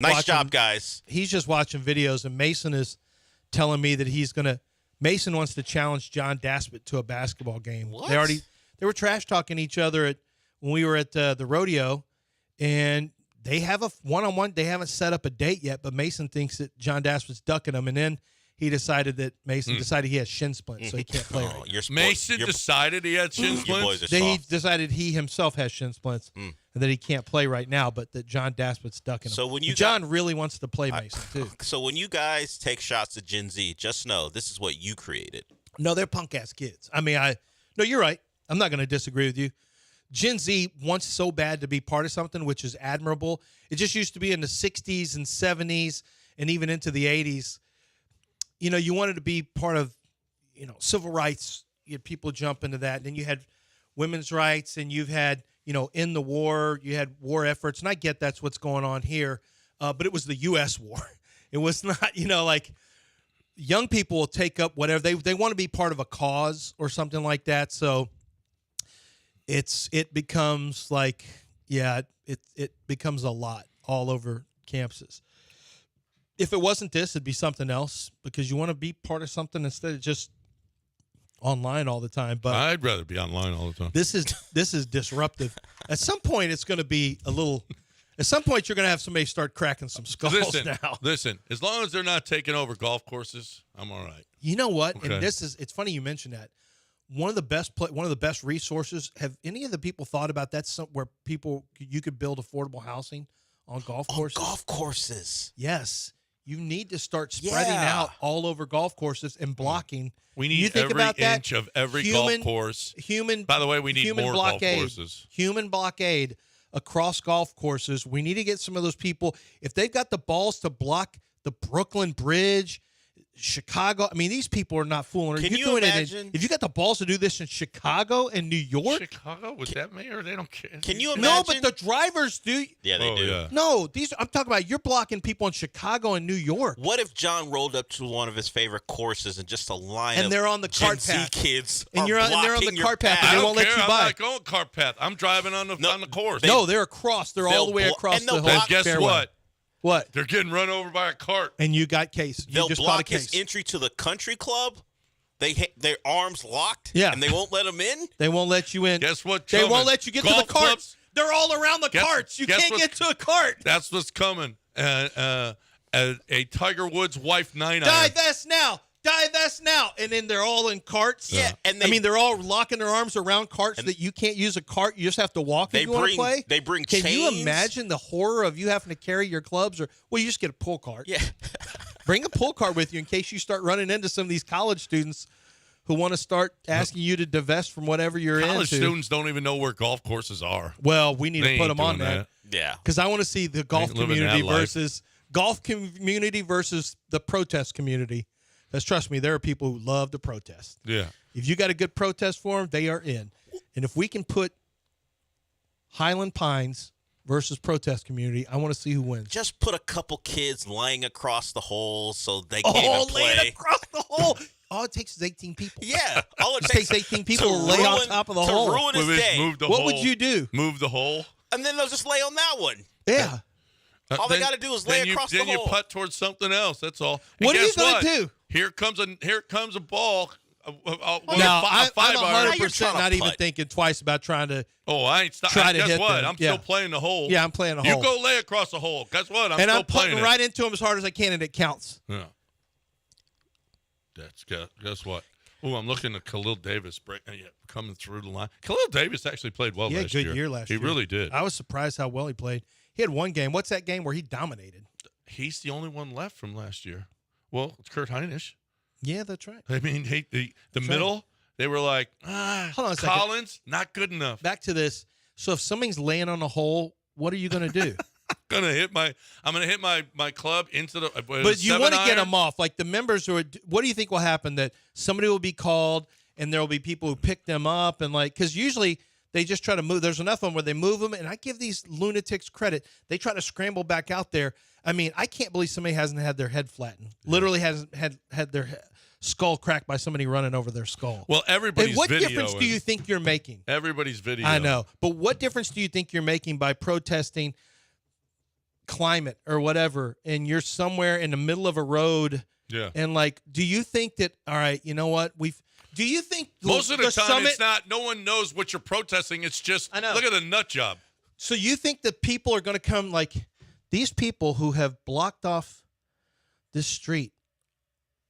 Nice job, guys. He's just watching videos, and Mason is telling me that Mason wants to challenge John Daspit to a basketball game. What? They were trash talking each other when we were at the rodeo, and they have a one-on-one. They haven't set up a date yet, but Mason thinks that John Daspit's ducking him, and then he decided that Mason decided he has shin splints, so he can't play. Mason decided he had shin splints? Then he decided he himself has shin splints, and that he can't play right now, but that John Daspit's ducking him. So when John really wants to play Mason, too. So when you guys take shots at Gen Z, just know this is what you created. No, they're punk-ass kids. I mean, no, you're right. I'm not going to disagree with you. Gen Z wants so bad to be part of something, which is admirable. It just used to be in the 60s and 70s and even into the 80s. You know, you wanted to be part of, civil rights. You had people jump into that. And then you had women's rights, and you've had, in the war, you had war efforts. And I get that's what's going on here. But it was the U.S. war. It was not, like young people will take up whatever. They want to be part of a cause or something like that. So it becomes like, it becomes a lot all over campuses. If it wasn't this, it'd be something else because you want to be part of something instead of just online all the time. But I'd rather be online all the time. This is disruptive. At some point, it's going to be a little. At some point, you're going to have somebody start cracking some skulls now. Listen, as long as they're not taking over golf courses, I'm all right. You know what? Okay. And it's funny you mentioned that. One of the best resources. Have any of the people thought about that? Where you could build affordable housing on golf courses. Golf courses. Yes. You need to start spreading out all over golf courses and blocking. We need every inch of every golf course. By the way, we need more golf courses. Human blockade across golf courses. We need to get some of those people. If they've got the balls to block the Brooklyn Bridge, Chicago. I mean, these people are not fooling. Can you imagine? If you got the balls to do this in Chicago and New York? Chicago? Was that mayor? They don't care. Can you imagine? No, but the drivers do. Yeah, they do. Yeah. No, I'm talking about you're blocking people in Chicago and New York. What if John rolled up to one of his favorite courses and just a line and they're on the cart Gen path. Z kids and they're on the cart path and they won't let you by. I'm not going cart path. I'm driving on the course. No, they're across. They're all the way across the whole guess fairway. What? What? They're getting run over by a cart. And you got case. They'll just block caught a case. his entry to the country club. Their arms locked. Yeah. And they won't let him in. They won't let you in. Guess what? They won't let you get to the carts. They're all around the carts. You can't get to a cart. That's what's coming. A Tiger Woods wife 9-iron. Divest now. And then they're all in carts. Yeah. And they're all locking their arms around carts that you can't use a cart. You just have to walk if you want to play. They bring Can chains. you imagine the horror of you having to carry your clubs? You just get a pull cart. Yeah. Bring a pull cart with you in case you start running into some of these college students who want to start asking you to divest from whatever you're into. College students don't even know where golf courses are. Well, we need to put them on that. Yeah. Because I want to see the golf community versus the protest community. Because trust me, there are people who love to protest. Yeah. If you got a good protest for them, they are in. And if we can put Highland Pines versus protest community, I want to see who wins. Just put a couple kids laying across the hole so they can't even play. Laying across the hole. All it takes is 18 people. Yeah. All it takes 18 people to lay on top of the hole. To ruin his day. What would you do? Move the hole. And then they'll just lay on that one. Yeah. All they got to do is lay across the hole. Then you putt towards something else. That's all. What are you going to do? Here comes a ball. I'm 100% not even thinking twice about trying to. Oh, I ain't stopping. Guess what? I'm still playing the hole. Yeah, I'm playing the hole. You go lay across the hole. Guess what? I'm still playing it. Right into him as hard as I can, and it counts. Yeah. Guess what? Oh, I'm looking at Khalil Davis coming through the line. Khalil Davis actually played well last year. He had a good year last year. He really did. I was surprised how well he played. He had one game. What's that game where he dominated? He's the only one left from last year. Well, it's Kurt Hinish. Yeah, that's right. I mean, the middle, they were like, hold on a second. Collins, not good enough. Back to this. So if something's laying on a hole, what are you going to do? I'm gonna hit my club into the. But you want to get them off. Like the members what do you think will happen? That somebody will be called and there will be people who pick them up and because usually they just try to move. There's enough of them where they move them, and I give these lunatics credit. They try to scramble back out there. I mean, I can't believe somebody hasn't had their head flattened. Literally hasn't had their skull cracked by somebody running over their skull. Well, everybody's video. And what difference do you think you're making? Everybody's video. I know. But what difference do you think you're making by protesting climate or whatever, and you're somewhere in the middle of a road, and like, do you think that, all right, you know what, do you think most of the time summit, it's not, no one knows what you're protesting, it's just, look at the nut job. So you think that people are going to come, like, these people who have blocked off this street,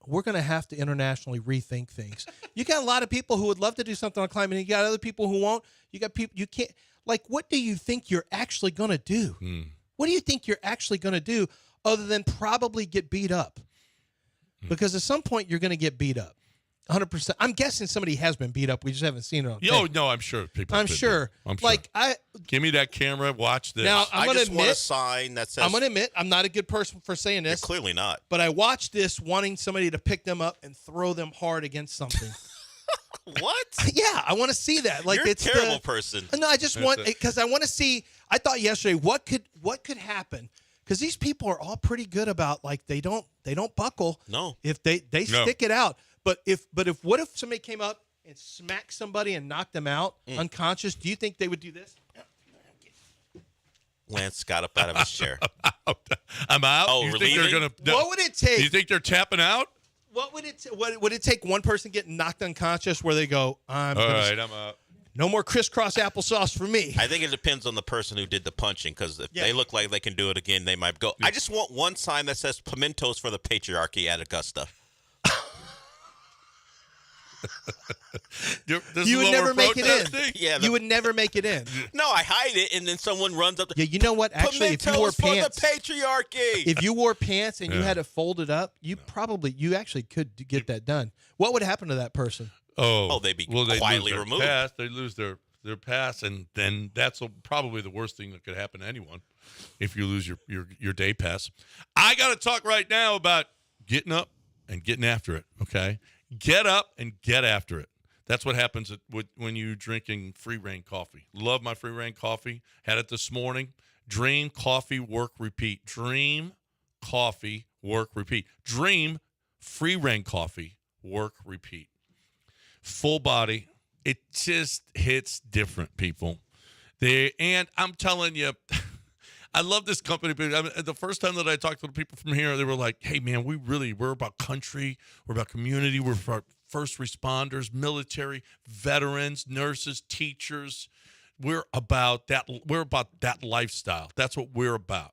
we're going to have to internationally rethink things. You got a lot of people who would love to do something on climate, and you got other people who won't. You got people, you can't, like, what do you think you're actually going to do? What do you think you're actually going to do other than probably get beat up? Because at some point you're going to get beat up. 100%. I'm guessing somebody has been beat up. We just haven't seen it on tape. No, I'm sure people. I'm sure. Like, give me that camera. Watch this. Now, I just want a sign that says. I'm going to admit, I'm not a good person for saying this. You're clearly not. But I watched this wanting somebody to pick them up and throw them hard against something. What? Yeah, I want to see that. Like, You're a terrible person. No, I just want, because I want to see. I thought yesterday, what could happen? Because these people are all pretty good about, like, they don't buckle. No. If they stick it out. But what if somebody came up and smacked somebody and knocked them out unconscious? Do you think they would do this? Lance got up out of his chair. I'm out. Oh, you think they're gonna? What would it take? You think they're tapping out? What would it? What would it take? One person getting knocked unconscious where they go, all right, I'm out. No more crisscross applesauce for me. I think it depends on the person who did the punching, because if they look like they can do it again, they might go. I just want one sign that says "Pimentos for the Patriarchy" at Augusta. You would never make it in. Yeah, you would never make it in. No, I hide it, and then someone runs up. Yeah, you know what? Actually, if you wore pants, for the patriarchy. If you wore pants and you had it folded up, you actually could get that done. What would happen to that person? Oh, they'd be quietly removed. They lose their pass, and then that's probably the worst thing that could happen to anyone if you lose your day pass. I got to talk right now about getting up and getting after it. Okay. Get up and get after it. That's what happens when you're drinking free reign coffee. Love my free reign coffee. Had it this morning. Dream coffee, work, repeat. Dream coffee, work, repeat. Dream free reign coffee, work, repeat. Full body. It just hits different, people. And I'm telling you, I love this company. But the first time that I talked to the people from here, they were like, hey, man, we're about country. We're about community. We're about first responders, military, veterans, nurses, teachers. We're about that. We're about that lifestyle. That's what we're about.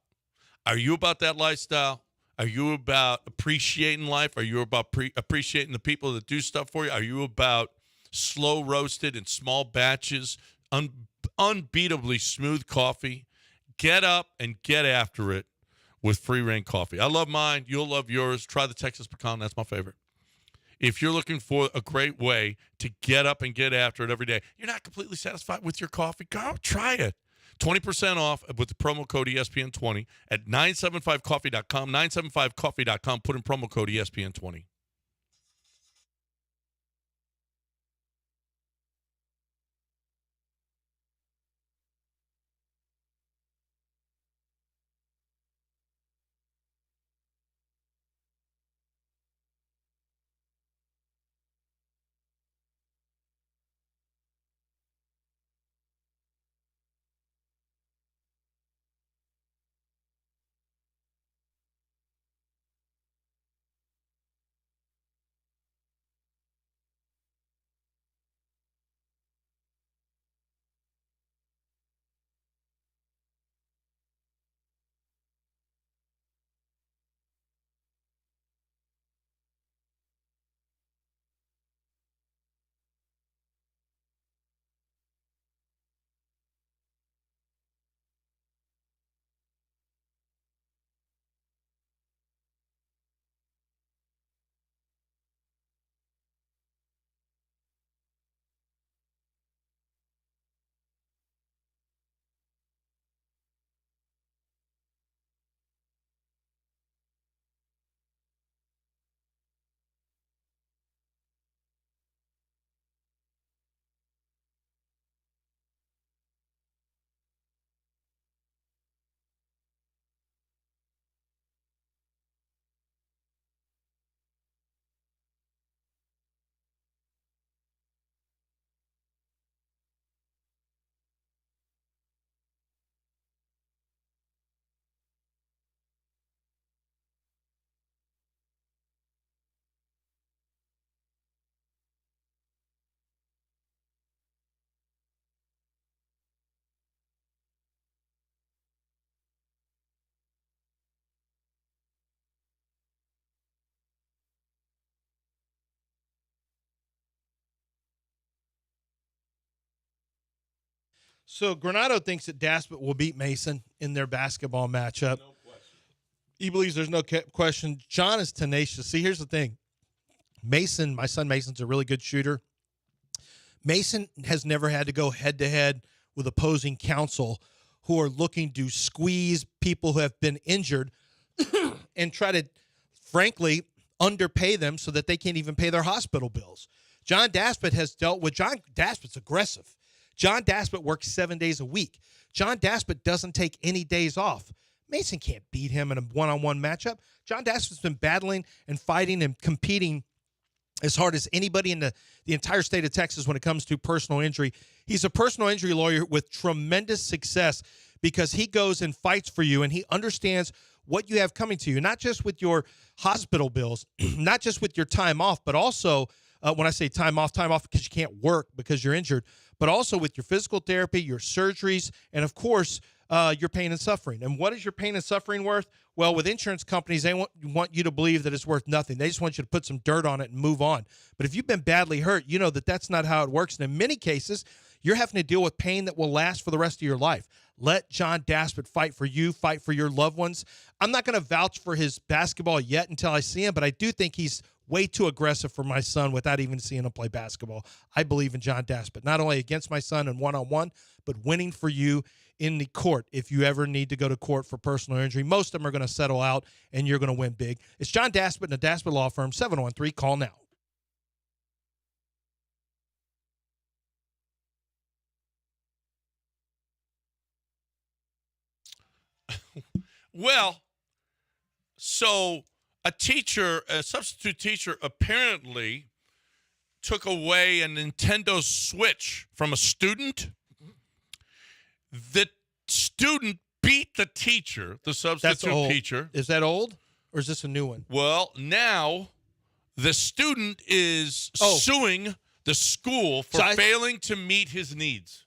Are you about that lifestyle? Are you about appreciating life? Are you about appreciating the people that do stuff for you? Are you about slow roasted in small batches, unbeatably smooth coffee? Get up and get after it with free reign coffee. I love mine. You'll love yours. Try the Texas Pecan. That's my favorite. If you're looking for a great way to get up and get after it every day, you're not completely satisfied with your coffee, go try it. 20% off with the promo code ESPN20 at 975coffee.com, 975coffee.com. Put in promo code ESPN20. So Granado thinks that Daspit will beat Mason in their basketball matchup. No question. He believes there's no question. John is tenacious. See, here's the thing. Mason, my son Mason's a really good shooter. Mason has never had to go head-to-head with opposing counsel who are looking to squeeze people who have been injured and try to, frankly, underpay them so that they can't even pay their hospital bills. John Daspit has dealt with – John Daspit's aggressive. John Daspit works 7 days a week. John Daspit doesn't take any days off. Mason can't beat him in a one-on-one matchup. John Daspit's been battling and fighting and competing as hard as anybody in the entire state of Texas when it comes to personal injury. He's a personal injury lawyer with tremendous success because he goes and fights for you, and he understands what you have coming to you, not just with your hospital bills, not just with your time off, but also when I say time off because you can't work because you're injured, but also with your physical therapy, your surgeries, and, of course, your pain and suffering. And what is your pain and suffering worth? Well, with insurance companies, they want you to believe that it's worth nothing. They just want you to put some dirt on it and move on. But if you've been badly hurt, you know that that's not how it works. And in many cases, you're having to deal with pain that will last for the rest of your life. Let John Daspit fight for you, fight for your loved ones. I'm not going to vouch for his basketball yet until I see him, but I do think he's way too aggressive for my son without even seeing him play basketball. I believe in John Daspit, not only against my son in one-on-one, but winning for you in the court if you ever need to go to court for personal injury. Most of them are going to settle out, and you're going to win big. It's John Daspit and the Daspit Law Firm, 713. Call now. Well, so a substitute teacher apparently took away a Nintendo Switch from a student. The student beat the teacher, the substitute teacher. Is that old, or is this a new one? Well, now the student is suing the school for failing to meet his needs.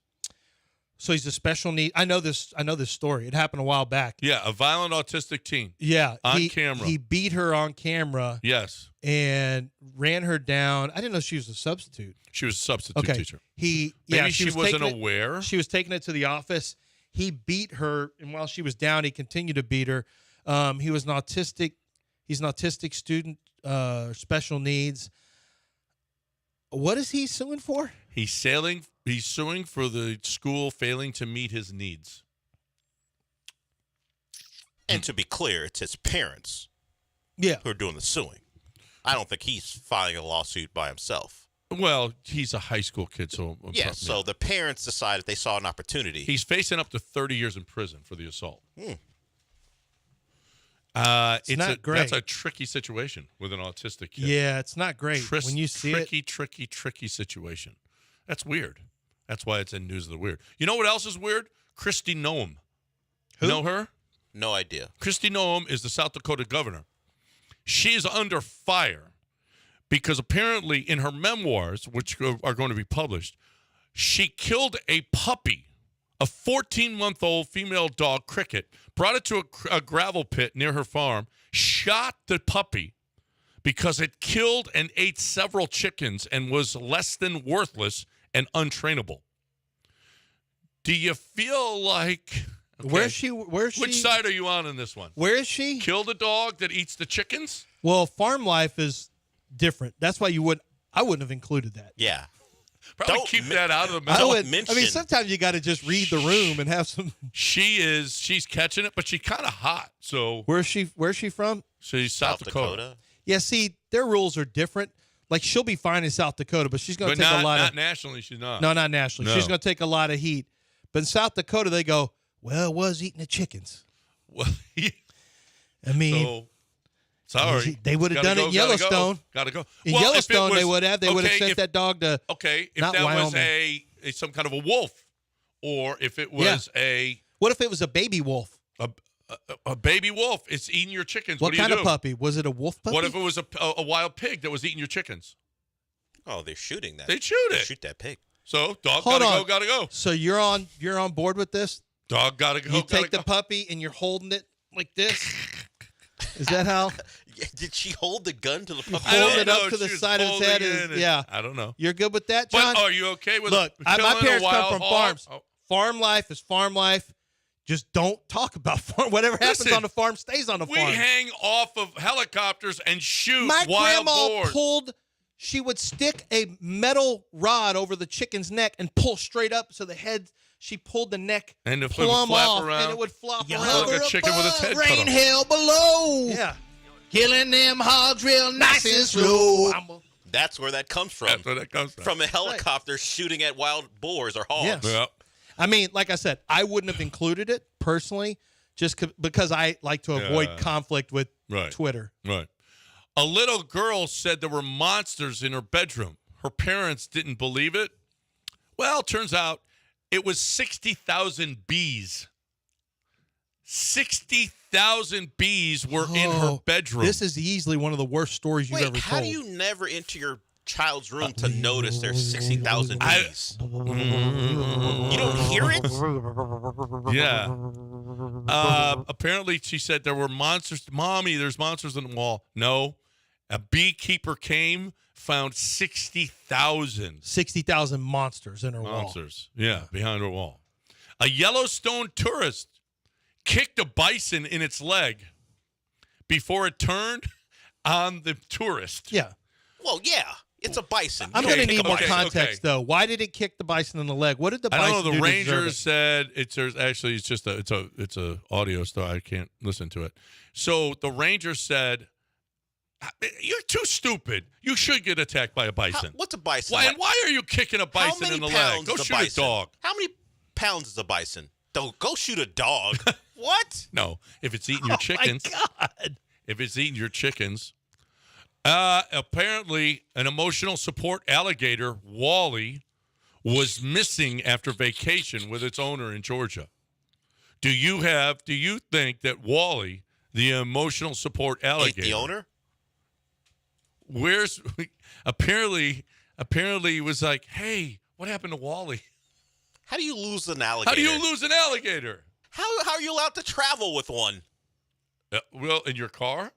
So he's a special need. I know this story. It happened a while back. Yeah, a violent autistic teen. Yeah, on camera. He beat her on camera. Yes, and ran her down. I didn't know she was a substitute. She was a substitute teacher. Maybe she wasn't aware. She was taking it to the office. He beat her, and while she was down, he continued to beat her. He was an autistic. He's an autistic student, special needs. What is he suing for? He's suing for the school failing to meet his needs. And to be clear, it's his parents who are doing the suing. I don't think he's filing a lawsuit by himself. Well, he's a high school kid, so so the parents decided they saw an opportunity. He's facing up to 30 years in prison for the assault. It's not great. That's a tricky situation with an autistic kid. Yeah, it's not great. When you see tricky situation. That's weird. That's why it's in News of the Weird. You know what else is weird? Kristi Noem. Who? You know her? No idea. Kristi Noem is the South Dakota governor. She is under fire because apparently in her memoirs, which are going to be published, she killed a puppy, a 14-month-old female dog, Cricket, brought it to a gravel pit near her farm, shot the puppy because it killed and ate several chickens and was less than worthless and untrainable. Do you feel like... Okay. Where's she? Which side are you on in this one? Where is she? Kill the dog that eats the chickens? Well, farm life is different. That's why I wouldn't have included that. Yeah. Probably keep that out of the mouth. I mean, sometimes you got to just read the room and have some. She's catching it, but she's kind of hot. So where's she from? She's South Dakota. Yeah, see, their rules are different. Like, she'll be fine in South Dakota, but she's going to take a lot of. Not nationally, she's not. No, not nationally. No. She's going to take a lot of heat. But in South Dakota, they go, well, it was eating the chickens. Well, I mean, sorry. They would have done it in Yellowstone. Gotta go. In Yellowstone, they would have. They would have sent that dog to. Okay, if not that Wyoming. was some kind of a wolf, or if it was What if it was a baby wolf? A baby wolf? It's eating your chickens. What do you kind do? of puppy? Was it a wolf puppy? What if it was a wild pig that was eating your chickens? Oh, they're shooting that. They'd shoot it. Shoot that pig. So dog Hold on. gotta go. So you're on board with this? Dog gotta go. You take the puppy and you're holding it like this. Is that how? Did she hold the gun to the puppy? Hold it up to the side of his head. I don't know. You're good with that, John? But are you okay with? Look, my parents come from farms. Farm life is farm life. Just don't talk about farm. Whatever happens on the farm stays on the farm. We hang off of helicopters and shoot My wild grandma boars. she would stick a metal rod over the chicken's neck and pull straight up so the head, she pulled the neck And it would plumb flap off, around. and it would flop around. Like a chicken with its head cut Rain off. hell below. Yeah. Killing them hogs real nice and slow. That's where that comes from. That's where that comes from. From a helicopter shooting at wild boars or hogs. Yes. Yeah. I mean, like I said, I wouldn't have included it personally just because I like to avoid conflict with Twitter. Right. A little girl said there were monsters in her bedroom. Her parents didn't believe it. Well, turns out it was 60,000 bees. 60,000 bees were in her bedroom. This is easily one of the worst stories you've ever told. How do you never enter your child's room to notice there's 60,000 bees? You don't hear it? Yeah. Apparently, she said there were monsters. Mommy, there's monsters on the wall. No. A beekeeper came, found 60,000. 60,000 monsters in her wall. Monsters. Yeah, behind her wall. A Yellowstone tourist kicked a bison in its leg before it turned on the tourist. Yeah. Well, yeah. It's a bison. I'm You going to don't need kick a more bison. context, though. Why did it kick the bison in the leg? What did the bison I don't know. The do to deserve Rangers it? said it's a audio story. I can't listen to it. So the Rangers said, "You're too stupid. You should get attacked by a bison." What's a bison? Why are you kicking a bison in the leg? Go shoot a dog. How many pounds is a bison? Don't go shoot a dog. What? No, if it's eating your chickens. Oh, my God. If it's eating your chickens. Apparently, an emotional support alligator, Wally, was missing after vacation with its owner in Georgia. Do you think that Wally, the emotional support alligator, Ate the owner? apparently he was like, "Hey, what happened to Wally? How do you lose an alligator? How do you lose an alligator? How are you allowed to travel with one? Well, in your car?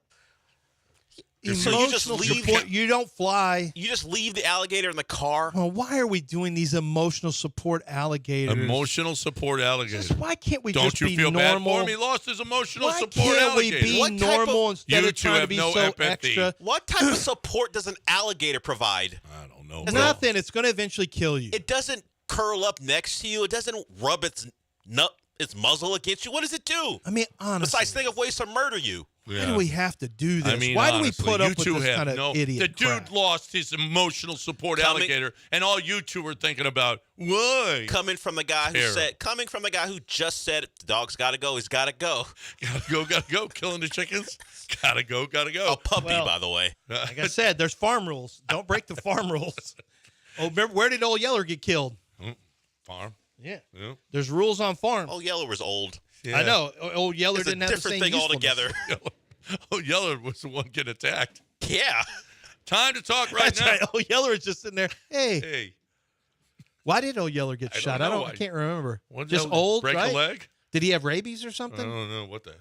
Emotional So you just leave support. him- You don't fly. You just leave the alligator in the car? Well, why are we doing these emotional support alligators? Emotional support alligator. Just, why can't we Don't just you be feel normal? bad for him? He lost his emotional Why support can't we alligator. be What type normal of- instead You of two trying to have be no so empathy. extra? What type of support does an alligator provide? I don't know. It's bro. Nothing. It's going to eventually kill you. It doesn't curl up next to you. It doesn't rub its muzzle against you. What does it do? I mean, honestly, Besides think of ways to murder you. why do we have to do this? I mean, why honestly, do we put you up with two this have kind of no, idiot The dude crap? lost his emotional support alligator, and all you two were thinking about, why? Coming from the guy who just said the dog's got to go. He's got to go. Gotta go. Killing the chickens. Gotta go. A puppy, Well- by the way. Like I said, there's farm rules. Don't break the farm rules. Oh, remember, where did Old Yeller get killed? Farm. Yeah. Yeah. There's rules on farm. Oh, Yeller was old. I know. Old Yeller It's a didn't have the different same thing usefulness. altogether. Oh, Yeller was the one getting attacked. Yeah. Time to talk right That's now. right. Old Yeller is just sitting there. Hey, Hey, why did Old Yeller get I don't shot? know. I can't remember. what Just the hell, old, break right? a leg? Did he have rabies or I something? don't know what the.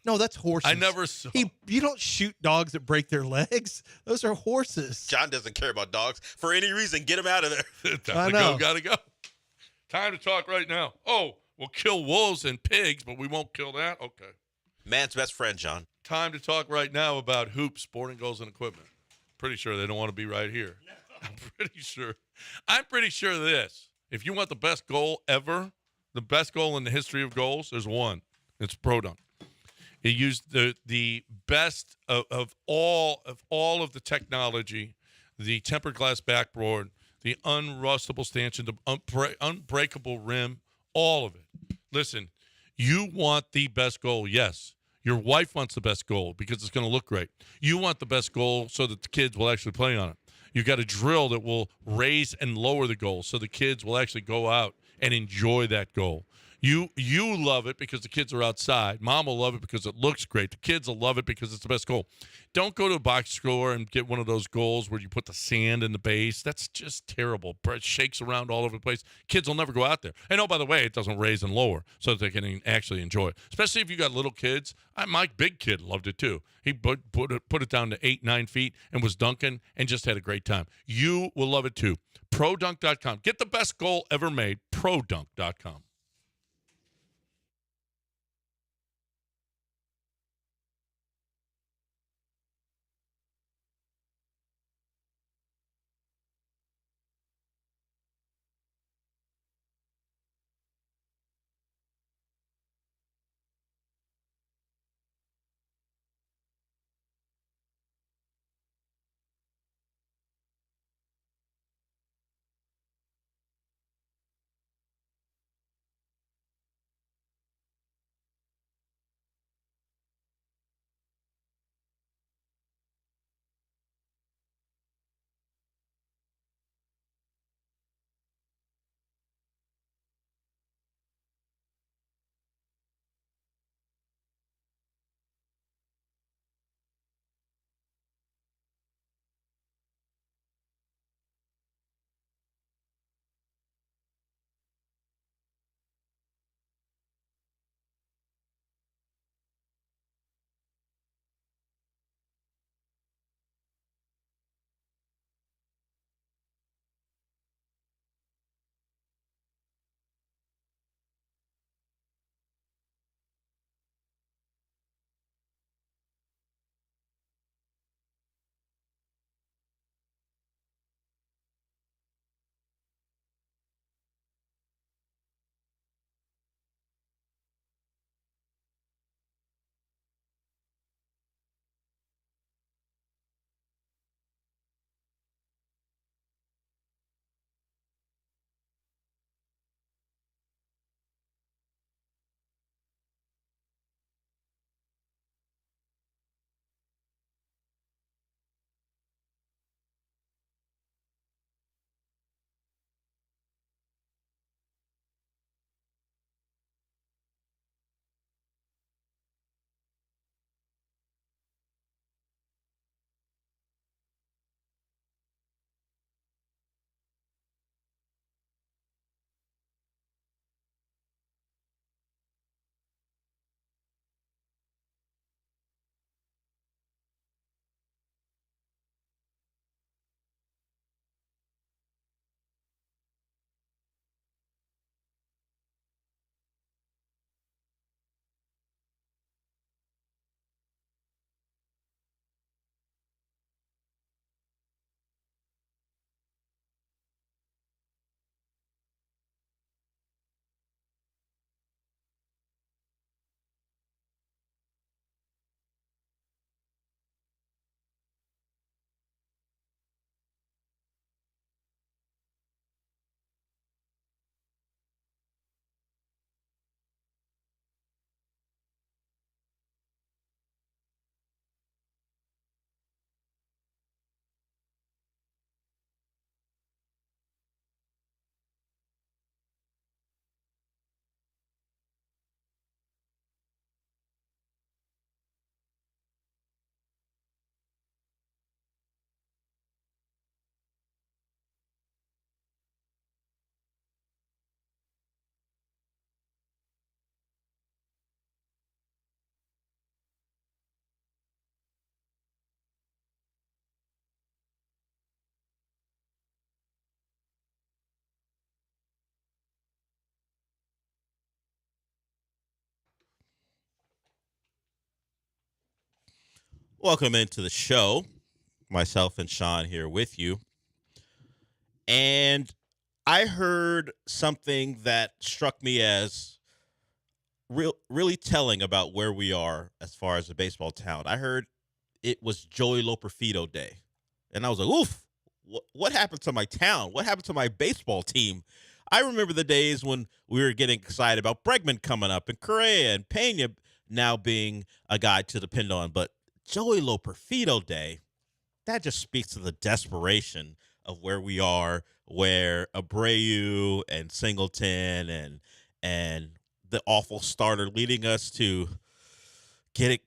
No, that's horses. I never saw. You don't shoot dogs that break their legs. Those are horses. John doesn't care about dogs for any reason. Get him out of there. Time to know. go. Gotta go. Time to talk right now. Oh, we'll kill wolves and pigs, but we won't kill that. Okay. Man's best friend, John. Time to talk right now about hoops, sporting goals, and equipment. Pretty sure they don't want to be right here. No. I'm pretty sure this. If you want the best goal ever, the best goal in the history of goals, there's one. It's Pro Dunk. It used the best of all of the technology, the tempered glass backboard, the unrustable stanchion, the unbreakable rim, all of it. Listen, you want the best goal, yes. Your wife wants the best goal because it's going to look great. You want the best goal so that the kids will actually play on it. You got a drill that will raise and lower the goal so the kids will actually go out and enjoy that goal. You love it because the kids are outside. Mom will love it because it looks great. The kids will love it because it's the best goal. Don't go to a box score and get one of those goals where you put the sand in the base. That's just terrible. It shakes around all over the place. Kids will never go out there. And oh, by the way, it doesn't raise and lower so that they can actually enjoy it. Especially if you got little kids. My big kid loved it too. He put it down to 8-9 feet and was dunking and just had a great time. You will love it too. ProDunk.com. Get the best goal ever made. ProDunk.com. Welcome into the show. Myself and Sean here with you. And I heard something that struck me as really telling about where we are as far as the baseball town. I heard it was Joey Loperfido Day. And I was like, oof, what happened to my town? What happened to my baseball team? I remember the days when we were getting excited about Bregman coming up and Correa and Pena now being a guy to depend on. But Joey Loperfido Day, that just speaks to the desperation of where we are, where Abreu and Singleton and the awful starter leading us to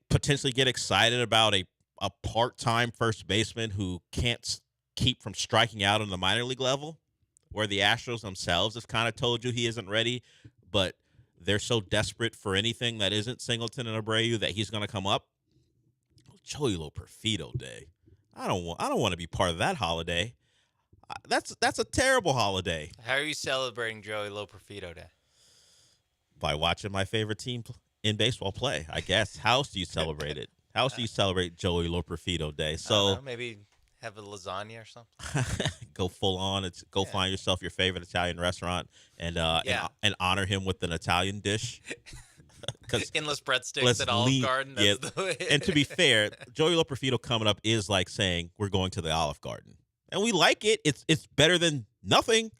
potentially get excited about a part-time first baseman who can't keep from striking out on the minor league level, where the Astros themselves have kind of told you he isn't ready, but they're so desperate for anything that isn't Singleton and Abreu that he's going to come up. Joey Loperfido Day. I don't want to be part of that holiday. That's a terrible holiday. How are you celebrating Joey Loperfido Day? By watching my favorite team in baseball play, I guess. How else do you celebrate it? How else do you celebrate Joey Loperfido Day? So maybe have a lasagna or something. Go full on. Find yourself your favorite Italian restaurant and honor him with an Italian dish. Endless breadsticks at Olive Garden. Yeah. And to be fair, Joey Loperfido coming up is like saying we're going to the Olive Garden, and we like it. It's better than nothing.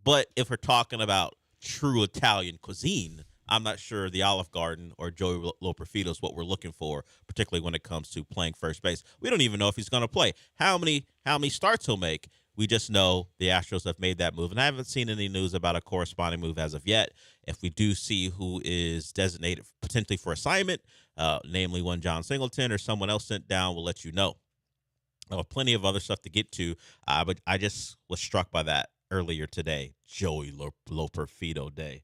But if we're talking about true Italian cuisine, I'm not sure the Olive Garden or Joey Loperfido is what we're looking for, particularly when it comes to playing first base. We don't even know if he's going to play. How many starts he'll make. We just know the Astros have made that move, and I haven't seen any news about a corresponding move as of yet. If we do see who is designated potentially for assignment, namely one John Singleton or someone else sent down, we'll let you know. Plenty of other stuff to get to, but I just was struck by that earlier today. Joey Loperfido Day.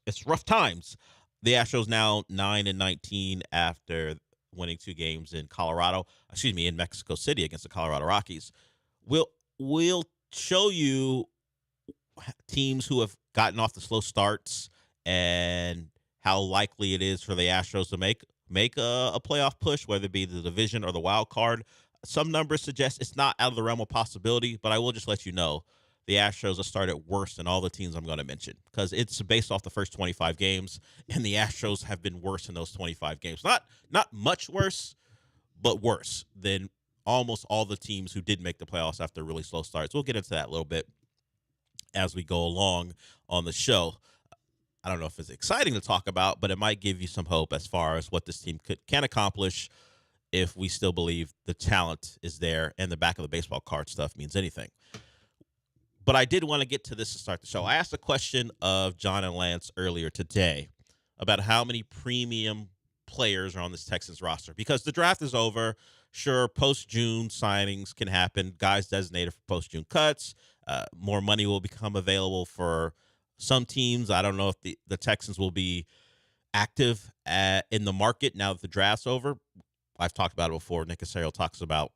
It's rough times. The Astros now 9-19 after winning 2 games in Mexico City against the Colorado Rockies. We'll show you teams who have gotten off the slow starts and how likely it is for the Astros to make a playoff push, whether it be the division or the wild card. Some numbers suggest it's not out of the realm of possibility, but I will just let you know the Astros have started worse than all the teams I'm going to mention because it's based off the first 25 games, and the Astros have been worse in those 25 games. Not much worse, but worse than almost all the teams who did make the playoffs after really slow starts. We'll get into that a little bit as we go along on the show. I don't know if it's exciting to talk about, but it might give you some hope as far as what this team can accomplish if we still believe the talent is there and the back of the baseball card stuff means anything. But I did want to get to this to start the show. I asked a question of John and Lance earlier today about how many premium players are on this Texans roster because the draft is over. Sure, post-June signings can happen. Guys designated for post-June cuts. More money will become available for some teams. I don't know if the Texans will be active in the market now that the draft's over. I've talked about it before. Nick Caserio talks about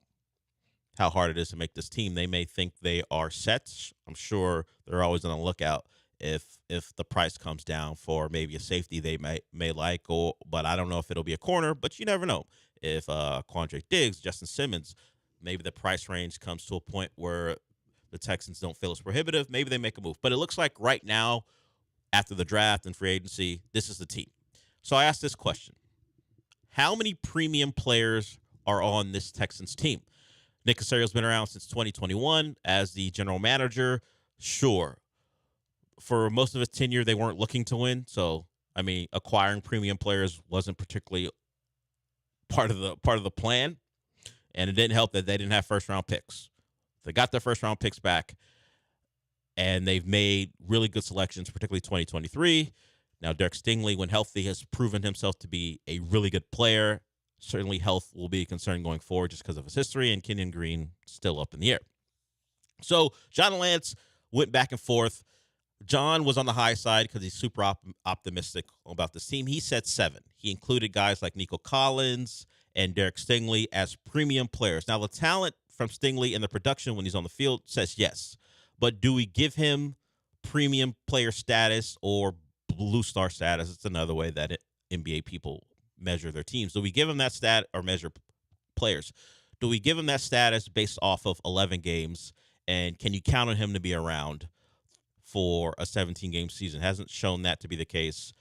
how hard it is to make this team. They may think they are set. I'm sure they're always on the lookout if the price comes down for maybe a safety they may like, but I don't know if it'll be a corner, but you never know. If Quandre Diggs, Justin Simmons, maybe the price range comes to a point where the Texans don't feel it's prohibitive, maybe they make a move. But it looks like right now, after the draft and free agency, this is the team. So I asked this question. How many premium players are on this Texans team? Nick Caserio's been around since 2021 as the general manager. Sure. For most of his tenure, they weren't looking to win. So, I mean, acquiring premium players wasn't particularly part of the plan. And it didn't help that they didn't have first-round picks. They got their first-round picks back, and they've made really good selections, particularly 2023. Now, Derek Stingley, when healthy, has proven himself to be a really good player. Certainly health will be a concern going forward just because of his history, and Kenyon Green still up in the air. So John and Lance went back and forth. John was on the high side because he's super optimistic about this team. He said 7. He included guys like Nico Collins and Derek Stingley as premium players. Now, the talent from Stingley and the production when he's on the field says yes. But do we give him premium player status or blue star status? It's another way that NBA people measure their teams. Do we give them that stat or measure players? Do we give him that status based off of 11 games? And can you count on him to be around for a 17-game season? Hasn't shown that to be the case.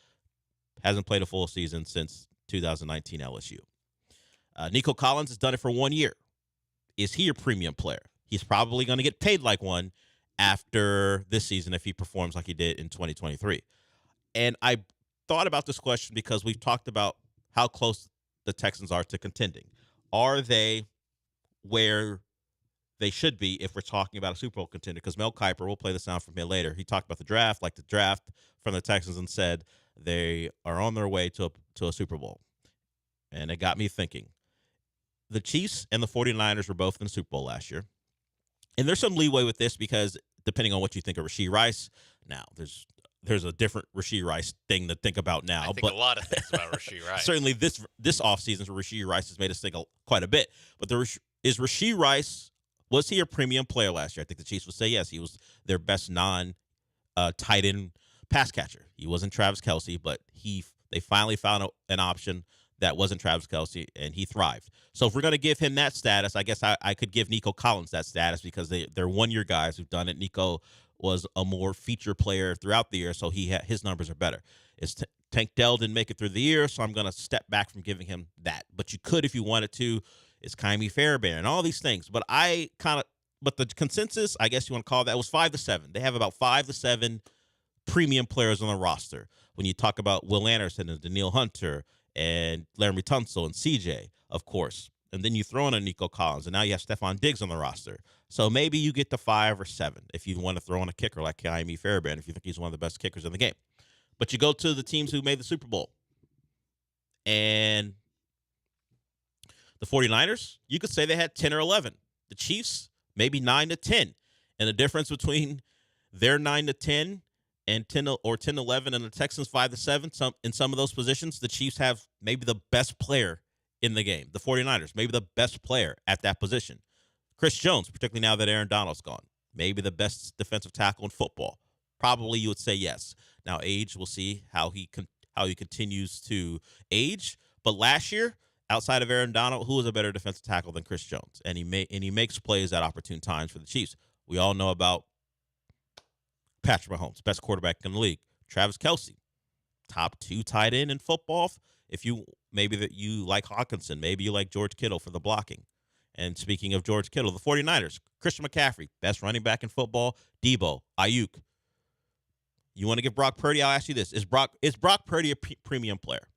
Hasn't played a full season since 2019 LSU. Nico Collins has done it for 1 year. Is he a premium player? He's probably going to get paid like one after this season if he performs like he did in 2023. And I thought about this question because we've talked about how close the Texans are to contending. Are they where they should be if we're talking about a Super Bowl contender? Because Mel Kiper, we'll play the sound from him later, he talked about the draft from the Texans and said they are on their way to a Super Bowl. And it got me thinking. The Chiefs and the 49ers were both in the Super Bowl last year. And there's some leeway with this because depending on what you think of Rashee Rice, now there's a different Rashee Rice thing to think about now. I think a lot of things about Rashee Rice. Certainly this offseason, Rashee Rice has made us think quite a bit. But is Rashee Rice, was he a premium player last year? I think the Chiefs would say yes. He was their best non-tight end pass catcher. He wasn't Travis Kelce, but they finally found an option that wasn't Travis Kelce, and he thrived. So if we're going to give him that status, I guess I could give Nico Collins that status because they're one-year guys who've done it. Nico was a more feature player throughout the year, so his numbers are better. Tank Dell didn't make it through the year, so I'm going to step back from giving him that. But you could if you wanted to. It's Kaimi Fairbairn and all these things. But the consensus, I guess you want to call that, was 5 to 7. They have about 5 to 7 premium players on the roster. When you talk about Will Anderson and Daniil Hunter and Laramie Tunsil and CJ, of course. And then you throw in a Nico Collins, and now you have Stephon Diggs on the roster. So maybe you get to 5 or 7 if you want to throw in a kicker like Kaimi Fairbairn, if you think he's one of the best kickers in the game. But you go to the teams who made the Super Bowl. And the 49ers, you could say they had 10 or 11. The Chiefs, maybe 9 to 10. And the difference between their 9 to 10 and 10 to 11 and the Texans 5 to 7, in some of those positions, the Chiefs have maybe the best player in the game. The 49ers, maybe the best player at that position. Chris Jones, particularly now that Aaron Donald's gone, maybe the best defensive tackle in football. Probably you would say yes. Now age, we'll see how he continues to age. But last year, outside of Aaron Donald, who was a better defensive tackle than Chris Jones? And he makes plays at opportune times for the Chiefs. We all know about Patrick Mahomes, best quarterback in the league. Travis Kelce, top 2 tight end in football. If you like Hawkinson, maybe you like George Kittle for the blocking. And speaking of George Kittle, the 49ers, Christian McCaffrey, best running back in football. Debo, Ayuk. You want to give Brock Purdy? I'll ask you this: Is Brock Purdy a premium player?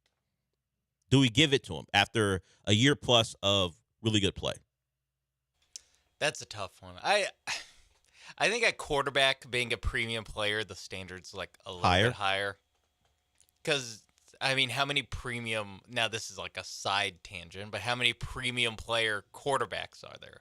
Do we give it to him after a year plus of really good play? That's a tough one. I think at quarterback, being a premium player, the standard's like a little bit higher. Because, I mean, how many premium, now this is like a side tangent, but how many premium player quarterbacks are there?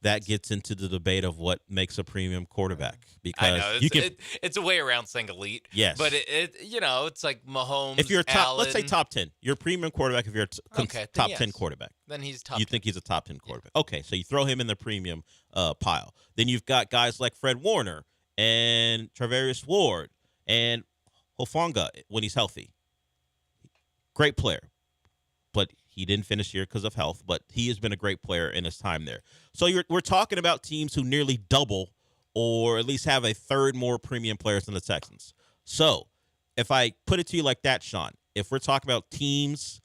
That gets into the debate of what makes a premium quarterback. Because I know it's a way around saying elite. Yes, but it's like Mahomes. If you're Allen, let's say top 10, you're a premium quarterback. If you're a top 10 quarterback, then he's top. You 10. think he's a top 10 quarterback? Yeah. Okay, so you throw him in the premium pile. Then you've got guys like Fred Warner and Travarius Ward and Hufanga when he's healthy. Great player, but he didn't finish here because of health, but he has been a great player in his time there. So we're talking about teams who nearly double or at least have a third more premium players than the Texans. So if I put it to you like that, Sean, if we're talking about teams,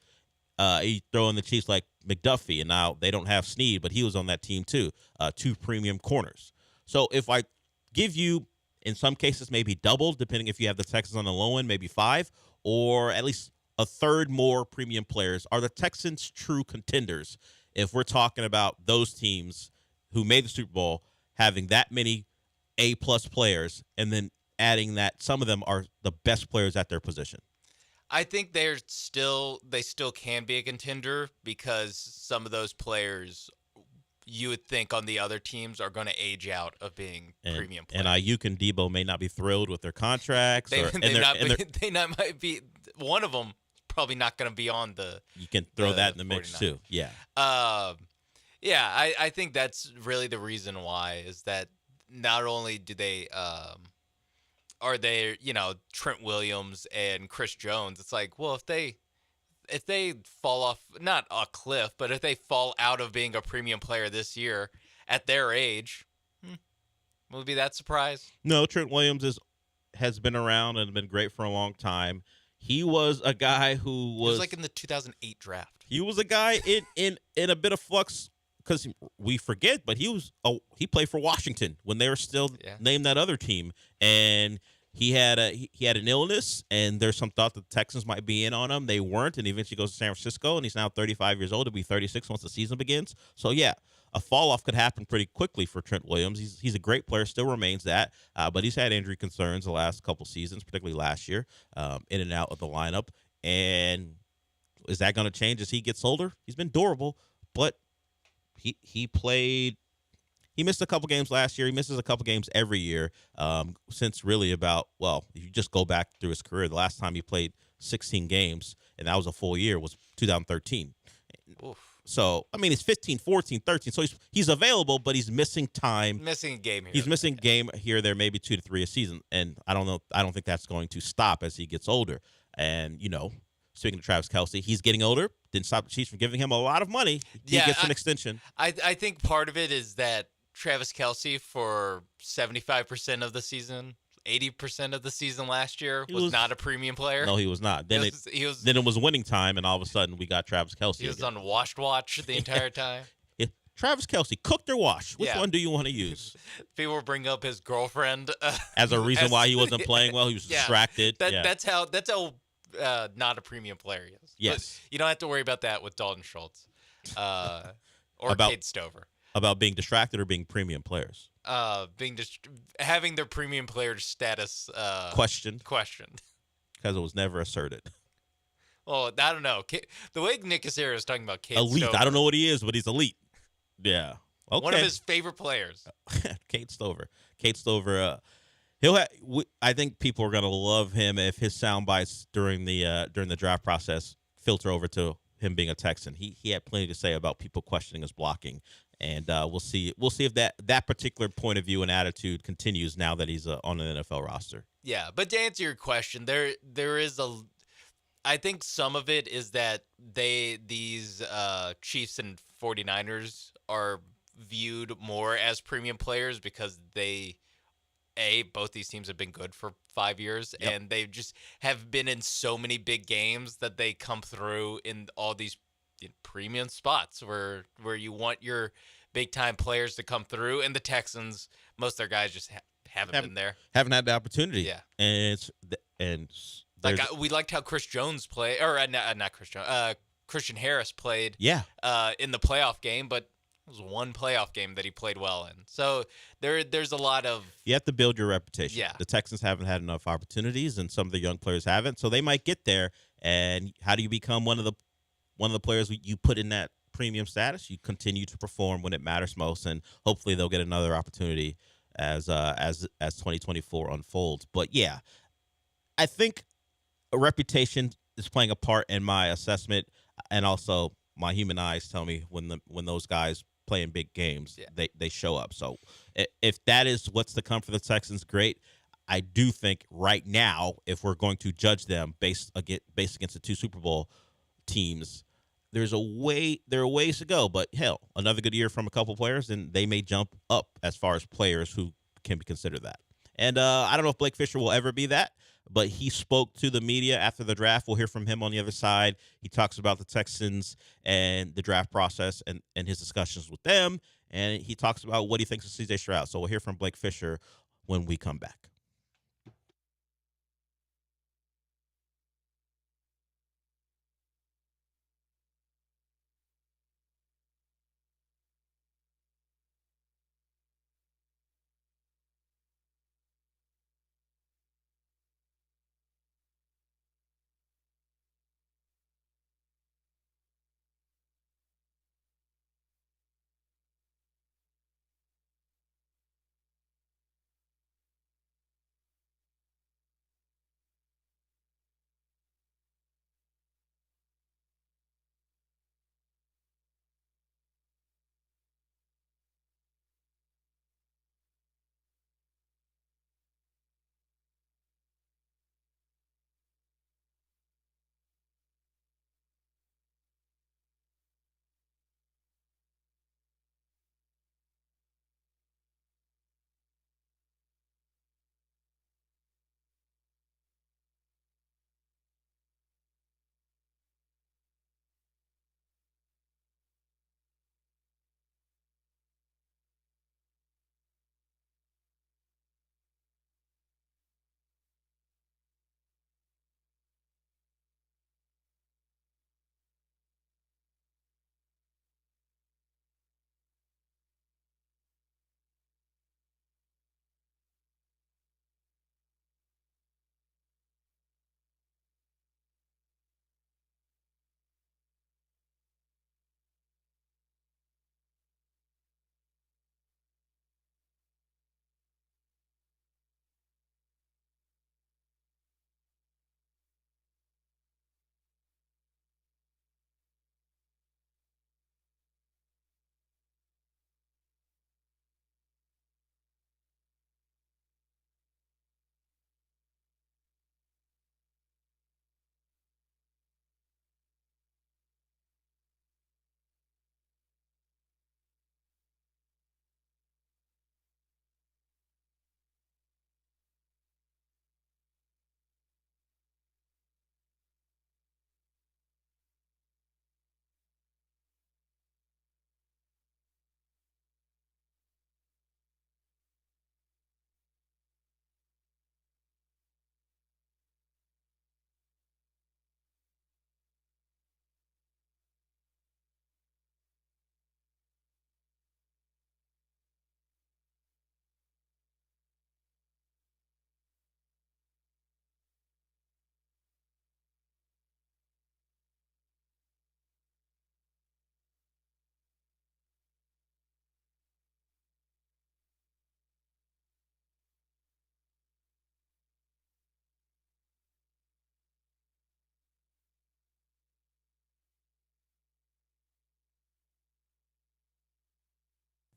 you throw in the Chiefs like McDuffie, and now they don't have Snead, but he was on that team too, 2 premium corners. So if I give you, in some cases, maybe double, depending if you have the Texans on the low end, maybe 5, or at least a third more premium players, are the Texans true contenders if we're talking about those teams who made the Super Bowl having that many A-plus players and then adding that some of them are the best players at their position? I think they still can be a contender because some of those players you would think on the other teams are going to age out of being premium players. And Ayuk and Debo may not be thrilled with their contracts. They might be one of them. Probably not going to be on the. You can throw that in the mix 49ers. too. Yeah. I think that's really the reason why is that not only do they are they Trent Williams and Chris Jones. It's like, well, if they if they fall off, not a cliff, but if they fall out of being a premium player this year at their age, will we be that surprised? No, Trent Williams has been around and been great for a long time. He was a guy who He was like in the 2008 draft. He was a guy in a bit of flux because we forget, but he played for Washington when they were still named that other team, and he had an illness, and there's some thought that the Texans might be in on him. They weren't, and he eventually goes to San Francisco, and he's now 35 years old. He'll be 36 once the season begins. So yeah, a fall off could happen pretty quickly for Trent Williams. He's a great player, still remains that, but he's had injury concerns the last couple seasons, particularly last year, in and out of the lineup. And is that going to change as he gets older? He's been durable, but he played. He missed a couple games last year. He misses a couple games every year since really if you just go back through his career, the last time he played 16 games, and that was a full year, was 2013. Oof. So, I mean, it's 15, 14, 13. So he's available, but he's missing time. Missing a game here. He's missing a game here, there, maybe 2 to 3 a season. And I don't know. I don't think that's going to stop as he gets older. And, speaking of Travis Kelce, he's getting older. Didn't stop the Chiefs from giving him a lot of money. He gets an extension. I think part of it is that Travis Kelce for 75% of the season, 80% of the season last year was not a premium player. No, he was not. Then it was winning time, and all of a sudden we got Travis Kelce. He was on washed watch the entire time. Travis Kelce, cooked or washed? Which one do you want to use? People bring up his girlfriend as a reason why he wasn't playing well. He was distracted. That's how not a premium player he is. Yes. But you don't have to worry about that with Dalton Schultz or Cade Stover. About being distracted or being premium players? Having their premium player status questioned. Because it was never asserted. Well, I don't know. The way Nick Casario is talking about Cade elite. Stover. I don't know what he is, but he's elite. Yeah. Okay. One of his favorite players. Cade Stover. I think people are gonna love him if his sound bites during the draft process filter over to him being a Texan. He had plenty to say about people questioning his blocking, and we'll see if that particular point of view and attitude continues now that he's on an NFL roster. Yeah, but to answer your question, there is I think some of it is that these Chiefs and 49ers are viewed more as premium players because both these teams have been good for 5 years, and they just have been in so many big games that they come through in all these premium spots where you want your big time players to come through, and the Texans, most of their guys just haven't been there, haven't had the opportunity. Yeah, and we liked how Chris Jones played, or not Chris Jones, Christian Harris played. Yeah, in the playoff game, but it was one playoff game that he played well in. So there's a lot of... You have to build your reputation. Yeah. The Texans haven't had enough opportunities, and some of the young players haven't. So they might get there. And how do you become one of the players you put in that premium status? You continue to perform when it matters most, and hopefully they'll get another opportunity as 2024 unfolds. But yeah, I think a reputation is playing a part in my assessment, and also my human eyes tell me when those guys play in big games, they show up. So if that is what's to come for the Texans, great. I do think right now, if we're going to judge them based against the 2 Super Bowl teams, there are ways to go. But hell, another good year from a couple players, and they may jump up as far as players who can be considered that. And I don't know if Blake Fisher will ever be that, but he spoke to the media after the draft. We'll hear from him on the other side. He talks about the Texans and the draft process and his discussions with them, and he talks about what he thinks of C.J. Stroud. So we'll hear from Blake Fisher when we come back.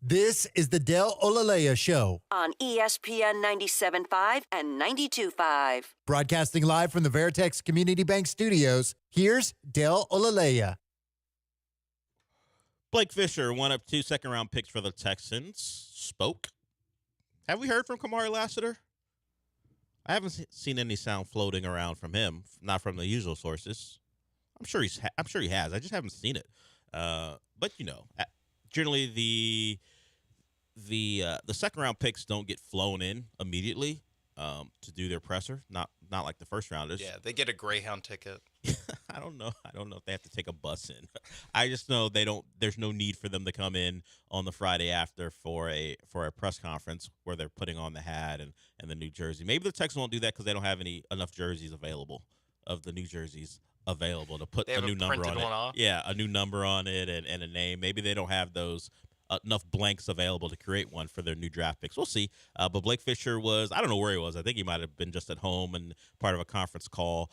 This is the Del Olaleye Show, on ESPN 97.5 and 92.5. broadcasting live from the Veritex Community Bank Studios. Here's Del Olaleye. Blake Fisher, one of 2 second-round picks for the Texans, spoke. Have we heard from Kamari Lassiter? I haven't seen any sound floating around from him, not from the usual sources. I'm sure he has. I just haven't seen it. But generally the second-round picks don't get flown in immediately to do their presser. Not like the first rounders. Yeah, they get a Greyhound ticket. I don't know if they have to take a bus in. I just know they don't. There's no need for them to come in on the Friday after for a press conference where they're putting on the hat and the new jersey. Maybe the Texans won't do that because they don't have enough jerseys available of the new jerseys available to put a new number on it. Yeah, a new number on it and a name. Maybe they don't have those enough blanks available to create one for their new draft picks. We'll see. But Blake Fisher I don't know where he was. I think he might have been just at home and part of a conference call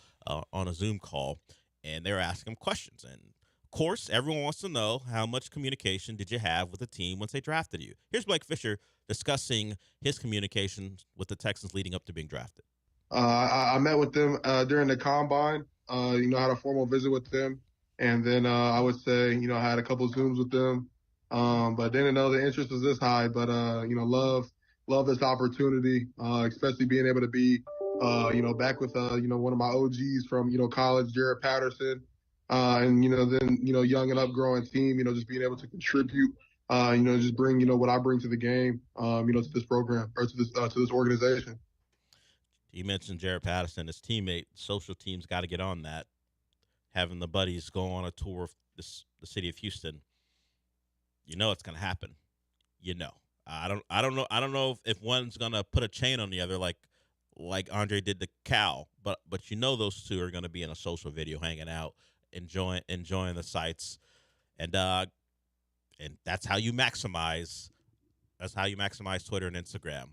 on a Zoom call, and they were asking him questions. And, of course, everyone wants to know how much communication did you have with the team once they drafted you. Here's Blake Fisher discussing his communication with the Texans leading up to being drafted. I met with them during the combine, had a formal visit with them. And then I would say, I had a couple Zooms with them. But didn't know the interest was this high. But, love this opportunity, especially being able to be, back with, one of my OGs from, college, Jared Patterson. And, then, young and up growing team, just being able to contribute, just bring, what I bring to the game, to this program or to this organization. You mentioned Jared Patterson, his teammate. Social teams got to get on that. Having the buddies go on a tour of the city of Houston. It's going to happen. I don't know if one's going to put a chain on the other like Andre did to Cal, but those two are going to be in a social video hanging out, enjoying the sights, and that's how you maximize Twitter and Instagram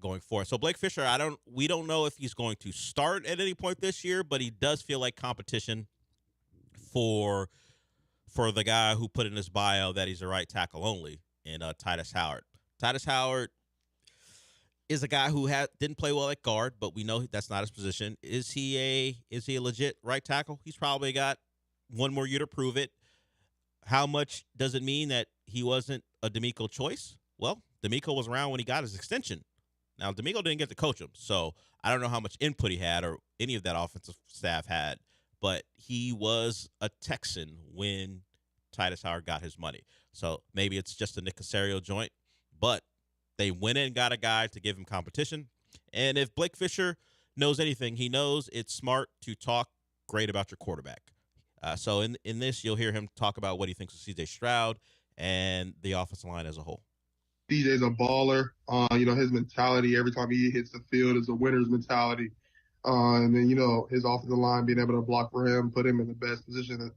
going forward. So Blake Fisher, we don't know if he's going to start at any point this year, but he does feel like competition for the guy who put in his bio that he's a right tackle only, and Titus Howard. Titus Howard is a guy who didn't play well at guard, but we know that's not his position. Is he a legit right tackle? He's probably got one more year to prove it. How much does it mean that he wasn't a D'Amico choice? Well, D'Amico was around when he got his extension. Now, D'Amico didn't get to coach him, so I don't know how much input he had or any of that offensive staff had, but he was a Texan when Titus Howard got his money. So maybe it's just a Nick Caserio joint, but they went in and got a guy to give him competition. And if Blake Fisher knows anything, he knows it's smart to talk great about your quarterback. So in this, you'll hear him talk about what he thinks of C.J. Stroud and the offensive line as a whole. CJ's a baller. His mentality every time he hits the field is a winner's mentality. And then, his offensive line being able to block for him, put him in the best position.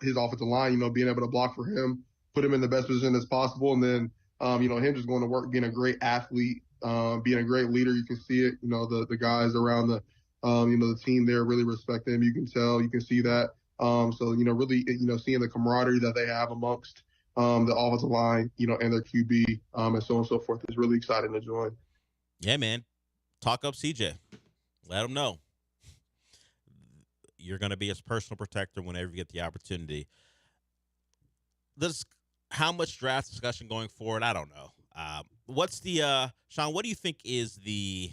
His offensive line, being able to block for him, put him in the best position as possible. And then, him just going to work, being a great athlete, being a great leader. You can see it. The guys around the team there really respect him. You can tell, you can see that. So, really, seeing the camaraderie that they have amongst the offensive line, and their QB, and so on and so forth is really exciting to join. Yeah, man. Talk up CJ. Let him know. You're going to be his personal protector whenever you get the opportunity. How much draft discussion going forward? I don't know. What's the Sean? What do you think is the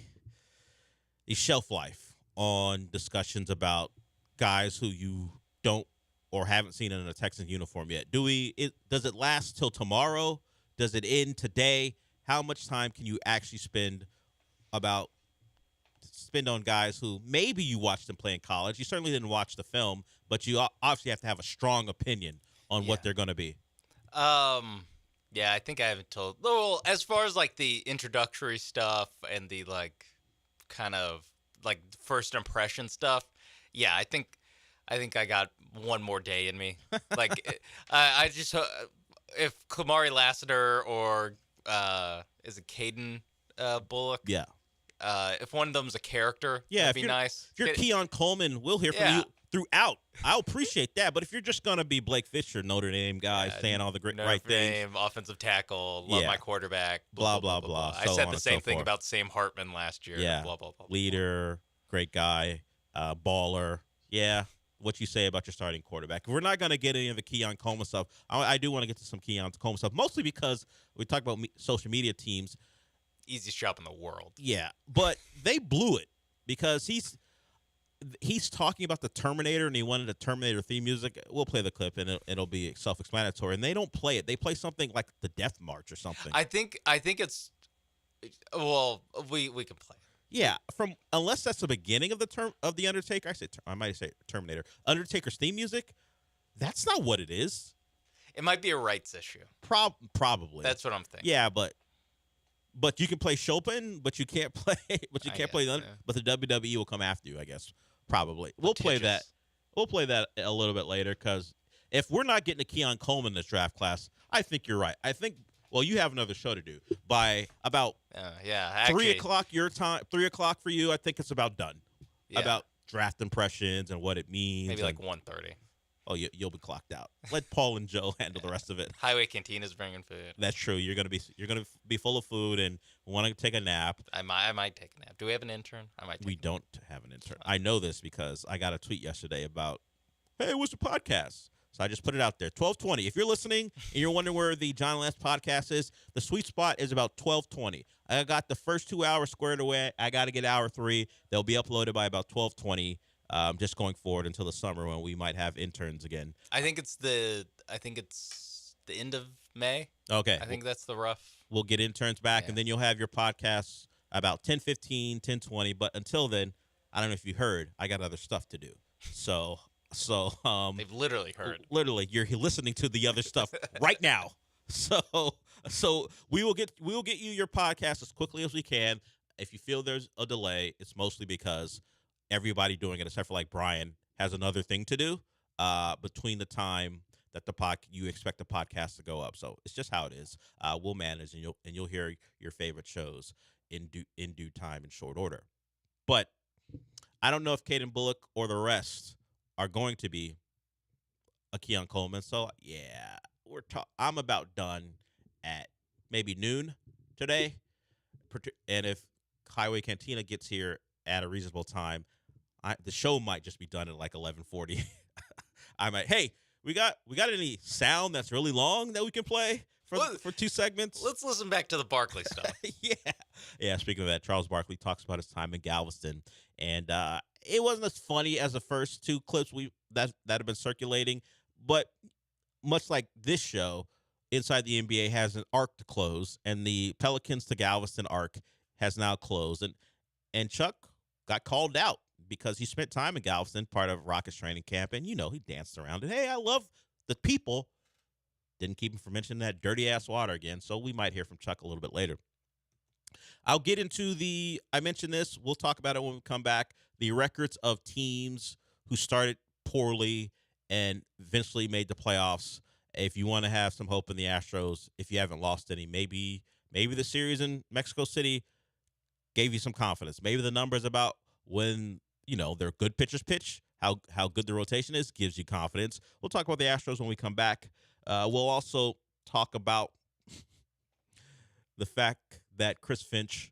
shelf life on discussions about guys who you don't or haven't seen in a Texans uniform yet? Does it last till tomorrow? Does it end today? How much time can you actually spend on guys who maybe you watched them play in college? You certainly didn't watch the film, but you obviously have to have a strong opinion on what they're going to be. Yeah, I think I haven't told. Well, as far as like the introductory stuff and the kind of first impression stuff, yeah, I think I got one more day in me. I just if Kamari Lassiter or is it Caden Bullock? Yeah. If one of them's a character, that'd be nice. If you're Keon Coleman, we'll hear from you throughout. I'll appreciate that. But if you're just going to be Blake Fisher, Notre Dame guy, saying all the right things. Notre Dame, offensive tackle, love my quarterback, blah, blah, blah. I said the same thing about Sam Hartman last year. Yeah. Blah, blah, blah. Leader, great guy, baller. Yeah. What you say about your starting quarterback. We're not going to get any of the Keon Coleman stuff. I do want to get to some Keon Coleman stuff, mostly because we talk about social media teams. Easiest job in the world. Yeah, but they blew it because he's talking about the Terminator and he wanted a Terminator theme music. We'll play the clip and it'll be self-explanatory. And they don't play it. They play something like the Death March or something. I think it's well, we can play it. Yeah, unless that's the beginning of the Undertaker. I might say Terminator. Undertaker's theme music. That's not what it is. It might be a rights issue. Probably. That's what I'm thinking. Yeah, but you can play Chopin, but you can't play. But the WWE will come after you. I guess probably. We'll play that. We'll play that a little bit later because if we're not getting a Keon Coleman in this draft class, I think you're right. I think. Well, you have another show to do by about 3 o'clock your time, 3 o'clock for you. I think it's about done. Yeah. About draft impressions and what it means. Maybe like 1:30. Oh, you'll be clocked out. Let Paul and Joe handle the rest of it. Highway Cantina's bringing food. That's true. You're gonna be full of food and want to take a nap. I might take a nap. Do we have an intern? We don't have an intern. I know this because I got a tweet yesterday about, hey, what's the podcast? So I just put it out there. 12:20. If you're listening and you're wondering where the John Lance podcast is, the sweet spot is about 12:20. I got the first 2 hours squared away. I got to get hour 3. They'll be uploaded by about 12:20. Just going forward until the summer when we might have interns again. I think it's the end of May. Okay. I think that's the rough. We'll get interns back, and then you'll have your podcasts about 10:15, 10:20. But until then, I don't know if you heard, I got other stuff to do. So they've literally heard. Literally, you're listening to the other stuff right now. So we will get you your podcast as quickly as we can. If you feel there's a delay, it's mostly because everybody doing it, except for like Brian, has another thing to do between the time that you expect the podcast to go up. So it's just how it is. We'll manage, and you'll hear your favorite shows in due time in short order. But I don't know if Caden Bullock or the rest are going to be a Keon Coleman. So yeah, I'm about done at maybe noon today, and if Highway Cantina gets here at a reasonable time, the show might just be done at like 11:40. I might. Hey, we got any sound that's really long that we can play for 2 segments? Let's listen back to the Barkley stuff. Yeah. Speaking of that, Charles Barkley talks about his time in Galveston, and it wasn't as funny as the first 2 clips that have been circulating. But much like this show, Inside the NBA has an arc to close, and the Pelicans to Galveston arc has now closed, and Chuck got called out because he spent time in Galveston, part of Rockets training camp, and he danced around it. Hey, I love the people. Didn't keep him from mentioning that dirty ass water again. So we might hear from Chuck a little bit later. I'll get into I mentioned this. We'll talk about it when we come back. The records of teams who started poorly and eventually made the playoffs. If you want to have some hope in the Astros, if you haven't lost any, maybe the series in Mexico City gave you some confidence. Maybe the numbers about when their good pitchers pitch, how good the rotation is, gives you confidence. We'll talk about the Astros when we come back. We'll also talk about the fact that Chris Finch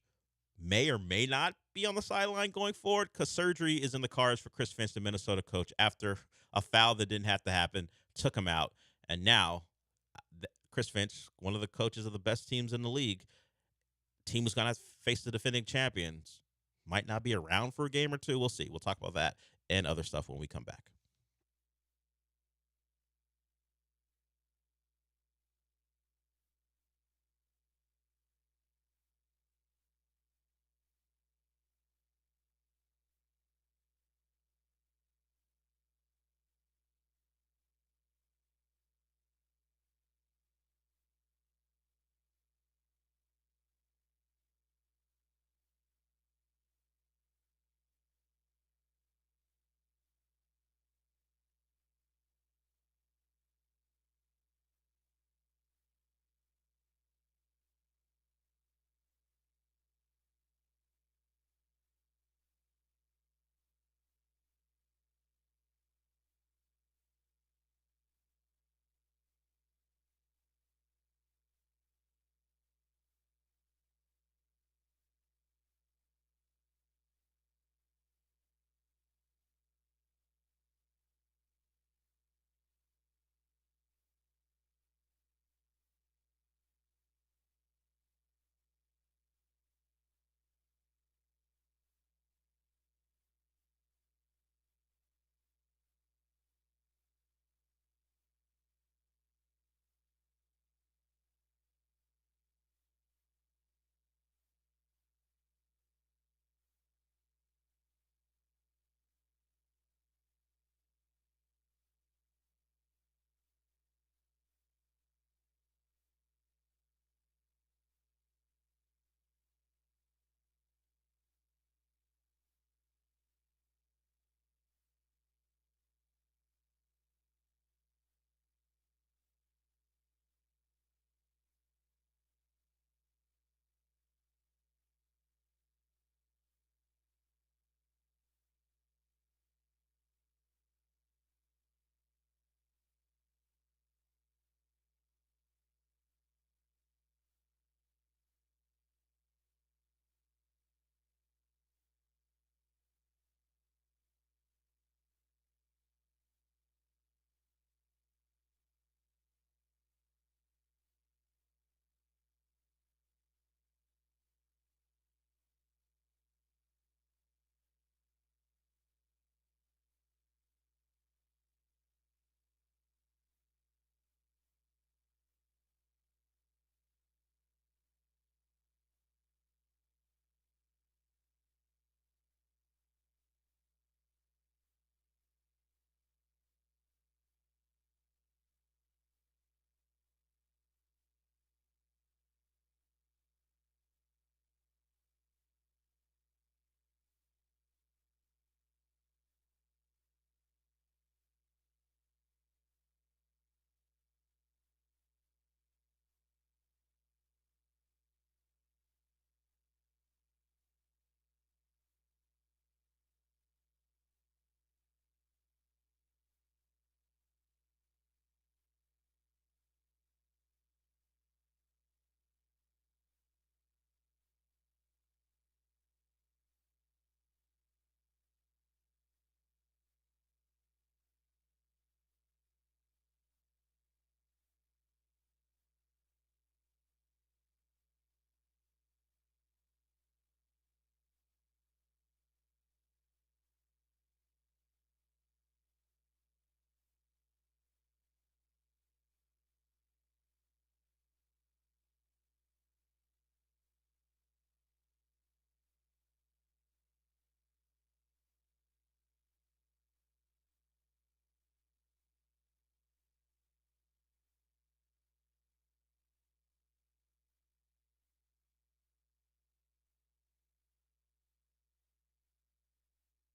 may or may not be on the sideline going forward because surgery is in the cards for Chris Finch, the Minnesota coach, after a foul that didn't have to happen, took him out. And now Chris Finch, one of the coaches of the best teams in the league, team who's going to face the defending champions, might not be around for a game or 2. We'll see. We'll talk about that and other stuff when we come back.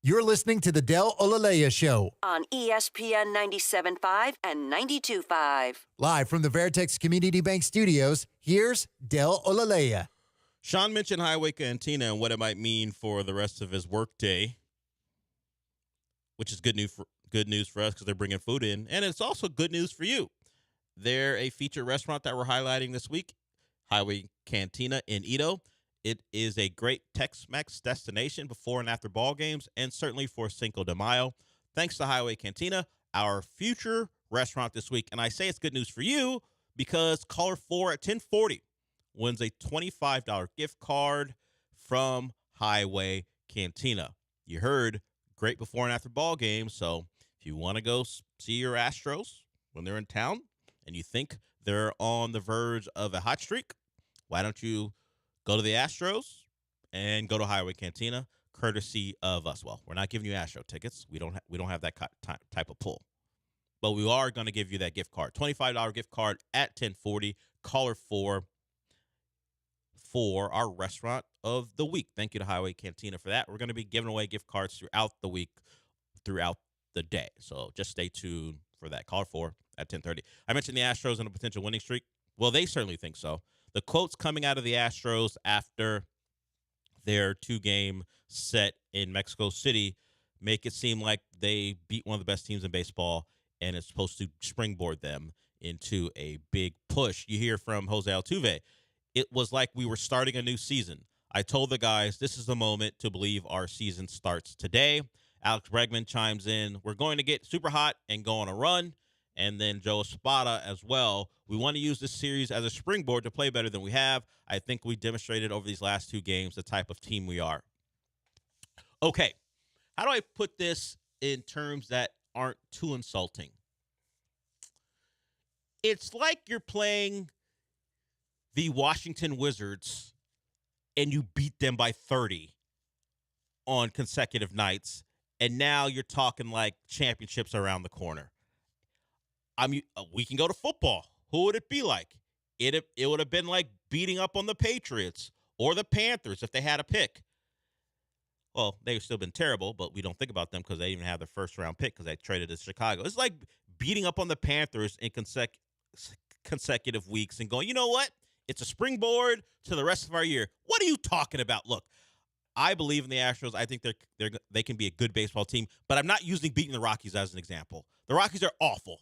You're listening to the Del Olaleye Show. On ESPN 97.5 and 92.5. Live from the Veritex Community Bank Studios, here's Del Olaleye. Sean mentioned Highway Cantina and what it might mean for the rest of his workday, which is good news for us because they're bringing food in, and it's also good news for you. They're a featured restaurant that we're highlighting this week, Highway Cantina in Edo. It is a great Tex-Mex destination before and after ball games, and certainly for Cinco de Mayo. Thanks to Highway Cantina, our future restaurant this week. And I say it's good news for you because caller 4 at 1040 wins a $25 gift card from Highway Cantina. You heard great before and after ball games, so if you want to go see your Astros when they're in town and you think they're on the verge of a hot streak, why don't you go to the Astros and go to Highway Cantina, courtesy of us. Well, we're not giving you Astro tickets. We don't have that type of pull. But we are going to give you that gift card. $25 gift card at 1040. Caller 4 for our restaurant of the week. Thank you to Highway Cantina for that. We're going to be giving away gift cards throughout the week, throughout the day. So just stay tuned for that. Caller 4 at 10:30. I mentioned the Astros and a potential winning streak. Well, they certainly think so. The quotes coming out of the Astros after their 2-game set in Mexico City make it seem like they beat one of the best teams in baseball and it's supposed to springboard them into a big push. You hear from Jose Altuve. It was like we were starting a new season. I told the guys this is the moment to believe our season starts today. Alex Bregman chimes in. We're going to get super hot and go on a run. And then Joe Espada as well. We want to use this series as a springboard to play better than we have. I think we demonstrated over these last 2 games the type of team we are. Okay, how do I put this in terms that aren't too insulting? It's like you're playing the Washington Wizards and you beat them by 30 on consecutive nights, and now you're talking like championships around the corner. We can go to football. Who would it be like? It would have been like beating up on the Patriots or the Panthers if they had a pick. Well, they've still been terrible, but we don't think about them because they even have their first-round pick because they traded to Chicago. It's like beating up on the Panthers in consecutive weeks and going, you know what? It's a springboard to the rest of our year. What are you talking about? Look, I believe in the Astros. I think they can be a good baseball team, but I'm not using beating the Rockies as an example. The Rockies are awful.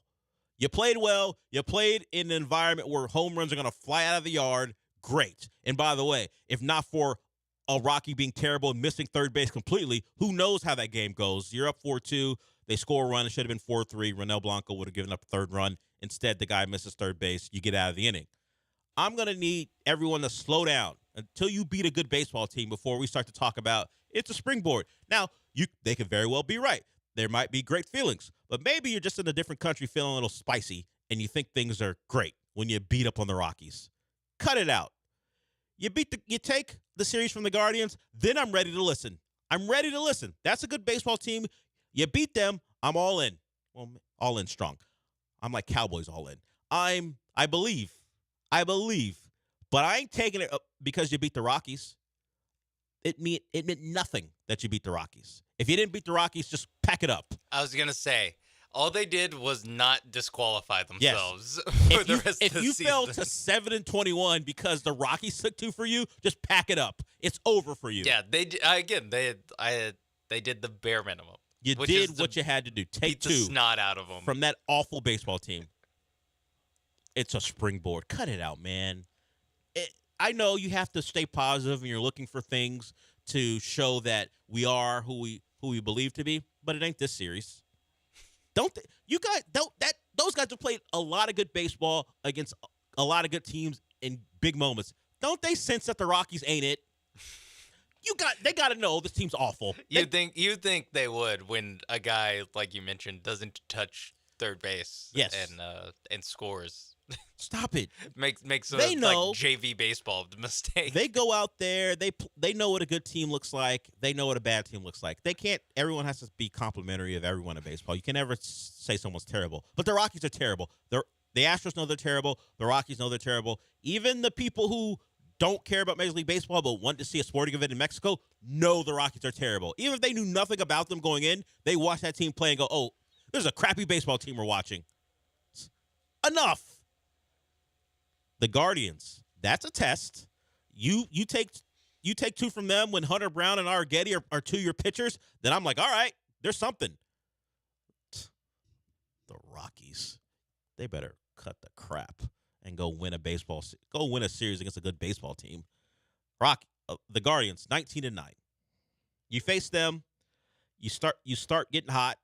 You played well. You played in an environment where home runs are going to fly out of the yard. Great. And by the way, if not for a Rocky being terrible and missing third base completely, who knows how that game goes? You're up 4-2. They score a run. It should have been 4-3. Ronel Blanco would have given up a third run. Instead, the guy misses third base. You get out of the inning. I'm going to need everyone to slow down until you beat a good baseball team before we start to talk about it's a springboard. Now, they could very well be right. There might be great feelings, but maybe you're just in a different country feeling a little spicy and you think things are great when you beat up on the Rockies. Cut it out. You take the series from the Guardians, then I'm ready to listen. I'm ready to listen. That's a good baseball team. You beat them, I'm all in. Well, all in strong. I'm like Cowboys all in. I believe, but I ain't taking it because you beat the Rockies. It meant nothing that you beat the Rockies. If you didn't beat the Rockies, just pack it up. I was going to say, all they did was not disqualify themselves for the rest of the season. If you fell to 7-21 because the Rockies took 2 for you, just pack it up. It's over for you. Yeah, they did the bare minimum. You did what you had to do. Take 2 the snot out of them from that awful baseball team. It's a springboard. Cut it out, man. I know you have to stay positive and you're looking for things to show that we are who we believe to be, but it ain't this series. Those guys have played a lot of good baseball against a lot of good teams in big moments. Don't they sense that the Rockies ain't it? They got to know this team's awful. You think they would when a guy like you mentioned doesn't touch third base, yes, and scores. Stop it. Makes a they know, like JV baseball mistake. They go out there. They know what a good team looks like. They know what a bad team looks like. They can't. Everyone has to be complimentary of everyone in baseball. You can never say someone's terrible. But the Rockies are terrible. The Astros know they're terrible. The Rockies know they're terrible. Even the people who don't care about Major League Baseball but want to see a sporting event in Mexico know the Rockies are terrible. Even if they knew nothing about them going in, they watch that team play and go, oh, there's a crappy baseball team we're watching. Enough. The Guardians, that's a test. You take two from them when Hunter Brown and Arrighetti are two of your pitchers, then I'm like, all right, there's something. The Rockies, they better cut the crap and go win a series against a good baseball team. The Guardians, 19-9. You face them, you start getting hot,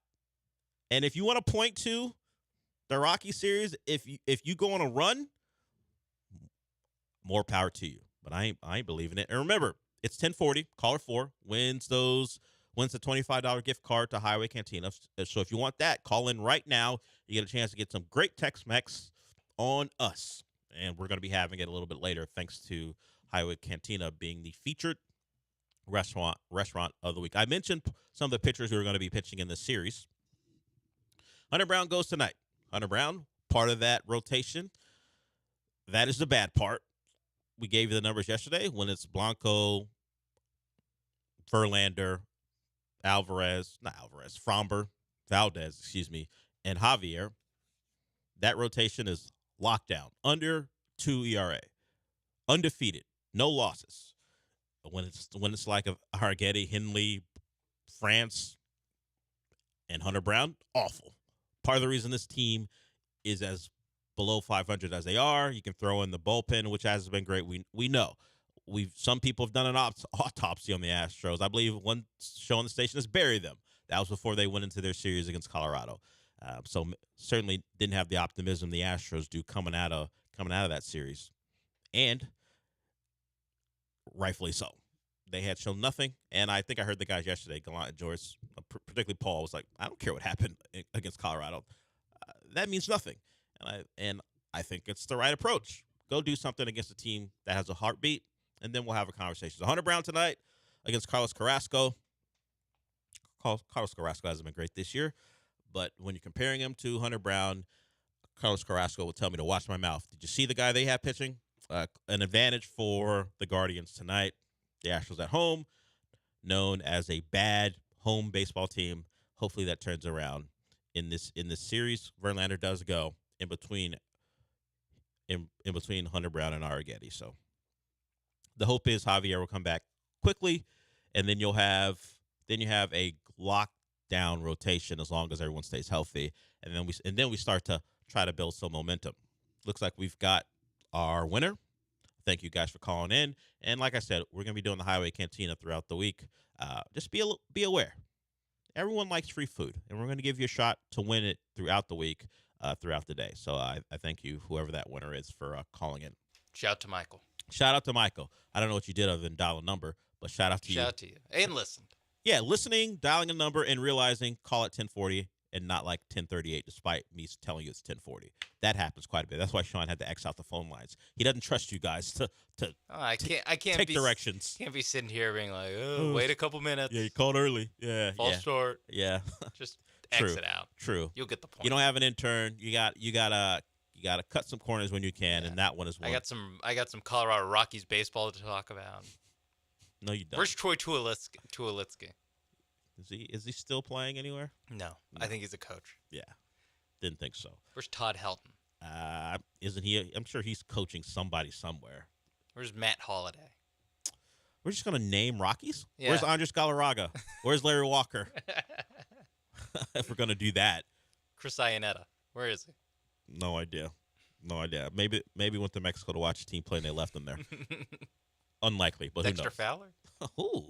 and if you want to point to the Rocky series, if you go on a run, more power to you. But I ain't believing it. And remember, it's 10:40. Caller 4 wins the $25 gift card to Highway Cantina. So if you want that, call in right now. You get a chance to get some great Tex-Mex on us. And we're going to be having it a little bit later, thanks to Highway Cantina being the featured restaurant of the week. I mentioned some of the pitchers who are going to be pitching in this series. Hunter Brown goes tonight. Hunter Brown, part of that rotation. That is the bad part. We gave you the numbers yesterday when it's Blanco, Verlander, Valdez, and Javier. That rotation is locked down. Under 2 ERA. Undefeated. No losses. When it's like a Arrighetti, Henley, France, and Hunter Brown, awful. Part of the reason this team is as below 500 as they are, you can throw in the bullpen, which has been great. We know. Some people have done an autopsy on the Astros. I believe one show on the station has buried them. That was before they went into their series against Colorado. So certainly didn't have the optimism the Astros do coming out of that series, and rightfully so. They had shown nothing, and I think I heard the guys yesterday, Gallant George, particularly Paul, was like, I don't care what happened against Colorado. That means nothing. And I think it's the right approach. Go do something against a team that has a heartbeat, and then we'll have a conversation. So Hunter Brown tonight against Carlos Carrasco. Carlos Carrasco hasn't been great this year, but when you're comparing him to Hunter Brown, Carlos Carrasco will tell me to watch my mouth. Did you see the guy they have pitching? An advantage for the Guardians tonight. The Astros at home, known as a bad home baseball team. Hopefully that turns around in this series. Verlander does go in between Hunter Brown and Arrighetti. So the hope is Javier will come back quickly, and then you have a lockdown rotation as long as everyone stays healthy, and then we start to try to build some momentum. Looks like we've got our winner. Thank you guys for calling in, and like I said, we're gonna be doing the Highway Cantina throughout the week. Just be aware. Everyone likes free food, and we're gonna give you a shot to win it throughout the week. Throughout the day. So I thank you, whoever that winner is, for calling in. Shout out to Michael. I don't know what you did other than dial a number, but shout out to you. Shout out to you. And listened. Yeah, listening, dialing a number, and realizing call it 1040 and not like 1038, despite me telling you it's 1040. That happens quite a bit. That's why Sean had to X out the phone lines. He doesn't trust you guys to I can't take directions. Can't be sitting here being like, wait a couple minutes. Yeah, you called early. Yeah. False start. Yeah. Just exit out. True. You'll get the point. You don't have an intern. You gotta cut some corners when you can, and that one is one. I got some Colorado Rockies baseball to talk about. No, you don't. Where's Troy Tulowitzki? Is he still playing anywhere? No, I think he's a coach. Yeah, didn't think so. Where's Todd Helton? Isn't he? I'm sure he's coaching somebody somewhere. Where's Matt Holliday? We're just gonna name Rockies. Yeah. Where's Andres Galarraga? Where's Larry Walker? If we're gonna do that, Chris Iannetta, where is he? No idea. Maybe went to Mexico to watch a team play and they left him there. Unlikely, but Dexter who knows? Fowler? Ooh,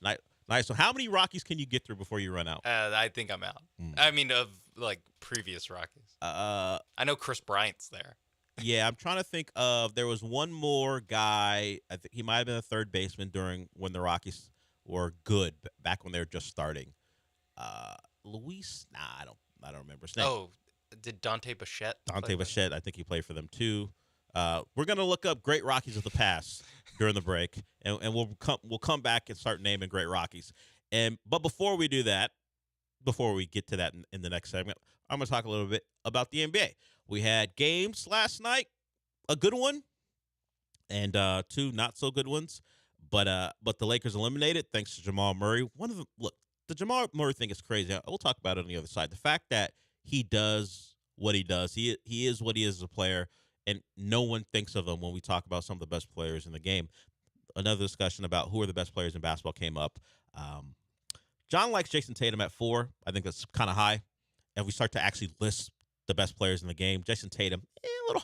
nice. So how many Rockies can you get through before you run out? I think I'm out. I mean, of like previous Rockies. I know Chris Bryant's there. Yeah, I'm trying to think of. There was one more guy. I think he might have been a third baseman when the Rockies were good, back when they were just starting. Luis? Nah, I don't remember his name. Oh, did Dante Bichette? Dante Bichette, I think he played for them too. We're gonna look up great Rockies of the past during the break, and we'll come back and start naming great Rockies. But before we do that, before we get to that in the next segment, I'm gonna talk a little bit about the NBA. We had games last night, a good one. and two not so good ones. But the Lakers eliminated thanks to Jamal Murray. One of them, look, the Jamal Murray thing is crazy. We'll talk about it on the other side. The fact that he does what he does, he is what he is as a player, and no one thinks of him when we talk about some of the best players in the game. Another discussion about who are the best players in basketball came up. John likes Jason Tatum at 4. I think that's kind of high. If we start to actually list the best players in the game, Jason Tatum, a little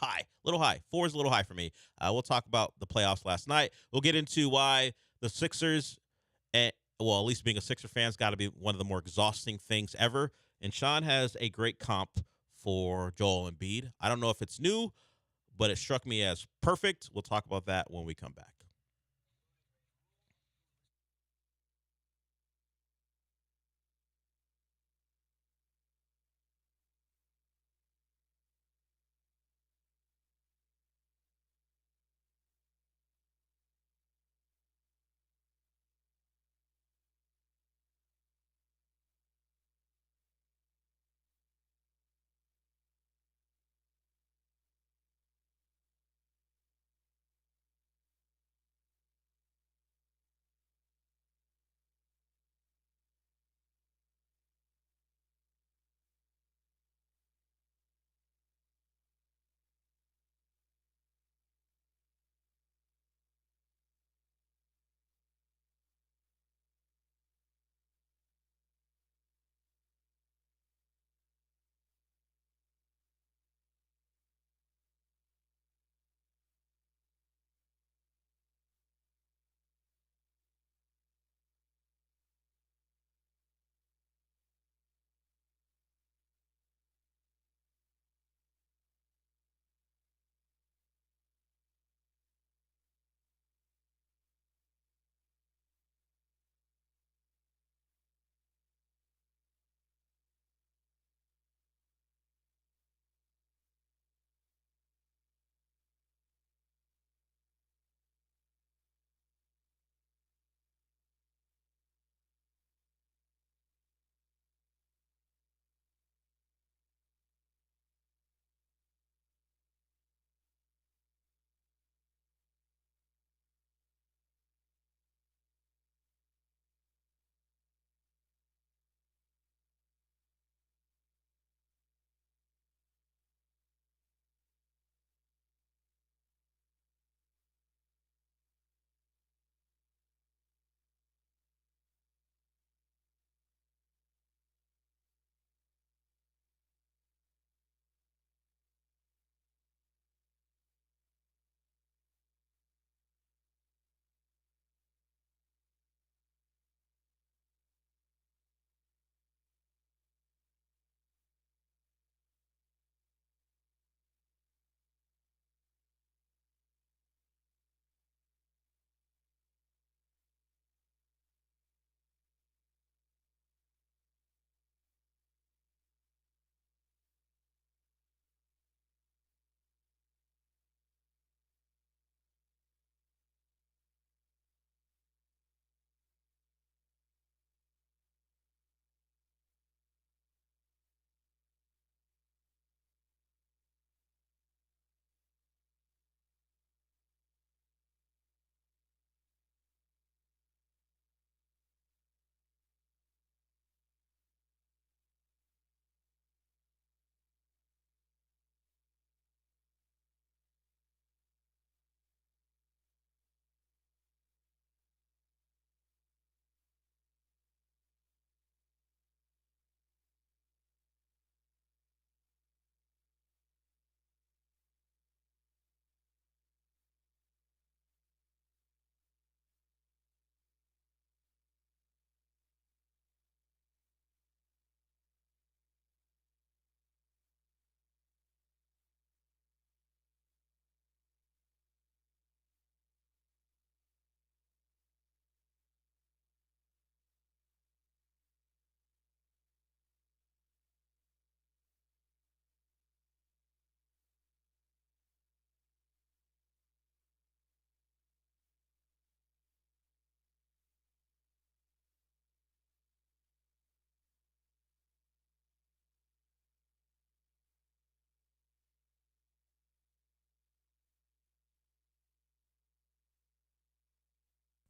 high. 4 is a little high for me. We'll talk about the playoffs last night. We'll get into why the Sixers, at least being a Sixer fan, has got to be one of the more exhausting things ever. And Sean has a great comp for Joel Embiid. I don't know if it's new, but it struck me as perfect. We'll talk about that when we come back.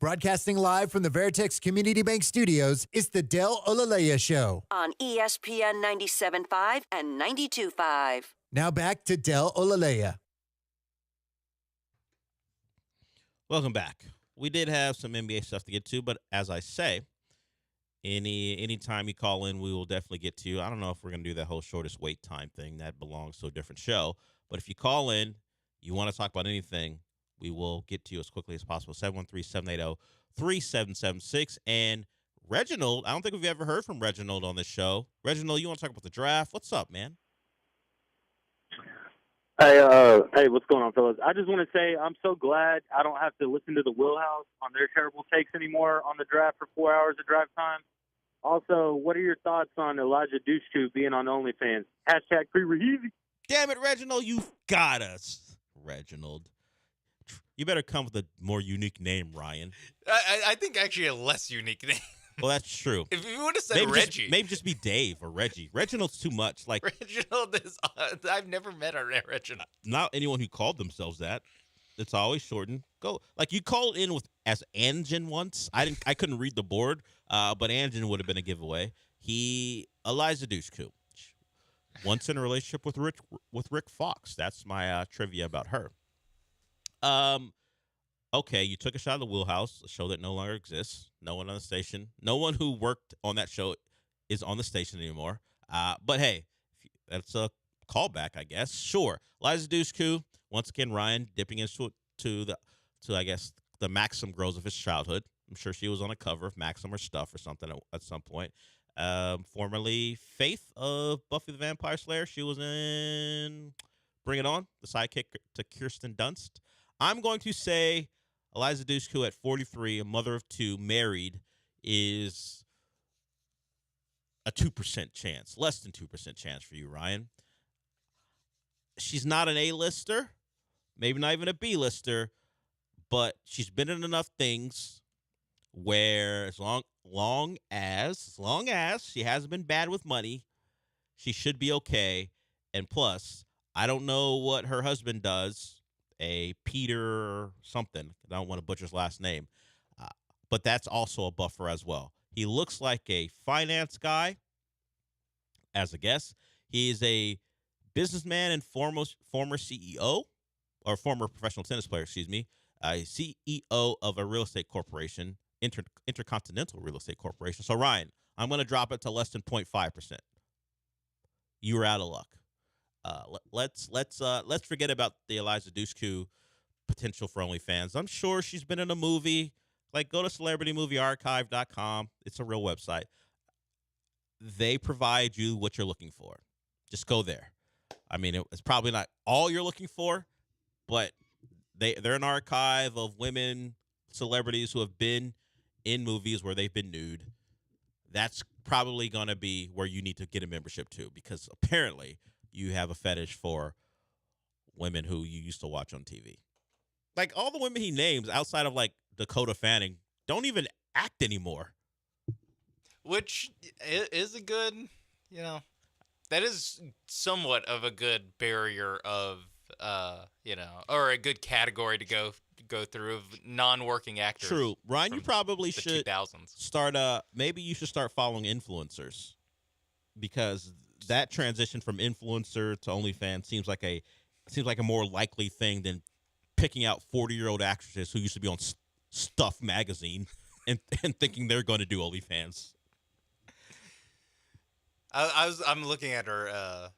Broadcasting live from the Veritex Community Bank Studios, it's the Del Olaleye Show. On ESPN 97.5 and 92.5. Now back to Del Olaleye. Welcome back. We did have some NBA stuff to get to, but as I say, any time you call in, we will definitely get to you. I don't know if we're going to do that whole shortest wait time thing. That belongs to a different show. But if you call in, you want to talk about anything, we will get to you as quickly as possible. 713-780-3776. And Reginald, I don't think we've ever heard from Reginald on this show. Reginald, you want to talk about the draft? What's up, man? Hey, what's going on, fellas? I just want to say I'm so glad I don't have to listen to the Wheelhouse on their terrible takes anymore on the draft for 4 hours of drive time. Also, what are your thoughts on Elijah Dushku being on OnlyFans? Hashtag free Raheezy. Damn it, Reginald, you've got us. Reginald. You better come with a more unique name, Ryan. I think actually a less unique name. Well, that's true. If you would have said Reggie. Maybe just be Dave or Reggie. Reginald's too much. Like Reginald is, I've never met a Reginald. Not anyone who called themselves that. It's always shortened. Go. Like you called in with as Anjan once. I couldn't read the board, but Anjan would have been a giveaway. Eliza Dushku. Once in a relationship with Rick Fox. That's my trivia about her. Okay, you took a shot at the Wheelhouse, a show that no longer exists. No one on the station. No one who worked on that show is on the station anymore. But hey, that's a callback, I guess. Sure. Eliza Dushku, once again, Ryan dipping into I guess the Maxim girls of his childhood. I'm sure she was on a cover of Maxim or Stuff or something at some point. Formerly Faith of Buffy the Vampire Slayer. She was in Bring It On, the sidekick to Kirsten Dunst. I'm going to say Eliza Dushku at 43, a mother of two, married, is a 2% chance, less than 2% chance for you, Ryan. She's not an A-lister, maybe not even a B-lister, but she's been in enough things where as long as she hasn't been bad with money, she should be okay. And plus, I don't know what her husband does, a Peter something. I don't want to butcher his last name, but that's also a buffer as well. He looks like a finance guy, as a guess. He is a businessman and former CEO, or former professional tennis player, a CEO of a real estate corporation, Intercontinental Real Estate Corporation. So, Ryan, I'm going to drop it to less than 0.5%. You were out of luck. Let's forget about the Eliza Dushku potential for OnlyFans. I'm sure she's been in a movie. Like, go to celebritymoviearchive.com. It's a real website. They provide you what you're looking for. Just go there. I mean, it's probably not all you're looking for, but they're an archive of women, celebrities who have been in movies where they've been nude. That's probably going to be where you need to get a membership to, because apparently you have a fetish for women who you used to watch on TV. Like, all the women he names outside of, like, Dakota Fanning don't even act anymore. Which is a good, that is somewhat of a good barrier of, or a good category to go through of non-working actors. True. Ryan, you probably should 2000s. Maybe you should start following influencers, because that transition from influencer to OnlyFans seems like a more likely thing than picking out 40-year-old actresses who used to be on Stuff magazine and thinking they're going to do OnlyFans. I'm looking at her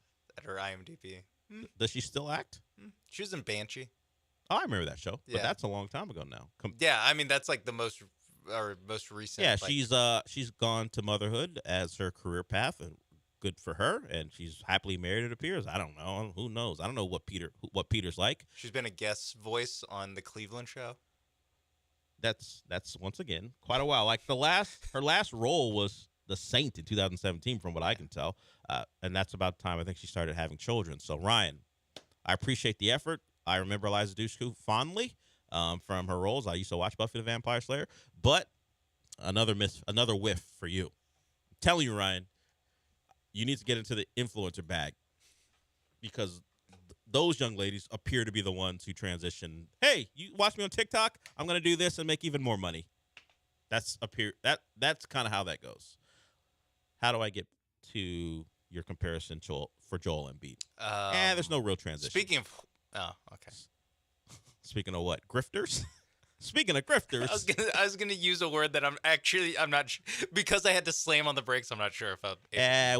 IMDb. Does she still act? She was in Banshee. Oh, I remember that show, but Yeah. that's a long time ago now. Yeah, I mean that's like the most recent. Yeah, like, she's gone to motherhood as her career path, and good for her. And she's happily married, it appears. I don't know. Who knows? I don't know what Peter's like. She's been a guest voice on the Cleveland Show. That's once again quite a while. Like her last role was The Saint in 2017, from what I can tell, and that's about the time I think she started having children. So Ryan, I appreciate the effort. I remember Eliza Dushku fondly from her roles. I used to watch Buffy the Vampire Slayer, but another whiff for you. I'm telling you, Ryan, you need to get into the influencer bag, because those young ladies appear to be the ones who transition. Hey, you watch me on TikTok? I'm going to do this and make even more money. That's kind of how that goes. How do I get to your comparison for Joel Embiid? There's no real transition. Speaking of what? Grifters? Speaking of grifters. I was gonna use a word that I'm not because I had to slam on the brakes. I'm not sure if I'm.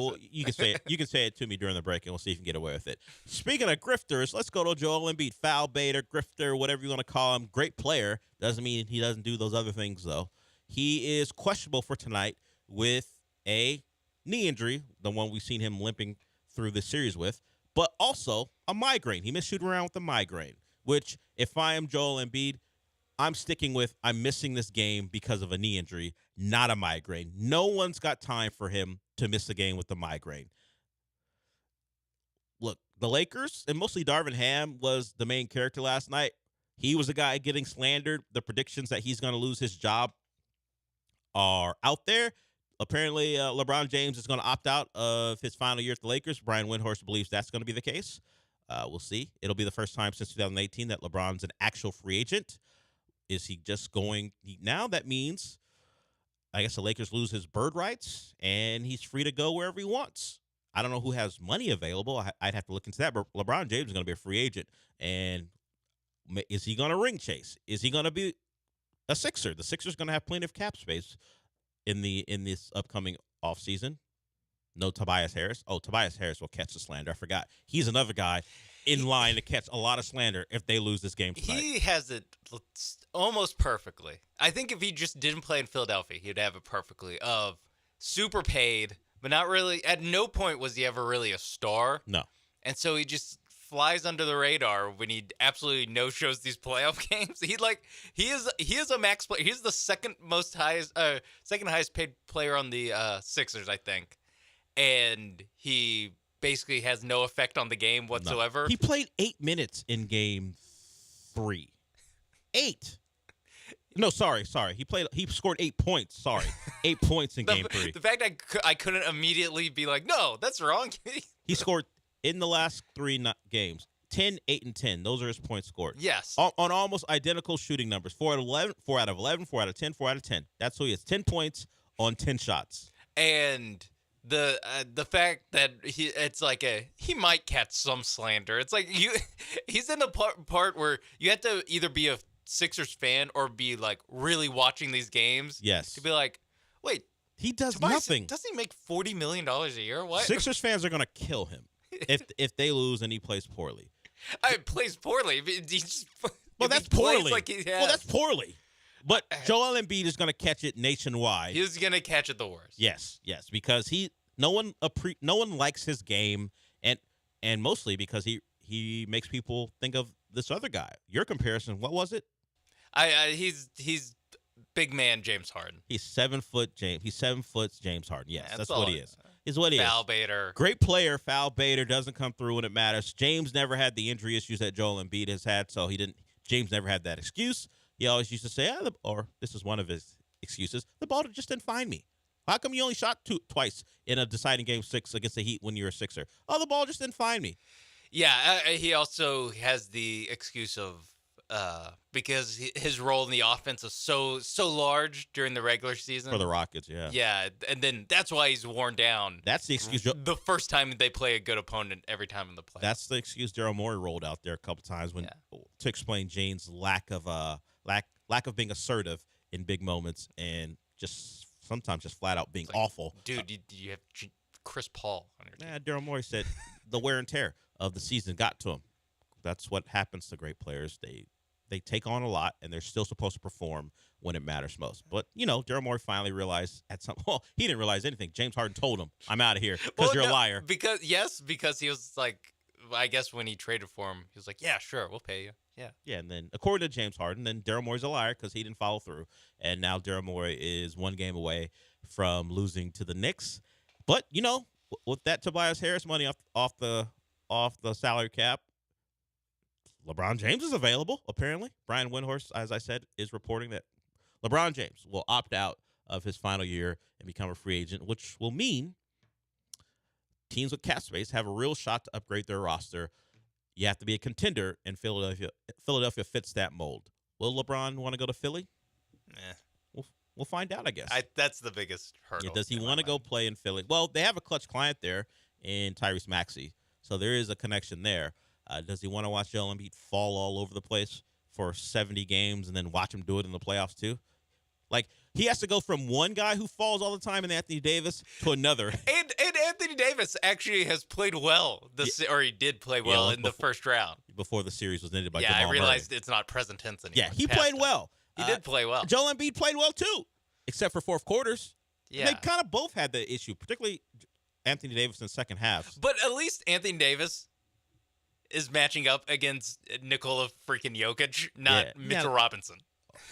Well, you can say it. You can say it to me during the break, and we'll see if you can get away with it. Speaking of grifters, let's go to Joel Embiid. Foul baiter, grifter, whatever you want to call him. Great player. Doesn't mean he doesn't do those other things, though. He is questionable for tonight with a knee injury, the one we've seen him limping through this series with, but also a migraine. He missed shooting around with a migraine, which if I am Joel Embiid, I'm sticking with I'm missing this game because of a knee injury, not a migraine. No one's got time for him to miss the game with the migraine. Look, the Lakers, and mostly Darvin Ham was the main character last night. He was the guy getting slandered. The predictions that he's going to lose his job are out there. Apparently, LeBron James is going to opt out of his final year at the Lakers. Brian Windhorst believes that's going to be the case. We'll see. It'll be the first time since 2018 that LeBron's an actual free agent. Is he just going now? That means, I guess the Lakers lose his bird rights, and he's free to go wherever he wants. I don't know who has money available. I'd have to look into that. But LeBron James is going to be a free agent, and is he going to ring chase? Is he going to be a Sixer? The Sixers going to have plenty of cap space in this upcoming offseason. No Tobias Harris. Oh, Tobias Harris will catch the slander. I forgot. He's another guy in line to catch a lot of slander if they lose this game tonight. He has it almost perfectly. I think if he just didn't play in Philadelphia, he'd have it perfectly. Of super paid, but not really. At no point was he ever really a star. No. And so he just flies under the radar when he absolutely no-shows these playoff games. He is a max player. He's the second highest paid player on the Sixers, I think. And he basically has no effect on the game whatsoever. No. He played 8 minutes in game 3. 8. No, sorry. He scored 8 points. Sorry. 8 points in game 3. The fact I couldn't immediately be like, no, that's wrong. He scored in the last 3 games 10, 8, and 10. Those are his points scored. Yes. On almost identical shooting numbers. 4 out of 11, 4 out of 11, 4 out of 10, 4 out of 10. That's who he is. 10 points on 10 shots. And the fact that he might catch some slander. It's like he's in the part where you have to either be a Sixers fan or be like really watching these games. Yes. To be like, wait, he does Tobias, nothing. Doesn't he make $40 million a year? What? Sixers fans are gonna kill him if they lose and he plays poorly. Plays poorly. That's poorly. Well, that's poorly. But Joel Embiid is going to catch it nationwide. He's going to catch it the worst. Yes, because no one likes his game, and mostly because he makes people think of this other guy. Your comparison, what was it? He's big man James Harden. He's 7 foot James. He's 7 foot James Harden. Yes, that's what he is. Is what he is. Foul baiter. Great player. Foul baiter doesn't come through when it matters. James never had the injury issues that Joel Embiid has had, so James never had that excuse. He always used to say, or this is one of his excuses, the ball just didn't find me. How come you only shot twice in a deciding game 6 against the Heat when you were a Sixer? Oh, the ball just didn't find me. Yeah, he also has the excuse of because his role in the offense is so large during the regular season. For the Rockets, yeah. Yeah, and then that's why he's worn down. That's the excuse. The first time they play a good opponent every time in the playoffs. That's the excuse Daryl Morey rolled out there a couple times to explain James' lack of being assertive in big moments and just sometimes just flat out being awful. Dude, you have Chris Paul on your team. Yeah, Daryl Morey said the wear and tear of the season got to him. That's what happens to great players. They take on a lot, and they're still supposed to perform when it matters most. But, Daryl Morey finally realized he didn't realize anything. James Harden told him, I'm out of here because you're a liar. Because he was like, I guess when he traded for him, he was like, yeah, sure, we'll pay you. Yeah. Yeah, and then according to James Harden, then Daryl Morey's a liar because he didn't follow through. And now Daryl Morey is 1 game away from losing to the Knicks. But, with that Tobias Harris money off the salary cap, LeBron James is available, apparently. Brian Windhorst, as I said, is reporting that LeBron James will opt out of his final year and become a free agent, which will mean teams with cap space have a real shot to upgrade their roster You have to be a contender, and Philadelphia fits that mold. Will LeBron want to go to Philly? We'll find out, I guess. That's the biggest hurdle. Yeah, does he want to go play in Philly? Well, they have a clutch client there in Tyrese Maxey, so there is a connection there. Does he want to watch Joel Embiid fall all over the place for 70 games and then watch him do it in the playoffs too? Like, he has to go from one guy who falls all the time in Anthony Davis to another. And Anthony Davis actually has played well, or he did play well in the first round. Before the series was ended by Jamal Jamal I realized Murray. It's not present tense anymore. Yeah, he played well. He did play well. Joel Embiid played well too, except for fourth quarters. Yeah. They kind of both had the issue, particularly Anthony Davis in the second half. But at least Anthony Davis is matching up against Nikola freaking Jokic, not Mitchell Robinson.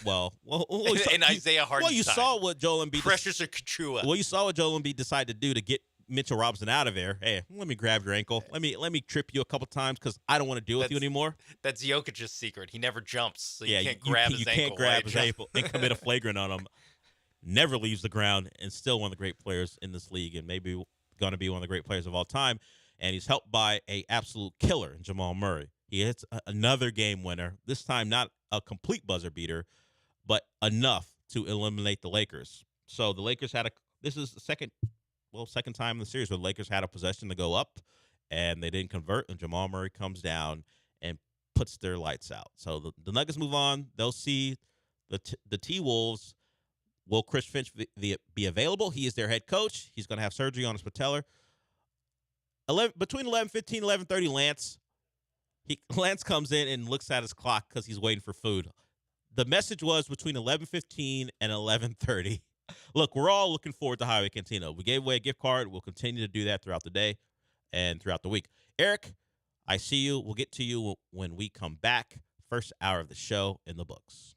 Well, and Isaiah Hardenstein. Well, you saw what Joel Embiid. Precious or Kachua. Well, you saw what Joel Embiid decided to do to get Mitchell Robinson out of there. Hey, let me grab your ankle. Let me trip you a couple times because I don't want to deal with you anymore. That's Jokic's secret. He never jumps, so you can't you grab his ankle. You can't grab his ankle and commit a flagrant on him. Never leaves the ground and still one of the great players in this league and maybe going to be one of the great players of all time. And he's helped by a absolute killer in Jamal Murray. He hits another game winner, this time not a complete buzzer beater, but enough to eliminate the Lakers. So the Lakers this is the second time in the series where the Lakers had a possession to go up, and they didn't convert, and Jamal Murray comes down and puts their lights out. So the Nuggets move on. They'll see the T-Wolves. Will Chris Finch be available? He is their head coach. He's going to have surgery on his patella. Between 11:15 and 11:30, Lance comes in and looks at his clock because he's waiting for food. The message was between 11:15 and 11:30. Look, we're all looking forward to Highway Cantina. We gave away a gift card. We'll continue to do that throughout the day and throughout the week. Eric, I see you. We'll get to you when we come back. First hour of the show in the books.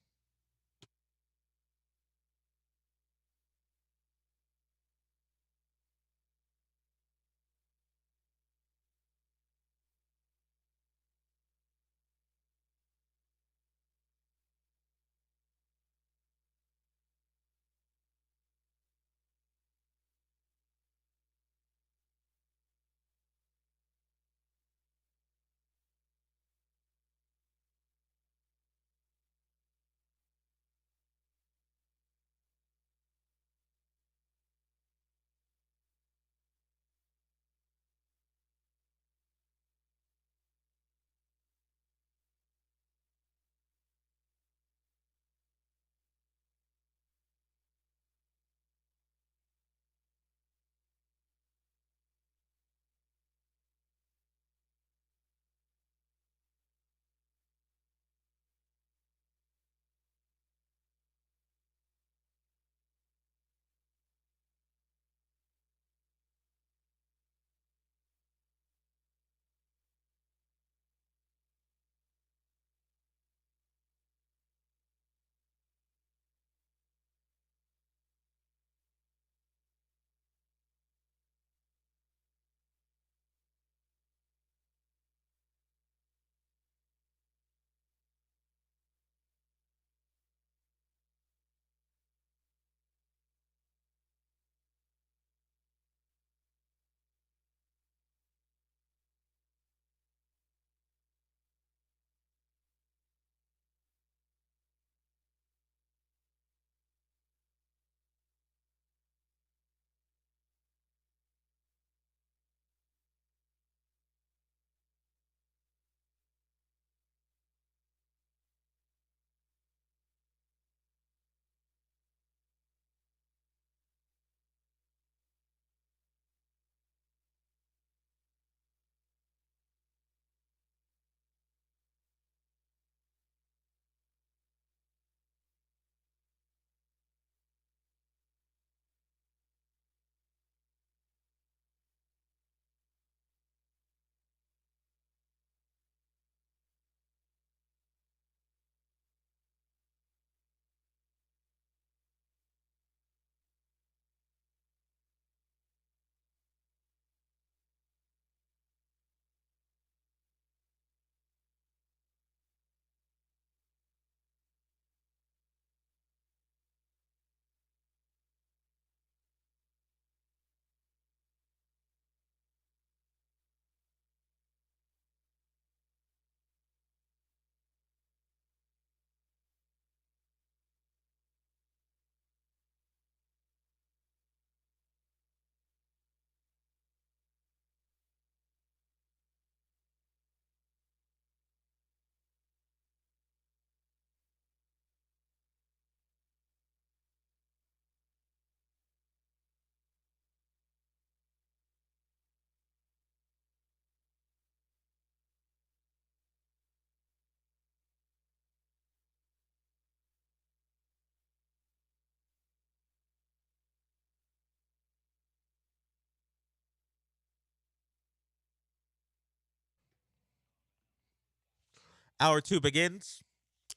Hour 2 begins.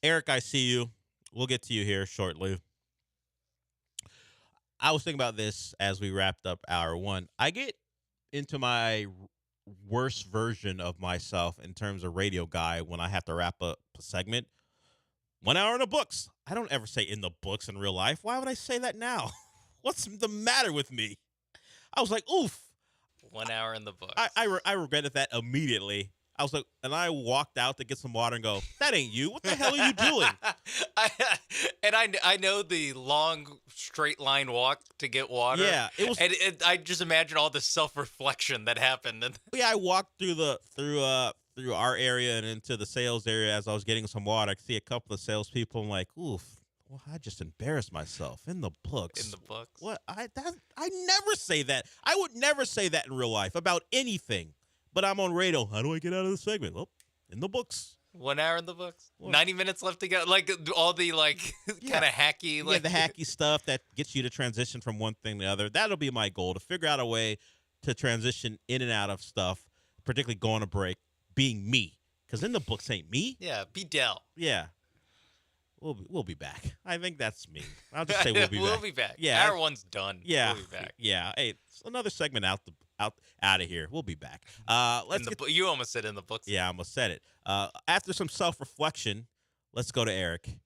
Eric, I see you. We'll get to you here shortly. I was thinking about this as we wrapped up hour 1. I get into my worst version of myself in terms of radio guy when I have to wrap up a segment. 1 hour in the books. I don't ever say in the books in real life. Why would I say that now? What's the matter with me? I was like, oof. 1 hour in the books. I regretted that immediately. I was like, and I walked out to get some water and go, that ain't you. What the hell are you doing? I know the long straight line walk to get water. Yeah, it was. And I just imagine all the self-reflection that happened. And Yeah, I walked through our area and into the sales area as I was getting some water. I could see a couple of salespeople. I'm like, oof. Well, I just embarrassed myself in the books. In the books. What? I never say that. I would never say that in real life about anything. But I'm on radio. How do I get out of the segment? Well, in the books. 1 hour in the books. What? 90 minutes left to go. Like all the kind of hacky. Yeah, the hacky stuff that gets you to transition from one thing to the other. That'll be my goal, to figure out a way to transition in and out of stuff, particularly going to break, being me. Because in the books ain't me. Yeah, be Dell. Yeah. We'll be back. I think that's me. I'll just say we'll be back. We'll be back. Yeah. Hour 1's done. Yeah. We'll be back. Yeah. Hey, it's another segment out of here. We'll be back. You almost said in the books. Yeah, I almost said it. After some self-reflection, let's go to Eric.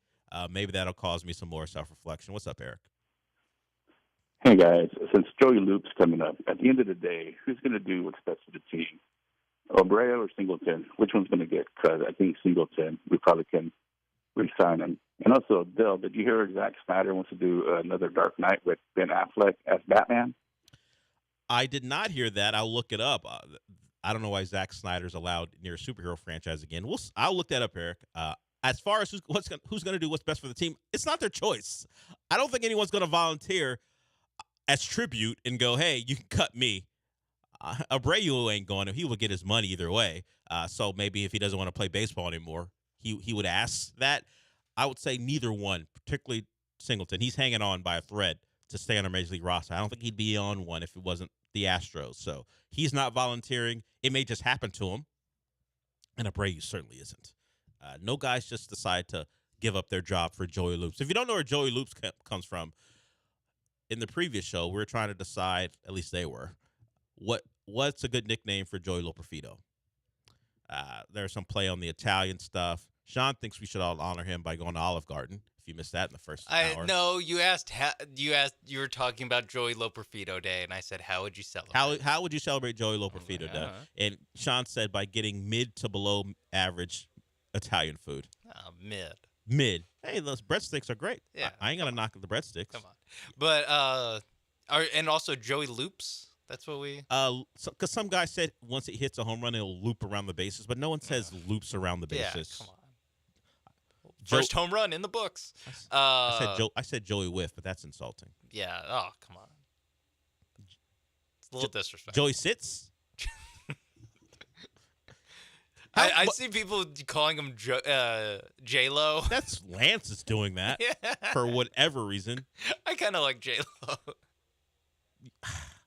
Maybe that'll cause me some more self-reflection. What's up, Eric? Hey, guys. Since Joey Loop's coming up, at the end of the day, who's going to do what's best for the team? Obreo or Singleton? Which one's going to get cut? I think Singleton. We probably can re-sign him. And also, Dell, did you hear Zack Snyder wants to do another Dark Knight with Ben Affleck as Batman? I did not hear that. I'll look it up. I don't know why Zack Snyder's allowed near a superhero franchise again. I'll look that up, Eric. As far as who's going to do what's best for the team, it's not their choice. I don't think anyone's going to volunteer as tribute and go, hey, you can cut me. Abreu ain't going to. He will get his money either way. So maybe if he doesn't want to play baseball anymore, he would ask that. I would say neither one, particularly Singleton. He's hanging on by a thread to stay on a Major League roster. I don't think he'd be on one if it wasn't the Astros. So he's not volunteering. It may just happen to him. And Abreu certainly isn't. No guys just decide to give up their job for Joey Loops. If you don't know where Joey Loops comes from, in the previous show, we were trying to decide, at least they were, what's a good nickname for Joey Loperfido. There's some play on the Italian stuff. Sean thinks we should all honor him by going to Olive Garden. If you missed that in the first hour. No, you were talking about Joey Loperfido Day, and I said, how would you celebrate? How would you celebrate Joey Loperfido Day? And Sean said by getting mid to below average Italian food. Mid. Hey, those breadsticks are great. Yeah, I ain't gonna knock the breadsticks. Come on, but and also Joey Loops. That's what we. Because some guy said once it hits a home run, it'll loop around the bases, but no one says loops around the bases. Yeah, come on. First home run in the books. I said Joey Whiff, but that's insulting. Yeah. Oh, come on. It's a little disrespectful. Joey Sits. I see people calling him J-Lo. That's Lance is doing that for whatever reason. I kind of like J-Lo.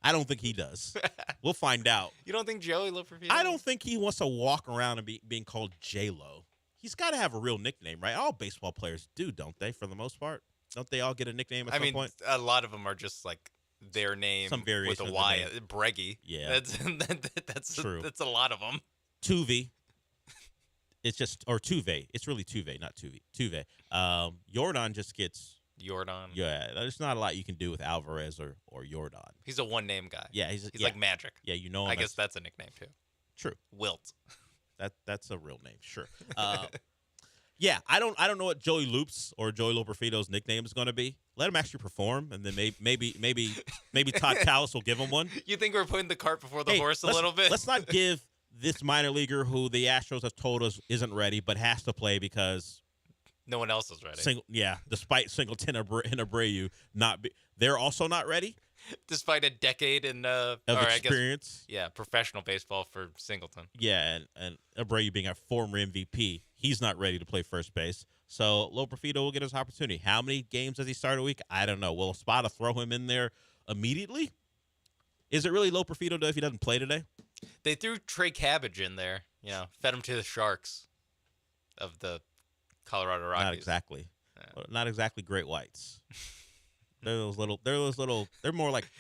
I don't think he does. We'll find out. You don't think Joey Loperfido? I don't think he wants to walk around and being called J-Lo. He's got to have a real nickname, right? All baseball players do, don't they, for the most part? Don't they all get a nickname at some point? A lot of them are just like their name some variation with a Y. Breggy. Yeah. That's true. That's a lot of them. Tuve. It's just, or Tuve. It's really Tuve, not Tuve. Tuve. Jordan just gets. Jordan. Yeah, there's not a lot you can do with Alvarez or Jordan. He's a one-name guy. Yeah, he's like Magic. Yeah, you know him. I guess that's a nickname too. True. Wilt. That's a real name, sure. Yeah, I don't know what Joey Loops or Joey Loperfido's nickname is going to be. Let him actually perform, and then maybe Todd Callis will give him one. You think we're putting the cart before the horse a little bit? Let's not give this minor leaguer who the Astros have told us isn't ready but has to play because no one else is ready. Despite Singleton and Abreu they're also not ready. Despite a decade of experience. Professional baseball for Singleton. Yeah, and Abreu being a former MVP, he's not ready to play first base. So Loperfido will get his opportunity. How many games does he start a week? I don't know. Will Spada throw him in there immediately? Is it really Loperfido if he doesn't play today? They threw Trey Cabbage in there. Fed him to the Sharks. of the Colorado Rockies. Not exactly. Yeah. Not exactly great whites. They're those little. They're more like.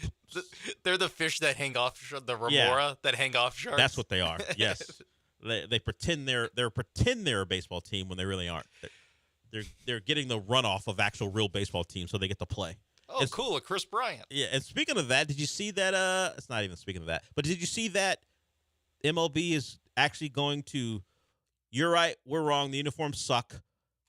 They're the fish that hang off the remora Yeah. that hang off sharks. That's what they are. Yes, they pretend they're a baseball team when they really aren't. They're getting the runoff of actual real baseball teams, so they get to play. Oh, cool, a Chris Bryant. Yeah, and speaking of that, did you see that? It's not even speaking of that, but did you see that MLB is actually going to? You're right. We're wrong. The uniforms suck.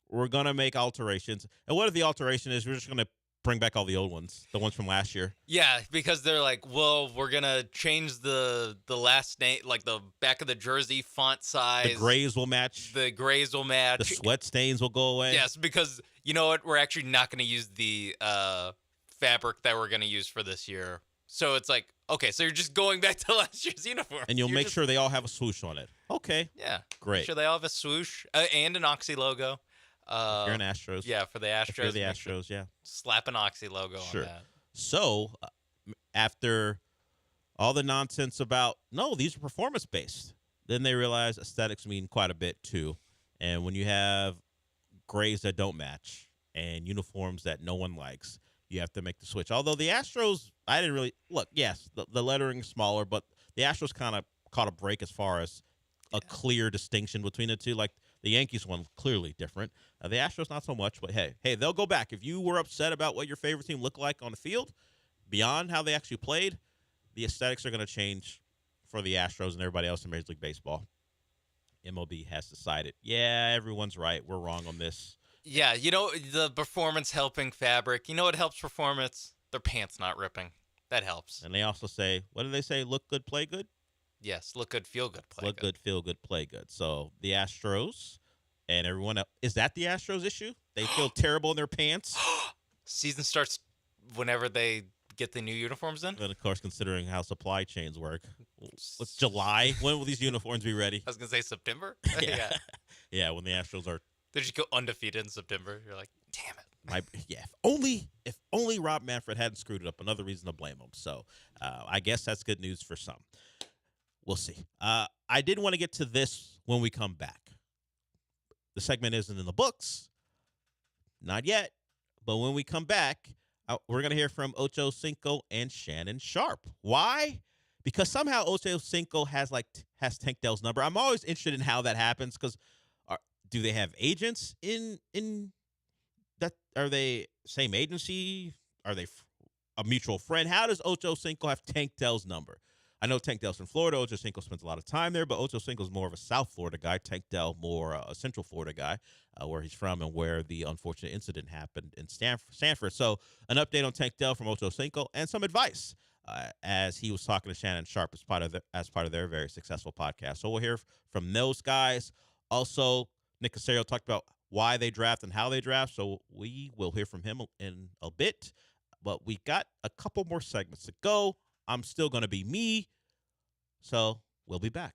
We're gonna make alterations. And what if the alteration is? We're just gonna bring back all the old ones, the ones from last year. Yeah, because they're like, well, we're gonna change the last name, like the back of the jersey font size. The grays will match. The grays will match. The sweat stains will go away. Yes, because you know what? We're actually not gonna use the fabric that we're gonna use for this year. So it's like, okay, so you're just going back to last year's uniform. And you'll make sure they all have a swoosh on it. Okay. Yeah. Great. Make sure they all have a swoosh and an Oxy logo. If you're an Astros. Yeah, for the Astros. If you're the Astros, yeah. Slap an Oxy logo Sure. on that. So, after all the nonsense about, no, these are performance-based, then they realize aesthetics mean quite a bit, too. And when you have grays that don't match and uniforms that no one likes, you have to make the switch. Although the Astros, I didn't really – look, yes, the lettering's smaller, but the Astros kind of caught a break as far as a clear distinction between the two. Like, the Yankees one, clearly different. The Astros, not so much, but hey, they'll go back. If you were upset about what your favorite team looked like on the field, beyond how they actually played, the aesthetics are going to change for the Astros and everybody else in Major League Baseball. MLB has decided, yeah, everyone's right. We're wrong on this. Yeah, you know, the performance helping fabric. You know what helps performance? Their pants not ripping. That helps. And they also say, what do they say? Look good, play good? Yes, look good, feel good, play Look good, feel good, play good. So the Astros and everyone else, is that the Astros issue? They feel terrible in their pants? Season starts whenever they get the new uniforms in? And, of course, considering how supply chains work. What's July? When will these uniforms be ready? I was going to say September. Yeah. Yeah, when the Astros are. They just go undefeated in September. You're like, damn it. If only Rob Manfred hadn't screwed it up. Another reason to blame him. So I guess that's good news for some. We'll see. I did want to get to this when we come back. The segment isn't in the books. Not yet. But when we come back, we're going to hear from Ocho Cinco and Shannon Sharp. Why? Because somehow Ocho Cinco has Tank Dell's number. I'm always interested in how that happens because do they have agents in that? Are they same agency? Are they a mutual friend? How does Ocho Cinco have Tank Dell's number? I know Tank Dell's from Florida. Ocho Cinco spends a lot of time there, but Ocho Cinco's more of a South Florida guy. Tank Dell more a Central Florida guy, where he's from and where the unfortunate incident happened in Sanford. So an update on Tank Dell from Ocho Cinco and some advice as he was talking to Shannon Sharp as part of their very successful podcast. So we'll hear from those guys. Also, Nick Casario talked about why they draft and how they draft, so we will hear from him in a bit. But we got a couple more segments to go. I'm still going to be me, so we'll be back.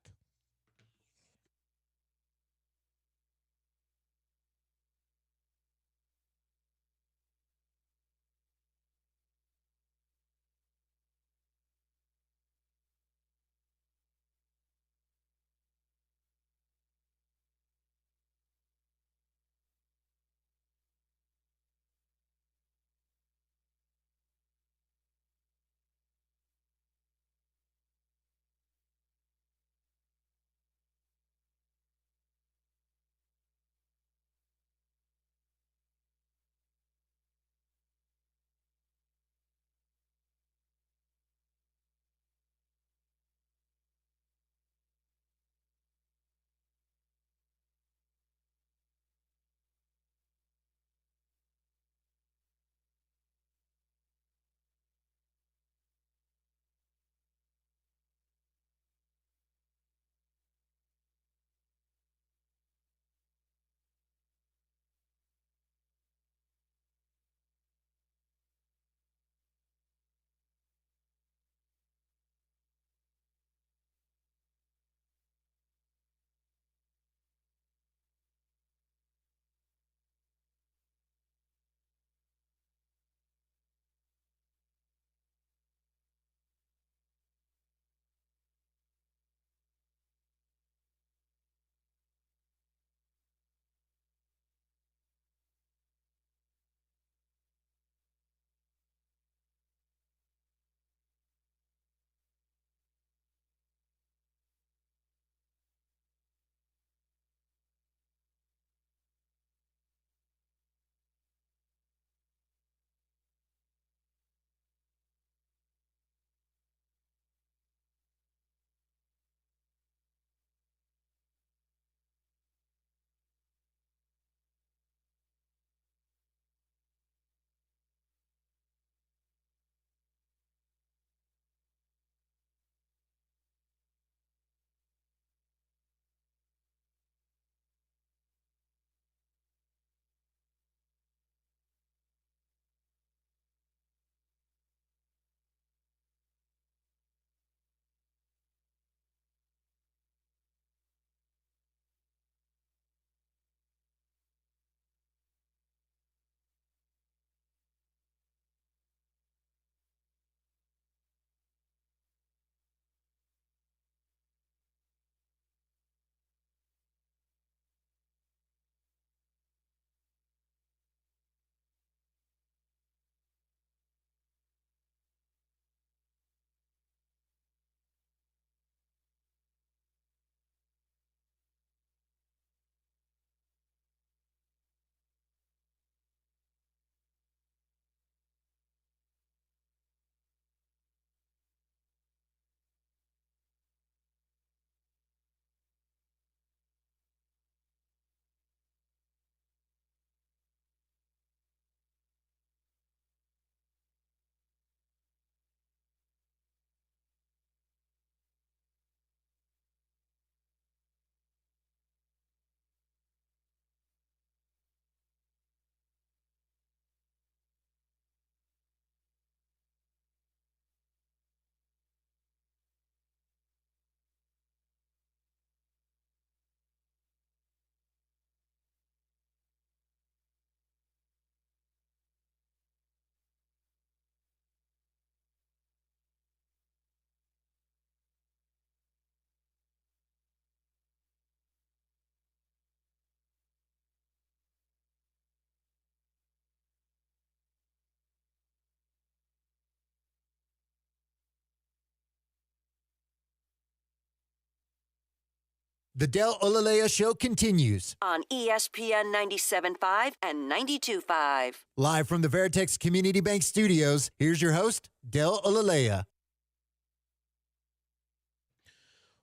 The Del Olaleye Show continues. On ESPN 97.5 and 92.5. Live from the Veritex Community Bank Studios, here's your host, Del Olaleye.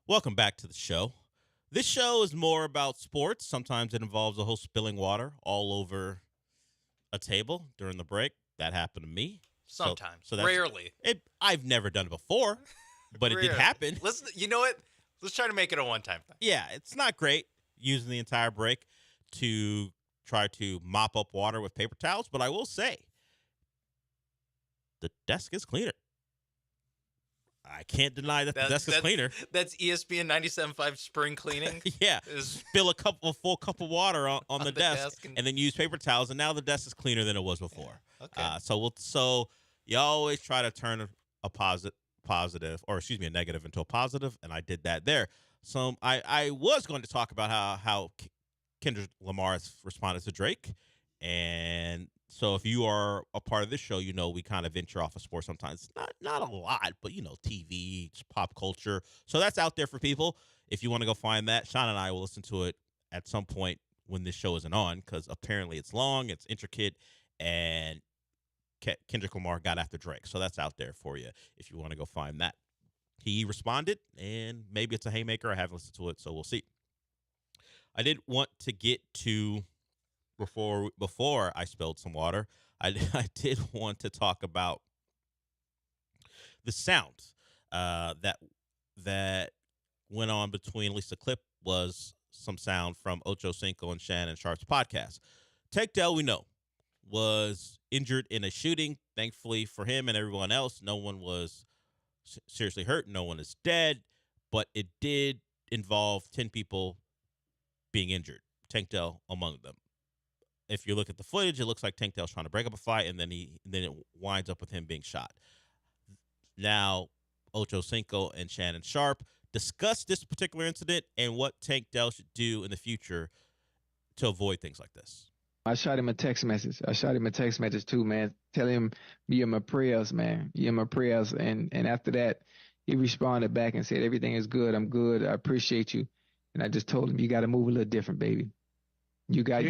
Welcome back to the show. This show is more about sports. Sometimes it involves a host spilling water all over a table during the break. That happened to me. Sometimes. So Rarely. I've never done it before, but it did happen. You know what? Let's try to make it a one-time thing. Yeah, it's not great using the entire break to try to mop up water with paper towels, but I will say the desk is cleaner. I can't deny that the desk is cleaner. That's ESPN 97.5 spring cleaning. Yeah, spill a full cup of water on the desk and then use paper towels, and now the desk is cleaner than it was before. Yeah. Okay. So you always try to turn a negative into a positive, and I did that there. So I was going to talk about how Kendrick Lamar has responded to Drake, and so if you are a part of this show, you know we kind of venture off of sports sometimes. Not a lot, but TV, pop culture. So that's out there for people. If you want to go find that, Sean and I will listen to it at some point when this show isn't on, because apparently it's long, it's intricate, and Kendrick Lamar got after Drake. So that's out there for you if you want to go find that. He responded, and maybe it's a haymaker. I haven't listened to it, so we'll see. I did want to get to, before I spilled some water, I did want to talk about the sound that went on between, at least the clip was some sound from Ocho Cinco and Shannon Sharp's podcast. Tank Dell, we know, was injured in a shooting. Thankfully for him and everyone else, no one was seriously hurt. No one is dead, but it did involve 10 people being injured, Tank Dell among them. If you look at the footage, it looks like Tank Dell's trying to break up a fight, and then it winds up with him being shot. Now, Ocho Cinco and Shannon Sharp discussed this particular incident and what Tank Dell should do in the future to avoid things like this. I shot him a text message. Too, man. Tell him you're my prayers, man. You're my prayers. And after that, he responded back and said, everything is good. I'm good. I appreciate you. And I just told him, you got to move a little different, baby. You got to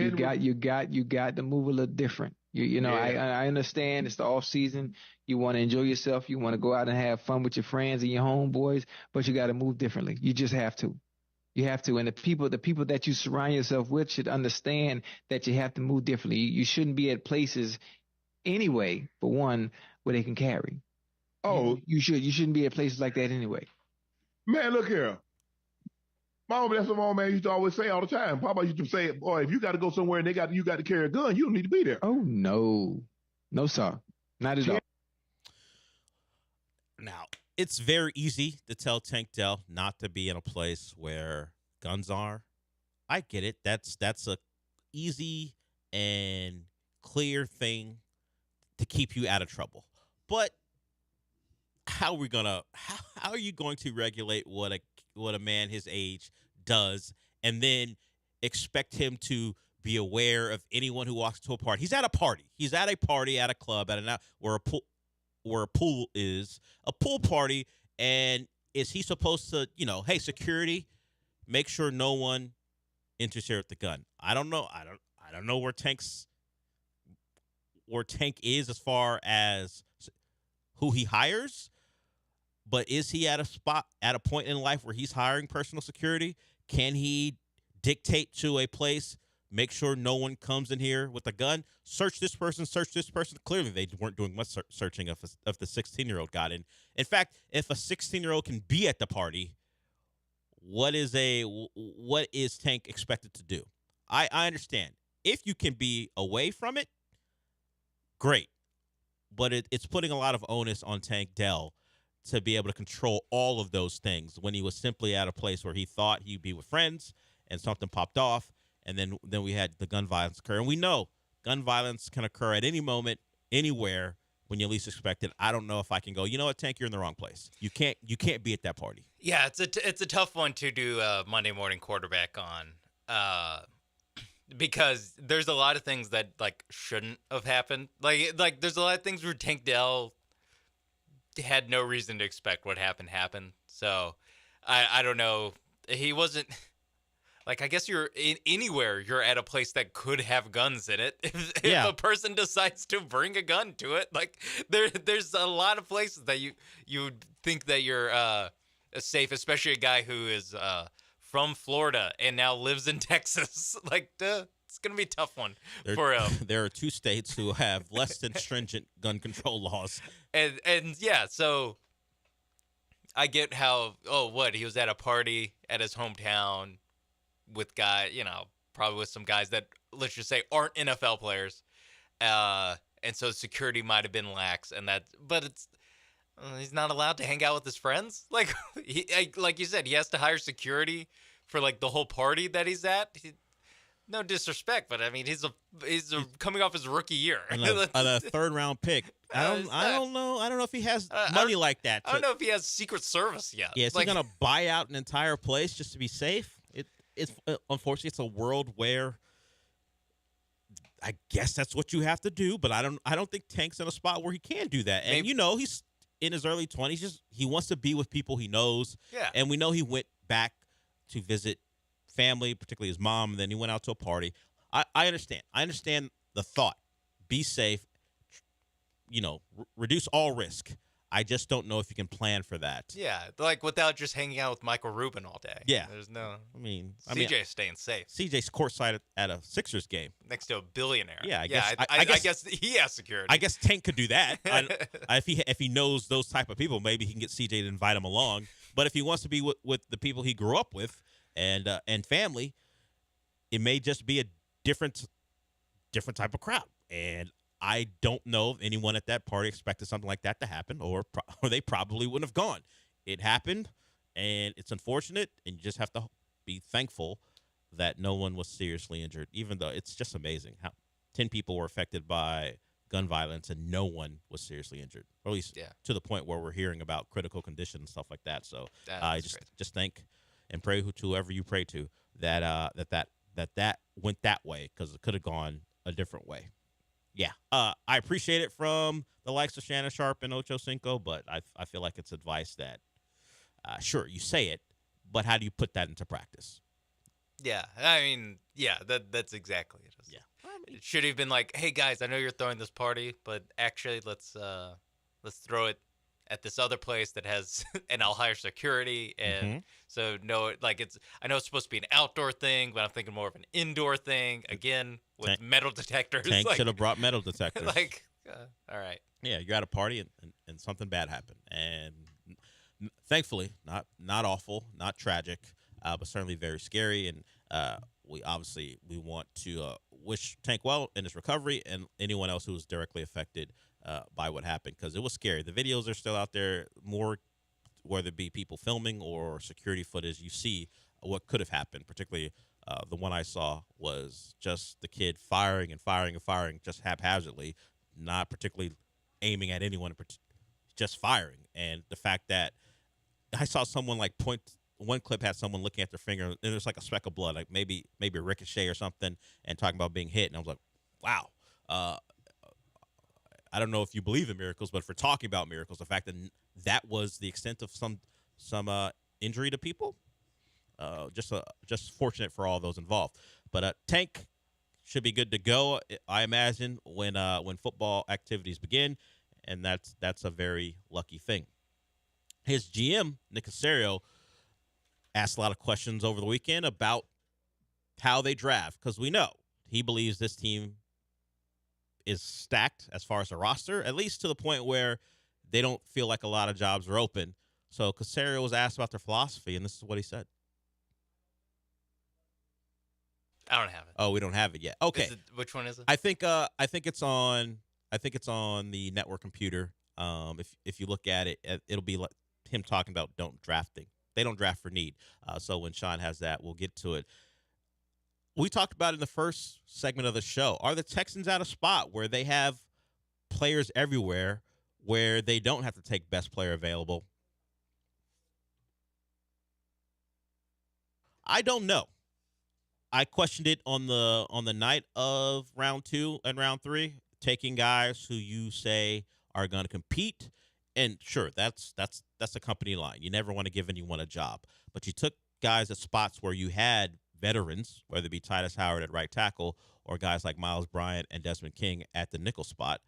move a little different. I understand it's the off season. You want to enjoy yourself. You want to go out and have fun with your friends and your homeboys, but you got to move differently. You just have to. You have to. And the people that you surround yourself with should understand that you have to move differently. You shouldn't be at places anyway, for one, where they can carry. Oh, you shouldn't be at places like that anyway. Man, look here. That's what my old man used to always say all the time. Papa used to say, boy, if you got to go somewhere and you got to carry a gun, you don't need to be there. Oh, no. No, sir. Not at all. Now, it's very easy to tell Tank Dell not to be in a place where guns are. I get it. That's a easy and clear thing to keep you out of trouble. But how are you going to regulate what a man his age does and then expect him to be aware of anyone who walks to a party? He's at a party. He's at a party at a club where a pool is, a pool party, and is he supposed to, hey, security, make sure no one enters here with the gun? I don't know. I don't know where Tank is as far as who he hires. But is he at a point in life where he's hiring personal security? Can he dictate to a place, make sure no one comes in here with a gun? Search this person. Clearly, they weren't doing much searching if the 16-year-old got in. In fact, if a 16-year-old can be at the party, what is Tank expected to do? I understand. If you can be away from it, great. But it's putting a lot of onus on Tank Dell to be able to control all of those things when he was simply at a place where he thought he'd be with friends and something popped off, and then we had the gun violence occur. And we know gun violence can occur at any moment, anywhere, when you least expect it. I don't know if I can go, you know what, Tank, you're in the wrong place. You can't be at that party. Yeah, it's a tough one to do Monday morning quarterback on. Because there's a lot of things that shouldn't have happened. Like there's a lot of things where Tank Dell had no reason to expect what happened. So I don't know. He wasn't. Like, I guess you're anywhere. You're at a place that could have guns in it. If Yeah. a person decides to bring a gun to it, like there's a lot of places that you would think that you're safe, especially a guy who is from Florida and now lives in Texas. Like, it's gonna be a tough one for him. There are 2 states who have less than stringent gun control laws. And yeah, so I get how he was at a party at his hometown with probably with some guys that, let's just say, aren't NFL players, and so security might have been lax, but it's he's not allowed to hang out with his friends. Like like you said, he has to hire security for like the whole party that he's at. No disrespect, but I mean he's coming off his rookie year And a 3rd round pick. I don't know. I don't know if he has money like that. I don't know if he has Secret Service yet. Yeah, is he gonna buy out an entire place just to be safe? It's unfortunately it's a world where I guess that's what you have to do. But I don't think Tank's in a spot where he can do that. And he's in his early 20s. He wants to be with people he knows. Yeah. And we know he went back to visit family, particularly his mom, and then he went out to a party. I understand. I understand the thought. Be safe. Reduce all risk. I just don't know if you can plan for that. Yeah, like without just hanging out with Michael Rubin all day. Yeah. There's no. CJ's staying safe. CJ's courtside at a Sixers game Next to a billionaire. Yeah, I guess he has security. I guess Tank could do that. If he knows those type of people, maybe he can get CJ to invite him along. But if he wants to be with the people he grew up with and family, it may just be a different type of crowd. And I don't know if anyone at that party expected something like that to happen, or they probably wouldn't have gone. It happened, and it's unfortunate, and you just have to be thankful that no one was seriously injured, even though it's just amazing how 10 people were affected by gun violence and no one was seriously injured, or at least to the point where we're hearing about critical condition and stuff like that. So I just think and pray to whoever you pray to that went that way, because it could have gone a different way. Yeah, I appreciate it from the likes of Shannon Sharp and Ocho Cinco, but I feel like it's advice that, sure, you say it, but how do you put that into practice? Yeah, I mean, that's exactly it. Yeah, it should have been like, hey guys, I know you're throwing this party, but actually let's throw it at this other place that has, and I'll hire security, and so no, like I know it's supposed to be an outdoor thing, but I'm thinking more of an indoor thing again with metal detectors. Tank should have brought metal detectors. All right, yeah, you're at a party and something bad happened, and thankfully not awful, not tragic, but certainly very scary, and we want to wish Tank well in his recovery and anyone else who was directly affected by what happened, because it was scary. The videos are still out there, more whether it be people filming or security footage. You see what could have happened. Particularly, the one I saw was just the kid firing and firing and firing just haphazardly, not particularly aiming at anyone, just firing. And the fact that I saw someone like point. One clip had someone looking at their finger, and there's like a speck of blood, like maybe a ricochet or something, and talking about being hit. And I was like, wow. I don't know if you believe in miracles, but if we're talking about miracles, the fact that that was the extent of some injury to people, just fortunate for all those involved. But Tank should be good to go, I imagine, when football activities begin, and that's a very lucky thing. His GM, Nick Caserio, asked a lot of questions over the weekend about how they draft, because we know he believes this team is stacked as far as the roster, at least to the point where they don't feel like a lot of jobs are open. So Caserio was asked about their philosophy, and this is what he said. I don't have it. Oh, we don't have it yet. Okay, which one is it? I think it's on the network computer. If you look at it, it'll be like him talking about drafting. They don't draft for need. So when Sean has that, we'll get to it. We talked about in the first segment of the show, are the Texans at a spot where they have players everywhere where they don't have to take best player available? I don't know. I questioned it on the night of round 2 and round 3, taking guys who you say are going to compete. And sure, that's a company line. You never want to give anyone a job. But you took guys at spots where you had veterans, whether it be Titus Howard at right tackle or guys like Miles Bryant and Desmond King at the nickel spot.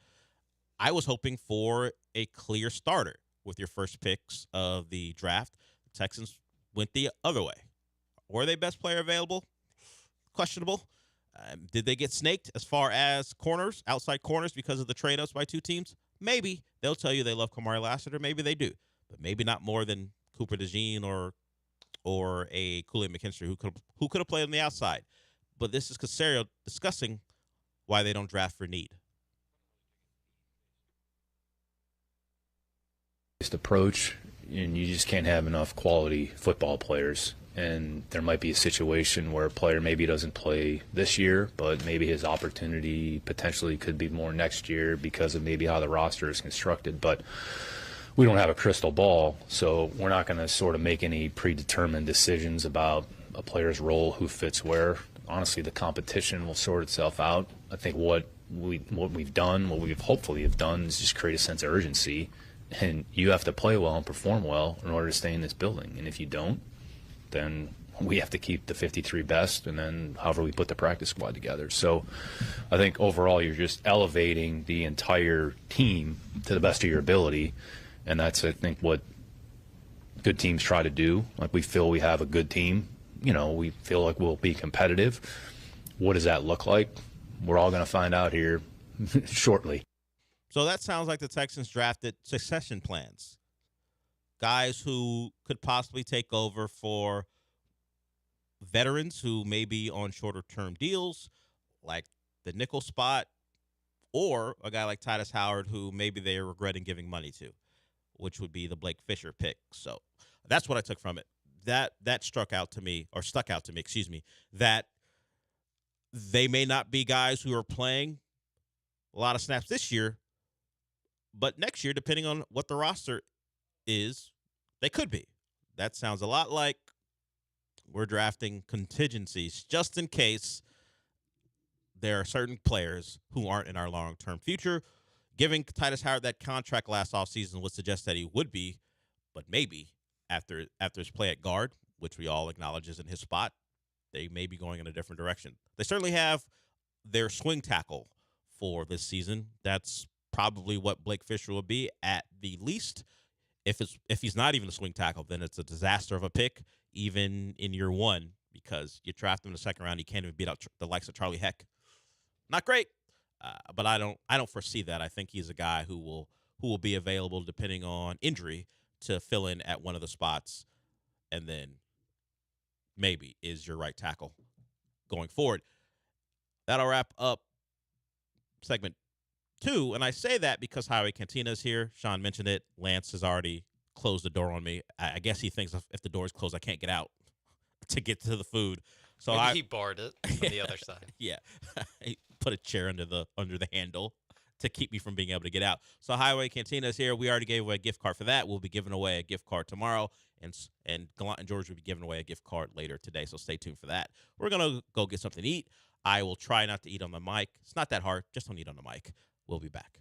I was hoping for a clear starter with your first picks of the draft. The Texans went the other way. Were they best player available? Questionable. Did they get snaked as far as corners, outside corners, because of the trade-ups by two teams? Maybe. They'll tell you they love Kamari Lassiter. Maybe they do. But maybe not more than Cooper DeJean or a Kool-Aid McKinstry who could have played on the outside. But this is Caserio discussing why they don't draft for need. Approach, and you just can't have enough quality football players. And there might be a situation where a player maybe doesn't play this year, but maybe his opportunity potentially could be more next year because of maybe how the roster is constructed. But we don't have a crystal ball, so we're not going to sort of make any predetermined decisions about a player's role, who fits where. Honestly, the competition will sort itself out. I think what we've done, what we've hopefully have done, is just create a sense of urgency. And you have to play well and perform well in order to stay in this building. And if you don't, then we have to keep the 53 best, and then however we put the practice squad together. So I think overall you're just elevating the entire team to the best of your ability, and that's, I think, what good teams try to do. Like, we feel we have a good team. You know, we feel like we'll be competitive. What does that look like? We're all going to find out here shortly. So that sounds like the Texans drafted succession plans. Guys who could possibly take over for veterans who may be on shorter-term deals, like the nickel spot, or a guy like Titus Howard who maybe they're regretting giving money to, which would be the Blake Fisher pick. So that's what I took from it. That stuck out to me, that they may not be guys who are playing a lot of snaps this year, but next year, depending on what the roster is, they could be. That sounds a lot like we're drafting contingencies just in case there are certain players who aren't in our long-term future. Giving Titus Howard that contract last offseason would suggest that he would be, but maybe after his play at guard, which we all acknowledge is in his spot, they may be going in a different direction. They certainly have their swing tackle for this season. That's probably what Blake Fisher will be at the least. If he's not even a swing tackle, then it's a disaster of a pick, even in year one, because you draft him in the second round, you can't even beat out the likes of Charlie Heck. Not great, but I don't foresee that. I think he's a guy who will be available depending on injury to fill in at one of the spots, and then maybe is your right tackle going forward. That'll wrap up segment 2, and I say that because Highway Cantina is here. Sean mentioned it. Lance has already closed the door on me. I guess he thinks if the door is closed, I can't get out to get to the food. So Maybe he barred it from the other side. Yeah, he put a chair under the handle to keep me from being able to get out. So Highway Cantina is here. We already gave away a gift card for that. We'll be giving away a gift card tomorrow, and Gallant George will be giving away a gift card later today. So stay tuned for that. We're gonna go get something to eat. I will try not to eat on the mic. It's not that hard. Just don't eat on the mic. We'll be back.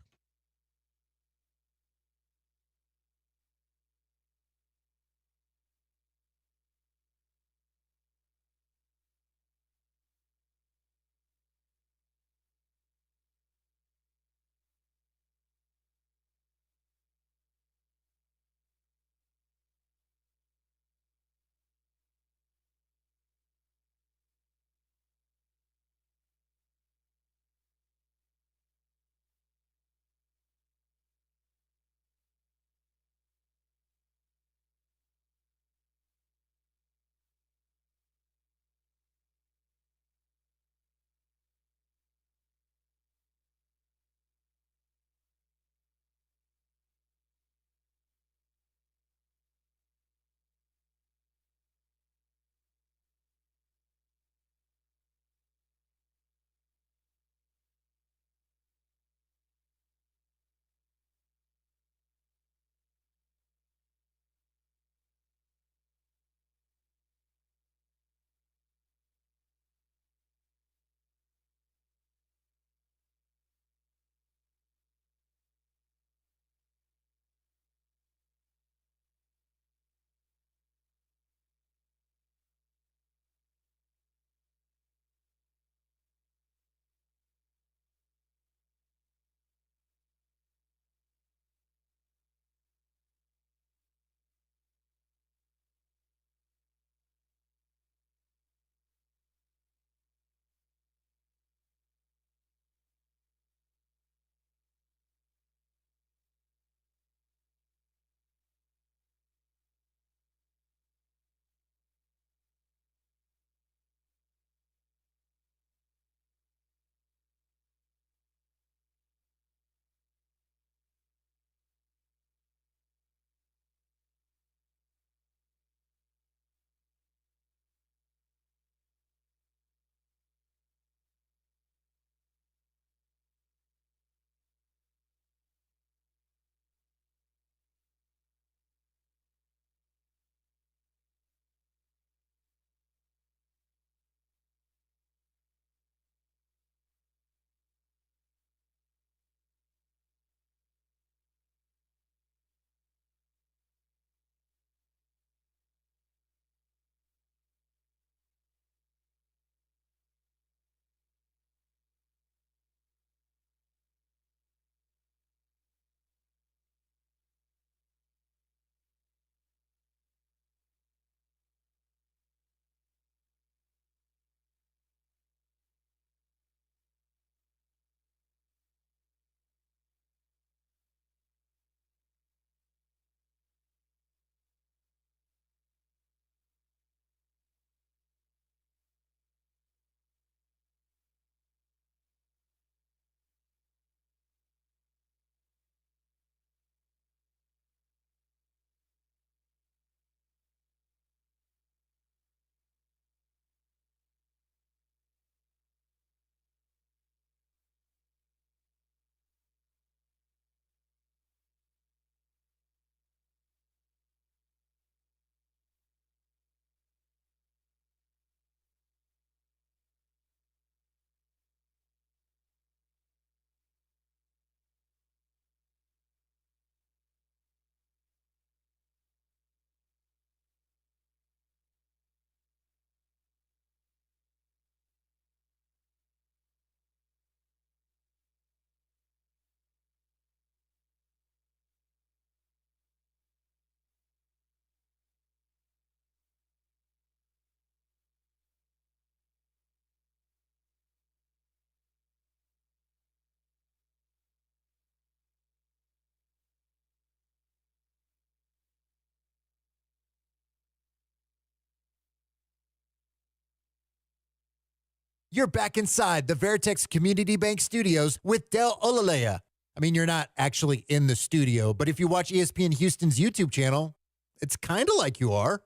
You're back inside the Veritex Community Bank Studios with Del Olaleye. I mean, you're not actually in the studio, but if you watch ESPN Houston's YouTube channel, it's kind of like you are.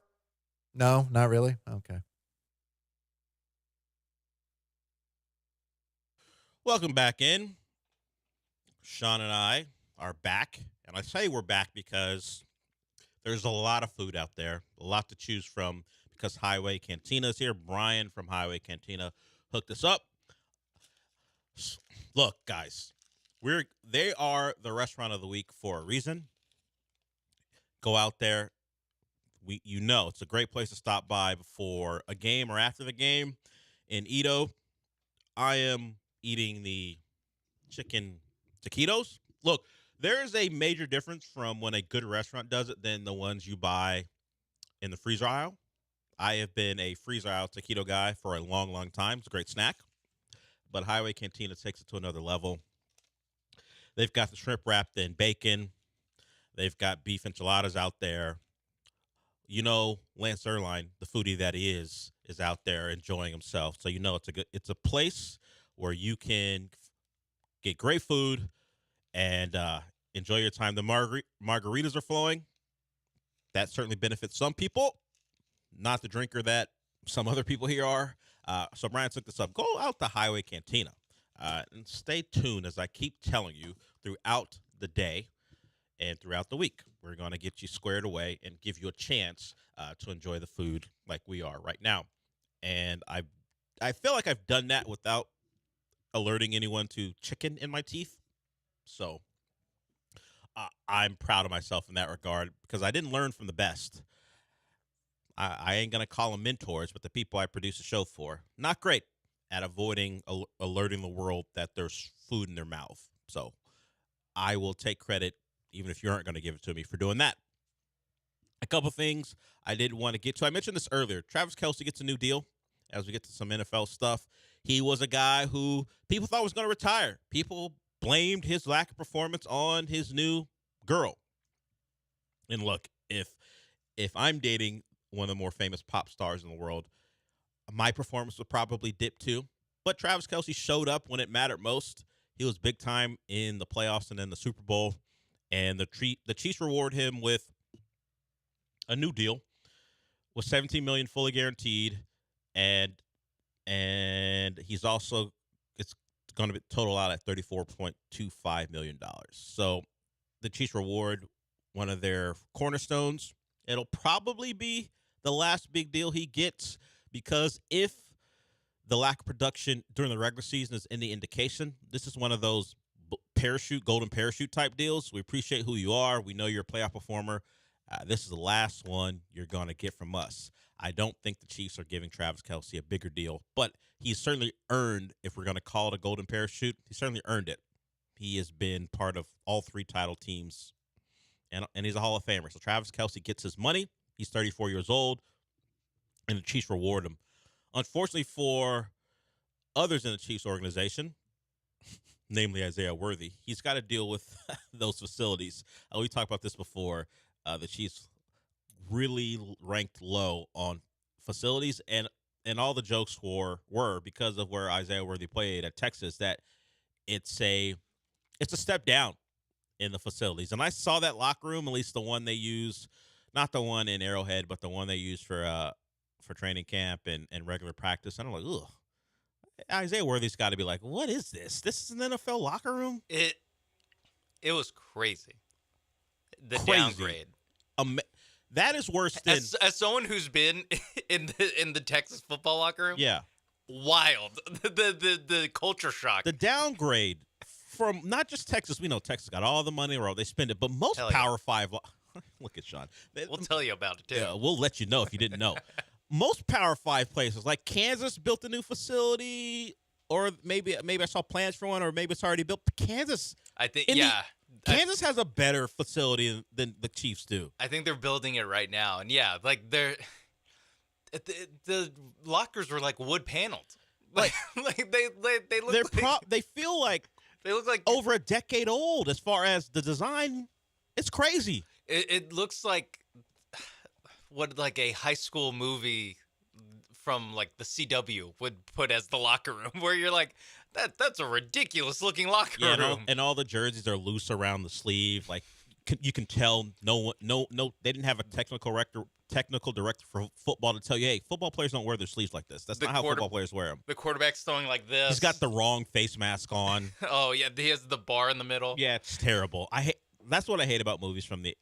No, not really? Okay. Welcome back in. Sean and I are back. And I say we're back because there's a lot of food out there, a lot to choose from because Highway Cantina is here. Brian from Highway Cantina hooked us up. Look, guys, they are the restaurant of the week for a reason. Go out there. It's a great place to stop by before a game or after the game. In Edo, I am eating the chicken taquitos. Look, there is a major difference from when a good restaurant does it than the ones you buy in the freezer aisle. I have been a freezer aisle taquito guy for a long, long time. It's a great snack. But Highway Cantina takes it to another level. They've got the shrimp wrapped in bacon. They've got beef enchiladas out there. You know, Lance Erline, the foodie that he is out there enjoying himself. So it's a place where you can get great food and enjoy your time. The margaritas are flowing. That certainly benefits some people, not the drinker that some other people here are. So Brian took this up. Go out to Highway Cantina and stay tuned as I keep telling you throughout the day and throughout the week. We're going to get you squared away and give you a chance to enjoy the food like we are right now. And I feel like I've done that without alerting anyone to chicken in my teeth. So I'm proud of myself in that regard because I didn't learn from the best. I ain't going to call them mentors, but the people I produce a show for, not great at avoiding alerting the world that there's food in their mouth. So I will take credit, even if you aren't going to give it to me, for doing that. A couple things I did want to get to. I mentioned this earlier. Travis Kelce gets a new deal as we get to some NFL stuff. He was a guy who people thought was going to retire. People blamed his lack of performance on his new girl. And look, if I'm dating one of the more famous pop stars in the world, my performance would probably dip too. But Travis Kelce showed up when it mattered most. He was big time in the playoffs and then the Super Bowl. And the Chiefs reward him with a new deal with $17 million fully guaranteed, and he's also it's going to be total out at $34.25 million. So the Chiefs reward one of their cornerstones. It'll probably be the last big deal he gets because if the lack of production during the regular season is any indication, this is one of those golden parachute type deals. We appreciate who you are. We know you're a playoff performer. This is the last one you're going to get from us. I don't think the Chiefs are giving Travis Kelce a bigger deal, but he's certainly earned, if we're going to call it a golden parachute, he certainly earned it. He has been part of all three title teams, and he's a Hall of Famer. So Travis Kelce gets his money. He's 34 years old, and the Chiefs reward him. Unfortunately for others in the Chiefs organization, namely Isaiah Worthy, he's got to deal with those facilities. We talked about this before. The Chiefs really ranked low on facilities, and all the jokes were because of where Isaiah Worthy played at Texas, that it's a step down in the facilities. And I saw that locker room, at least the one they use, not the one in Arrowhead, but the one they use for training camp and regular practice. And I'm like, ugh. Isaiah Worthy's got to be like, what is this? This is an NFL locker room? It was crazy. The downgrade. That is worse than as someone who's been in the Texas football locker room. Yeah, wild. The culture shock. The downgrade from not just Texas. We know Texas got all the money in the world. They spend it, but most Power 5. Look at Sean. We'll tell you about it too. Yeah, we'll let you know if you didn't know. Most Power 5 places, like Kansas, built a new facility, or maybe I saw plans for one, or maybe it's already built. But Kansas, I think, Kansas has a better facility than the Chiefs do. I think they're building it right now, and the lockers were like wood paneled, like they look. They feel like they look like over a decade old as far as the design. It's crazy. It looks like a high school movie from like the CW would put as the locker room, where you're like, that's a ridiculous looking locker room. And all the jerseys are loose around the sleeve. Like you can tell no, they didn't have a technical director for football to tell you, hey, football players don't wear their sleeves like this. That's not how football players wear them. The quarterback's throwing like this. He's got the wrong face mask on. Oh yeah, he has the bar in the middle. Yeah, it's terrible. That's what I hate about movies from the.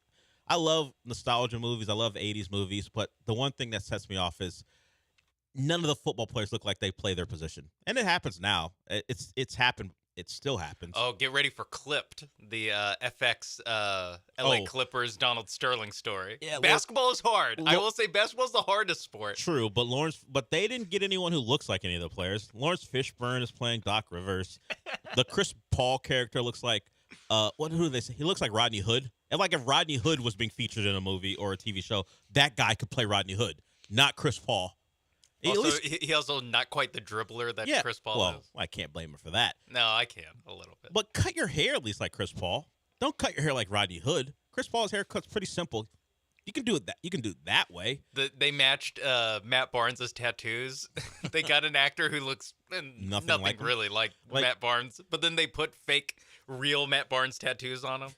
I love nostalgia movies. I love 80s movies, but the one thing that sets me off is none of the football players look like they play their position, and it happens now. It's happened. It still happens. Oh, get ready for Clipped, the FX LA Clippers Donald Sterling story. Yeah, basketball is hard. I will say basketball is the hardest sport. True, but they didn't get anyone who looks like any of the players. Lawrence Fishburne is playing Doc Rivers. The Chris Paul character looks like who do they say? He looks like Rodney Hood. And like if Rodney Hood was being featured in a movie or a TV show, that guy could play Rodney Hood, not Chris Paul. Also, he also not quite the dribbler that Chris Paul is. I can't blame him for that. No, I can a little bit. But cut your hair at least like Chris Paul. Don't cut your hair like Rodney Hood. Chris Paul's haircut's pretty simple. You can do it that way. They matched Matt Barnes' tattoos. They got an actor who looks nothing like really like Matt Barnes, but then they put fake, real Matt Barnes tattoos on him.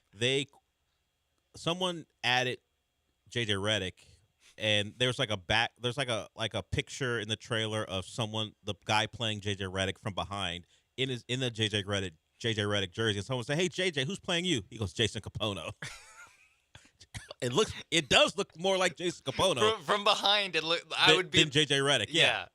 Someone added JJ Redick. And there's like a picture in the trailer of the guy playing JJ Redick from behind in the JJ Redick jersey. And someone say, "Hey JJ, who's playing you?" He goes, "Jason Capono." It does look more like Jason Capono from behind. Than JJ Redick. Yeah.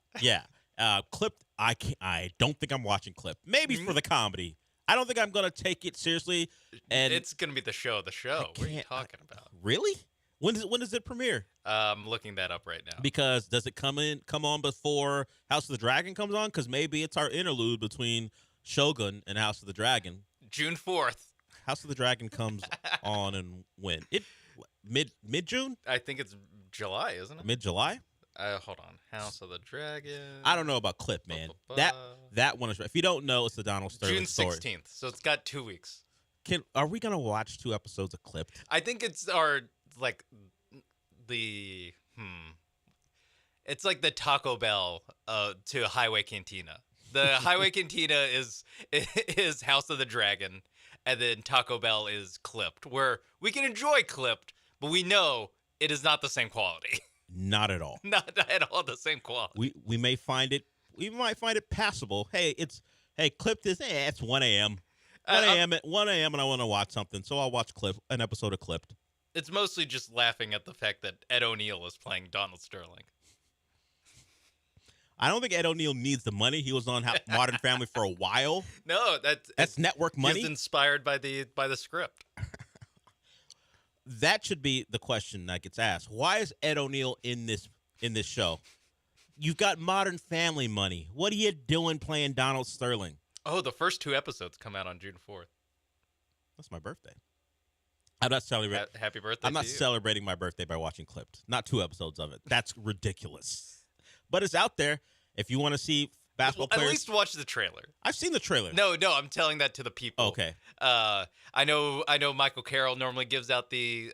Clipped. I don't think I'm watching Clipped. Maybe for the comedy. I don't think I'm gonna take it seriously. And it's gonna be the show. The show. What are you talking about? Really? When does it premiere? I'm looking that up right now. Because does it come on before House of the Dragon comes on? Because maybe it's our interlude between Shogun and House of the Dragon. June 4th. House of the Dragon comes on and when? Mid June? I think it's July, isn't it? Mid-July? Hold on. House of the Dragon. I don't know about Clip, man. That one is. If you don't know, it's the Donald Sterling story. June 16th. So it's got 2 weeks. Are we gonna watch 2 episodes of Clipped? I think it's our it's like the Taco Bell to Highway Cantina. The Highway Cantina is House of the Dragon, and then Taco Bell is Clipped, where we can enjoy Clipped, but we know it is not the same quality. Not at all. Not at all the same quality. We might find it passable. Clipped is it's 1 a.m. 1 a.m. and I want to watch something, so I'll watch an episode of Clipped. It's mostly just laughing at the fact that Ed O'Neill is playing Donald Sterling. I don't think Ed O'Neill needs the money. He was on Modern Family for a while. No, that's network money. He's inspired by the script. That should be the question that gets asked. Why is Ed O'Neill in this show? You've got Modern Family money. What are you doing playing Donald Sterling? Oh, the first 2 episodes come out on June 4th. That's my birthday. I'm not celebrating. Happy birthday! I'm not celebrating my birthday by watching Clipped. Not 2 episodes of it. That's ridiculous. But it's out there. If you want to see basketball players, at least watch the trailer. I've seen the trailer. No, I'm telling that to the people. Okay. I know Michael Carroll normally gives out the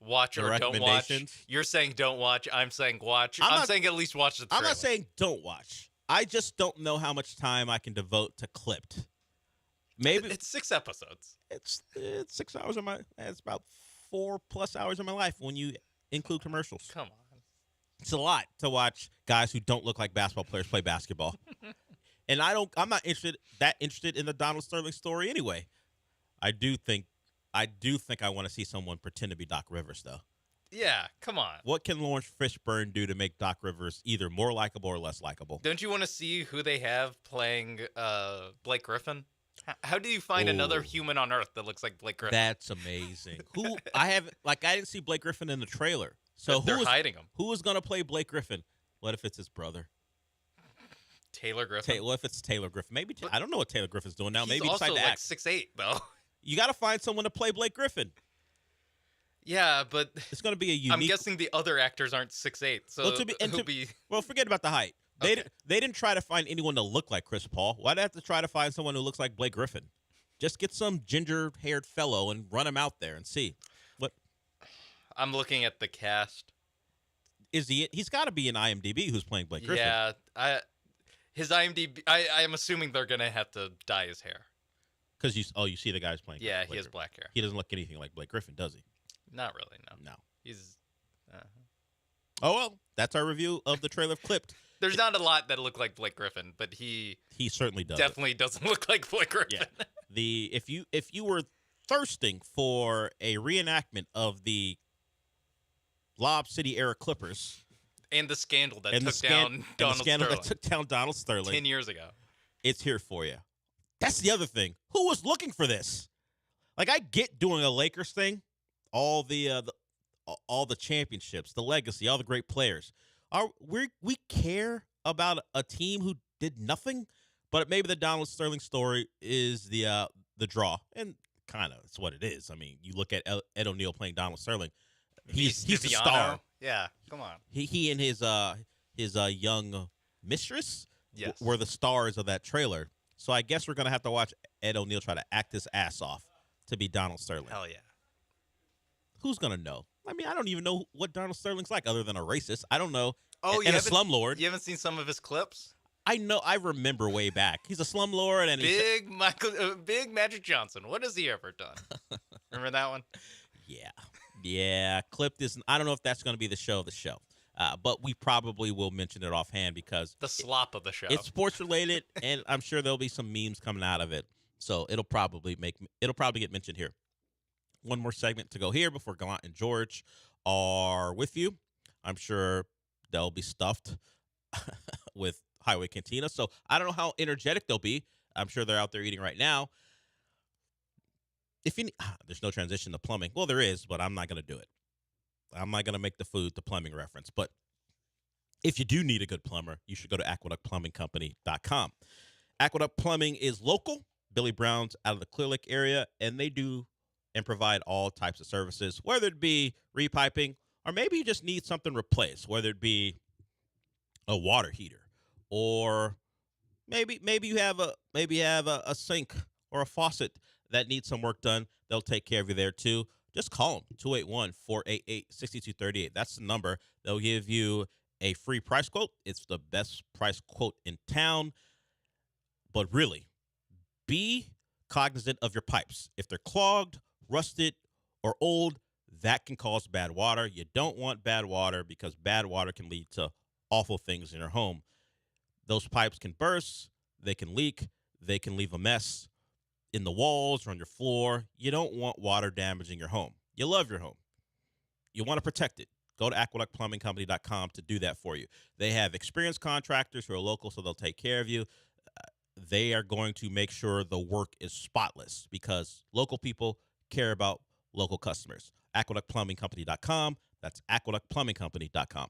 watch or don't watch. You're saying don't watch. I'm saying watch. I'm saying at least watch the trailer. I'm not saying don't watch. I just don't know how much time I can devote to Clipped. Maybe it's 6 episodes. It's 6 hours of my. It's about 4+ hours of my life when you include commercials. Come on, it's a lot to watch guys who don't look like basketball players play basketball. And I'm not interested in the Donald Sterling story anyway. I do think I want to see someone pretend to be Doc Rivers though. Yeah, come on. What can Lawrence Fishburne do to make Doc Rivers either more likable or less likable? Don't you want to see who they have playing Blake Griffin? How do you find another human on Earth that looks like Blake Griffin? That's amazing. I didn't see Blake Griffin in the trailer. So they're hiding him. Who is going to play Blake Griffin? What if it's his brother? Taylor Griffin. What if it's Taylor Griffin? Maybe I don't know what Taylor Griffin's doing now. He's Maybe also decide to like act. 6'8", though. You got to find someone to play Blake Griffin. Yeah, but it's going to be a unique. I'm guessing the other actors aren't 6'8", so well, forget about the height. They didn't try to find anyone to look like Chris Paul. Why'd they have to try to find someone who looks like Blake Griffin? Just get some ginger-haired fellow and run him out there and see. What? I'm looking at the cast. is he? He's got to be in IMDb. Who's playing Blake Griffin? Yeah, his IMDb. I am assuming they're gonna have to dye his hair. Because you see the guys playing. Yeah, Blake he has Griffin. black hair. He doesn't look anything like Blake Griffin, does he? Not really. No. No. He's. Oh well, that's our review of the trailer Clipped. There's not a lot that look like Blake Griffin, but he certainly does. Definitely doesn't look like Blake Griffin. Yeah. If you were thirsting for a reenactment of the Lob City era Clippers and the scandal that took down Donald Sterling 10 years ago, it's here for you. That's the other thing. Who was looking for this? Like, I get doing a Lakers thing, all the championships, the legacy, all the great players. We care about a team who did nothing, but maybe the Donald Sterling story is the draw, and kind of it's what it is. I mean, you look at Ed O'Neal playing Donald Sterling. He's the star. Yeah, come on. He and his young mistress yes. were the stars of that trailer. So I guess we're gonna have to watch Ed O'Neal try to act his ass off to be Donald Sterling. Hell yeah. Who's gonna know? I mean, I don't even know what Donald Sterling's like other than a racist. I don't know. Oh, and a slumlord. You haven't seen some of his clips? I know. I remember way back. He's a slumlord and big Magic Johnson. What has he ever done? Remember that one? Yeah. Clipped is. I don't know if that's going to be the show of the show, but we probably will mention it offhand because the slop of the show. It's sports related, and I'm sure there'll be some memes coming out of it. So it'll probably get mentioned here. One more segment to go here before Gallant and George are with you. I'm sure they'll be stuffed with Highway Cantina. So I don't know how energetic they'll be. I'm sure they're out there eating right now. If you there's no transition to plumbing. Well, there is, but I'm not going to do it. I'm not going to make the food the plumbing reference. But if you do need a good plumber, you should go to aqueductplumbingcompany.com. Aqueduct Plumbing is local. Billy Brown's out of the Clear Lake area, and they do and provide all types of services, whether it be repiping or maybe you just need something replaced, whether it be a water heater or maybe you have a sink or a faucet that needs some work done. They'll take care of you there too. Just call them, 281-488-6238. That's the number. They'll give you a free price quote. It's the best price quote in town. But really, be cognizant of your pipes. If they're clogged, rusted, or old, that can cause bad water. You don't want bad water because bad water can lead to awful things in your home. Those pipes can burst, they can leak, they can leave a mess in the walls or on your floor. You don't want water damaging your home. You love your home. You want to protect it. Go to aqueductplumbingcompany.com to do that for you. They have experienced contractors who are local, so they'll take care of you. They are going to make sure the work is spotless because local people care about local customers. aqueductplumbingcompany.com. That's aqueductplumbingcompany.com.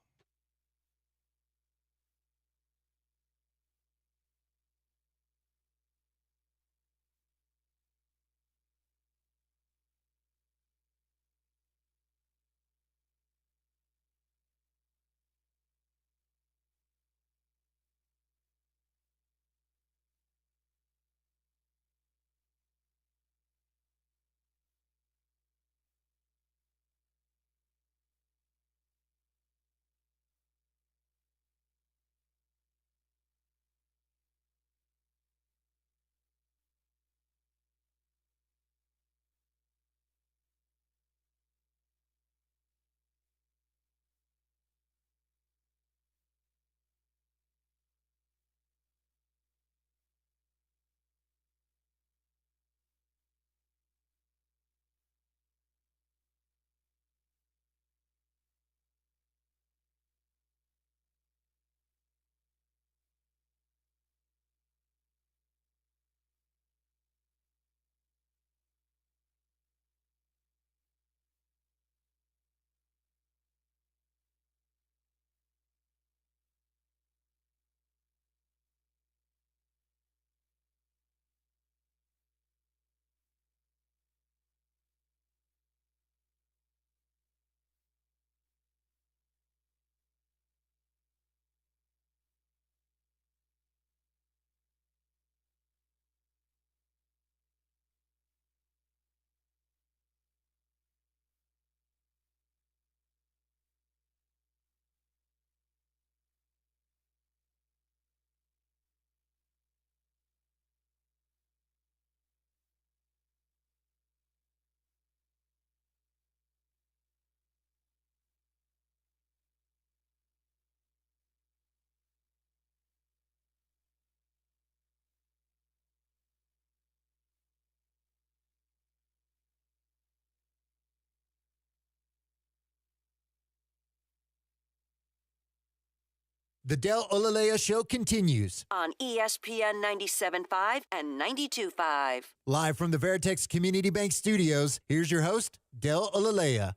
The Del Olaleye Show continues. On ESPN 97.5 and 92.5. Live from the Veritex Community Bank Studios, here's your host, Del Olaleye.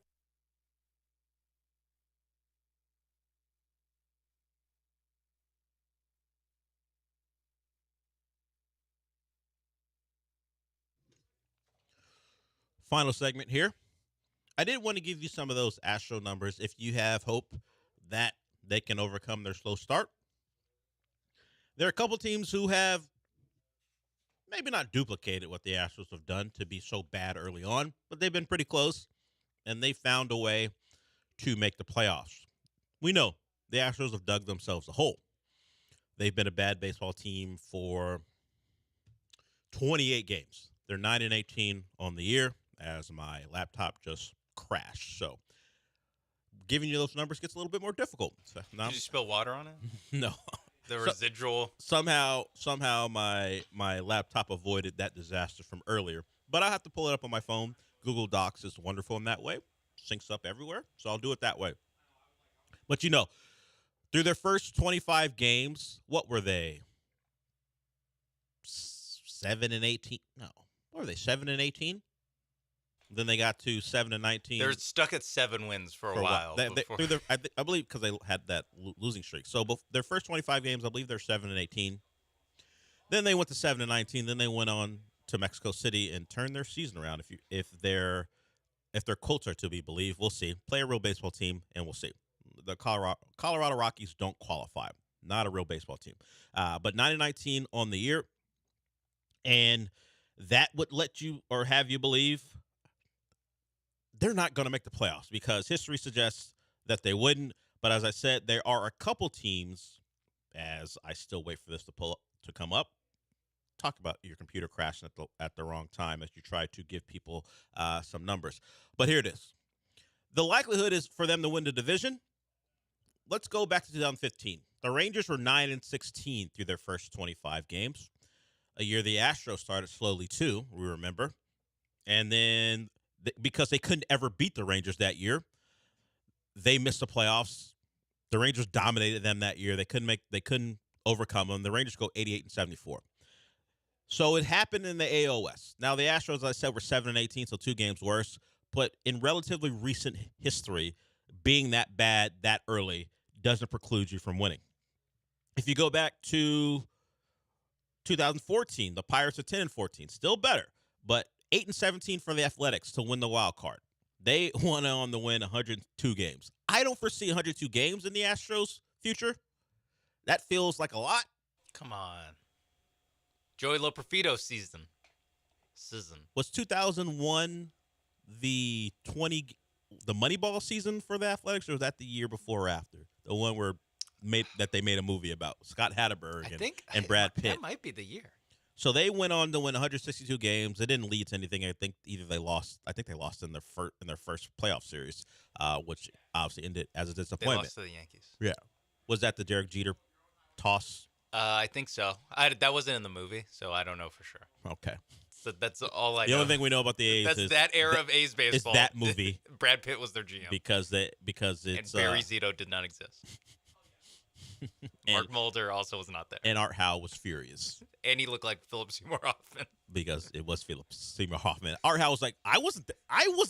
Final segment here. I did want to give you some of those Astro numbers if you have hope that they can overcome their slow start. There are a couple teams who have maybe not duplicated what the Astros have done to be so bad early on, but they've been pretty close, and they found a way to make the playoffs. We know the Astros have dug themselves a hole. They've been a bad baseball team for 28 games. They're 9-18 on the year, as my laptop just crashed. So giving you those numbers gets a little bit more difficult. So now, did you spill water on it? No. The residual. Somehow my laptop avoided that disaster from earlier. But I have to pull it up on my phone. Google Docs is wonderful in that way. Syncs up everywhere. So I'll do it that way. But you know, through their first 25 games, what were they? 7-18? No. What were they? 7-18? Then they got to 7-19. They're stuck at 7 wins for a while. I believe because they had that losing streak. So their first 25 games, I believe they're 7-18. Then they went to 7-19. Then they went on to Mexico City and turned their season around. If their Colts are to be believed, we'll see. Play a real baseball team, and we'll see. The Colorado Rockies don't qualify. Not a real baseball team. But 9-19 on the year, and that would let you or have you believe they're not going to make the playoffs because history suggests that they wouldn't. But as I said, there are a couple teams, as I still wait for this to come up. Talk about your computer crashing at the wrong time as you try to give people some numbers. But here it is. The likelihood is for them to win the division. Let's go back to 2015. The Rangers were 9-16 through their first 25 games. A year the Astros started slowly too, we remember. And then because they couldn't ever beat the Rangers that year, they missed the playoffs. The Rangers dominated them that year. They couldn't overcome them. The Rangers go 88-74. So it happened in the AOS. Now the Astros, as I said, were 7-18, so 2 games worse. But in relatively recent history, being that bad that early doesn't preclude you from winning. If you go back to 2014, the Pirates are 10-14, still better, but 8-17 for the Athletics to win the wild card. They went on to win 102 games. I don't foresee 102 games in the Astros' future. That feels like a lot. Come on. Joey Loperfido season. Was 2001 the Moneyball season for the Athletics, or was that the year before or after? The one where they made a movie about Scott Hatteberg and Brad Pitt. That might be the year. So they went on to win 162 games. They didn't lead to anything. I think they lost in their first playoff series, which obviously ended as a disappointment. They lost to the Yankees. Yeah. Was that the Derek Jeter toss? I think so. That wasn't in the movie, so I don't know for sure. Okay. So that's all I know. The only thing we know about the A's is that era of A's baseball. Is that movie. Brad Pitt was their GM. Because it's and Barry Zito did not exist. Mark Mulder also was not there. And Art Howe was furious. And he looked like Philip Seymour Hoffman. Because it was Philip Seymour Hoffman. Art Howe was like, I was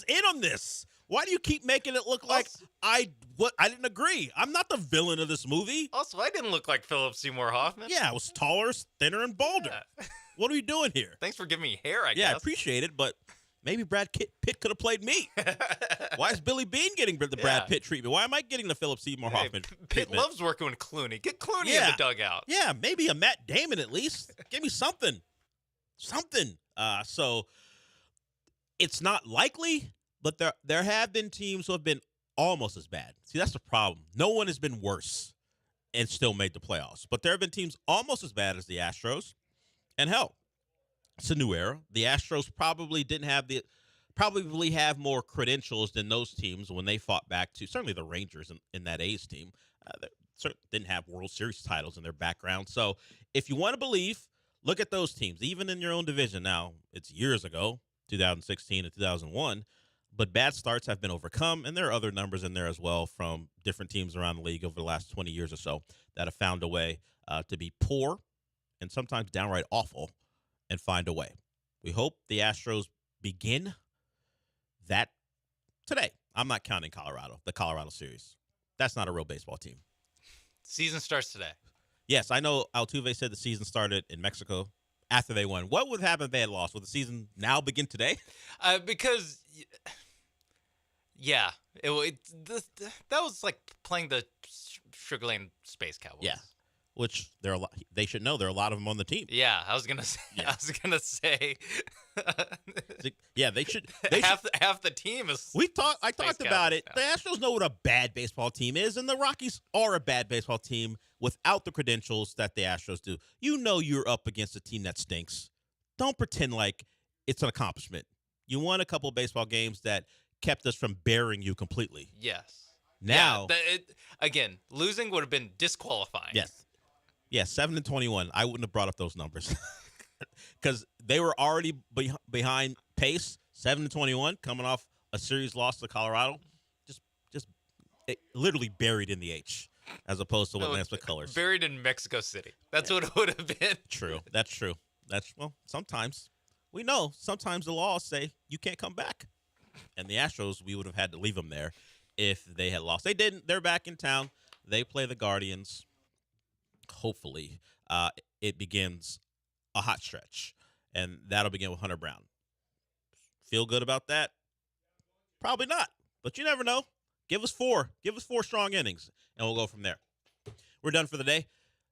in on this. Why do you keep making it look like I didn't agree? I'm not the villain of this movie. Also, I didn't look like Philip Seymour Hoffman. Yeah, I was taller, thinner, and balder. Yeah. What are we doing here? Thanks for giving me hair, I guess. Yeah, I appreciate it, but maybe Brad Pitt could have played me. Why is Billy Bean getting the Brad Pitt treatment? Why am I getting the Philip Seymour Hoffman treatment? Pitt loves working with Clooney. Get Clooney in the dugout. Yeah, maybe a Matt Damon at least. Give me something. So it's not likely, but there have been teams who have been almost as bad. See, that's the problem. No one has been worse and still made the playoffs. But there have been teams almost as bad as the Astros. And hell, it's a new era. The Astros probably have more credentials than those teams when they fought back to certainly the Rangers in that A's team. They certainly didn't have World Series titles in their background. So if you want to believe, look at those teams, even in your own division. Now, it's years ago, 2016 and 2001. But bad starts have been overcome, and there are other numbers in there as well from different teams around the league over the last 20 years or so that have found a way to be poor and sometimes downright awful and find a way. We hope the Astros begin that today. I'm not counting the Colorado series. That's not a real baseball team. Season starts today. Yes, I know Altuve said the season started in Mexico after they won. What would happen if they had lost? Would the season now begin today? Because, yeah, that was like playing the Sugar Land Space Cowboys. Yeah, which they should know there are a lot of them on the team. Yeah, I was gonna say. Yeah. I was gonna say. Yeah, they should. Half the team is. I talked about it. Now. The Astros know what a bad baseball team is, and the Rockies are a bad baseball team without the credentials that the Astros do. You know you're up against a team that stinks. Don't pretend like it's an accomplishment. You won a couple of baseball games that kept us from burying you completely. Yes. Now, again, losing would have been disqualifying. Yes. Yeah, 7-21. I wouldn't have brought up those numbers because they were already behind pace. 7-21, coming off a series loss to Colorado, just literally buried in the H, as opposed to what Lance McCullers buried in Mexico City. That's what it would have been. True. That's true. Sometimes we know. Sometimes the laws say you can't come back, and the Astros, we would have had to leave them there if they had lost. They didn't. They're back in town. They play the Guardians. Hopefully, it begins a hot stretch, and that'll begin with Hunter Brown. Feel good about that? Probably not, but you never know. Give us 4 strong innings, and we'll go from there. We're done for the day.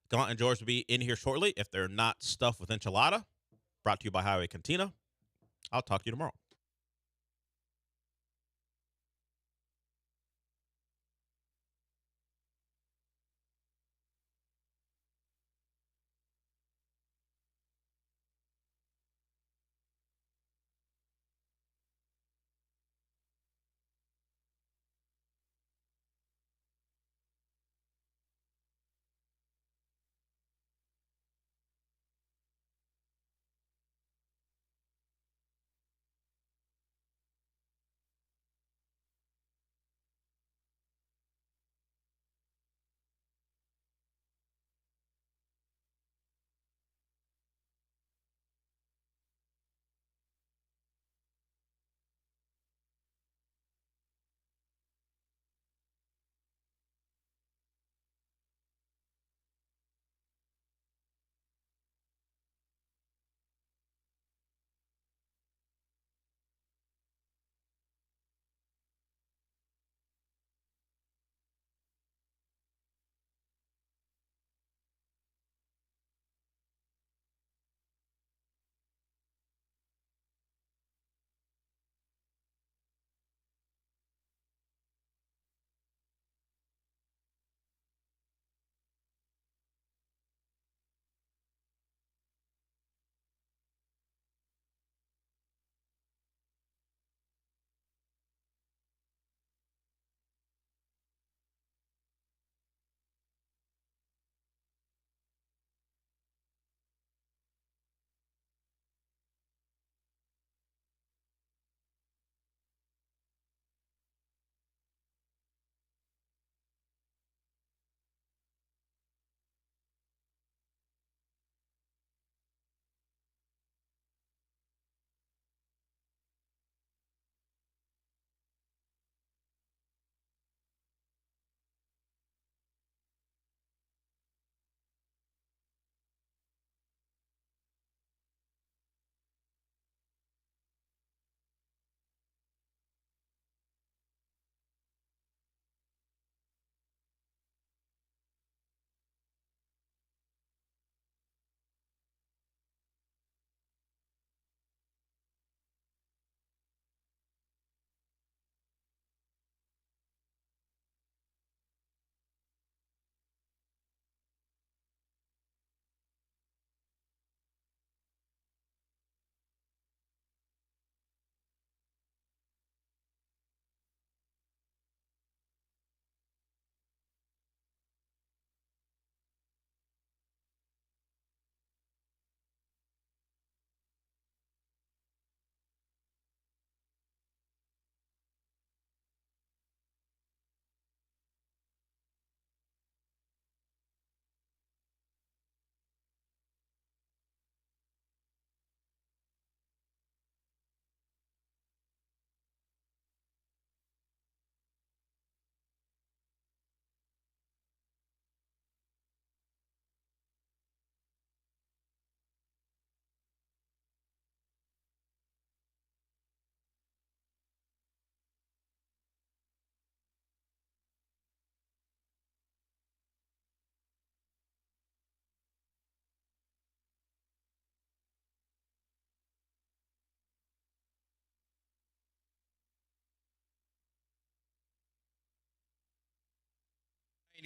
Gallant and George will be in here shortly if they're not stuffed with enchilada. Brought to you by Highway Cantina. I'll talk to you tomorrow.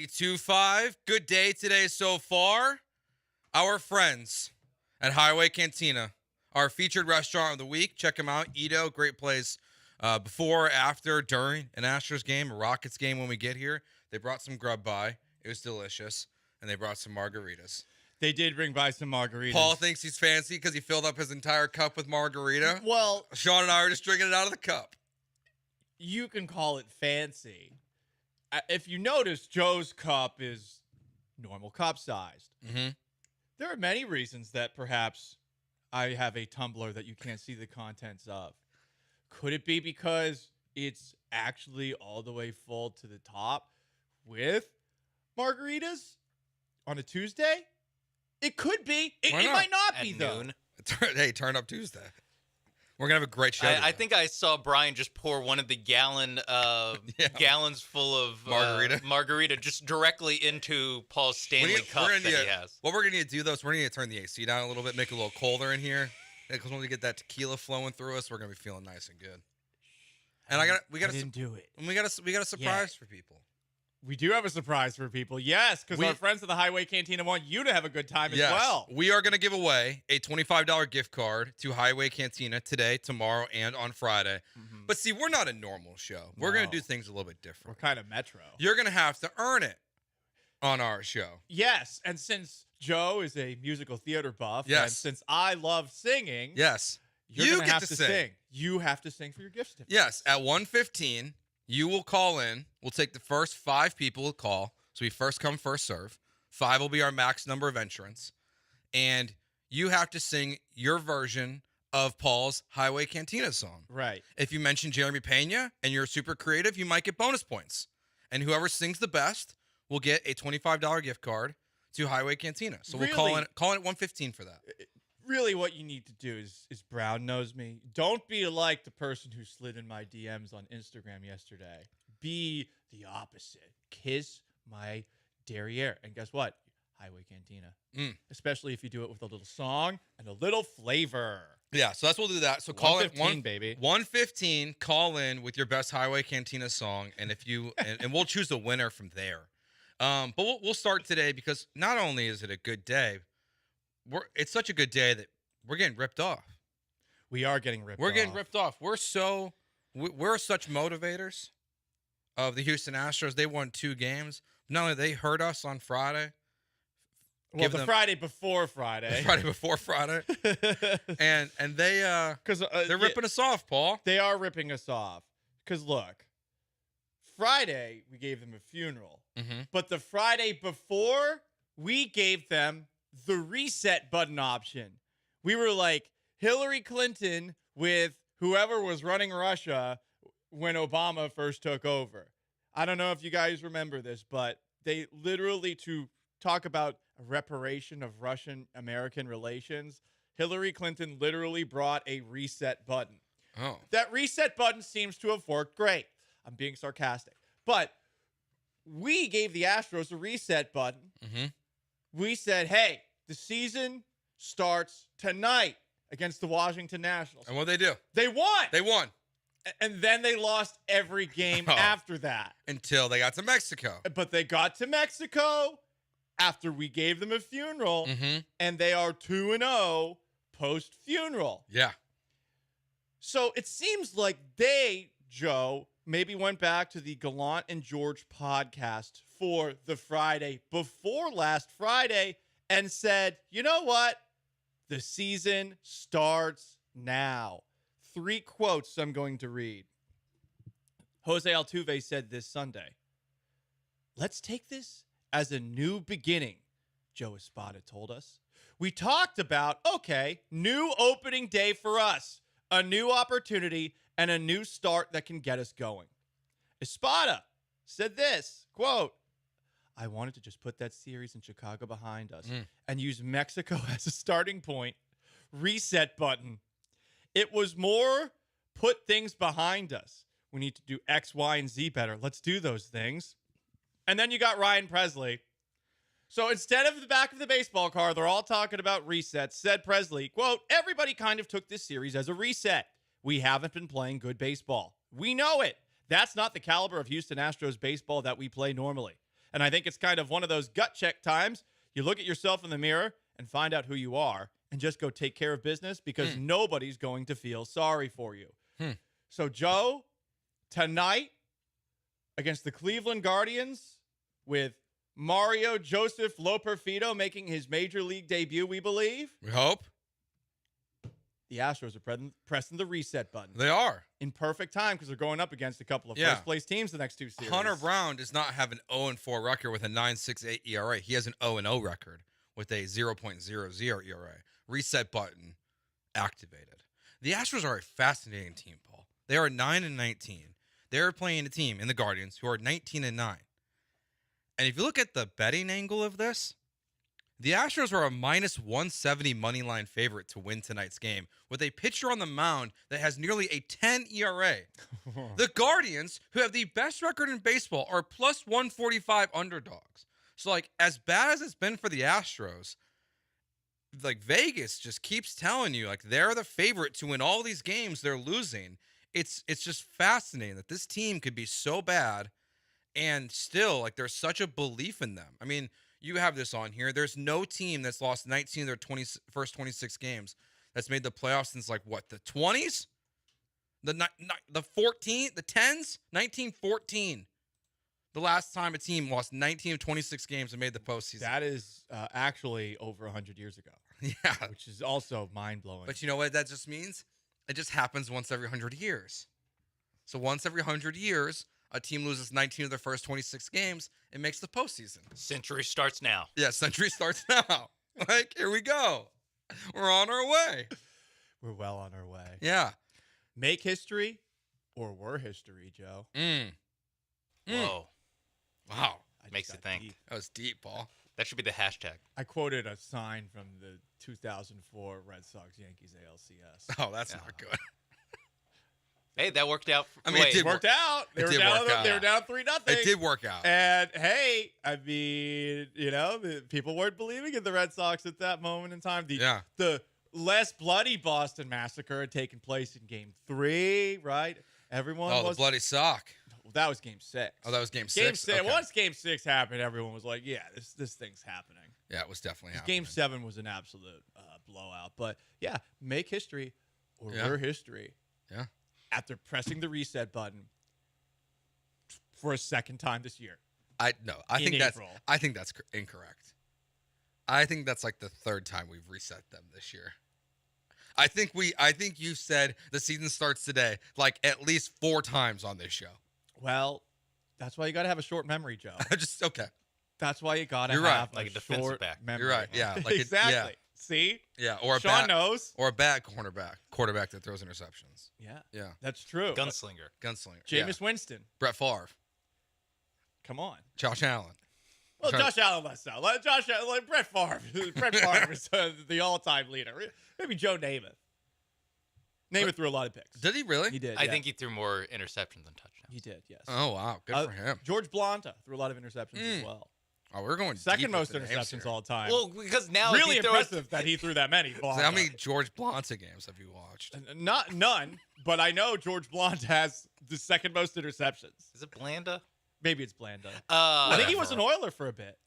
92.5. Good day today so far. Our friends at Highway Cantina, our featured restaurant of the week. Check them out. Edo, great place. Before, after, during an Astros game, a Rockets game when we get here. They brought some grub by. It was delicious. And they brought some margaritas. They did bring by some margaritas. Paul thinks he's fancy because he filled up his entire cup with margarita. Well, Sean and I are just drinking it out of the cup. You can call it fancy. If you notice, Joe's cup is normal cup sized. Mm-hmm. There are many reasons that perhaps I have a tumbler that you can't see the contents of. Could it be because it's actually all the way full to the top with margaritas on a Tuesday? It could be. It might not be, though. Hey, Turn Up Tuesday. We're going to have a great show. I think I saw Brian just pour one of the gallons full of margarita just directly into Paul's Stanley cup that he has. What we're going to need to do, though, is we're going to turn the AC down a little bit, make it a little colder in here. Because when we get that tequila flowing through us, we're going to be feeling nice and good. And I didn't do it. And we got a surprise for people. We do have a surprise for people, yes, because our friends at the Highway Cantina want you to have a good time as well. We are going to give away a $25 gift card to Highway Cantina today, tomorrow, and on Friday. Mm-hmm. But see, we're not a normal show. We're going to do things a little bit different. We're kind of Metro. You're going to have to earn it on our show. Yes, and since Joe is a musical theater buff, and since I love singing, you're going to have to sing. You have to sing for your gift certificate. Yes, at 1:15. You will call in. We'll take the first 5 people to call. So we first come, first serve. 5 will be our max number of entrants. And you have to sing your version of Paul's Highway Cantina song. Right. If you mention Jeremy Pena and you're super creative, you might get bonus points. And whoever sings the best will get a $25 gift card to Highway Cantina. So we'll call in at 1:15 for that. Really what you need to do is brown nose me. Don't be like the person who slid in my DMs on Instagram yesterday. Be the opposite. Kiss my derriere. And guess what? Highway Cantina. Especially if you do it with a little song and a little flavor. Yeah, so we'll do that. So call it 1:15, call in with your best Highway Cantina song, and if you and we'll choose a winner from there. But we'll start today because not only is it a good day, it's such a good day that we're getting ripped off. We are getting ripped off. We're getting ripped off. We're such motivators of the Houston Astros. They won 2 games. Not only they hurt us on Friday. Well, Friday before Friday. Friday before Friday. and they're ripping us off, Paul. They are ripping us off. Because look, Friday we gave them a funeral. Mm-hmm. But the Friday before, we gave them the reset button option. We were like Hillary Clinton with whoever was running Russia when Obama first took over. I don't know if you guys remember this, but they literally, to talk about a reparation of Russian-American relations, Hillary Clinton literally brought a reset button. Oh. That reset button seems to have worked great. I'm being sarcastic. But we gave the Astros a reset button. Mm-hmm. We said, hey, the season starts tonight against the Washington Nationals. And what'd they do? They won. They won. And then they lost every game after that. Until they got to Mexico. But they got to Mexico after we gave them a funeral, and they are 2-0 post-funeral. Yeah. So it seems like they, Joe, maybe went back to the Gallant and George podcast for the Friday before last Friday and said, you know what? The season starts now. 3 quotes I'm going to read. Jose Altuve said this Sunday, let's take this as a new beginning, Joe Espada told us. We talked about, okay, new opening day for us, a new opportunity, and a new start that can get us going. Espada said this, quote, I wanted to just put that series in Chicago behind us and use Mexico as a starting point. Reset button. It was more put things behind us. We need to do X, Y, and Z better. Let's do those things. And then you got Ryan Presley. So instead of the back of the baseball card, they're all talking about resets. Said Presley, quote, everybody kind of took this series as a reset. We haven't been playing good baseball. We know it. That's not the caliber of Houston Astros baseball that we play normally. And I think it's kind of one of those gut check times. You look at yourself in the mirror and find out who you are and just go take care of business because nobody's going to feel sorry for you. So, Joe, tonight against the Cleveland Guardians with Mario Joseph Loperfido making his major league debut, we believe. We hope. The Astros are pressing the reset button. They are. In perfect time because they're going up against a couple of first-place teams the next two series. Hunter Brown does not have an 0-4 record with a 9.68 ERA. He has an 0-0 record with a 0.00 ERA. Reset button activated. The Astros are a fascinating team, Paul. They are 9-19. They are playing a team in the Guardians who are 19-9. And if you look at the betting angle of this, the Astros are a minus 170 money line favorite to win tonight's game with a pitcher on the mound that has nearly a 10 ERA. The Guardians, who have the best record in baseball, are plus 145 underdogs. So, like, as bad as it's been for the Astros, like, Vegas just keeps telling you, like, they're the favorite to win all these games they're losing. It's just fascinating that this team could be so bad and still, like, there's such a belief in them. I mean, you have this on here. There's no team that's lost 19 of their first 26 games that's made the playoffs since, like, what, the 20s? The 14, the 10s? 1914. The last time a team lost 19 of 26 games and made the postseason. That is actually over 100 years ago. Yeah. Which is also mind-blowing. But you know what that just means? It just happens once every 100 years. So once every 100 years, a team loses 19 of their first 26 games, it makes the postseason. Century starts now. Yeah, century starts now. Like, here we go. We're on our way. We're well on our way. Yeah. Make history or we're history, Joe. Whoa. Wow. Makes you think. Deep. That was deep, Paul. That should be the hashtag. I quoted a sign from the 2004 Red Sox-Yankees ALCS. Oh, that's not good. Hey, that worked out. I mean, it did worked out. They were down 3-0. It did work out. And hey, I mean, you know, the people weren't believing in the Red Sox at that moment in time. The less bloody Boston Massacre had taken place in Game 3, right? Everyone was the bloody sock. That was Game 6. Oh, that was Game 6? Game 6. Okay. Once Game 6 happened, everyone was like, yeah, this thing's happening. Yeah, it was definitely happening. Game 7 was an absolute blowout. But, yeah, make history or we're history. Yeah. After pressing the reset button for a second time this year. I think that's incorrect. I think that's like the third time we've reset them this year. I think you said the season starts today like at least 4 times on this show. Well, that's why you got to have a short memory, Joe. Okay. That's why you got to have like a defensive short back. memory. You're right. Yeah. Like exactly. Yeah. See? Yeah. Or Sean knows. Or a bad quarterback that throws interceptions. Yeah. Yeah. That's true. Gunslinger. Jameis Winston. Brett Favre. Come on. Josh Allen. Well, Josh Allen less so. Brett Favre. Brett Favre is the all-time leader. Maybe Joe Namath. Namath threw a lot of picks. Did he really? He did. I think he threw more interceptions than touchdowns. He did, yes. Oh, wow. Good for him. George Blanta threw a lot of interceptions as well. Oh, we're going second most interceptions all time. Well, because now really impressive that he threw that many. So how many George Blanta games have you watched? None, but I know George Blanta has the second most interceptions. Is it Blanda? Maybe it's Blanda. I think he was an Oiler for a bit.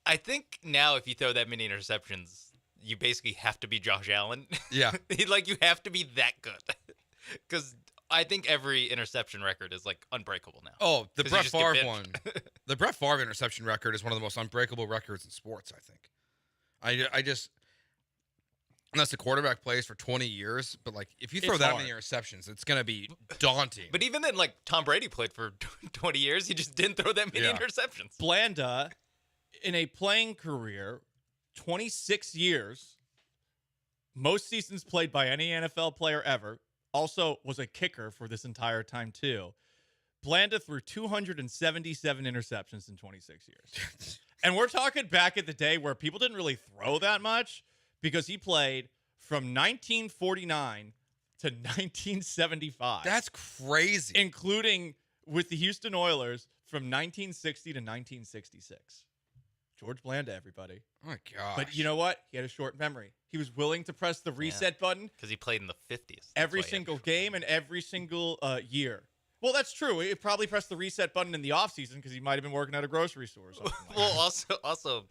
I think now if you throw that many interceptions, you basically have to be Josh Allen. Yeah. You have to be that good. Because I think every interception record is like unbreakable now. Oh, the Brett Favre one. The Brett Favre interception record is one of the most unbreakable records in sports, I think. I just unless the quarterback plays for 20 years, but like if you throw that many interceptions, it's going to be daunting. But even then, like Tom Brady played for 20 years, he just didn't throw that many interceptions. Blanda, in a playing career, 26 years, most seasons played by any NFL player ever, also was a kicker for this entire time too. Blanda threw 277 interceptions in 26 years. And we're talking back at the day where people didn't really throw that much because he played from 1949 to 1975. That's crazy. Including with the Houston Oilers from 1960 to 1966. George Blanda, everybody. Oh, my gosh. But you know what? He had a short memory. He was willing to press the reset button. Because he played in the 50s. Every single game and every single year. Well, that's true. He probably pressed the reset button in the offseason because he might have been working at a grocery store or something. Well, also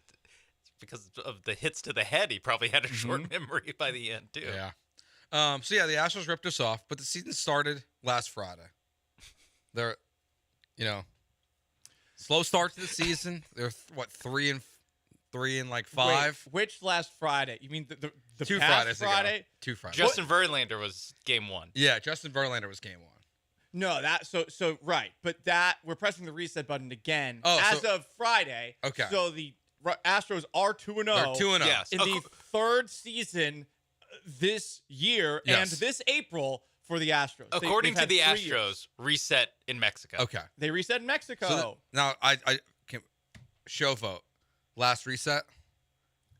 because of the hits to the head, he probably had a short memory by the end too. Yeah. The Astros ripped us off, but the season started last Friday. They're, slow start to the season. They're 3 and 5. Wait, which last Friday? You mean the 2 past Fridays Friday? ago. 2 Fridays. Justin Verlander was game 1. Yeah, Justin Verlander was game 1. No, so right, but we're pressing the reset button again as of Friday. Okay. So the Astros are 2-0. They're 2-0. Yes. In the third season this year and this April for the Astros. According to the Astros, Astros, reset in Mexico. Okay. They reset in Mexico. So now I can show vote. Last reset?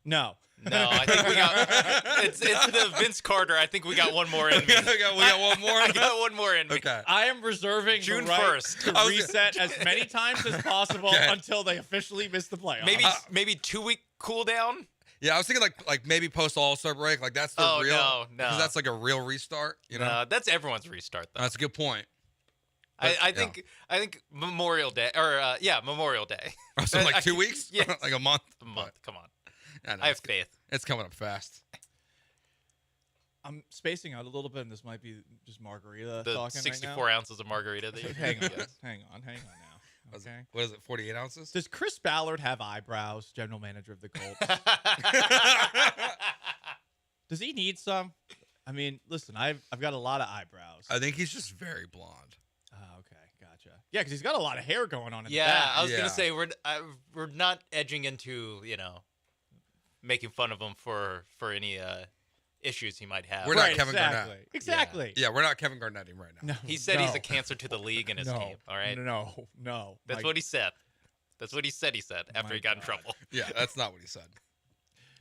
No. No, I think we got it's the Vince Carter. I think we got one more in me. we got one more. I got one more in me. Okay. I am reserving June the right 1st. to reset as many times as possible until they officially miss the playoffs. Maybe 2-week cool down. Yeah, I was thinking like maybe post All-Star break, like that's the real. No. Because that's like a real restart. No, that's everyone's restart though. That's a good point. I think Memorial Day Memorial Day. So like 2 weeks? Yeah, like a month. Come on. I have faith. It's coming up fast. I'm spacing out a little bit, and this might be just Margarita The talking 64 right now. ounces of margarita that you hang on now. Okay. What is it? 48 ounces? Does Chris Ballard have eyebrows? General manager of the Colts. Does he need some? I mean, listen, I've got a lot of eyebrows. I think he's just very blonde. Oh, okay, gotcha. Yeah, because he's got a lot of hair going on in the Yeah, back. I was gonna say we're not edging into making fun of him for any issues he might have. We're not Kevin Garnett. Exactly. Yeah, we're not Kevin Garnetting right now. No, He said he's a cancer to the league and his team. All right. No. That's what he said. That's what he said. He said after he got in trouble. Yeah, that's not what he said.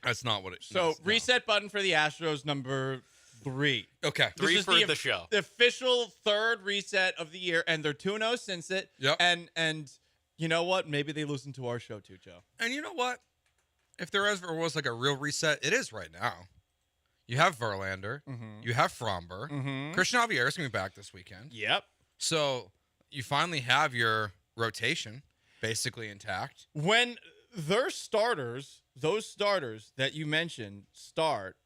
That's not what it. So reset button for the Astros number 3. Okay, 3 for the show. The official third reset of the year, and they're 2-0 since it. Yep. And you know what? Maybe they listen to our show too, Joe. And you know what? If there ever was like a real reset, it is right now. You have Verlander. You have Fromber. Christian Javier is going to be back this weekend. Yep. So you finally have your rotation basically intact. When their starters, those starters that you mentioned start,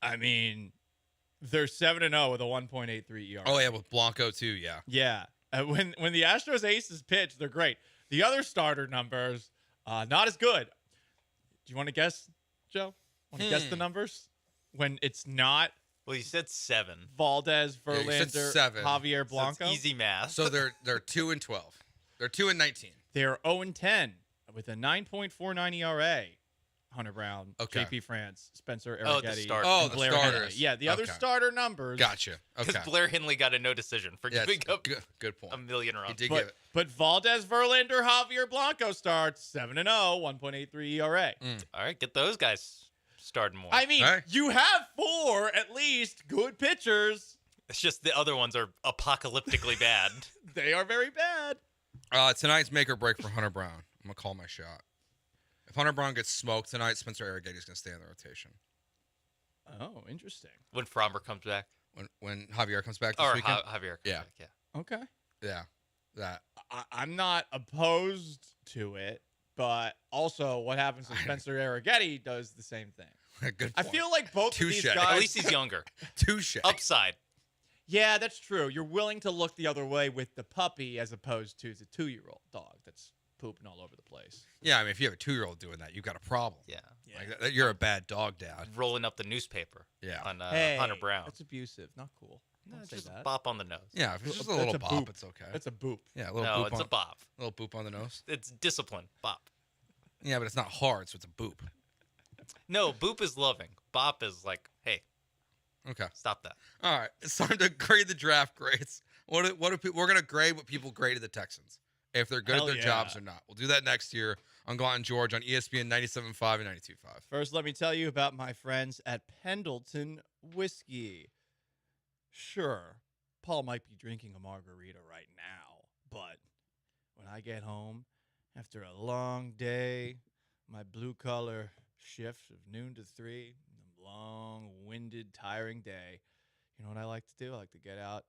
I mean, they're 7-0 with a 1.83 ERA. Oh, yeah, with Blanco too, yeah. Yeah. When the Astros aces pitch, they're great. The other starter numbers, not as good. Do you want to guess, Joe? Want to guess the numbers? When it's not Well, you said 7. Valdez, Yeah, you said Verlander, 7. Javier Blanco. So it's easy math. So they're 2-12. They're 2-19. They're 0-10 with a 9.49 ERA. Hunter Brown, Okay. JP France, Spencer Oh, the Arrighetti, starter. Oh, and the Blair starters. Henley. Yeah, the other Okay. starter numbers. Gotcha. Okay. Because Blair Henley got a no decision for Yeah, giving up good point. a million He runs. did give it. But Valdez, Verlander, Javier Blanco starts 7-0, 1.83 ERA. All right, get those guys starting more. I mean, All right. you have 4 at least good pitchers. It's just the other ones are apocalyptically bad. They are very bad. Tonight's make or break for Hunter Brown. I'm going to call my shot. If Hunter Brown gets smoked tonight, Spencer Arrighetti is going to stay in the rotation. Oh, interesting. When Fromber comes back. When Javier comes back this Or weekend. Javier comes Yeah. back, yeah. Okay. Yeah. That. I'm not opposed to it, but also what happens when Spencer Arrighetti does the same thing. Good I point. feel like both of these Touche. guys. At least he's younger. Touche. Upside. Yeah, that's true. You're willing to look the other way with the puppy as opposed to the 2-year-old dog that's pooping all over the place. Yeah, I mean, if you have a 2-year-old doing that, you've got a problem. Yeah. Like, you're a bad dog, Dad. Rolling up the newspaper. Yeah. On Hey, Hunter Brown. that's abusive. Not cool. No, Don't say just that. a bop on the nose. Yeah, if it's just a That's little a bop, boop. it's okay. That's a boop. Yeah, a little No, boop it's on, a bop. little boop on the nose. It's discipline. Bop. Yeah, but it's not hard, so it's a boop. No, boop is loving. Bop is like, hey, Okay. stop that. All right, it's time to grade the draft grades. What do we're gonna grade what people graded the Texans if they're good Hell at their yeah. jobs or not. We'll do that next year on Gallant George on ESPN 97.5 and 92.5. First, let me tell you about my friends at Pendleton Whiskey. Sure, Paul might be drinking a margarita right now, but when I get home after a long day, my blue-collar shift of noon to 3, a long-winded, tiring day, you know what I like to do? I like to get out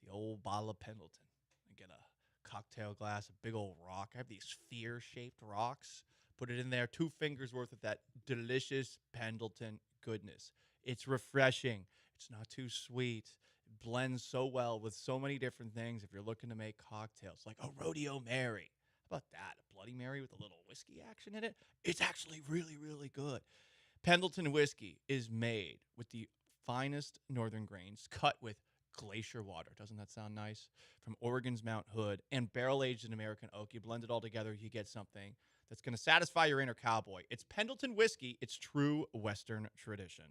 the old bottle of Pendleton. I get a cocktail glass, a big old rock. I have these sphere-shaped rocks. Put it in there, 2 fingers worth of that delicious Pendleton goodness. It's refreshing. It's not too sweet. It blends so well with so many different things if you're looking to make cocktails, like a Rodeo Mary. How about that? A Bloody Mary with a little whiskey action in it? It's actually really, really good. Pendleton whiskey is made with the finest northern grains, cut with glacier water. Doesn't that sound nice? From Oregon's Mount Hood and barrel-aged in American oak. You blend it all together, you get something that's going to satisfy your inner cowboy. It's Pendleton whiskey. It's true Western tradition.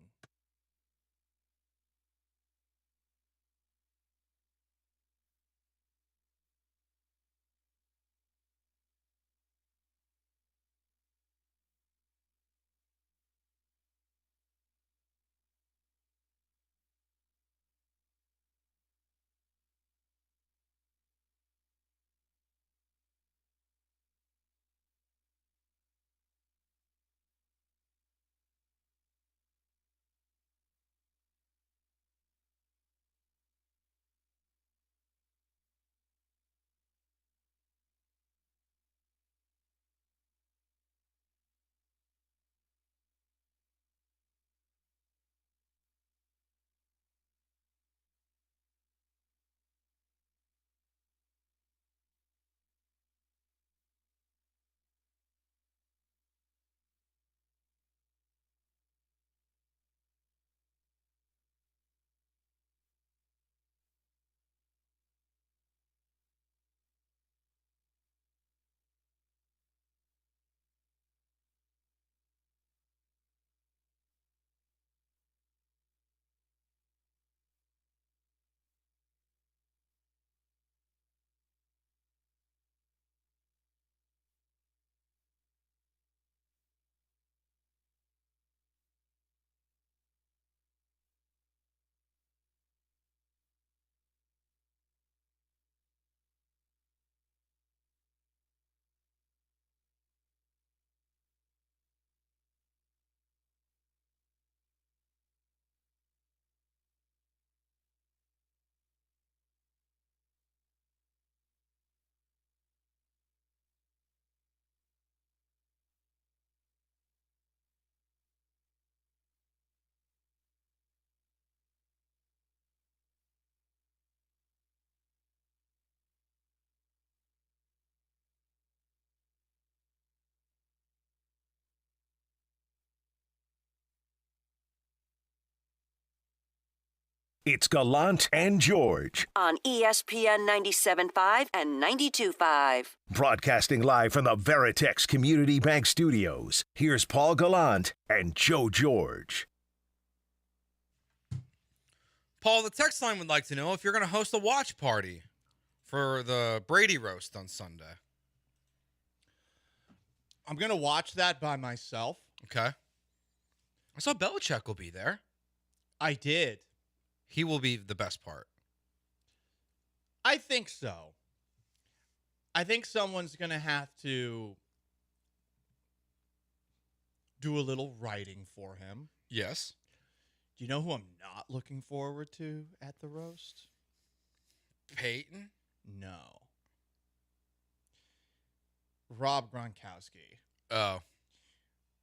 It's Gallant and George. On ESPN 97.5 and 92.5. Broadcasting live from the Veritex Community Bank Studios. Here's Paul Gallant and Joe George. Paul, the text line would like to know if you're going to host a watch party for the Brady roast on Sunday. I'm going to watch that by myself. Okay. I saw Belichick will be there. I did. He will be the best part. I think so. I think someone's going to have to do a little writing for him. Yes. Do you know who I'm not looking forward to at the roast? Peyton? No. Rob Gronkowski. Oh.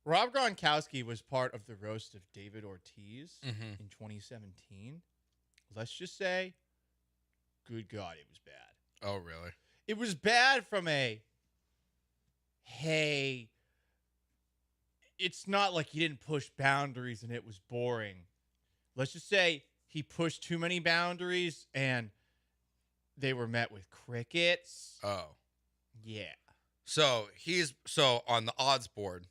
Rob Gronkowski was part of the roast of David Ortiz in 2017. Let's just say, good God, it was bad. Oh, really? It was bad from a, hey, it's not like he didn't push boundaries and it was boring. Let's just say he pushed too many boundaries and they were met with crickets. Oh. Yeah. So he's on the odds board,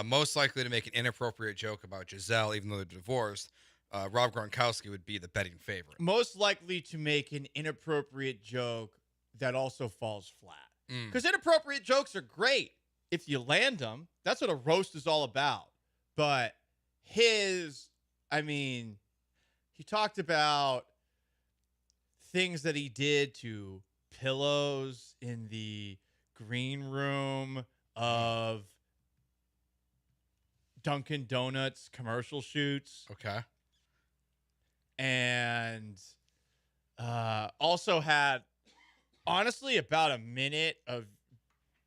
most likely to make an inappropriate joke about Giselle, even though they're divorced. Rob Gronkowski would be the betting favorite. Most likely to make an inappropriate joke that also falls flat. Because inappropriate jokes are great if you land them. That's what a roast is all about. But he talked about things that he did to pillows in the green room of Dunkin' Donuts commercial shoots. Okay. And Also had, honestly, about a minute of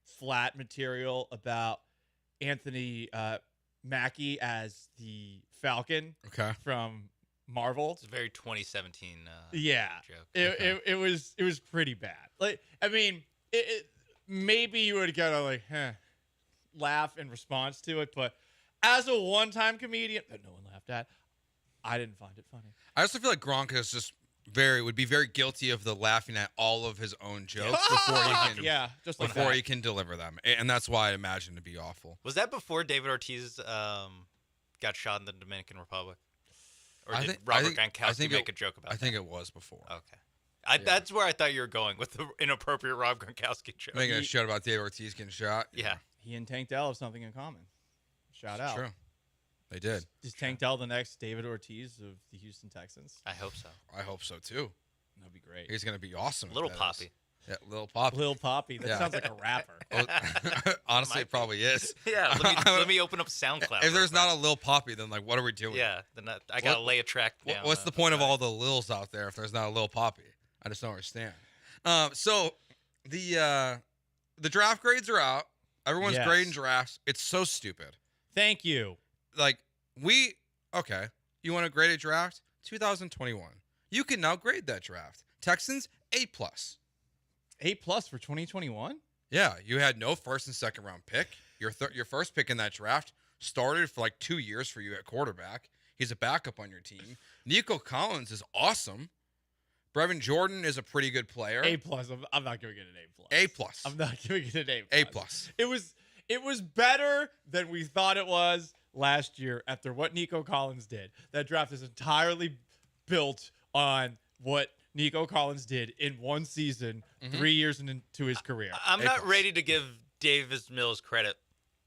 flat material about Anthony Mackie as the Falcon from Marvel. It's a very 2017 Yeah, joke. it was pretty bad. Like, I mean, maybe you would get a like laugh in response to it, but as a one-time comedian that no one laughed at, I didn't find it funny. I also feel like Gronk is just would be very guilty of the laughing at all of his own jokes before he can deliver them, and that's why I imagine to be awful. Was that before David Ortiz got shot in the Dominican Republic? Or did Robert Gronkowski make a joke about that? I think it was before. Okay. That's where I thought you were going with the inappropriate Rob Gronkowski joke. Making a shout about David Ortiz getting shot. Yeah. He and Tank Dell have something in common. Shout out. True. They did. Is Tank Dell the next David Ortiz of the Houston Texans? I hope so. I hope so too. That'd be great. He's going to be awesome. Little Poppy. Yeah, Lil Poppy. Lil Poppy. That sounds like a rapper. Honestly, it probably is. Yeah, let me open up SoundCloud. If there's not a Lil Poppy, then like, what are we doing? Yeah, then I got to lay a track down. What's the point of all the Lils out there if there's not a Lil Poppy? I just don't understand. So the draft grades are out. Everyone's grading drafts. It's so stupid. Thank you. Like, you want to grade a draft? 2021. You can now grade that draft. Texans, A+. A+ for 2021? Yeah, you had no first and second round pick. Your first pick in that draft started for like 2 years for you at quarterback. He's a backup on your team. Nico Collins is awesome. Brevin Jordan is a pretty good player. A+. I'm not giving it an A+. A+. I'm not giving it an A+. A+. It was better than we thought it was last year after what Nico Collins did. That draft is entirely built on what Nico Collins did in one season, 3 years into his career. I'm not ready to give Davis Mills credit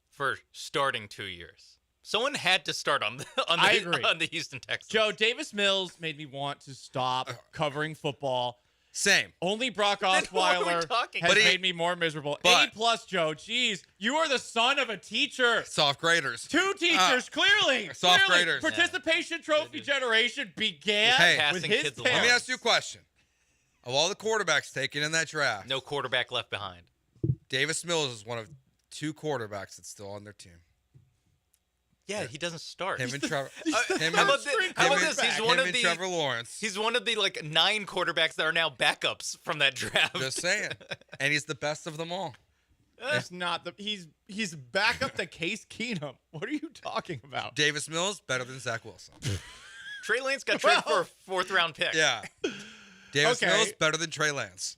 for starting 2 years. Someone had to start on the Houston Texans. Joe, Davis Mills made me want to stop covering football. Same. Only Brock Osweiler has made me more miserable. A+, Joe. Jeez, you are the son of a teacher. Soft graders. 2 teachers, clearly. Soft graders. Participation trophy generation began with his parents. Let me ask you a question. Of all the quarterbacks taken in that draft, no quarterback left behind. Davis Mills is one of 2 quarterbacks that's still on their team. Yeah, he doesn't start. Him and Trevor. How about this? Trevor Lawrence. He's one of the 9 quarterbacks that are now backups from that draft. Just saying, and he's the best of them all. He's not he's backup to Case Keenum. What are you talking about? Davis Mills better than Zach Wilson. Trey Lance got traded for a 4th round pick. Yeah, Davis Mills better than Trey Lance.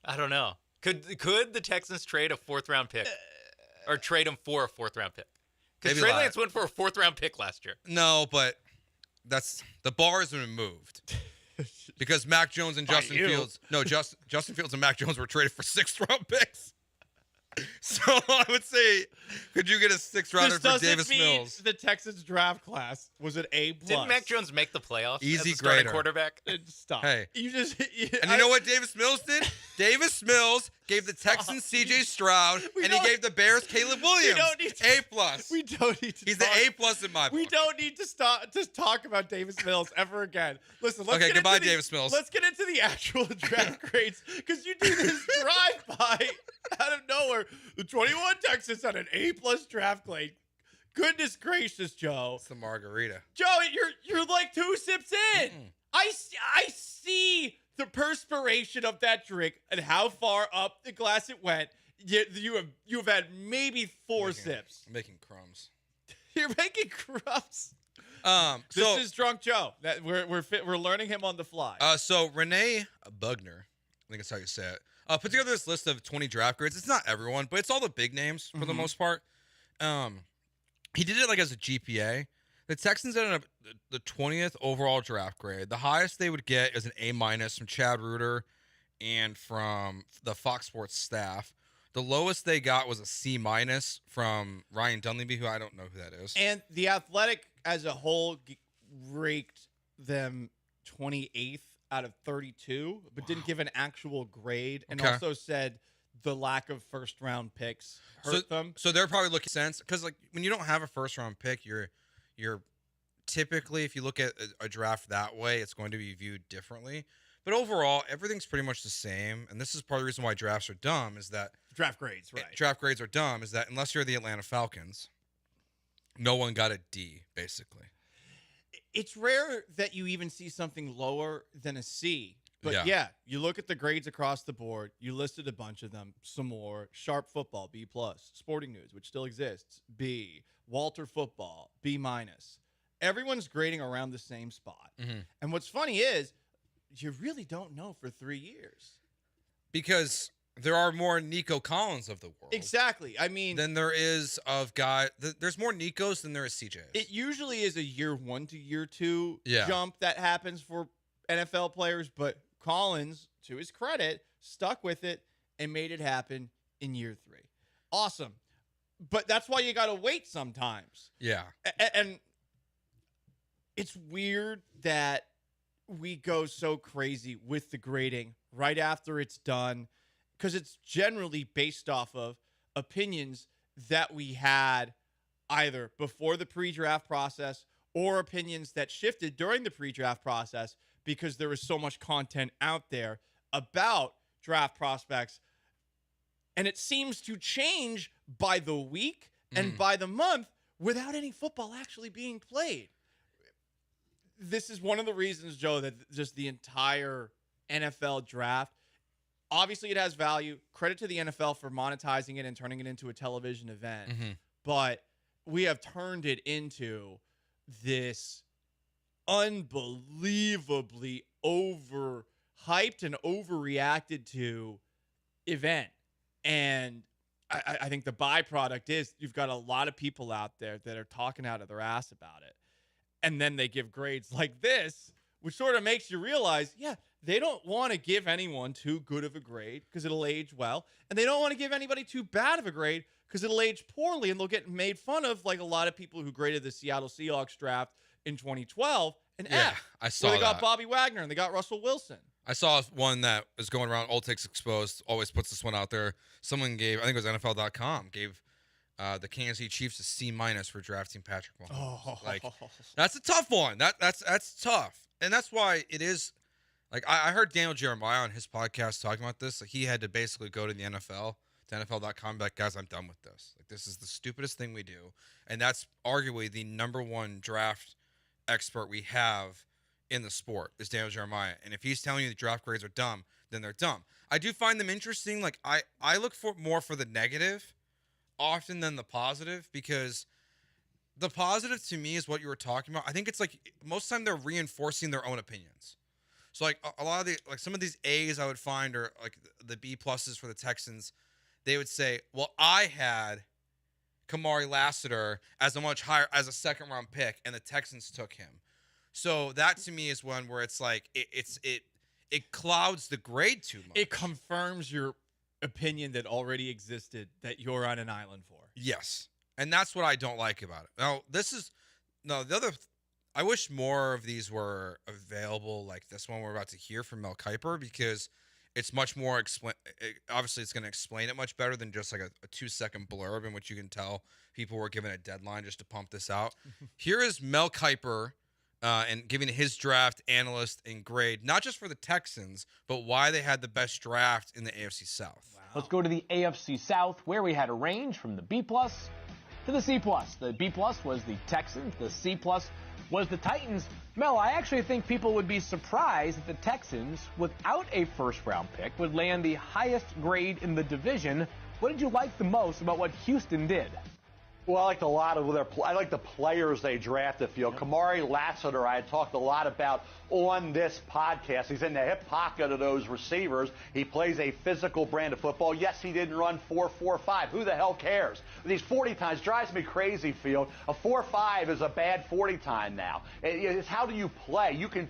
I don't know. Could the Texans trade a 4th round pick, or trade him for a 4th round pick? Because Trey Lance went for a 4th round pick last year. No, but the bar has been moved because Mac Jones and Justin Fields. No, Justin Fields and Mac Jones were traded for 6th round picks. So I would say, could you get a 6th rounder for Davis Mills? The Texans draft class was an A+. Didn't Mac Jones make the playoffs? Easy as a starting grader. Quarterback. Stop. Hey, you know what Davis Mills did? Davis Mills gave the Texans C.J. Stroud, and he gave the Bears Caleb Williams. A+. We don't need to. He's the A+ in my book. We don't need to talk about Davis Mills ever again. Listen, let's get goodbye, into Davis Mills. Let's get into the actual draft grades because you do this drive-by out of nowhere. The 21 Texans had an A+ draft grade. Goodness gracious, Joe. It's the margarita. Joe, you're like 2 sips in. I see the perspiration of that drink and how far up the glass it went. You have had maybe 4 sips. I'm making crumbs. You're making crumbs. This is Drunk Joe. That we're learning him on the fly. So Renee Bugner, I think that's how you say it, put together this list of 20 draft grades. It's not everyone, but it's all the big names for the most part. He did it as a GPA. The Texans ended up the 20th overall draft grade. The highest they would get is an A- from Chad Reuter and from the Fox Sports staff. The lowest they got was a C- from Ryan Dunleavy, who I don't know who that is. And The Athletic as a whole raked them 28th out of 32, but didn't give an actual grade, and also said the lack of first-round picks hurt them. So they're probably looking sense because when you don't have a first-round pick, your typically, if you look at a draft that way, it's going to be viewed differently. But overall, everything's pretty much the same. And this is part of the reason why drafts are dumb is that draft grades, right? Draft grades are dumb is that unless you're the Atlanta Falcons, no one got a D, basically. It's rare that you even see something lower than a C. But yeah, you look at the grades across the board. You listed a bunch of them. Some more. Sharp Football, B+. Sporting News, which still exists, B. Walter Football, B-. Everyone's grading around the same spot. Mm-hmm. And what's funny is you really don't know for 3 years. Because there are more Nico Collins of the world. Exactly. I mean, than there is of there's more Nicos than there is CJs. It usually is a year 1 to year 2 Yeah. jump that happens for NFL players, but Collins, to his credit, stuck with it and made it happen in year 3. Awesome. But that's why you got to wait sometimes. Yeah. And it's weird that we go so crazy with the grading right after it's done, because it's generally based off of opinions that we had either before the pre-draft process or opinions that shifted during the pre-draft process because there was so much content out there about draft prospects. And it seems to change by the week and by the month without any football actually being played. This is one of the reasons, Joe, that just the entire NFL draft, obviously it has value. Credit to the NFL for monetizing it and turning it into a television event. Mm-hmm. But we have turned it into this unbelievably overhyped and overreacted to event. And I think the byproduct is you've got a lot of people out there that are talking out of their ass about it. And then they give grades like this, which sort of makes you realize, yeah, they don't want to give anyone too good of a grade because it'll age well. And they don't want to give anybody too bad of a grade because it'll age poorly and they'll get made fun of, like a lot of people who graded the Seattle Seahawks draft in 2012 an F. I saw where they got that. Bobby Wagner and they got Russell Wilson. I saw one that was going around. Old Takes Exposed always puts this one out there. Someone gave, I think it was NFL.com, gave the Kansas City Chiefs a C- for drafting Patrick Mahomes. Oh. Like, that's a tough one. That's tough, and that's why it is. Like, I heard Daniel Jeremiah on his podcast talking about this. Like, he had to basically go to the NFL, to NFL.com, and be like, guys, I'm done with this. Like, this is the stupidest thing we do, and that's arguably the #1 draft expert we have in the sport is Daniel Jeremiah. And if he's telling you the draft grades are dumb, then they're dumb. I do find them interesting. Like, I look for more for the negative often than the positive, because the positive to me is what you were talking about. I think it's like most of the time they're reinforcing their own opinions. So like a lot of the, like some of these A's I would find, or like the B+ for the Texans, they would say, well, I had Kamari Lassiter as a much higher, as a 2nd round pick, and the Texans took him. So that to me is one where it's like it clouds the grade too much. It confirms your opinion that already existed that you're on an island for. Yes. And that's what I don't like about it. Now, I wish more of these were available, like this one we're about to hear from Mel Kiper, because it's much more obviously it's going to explain it much better than just like a 2-second blurb in which you can tell people were given a deadline just to pump this out. Here is Mel Kiper and giving his draft analyst and grade, not just for the Texans, but why they had the best draft in the AFC South. Wow. Let's go to the AFC South, where we had a range from the B+ to the C+. The B+ was the Texans. The C+ was the Titans. Mel, I actually think people would be surprised that the Texans, without a first-round pick, would land the highest grade in the division. What did you like the most about what Houston did? Well, I liked a lot of I like the players they drafted. Kamari Lassiter, I had talked a lot about on this podcast. He's in the hip pocket of those receivers. He plays a physical brand of football. Yes, he didn't run 4.45. Who the hell cares? These 40 times drives me crazy, Field. A 4.5 is a bad 40 time now. It's how do you play? You can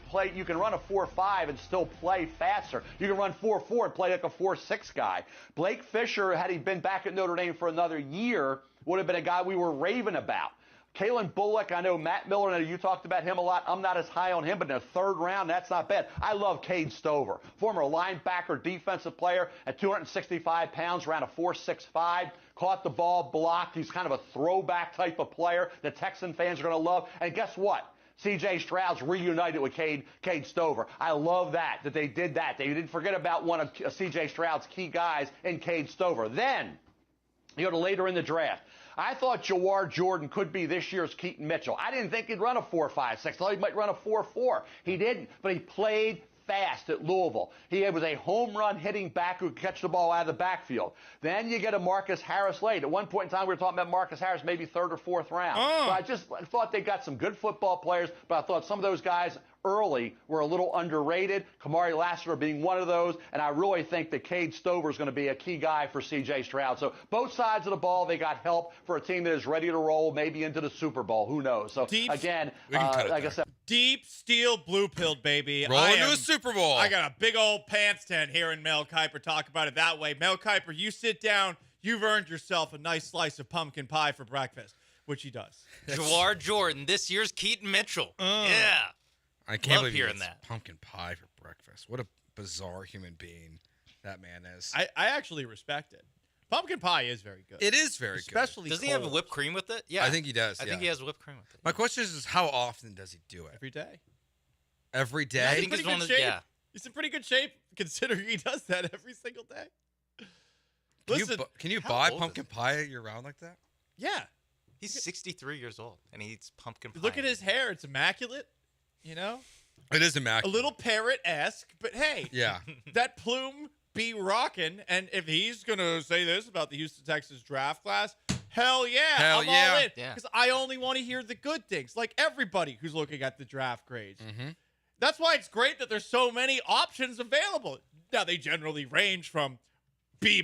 run a 4.5 and still play faster. You can run 4.4 and play like a 4.6 guy. Blake Fisher, had he been back at Notre Dame for another year, would have been a guy we were raving about. Kalen Bullock, I know Matt Miller, you talked about him a lot. I'm not as high on him, but in the 3rd round, that's not bad. I love Cade Stover, former linebacker, defensive player at 265 pounds, ran a 4.65, caught the ball, blocked. He's kind of a throwback type of player that Texan fans are going to love. And guess what? C.J. Stroud's reunited with Cade Stover. I love that they did that. They didn't forget about one of C.J. Stroud's key guys in Cade Stover. Then, you go to later in the draft. I thought Jawar Jordan could be this year's Keaton Mitchell. I didn't think he'd run a 4.56. I thought he might run a 4.4. He didn't, but he played fast at Louisville. He was a home run hitting back who could catch the ball out of the backfield. Then you get a Marcus Harris late. At one point in time, we were talking about Marcus Harris maybe third or fourth round. So I thought they got some good football players, but I thought some of those guys early were a little underrated. Kamari Lassiter being one of those, and I really think that Cade Stover is going to be a key guy for C.J. Stroud. So both sides of the ball, they got help for a team that is ready to roll, maybe into the Super Bowl. Who knows? So again, like I said, deep steel blue pilled, baby. Roll into a Super Bowl. I got a big old pants tent here in Mel Kiper. Talk about it that way. Mel Kiper, you sit down. You've earned yourself a nice slice of pumpkin pie for breakfast, which he does. Jawar Jordan, this year's Keaton Mitchell. Yeah. I can't Love believe hearing he that. eats pumpkin pie for breakfast. What a bizarre human being that man is. I actually respect it. Pumpkin pie is very good. It is very Especially Does he have whipped cream with it? I think he does. I think he has whipped cream with it. My question is how often does he do it? Every day. Every day? I think he's in pretty good shape considering he does that every single day. Can you buy pumpkin pie year round like that? Yeah. He's 63 years old, and he eats pumpkin pie. Look at his hair. It's immaculate, you know? It is immaculate. A little parrot-esque, but hey. Yeah. That plume be rocking, and if he's going to say this about the Houston Texans draft class, hell yeah. I'm all in. Because I only want to hear the good things, like everybody who's looking at the draft grades. Mm-hmm. That's why it's great that there's so many options available. Now, they generally range from B-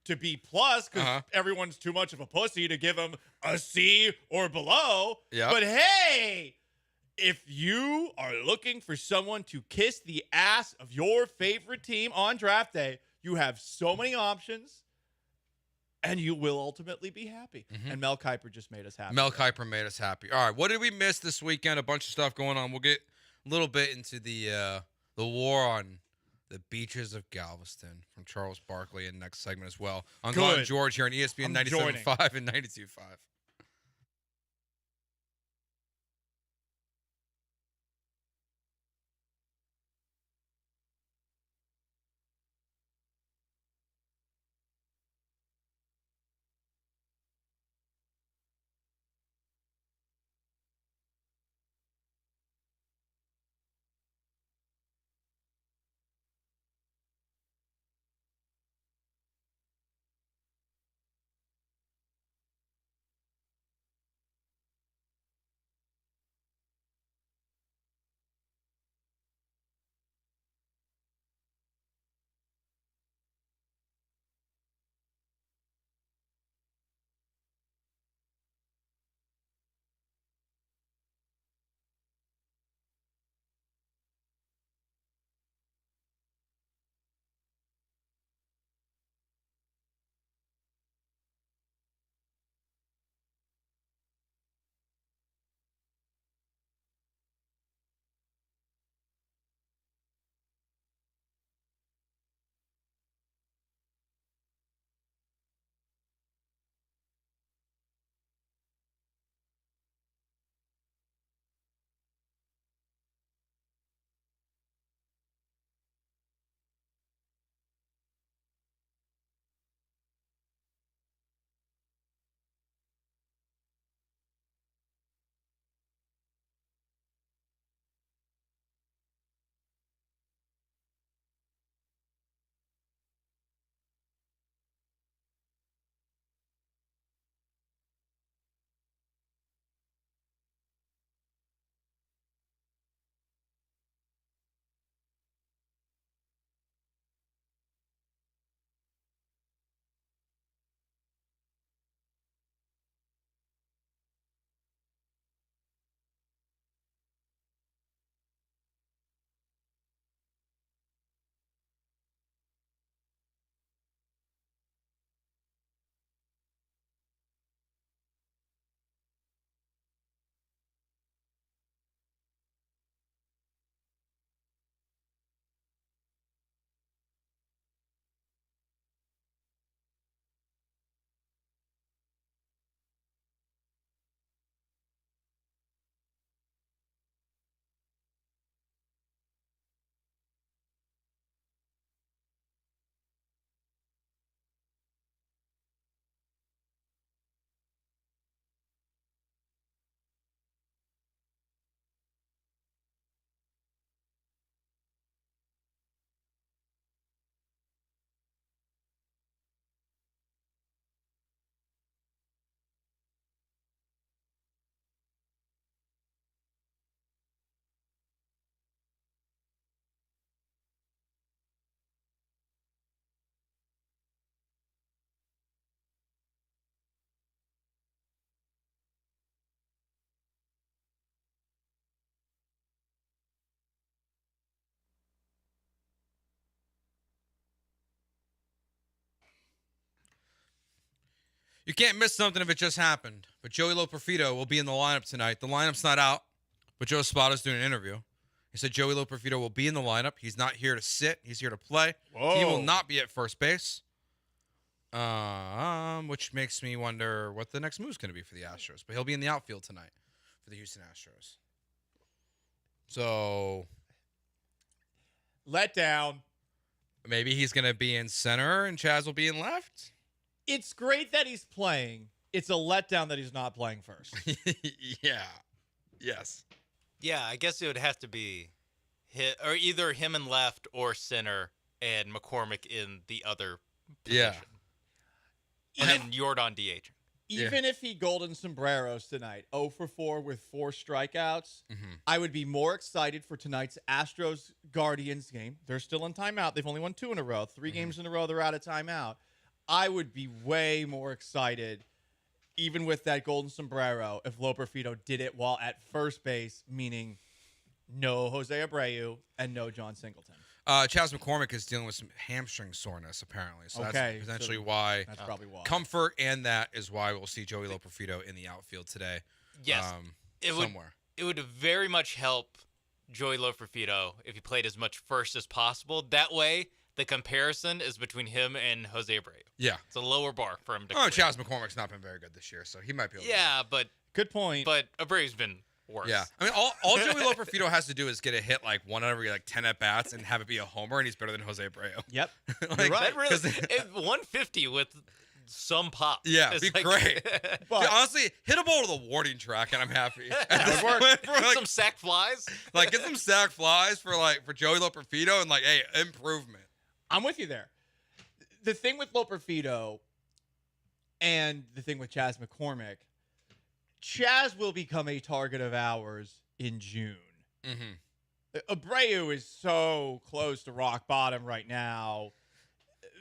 to B+ because everyone's too much of a pussy to give them a C or below. Yep. But hey, if you are looking for someone to kiss the ass of your favorite team on draft day, you have so many options, and you will ultimately be happy. Mm-hmm. And Mel Kiper just made us happy. Mel Kiper made us happy. All right, what did we miss this weekend? A bunch of stuff going on. We'll get a little bit into the war on the beaches of Galveston from Charles Barkley in the next segment as well. On Gallant George here on ESPN 97.5 and 92.5. You can't miss something if it just happened. But Joey Loperfido will be in the lineup tonight. The lineup's not out, but Joe Spada's doing an interview. He said Joey Loperfido will be in the lineup. He's not here to sit. He's here to play. Whoa. He will not be at first base. Which makes me wonder what the next move's going to be for the Astros. But he'll be in the outfield tonight for the Houston Astros. So, let down. Maybe he's going to be in center and Chaz will be in left? It's great that he's playing. It's a letdown that he's not playing first. Yeah. Yes. Yeah, I guess it would have to be or either him in left or center and McCormick in the other position. Yeah. And then Yordan DH. Even if he golden sombreros tonight, 0 for 4 with 4 strikeouts, I would be more excited for tonight's Astros-Guardians game. They're still in timeout. They've only won 2 in a row. 3 games in a row, they're out of timeout. I would be way more excited, even with that golden sombrero, if Loperfido did it while at first base, meaning no Jose Abreu and no John Singleton. Chaz McCormick is dealing with some hamstring soreness, apparently. So that's potentially why. That's probably why. Comfort, and that is why we'll see Joey Loperfido in the outfield today. Yes. Somewhere. It would very much help Joey Loperfido if he played as much first as possible. That way, the comparison is between him and Jose Abreu. Yeah. It's a lower bar for him to Oh, clear. Chaz McCormick's not been very good this year, so he might be able to. Yeah, but good point. But Abreu's been worse. Yeah. I mean, all Joey Loperfido has to do is get a hit like one every 10 at-bats and have it be a homer, and he's better than Jose Abreu. Yep. You're right. That really, 150 with some pop. Yeah, It's be like- great. Dude, honestly, hit a ball to the warning track, and I'm happy. Get some sack flies. Get some sack flies for Joey Loperfido, and hey, improvement. I'm with you there. The thing with Loperfido and the thing with Chaz McCormick, Chaz will become a target of ours in June. Abreu is so close to rock bottom right now.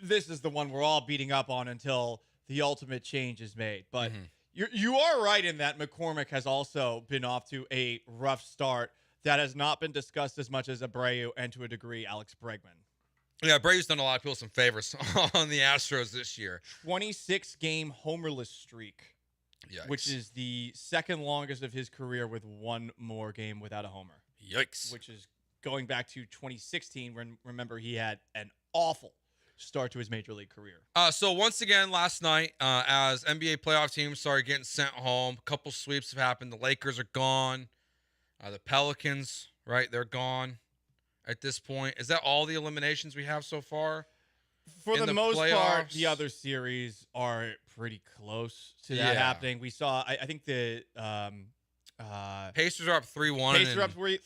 This is the one we're all beating up on until the ultimate change is made. But you are right in that McCormick has also been off to a rough start that has not been discussed as much as Abreu and, to a degree, Alex Bregman. Yeah, Abreu's done a lot of people some favors on the Astros this year. 26-game homerless streak. Yikes. Which is the second longest of his career with one more game without a homer. Yikes. Which is going back to 2016 when, remember, he had an awful start to his major league career. So once again, last night, as NBA playoff teams started getting sent home, a couple sweeps have happened. The Lakers are gone. The Pelicans, right, they're gone at this point. Is that all the eliminations we have so far? For in the most part, playoffs? the other series are pretty close to that happening. We saw, I think the Pacers are up 3-1. Pacers are up 3-1.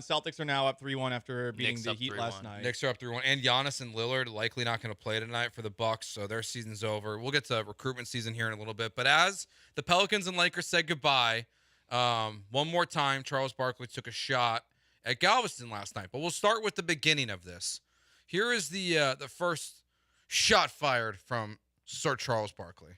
Celtics are now up 3-1 after beating Knicks the up Heat 3-1. last night. Knicks are up 3-1. And Giannis and Lillard likely not going to play tonight for the Bucks, so their season's over. We'll get to recruitment season here in a little bit. But as the Pelicans and Lakers said goodbye, one more time, Charles Barkley took a shot at Galveston last night. But we'll start with the beginning of this. Here is the first shot fired from Sir Charles Barkley.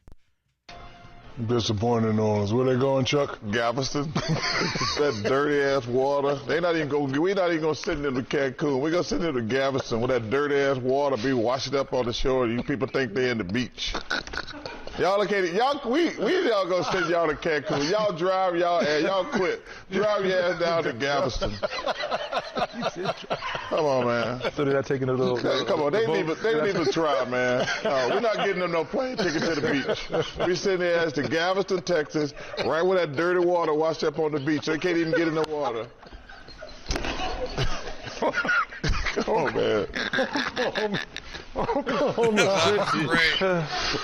Disappointed in New Orleans. Where they going, Chuck? Galveston. That dirty ass water. They not even going. We not even gonna send them to Cancun. We gonna send them to Galveston with that dirty ass water be washing up on the shore. You people think they in the beach. Y'all located. We y'all gonna send y'all to Cancun. Y'all drive y'all quit. Drive your ass down to Galveston. Come on, man. So they're not taking a little. Come on, they need to try, man. No, we're not getting them no plane ticket to the beach. We send their ass to Galveston, Texas, right where that dirty water washed up on the beach. They can't even get in the water. Come on, man. Oh, no.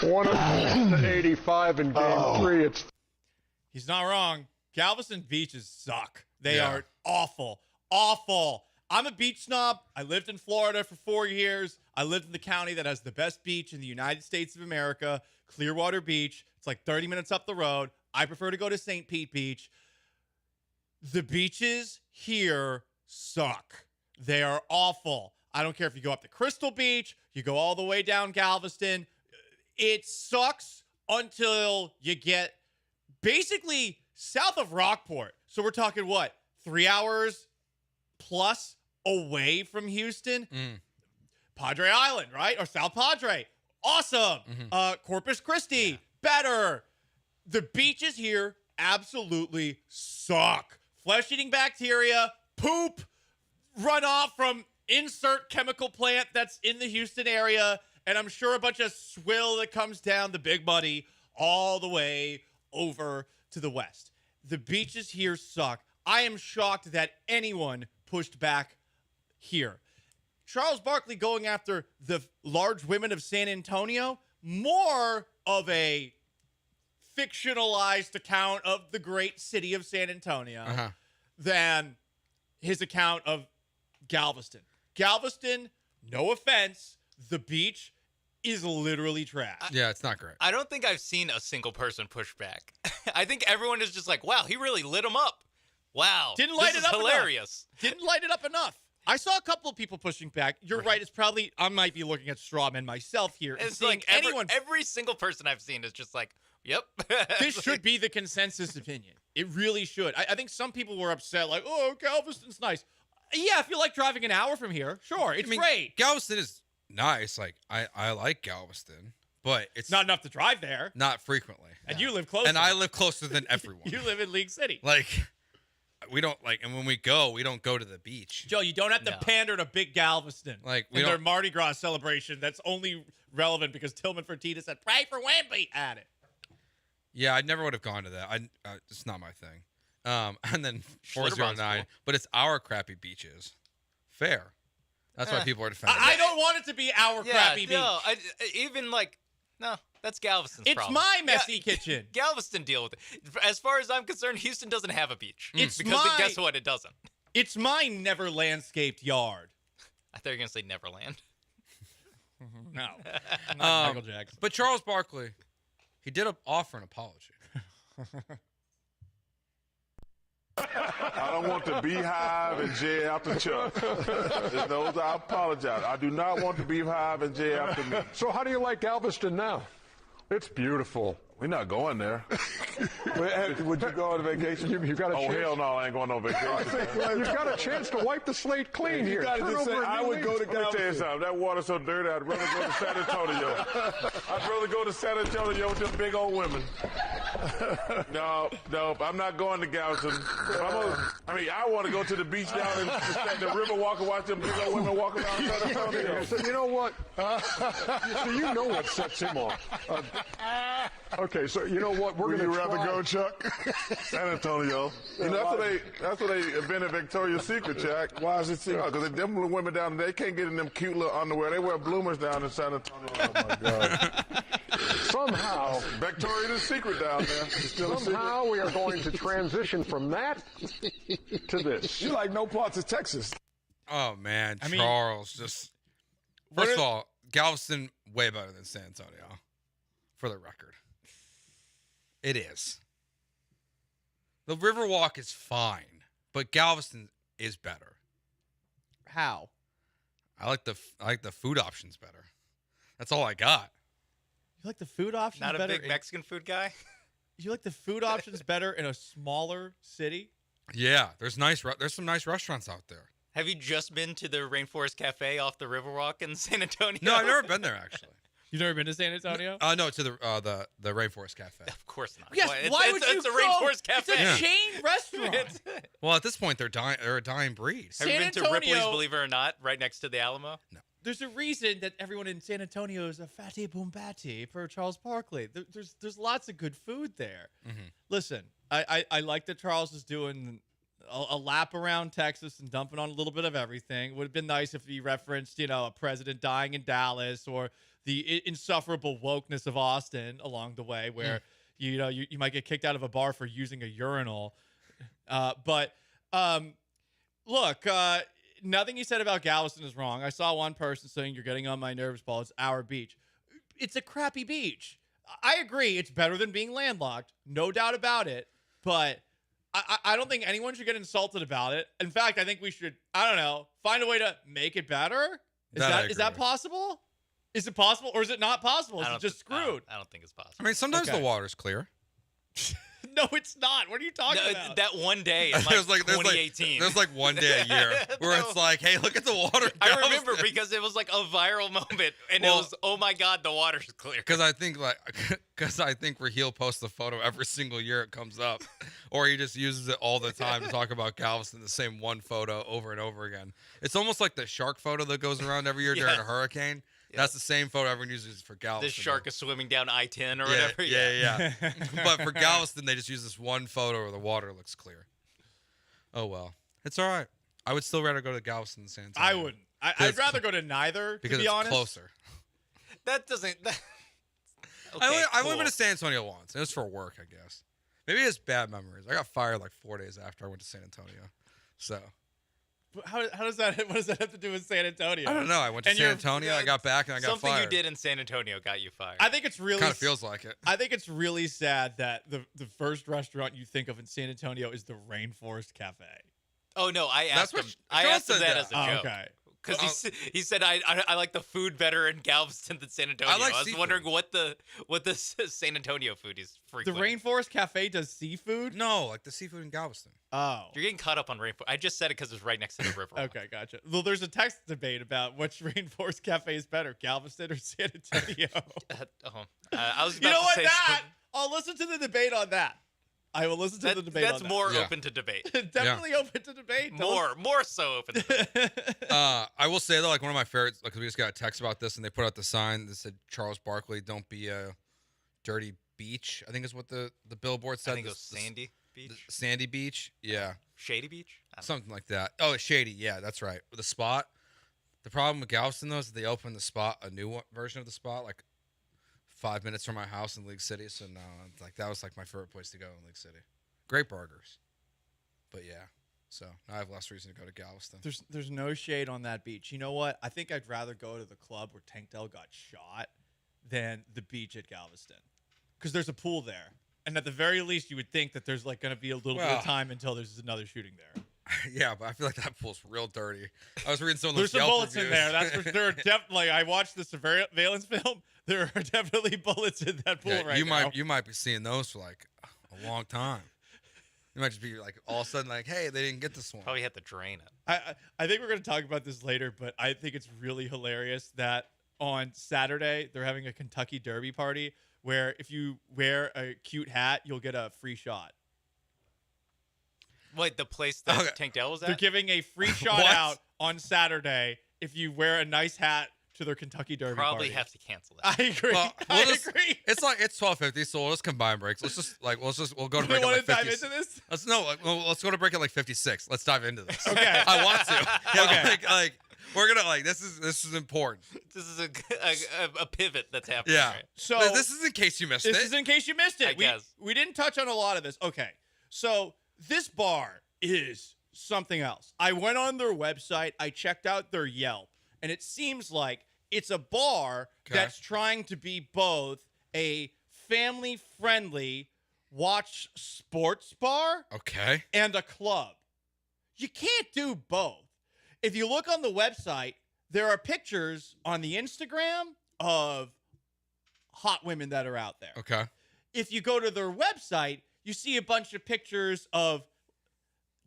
185 in game 3. He's not wrong. Galveston beaches suck. They are awful. Awful. I'm a beach snob. I lived in Florida for 4 years. I lived in the county that has the best beach in the United States of America, Clearwater Beach. It's like 30 minutes up the road. I prefer to go to St. Pete Beach. The beaches here suck. They are awful. I don't care if you go up to Crystal Beach, you go all the way down Galveston. It sucks until you get basically south of Rockport. So we're talking what? 3 hours plus away from Houston? Padre Island, right? Or South Padre. Awesome. Corpus Christi. better. The beaches here absolutely suck. Flesh-eating bacteria, poop, runoff from insert chemical plant that's in the Houston area, and I'm sure a bunch of swill that comes down the Big Muddy all the way over to the west. The beaches here suck. I am shocked that anyone pushed back here. Charles Barkley going after the large women of San Antonio, more of a fictionalized account of the great city of San Antonio than his account of Galveston. Galveston, no offense, the beach is literally trash. Yeah, it's not great. I don't think I've seen a single person push back. I think everyone is just like, wow, he really lit him up. Wow. Didn't light this it is up hilarious. Enough. Didn't light it up enough. I saw a couple of people pushing back. You're right. It's probably, I might be looking at straw men myself here. It's like every single person I've seen is just like, yep. This should be the consensus opinion. It really should. I think some people were upset, like, oh, Galveston's nice. Yeah, if you like driving an hour from here, sure, it's great. Galveston is nice. Like, I like Galveston, but it's not enough to drive there. Not frequently. And you live closer. And I live closer than everyone. You live in League City. Like, we don't and when we don't go to the beach. Joe, you don't have to pander to Big Galveston. Like, in their Mardi Gras celebration that's only relevant because Tillman Fertitta said, pray for Wemby at it. Yeah, I never would have gone to that. It's not my thing. And then 409, cool. But it's our crappy beaches. Fair. That's why people are defending. I don't want it to be our crappy beach. No, that's Galveston's it's problem. My messy kitchen. Galveston deal with it. As far as I'm concerned, Houston doesn't have a beach. Guess what? It doesn't. It's my never landscaped yard. I thought you were going to say Neverland. No. Not Michael Jackson. But Charles Barkley, he did offer an apology. I don't want the beehive and Jay after Chuck. Those, I apologize. I do not want the beehive and Jay after me. So how do you like Galveston now? It's beautiful. We're not going there. Would you go on vacation? You got a chance. Hell no, I ain't going on vacation. You've got a chance to wipe the slate clean here. I would go to Galveston. Let me tell you something. That water's so dirty, I'd rather go to San Antonio. I'd rather go to San Antonio with them big old women. No, I'm not going to Galveston. I want to go to the beach down in the river walk and watch them big old women walk around San Antonio. So you know what? So you know what sets him off. Okay, so you know what? We're going to rather go, Chuck? San Antonio. You know, that's what they invented Victoria's Secret, Chuck. Why is it secret? Because them little women down there, they can't get in them cute little underwear. They wear bloomers down in San Antonio. Oh, my God. Somehow. Victoria's Secret down there. Somehow we are going to transition from that to this. You like no parts of Texas. Oh, man. Charles, just. First of all, Galveston, way better than San Antonio, for the record. It is. The Riverwalk is fine, but Galveston is better. How? I like the food options better. That's all I got. You like the food options better? Not a big Mexican food guy? You like the food options better in a smaller city? Yeah, there's some nice restaurants out there. Have you just been to the Rainforest Cafe off the Riverwalk in San Antonio? No, I've never been there, actually. You've never been to San Antonio? No, to the Rainforest Cafe. Of course not. Yes, why would you It's a go? Rainforest Cafe. It's a chain restaurant. Well, at this point, they're a dying breed. Have you been to Ripley's, believe it or not, right next to the Alamo? No. There's a reason that everyone in San Antonio is a fatty boom batty for Charles Barkley. There's lots of good food there. Mm-hmm. Listen, I like that Charles is doing a lap around Texas and dumping on a little bit of everything. It would have been nice if he referenced, a president dying in Dallas or the insufferable wokeness of Austin along the way where, you might get kicked out of a bar for using a urinal. Look, nothing you said about Galveston is wrong. I saw one person saying you're getting on my nerves, Paul. It's our beach. It's a crappy beach. I agree. It's better than being landlocked. No doubt about it. But I don't think anyone should get insulted about it. In fact, I think we should, find a way to make it better. Is that possible? Is it possible or is it not possible? Is it just screwed? I don't think it's possible. I mean, sometimes the water's clear. No, it's not. What are you talking No, about? that one day in like 2018. There's like one day a year where it's like, hey, look at the water. I remember because it was like a viral moment, and it was, oh my God, the water's clear. Because I think Raheel posts the photo every single year it comes up, or he just uses it all the time to talk about Galveston, the same one photo over and over again. It's almost like the shark photo that goes around every year during a hurricane. That's the same photo everyone uses for Galveston. This shark is swimming down I-10 or whatever. Yeah. But for Galveston, they just use this one photo where the water looks clear. Oh, well. It's all right. I would still rather go to Galveston than San Antonio. I wouldn't. I'd rather go to neither, because to be it's honest. closer. That doesn't... I've only been to San Antonio once. It was for work, I guess. Maybe it's bad memories. I got fired like 4 days after I went to San Antonio. So... How does that? What does that have to do with San Antonio? I don't know. I went to San Antonio. I got back and I got something fired. you did in San Antonio got you fired. I think it's really kind of feels like it. I think it's really sad that the first restaurant you think of in San Antonio is the Rainforest Cafe. Oh no, I asked him. I asked him that as a joke. Okay. Because he said I like the food better in Galveston than San Antonio. I was wondering what the San Antonio food is The frequent. Rainforest Cafe does seafood? No, like the seafood in Galveston. Oh. You're getting caught up on Rainforest. I just said it because it's right next to the river. Okay, gotcha. Well, there's a text debate about which Rainforest Cafe is better, Galveston or San Antonio. I was about you know to what? say That I'll listen to the debate on that. I will listen to the debate. That's on that. more open to debate. Definitely open to debate. More so open to debate. I will say though, like one of my favorites, like we just got a text about this, and they put out the sign that said Charles Barkley, "Don't be a dirty beach." I think is what the billboard said. I think it was Sandy Beach. Sandy Beach, yeah. Shady Beach, something like that. Oh, it's Shady, yeah, that's right. The spot. The problem with Galveston though is that they opened the spot, a new version of the spot, like 5 minutes from my house in League City. So no, like that was like my favorite place to go in League City. Great burgers, but yeah. So now I have less reason to go to Galveston. There's no shade on that beach. You know what? I think I'd rather go to the club where Tank Dell got shot than the beach at Galveston, because there's a pool there, and at the very least, you would think that there's like going to be a little bit of time until there's another shooting there. Yeah, but I feel like that pool's real dirty. I was reading some of There's those some Yelp bullets reviews. in there. That's for sure. Definitely, I watched the surveillance film. There are definitely bullets in that pool right now. You might be seeing those for like a long time. You might just be like all of a sudden like, hey, they didn't get this one. Probably had to drain it. I think we're going to talk about this later, but I think it's really hilarious that on Saturday they're having a Kentucky Derby party where if you wear a cute hat, you'll get a free shot. Wait, the place that Tank Dell was at? They're giving a free shot out on Saturday if you wear a nice hat to their Kentucky Derby Probably party. have to cancel that. I agree. Well, I agree. It's like it's 12:50, so we'll just combine breaks. We'll go to break You at like want to dive 50. into this? Let's go to break at like 56. Let's dive into this. Okay. I want to. Yeah, Okay. like we're gonna like this is important. This is a pivot that's happening. Yeah. Right? So this is in case you missed it. This is in case you missed it. I guess. We didn't touch on a lot of this. Okay. So this bar is something else. I went on their website. I checked out their Yelp, and it seems like it's a bar that's trying to be both a family-friendly watch sports bar and a club. You can't do both. If you look on the website, there are pictures on the Instagram of hot women that are out there. Okay. If you go to their website, you see a bunch of pictures of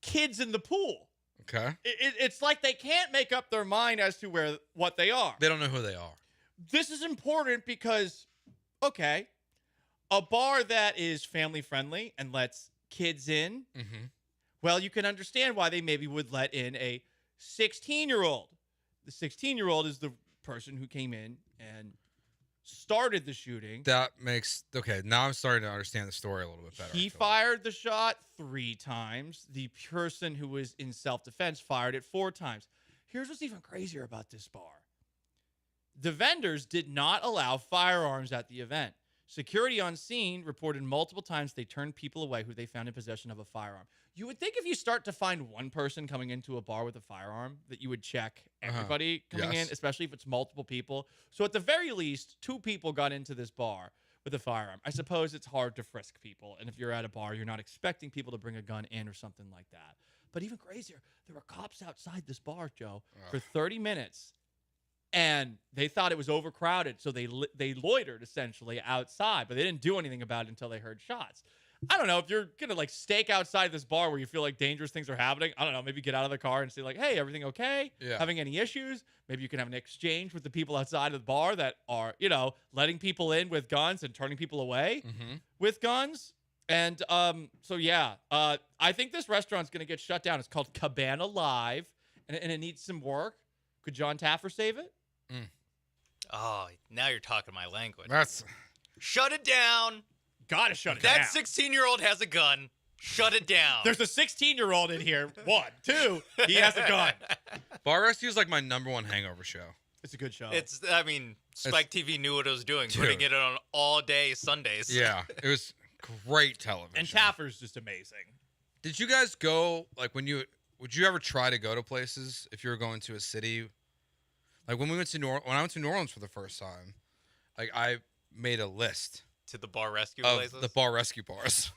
kids in the pool. Okay. It's like they can't make up their mind as to what they are. They don't know who they are. This is important because, okay, a bar that is family friendly and lets kids in, well, you can understand why they maybe would let in a 16-year-old. The 16-year-old is the person who came in and started the shooting. That makes now I'm starting to understand the story a little bit better. He fired the shot 3 times. The person who was in self-defense fired it 4 times. Here's what's even crazier about this bar. The vendors did not allow firearms at the event. Security on scene reported multiple times they turned people away who they found in possession of a firearm. You would think if you start to find one person coming into a bar with a firearm that you would check everybody coming in, especially if it's multiple people. So at the very least, 2 people got into this bar with a firearm. I suppose it's hard to frisk people. And if you're at a bar, you're not expecting people to bring a gun in or something like that. But even crazier, there were cops outside this bar, Joe, for 30 minutes. And they thought it was overcrowded, so they loitered essentially outside, but they didn't do anything about it until they heard shots. I don't know, if you're going to like stake outside this bar where you feel like dangerous things are happening, I don't know, maybe get out of the car and say like, hey, everything okay? Yeah. Having any issues? Maybe you can have an exchange with the people outside of the bar that are, letting people in with guns and turning people away with guns. And so, yeah, I think this restaurant's going to get shut down. It's called Cabana Live, and it needs some work. Could John Taffer save it? Oh, now you're talking my language. That's Shut it down. Gotta shut it down. That 16-year-old has a gun. Shut it down. There's a 16-year-old in here. 1, 2, he has a gun. Bar Rescue is like my #1 hangover show. It's a good show. Spike TV knew what it was doing, Dude. putting it on all day Sundays. Yeah, it was great television. And Taffer's just amazing. Did you guys go, like, would you ever try to go to places if you were going to a city? Like, when I went to New Orleans for the first time, like, I made a list To the bar rescue of places? the bar rescue bars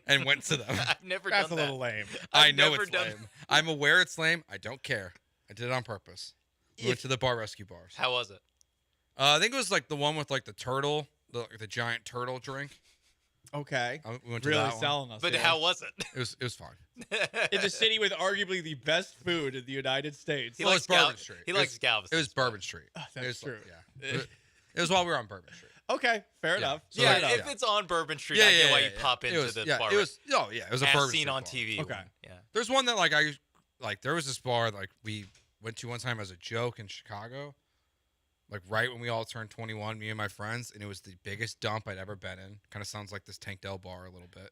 and went to them. I've never That's done a that. little lame. I know never it's done lame. I'm aware it's lame. I don't care. I did it on purpose. We went to the bar rescue bars. How was it? I think it was like the one with like the turtle, the giant turtle drink. Okay. We went to Really that one. selling us. But here. how was it? It was fine. In the city with arguably the best food in the United States. He Well, likes it's Bourbon Street. He It likes was- Galveston. It was Bourbon Street. That's It was true. Yeah. It was while we were on Bourbon Street. Okay, fair enough. So Yeah, like, if it's on Bourbon Street, I get why you pop into the bar. It was it was a as Bourbon seen Street on bar. TV. Okay. Yeah. There's one that there was this bar like we went to one time as a joke in Chicago, like right when we all turned 21, me and my friends, and it was the biggest dump I'd ever been in. Kind of sounds like this Tank Dell bar a little bit.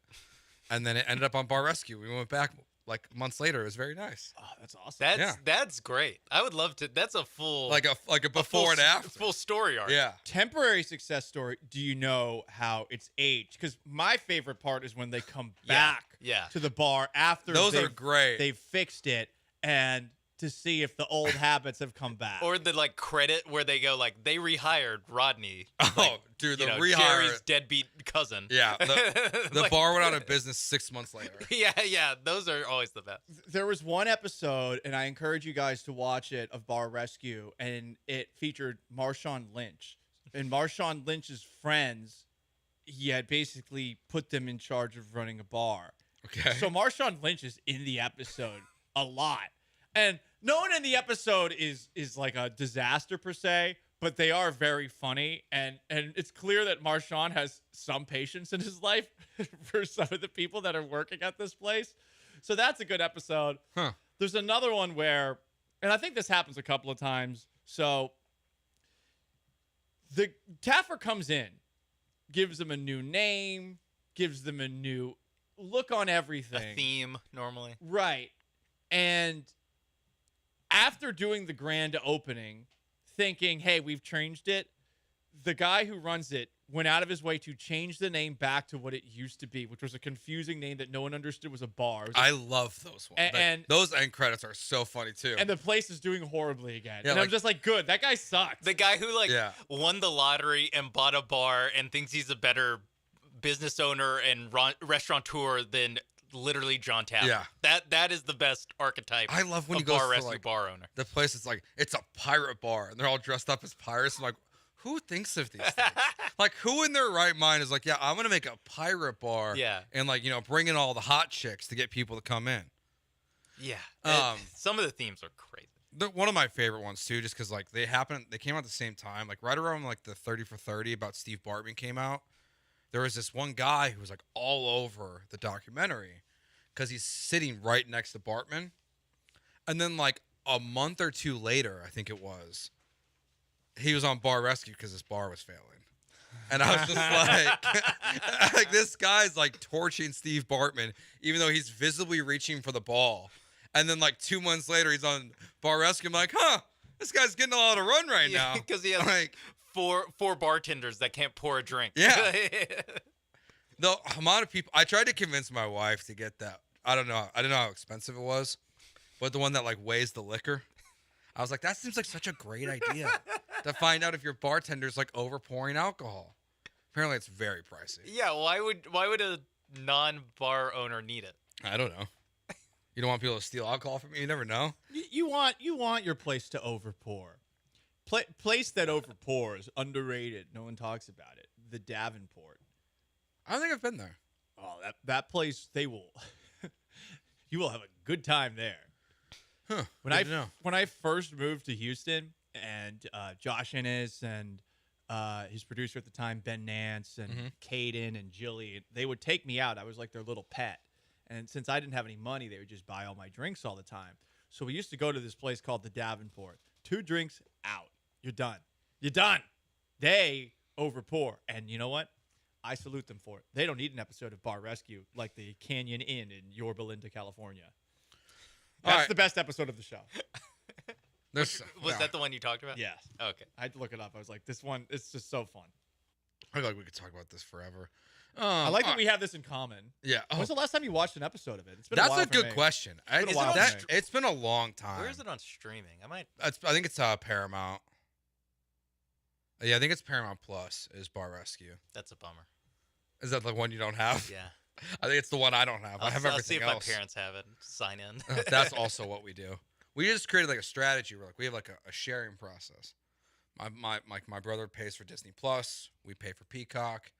And then it ended up on Bar Rescue. We went back like months later. It was very nice. Oh, that's awesome. That's great. I would love to. That's a full Like a before and after. full story arc. Yeah. Temporary success story. Do you know how it's aged? Because my favorite part is when they come back to the bar after Those are they've- great. They've fixed it and to see if the old habits have come back. Or the like credit where they go like they rehired Rodney. Oh, dude, the rehire. Jerry's deadbeat cousin. Yeah, the Like- bar went out of business 6 months later. Yeah. Those are always the best. There was one episode, and I encourage you guys to watch it, of Bar Rescue, and it featured Marshawn Lynch. And Marshawn Lynch's friends, he had basically put them in charge of running a bar. Okay. So Marshawn Lynch is in the episode a lot. And no one in the episode is like a disaster per se, but they are very funny. And it's clear that Marshawn has some patience in his life for some of the people that are working at this place. So that's a good episode. Huh. There's another one where, and I think this happens a couple of times. So the Taffer comes in, gives them a new name, gives them a new look on everything. A theme normally. Right. And after doing the grand opening, thinking, hey, we've changed it, the guy who runs it went out of his way to change the name back to what it used to be, which was a confusing name that no one understood was a bar. It was I love those ones. And those end credits are so funny too. and the place is doing horribly again. Yeah, and I'm like- just like, good. That guy sucks. The guy who Yeah. won the lottery and bought a bar and thinks he's a better business owner and restaurateur than literally John Taffer. Yeah. That is the best archetype. I love when of he goes bar to rescue like bar owner. the place. It's like it's a pirate bar, and they're all dressed up as pirates. I'm like, who thinks of these things? Like, who in their right mind is like, yeah, I'm gonna make a pirate bar, Yeah. and like bring in all the hot chicks to get people to come in. Yeah. Some of the themes are crazy. One of my favorite ones too, just because like they came out at the same time, like right around like the 30 for 30 about Steve Bartman came out. There was this one guy who was like all over the documentary because he's sitting right next to Bartman, and then like a month or two later, I think it was, he was on Bar Rescue because his bar was failing. And I was just like this guy's like torching Steve Bartman, even though he's visibly reaching for the ball. And then like 2 months later, he's on Bar Rescue. I'm like, this guy's getting a lot of run right now. Because he has like four bartenders that can't pour a drink. Yeah. The amount of people, I tried to convince my wife to get that. I don't know how expensive it was, but the one that like weighs the liquor. I was like, that seems like such a great idea to find out if your bartender's like over pouring alcohol. Apparently, it's very pricey. Yeah, why would a non-bar owner need it? I don't know. You don't want people to steal alcohol from you. You never know. You want your place to overpour. Place that overpours, underrated. No one talks about it. The Davenport. I don't think I've been there. Oh, that place, they will. You will have a good time there. Huh. When I first moved to Houston, and Josh Innes and his producer at the time, Ben Nance, and Caden and Jilly, they would take me out. I was like their little pet. And since I didn't have any money, they would just buy all my drinks all the time. So we used to go to this place called the Davenport. 2 drinks out. You're done. You're done. They overpour. And you know what? I salute them for it. They don't need an episode of Bar Rescue like the Canyon Inn in Yorba Linda, California. That's the best episode of the show. Was that the one you talked about? Yes. Okay. I had to look it up. I was like, this one, it's just so fun. I feel like we could talk about this forever. I like that we have this in common. Yeah. When's the last time you watched an episode of it? It's been That's a while a good for me. question. It's been a long time. Where is it on streaming? I think it's Paramount. Yeah, I think it's Paramount Plus is Bar Rescue. That's a bummer. Is that the one you don't have? Yeah. I think it's the one I don't have. I have I'll everything see if else. my parents have it. Sign in. That's also what we do. We just created like a strategy where like we have like a sharing process. My brother pays for Disney Plus. We pay for Peacock.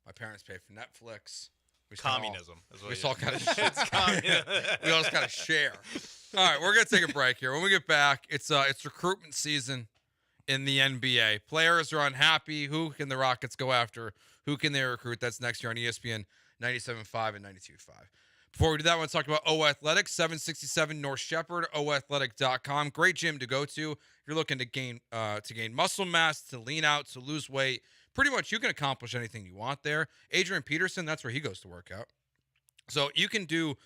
My parents pay for Netflix. Communism. We all kind of we all just kind of share. All right, we're gonna take a break here. When we get back, it's recruitment season in the NBA. Players are unhappy. Who can the Rockets go after? Who can they recruit? That's next year on ESPN 97.5 and 92.5. Before we do that, I want to talk about O Athletics, 767 North Shepherd, oathletic.com. Great gym to go to. If you're looking to gain muscle mass, to lean out, to lose weight, pretty much you can accomplish anything you want there. Adrian Peterson, that's where he goes to work out. So you can do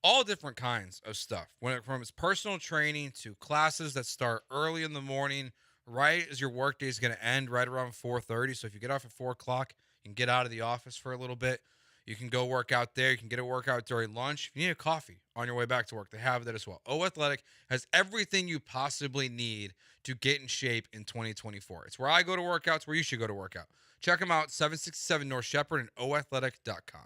all different kinds of stuff, from his personal training to classes that start early in the morning, right as your workday is going to end, right around 4:30. So if you get off at 4 o'clock, you can get out of the office for a little bit. You can go work out there. You can get a workout during lunch. If you need a coffee on your way back to work, they have that as well. O Athletic has everything you possibly need to get in shape in 2024. It's where I go to work out. It's where you should go to work out. Check them out, 767 North Shepherd and oathletic.com.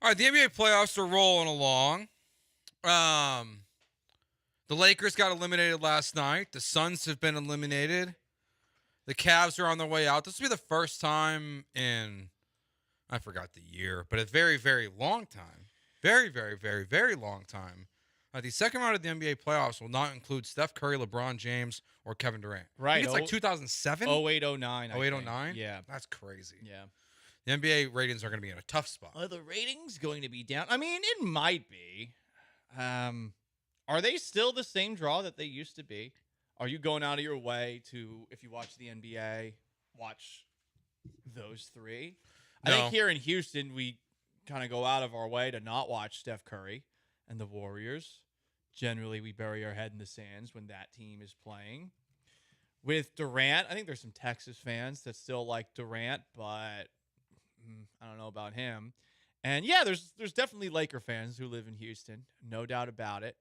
All right, the NBA playoffs are rolling along. The Lakers got eliminated last night. The Suns have been eliminated. The Cavs are on their way out. This will be the first time in, I forgot the year, but a very, very long time. Very, very, very, very long time. The second round of the NBA playoffs will not include Steph Curry, LeBron James, or Kevin Durant. Right. I think it's like 2007? 08, 09. 08, 09? Yeah. That's crazy. Yeah. The NBA ratings are going to be in a tough spot. Are the ratings going to be down? I mean, it might be. Are they still the same draw that they used to be? Are you going out of your way to, if you watch the NBA, watch those three? I think here in Houston, we kind of go out of our way to not watch Steph Curry and the Warriors. Generally, we bury our head in the sands when that team is playing. With Durant, I think there's some Texas fans that still like Durant, but I don't know about him. And yeah, there's definitely Laker fans who live in Houston, no doubt about it.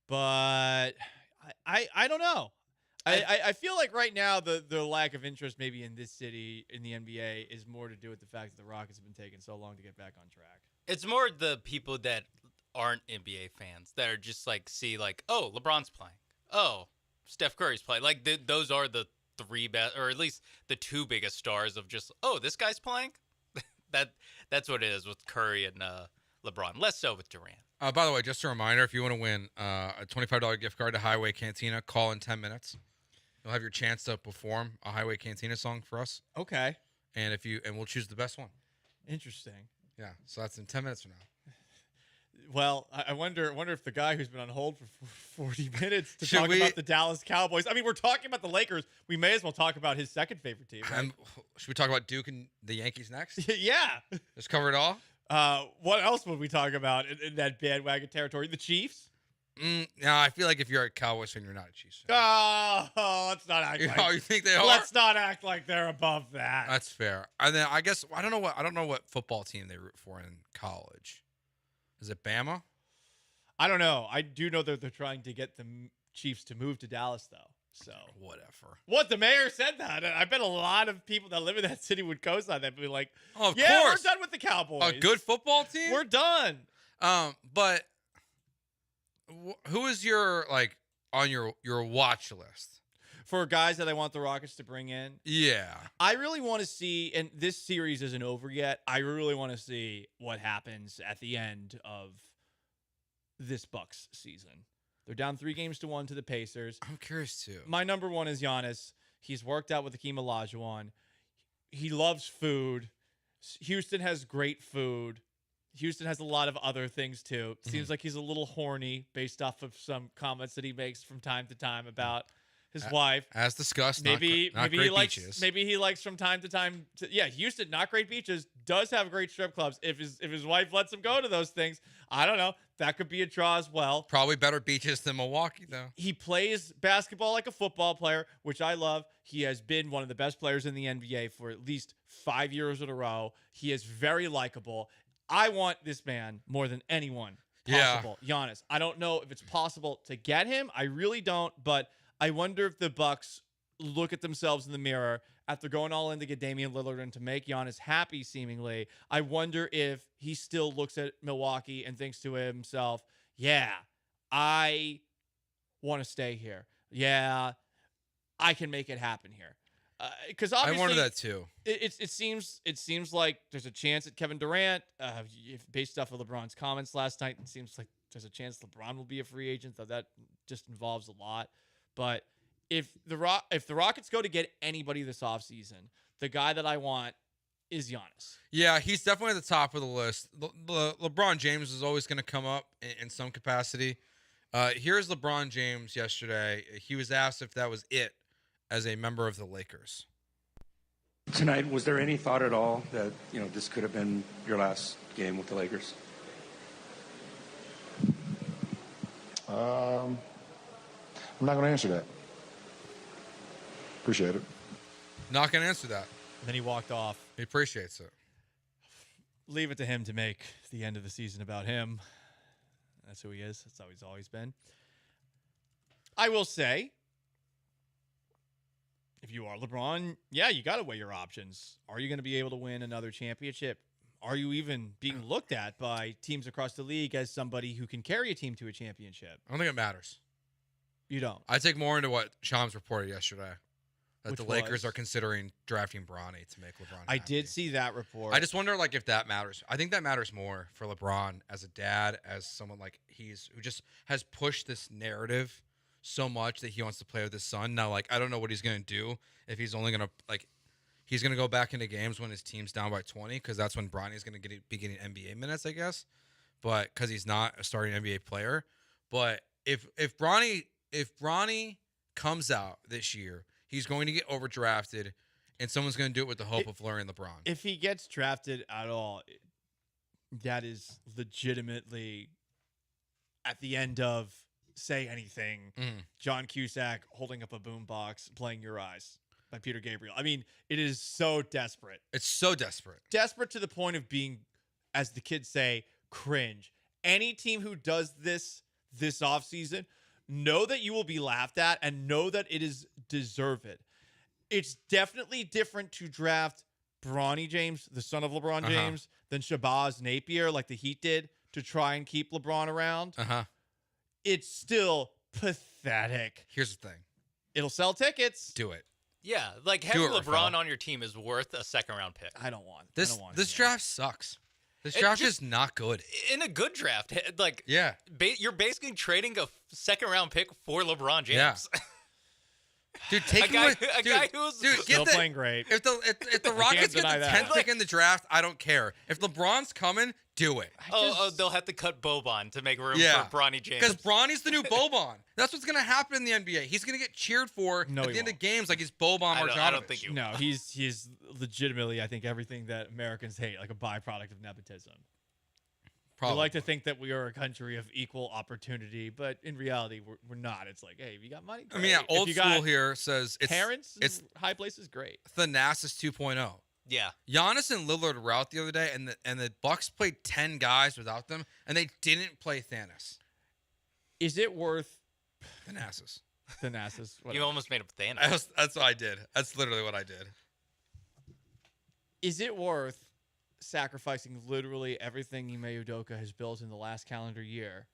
But I don't know. I feel like right now the lack of interest maybe in this city in the NBA is more to do with the fact that the Rockets have been taking so long to get back on track. It's more the people that aren't NBA fans that are just like see like, oh, LeBron's playing. Oh, Steph Curry's playing. Like those are the three best, or at least the two biggest stars of just, oh, this guy's playing. That's what it is with Curry and LeBron. Less so with Durant. By the way, just a reminder, if you want to win a $25 gift card to Highway Cantina, call in 10 minutes. You'll have your chance to perform a Highway Cantina song for us. Okay. And we'll choose the best one. Interesting. Yeah, so that's in 10 minutes from now. Well, I wonder if the guy who's been on hold for 40 minutes to talk about the Dallas Cowboys. I mean, we're talking about the Lakers. We may as well talk about his second favorite team. Right? Should we talk about Duke and the Yankees next? Yeah. Just cover it all? What else would we talk about in that bandwagon territory? The Chiefs? No, I feel like if you're a Cowboys fan, you're not a Chiefs fan. Oh, let's not act like you think they are? Let's not act like they're above that. That's fair. And then I guess I don't know what football team they root for in college. Is it Bama? I don't know. I do know that they're trying to get the Chiefs to move to Dallas, though. So whatever. What, the mayor said that? I bet a lot of people that live in that city would co-sign that. Be like, oh, of course, we're done with the Cowboys. A good football team. We're done. But who is your on your watch list for guys that I want the Rockets to bring in? Yeah, I really want to see, and this series isn't over yet. I really want to see what happens at the end of this Bucks season. They're down 3-1 to the Pacers. I'm curious too. My number one is Giannis. He's worked out with Hakeem Olajuwon. He loves food. Houston has great food. Houston has a lot of other things too. Seems like he's a little horny based off of some comments that he makes from time to time about his wife. As discussed, maybe not he great likes beaches. maybe he likes from time to time. Houston, not great beaches, does have great strip clubs. If his wife lets him go to those things, I don't know. That could be a draw as well. Probably better beaches than Milwaukee, though. He plays basketball like a football player, which I love. He has been one of the best players in the NBA for at least 5 years in a row. He is very likable. I want this man more than anyone possible. Yeah. Giannis. I don't know if it's possible to get him. I really don't, but I wonder if the Bucks look at themselves in the mirror after going all in to get Damian Lillard and to make Giannis happy, seemingly. I wonder if he still looks at Milwaukee and thinks to himself, yeah, I want to stay here. Yeah, I can make it happen here. Because obviously, I wonder that too. It seems like there's a chance at Kevin Durant. Based off of LeBron's comments last night, it seems like there's a chance LeBron will be a free agent, though that just involves a lot. But if the Rockets go to get anybody this offseason, the guy that I want is Giannis. Yeah, he's definitely at the top of the list. LeBron James is always going to come up in some capacity. Here's LeBron James yesterday. He was asked if that was it as a member of the Lakers. Tonight, was there any thought at all that, this could have been your last game with the Lakers? I'm not going to answer that. Appreciate it. Not going to answer that. Then he walked off. He appreciates it. Leave it to him to make the end of the season about him. That's who he is. That's how he's always been. I will say, if you are LeBron, yeah, you got to weigh your options. Are you going to be able to win another championship? are you even being looked at by teams across the league as somebody who can carry a team to a championship? I don't think it matters. You don't. I take more into what Shams reported yesterday, that Which the Lakers was? are considering drafting Bronny to make LeBron I happy. did see that report. I just wonder, like, if that matters. I think that matters more for LeBron as a dad, as someone like who just has pushed this narrative so much that he wants to play with his son. Now, like, I don't know what he's going to do if he's only going to, like, he's going to go back into games when his team's down by 20, because that's when Bronny's going to be getting NBA minutes, I guess. But because he's not a starting NBA player. But if Bronny comes out this year, he's going to get overdrafted, and someone's going to do it with the hope of luring LeBron. If he gets drafted at all, that is legitimately at the end of Say Anything, John Cusack holding up a boombox, playing Your Eyes by Peter Gabriel. I mean, it is so desperate. It's so desperate. Desperate to the point of being, as the kids say, cringe. Any team who does this offseason, know that you will be laughed at and know that it is deserved. It's definitely different to draft Bronny James, the son of LeBron James, than Shabazz Napier, like the Heat did, to try and keep LeBron around. It's still pathetic. Here's the thing. It'll sell tickets. Do it. Yeah, like having LeBron on your team is worth a second-round pick. I don't want this draft sucks. This draft is not good. In a good draft, like yeah, you're basically trading a second-round pick for LeBron James. Yeah. Dude, take guy who's still playing great. If the Rockets get the 10th pick in the draft, I don't care. If LeBron's coming, do it. They'll have to cut Boban to make room for Bronny James. Because Bronny's the new Boban. That's what's going to happen in the NBA. He's going to get cheered for at the end of games like he's Boban Marjanovic. I don't think he will. No, he's legitimately, I think, everything that Americans hate, like a byproduct of nepotism. Probably. We like to think that we are a country of equal opportunity, but in reality, we're not. It's like, hey, if you got money, great. I mean, yeah, If old you school got here says it's high places, great. Thanasis 2.0. Yeah. Giannis and Lillard were out the other day, and the Bucks played 10 guys without them, and they didn't play Thanos. Is it worth Thanasis? Thanasis. You almost made up Thanos. That's what I did. That's literally what I did. Is it worth sacrificing literally everything Ime Udoka has built in the last calendar year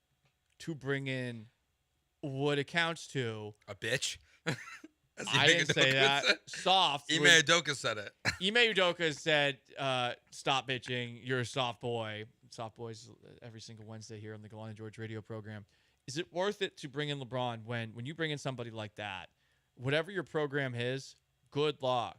to bring in what accounts to a bitch? I didn't say that. Soft. Ime Udoka said it. Ime Udoka said, stop bitching. You're a soft boy. Soft boys every single Wednesday here on the Gallant George radio program. Is it worth it to bring in LeBron when you bring in somebody like that, whatever your program is, good luck.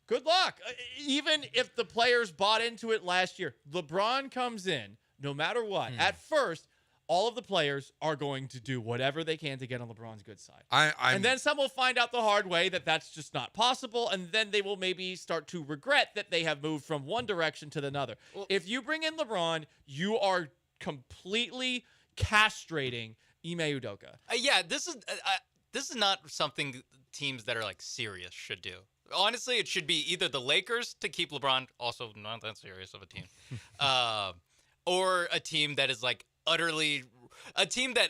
Good luck. Even if the players bought into it last year, LeBron comes in, no matter what. At first, all of the players are going to do whatever they can to get on LeBron's good side. And then some will find out the hard way that that's just not possible, and then they will maybe start to regret that they have moved from one direction to another. Well, if you bring in LeBron, you are completely castrating Ime Udoka. Yeah, this is not something teams that are like serious should do. Honestly, it should be either the Lakers to keep LeBron, also not that serious of a team, or a team that is like a team that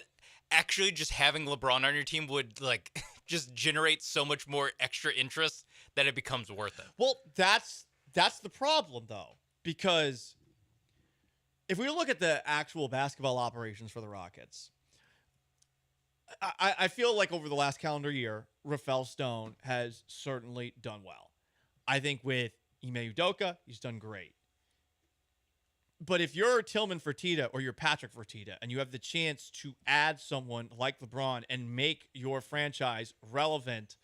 actually just having LeBron on your team would like just generate so much more extra interest that it becomes worth it. Well, that's the problem though, because if we look at the actual basketball operations for the Rockets, I feel like over the last calendar year, Rafael Stone has certainly done well. I think with Ime Udoka, he's done great. But if you're Tillman Fertitta or you're Patrick Fertitta and you have the chance to add someone like LeBron and make your franchise relevant,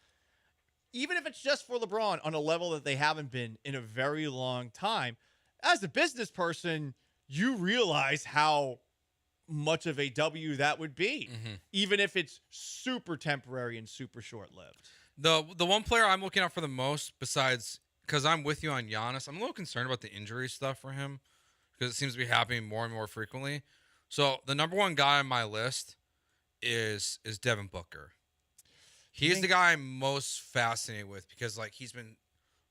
even if it's just for LeBron on a level that they haven't been in a very long time, as a business person, you realize how much of a W that would be, even if it's super temporary and super short-lived. The one player I'm looking out for the most, besides, because I'm with you on Giannis, I'm a little concerned about the injury stuff for him, because it seems to be happening more and more frequently. So the number one guy on my list is Devin Booker. He's the guy I'm most fascinated with, because like he's been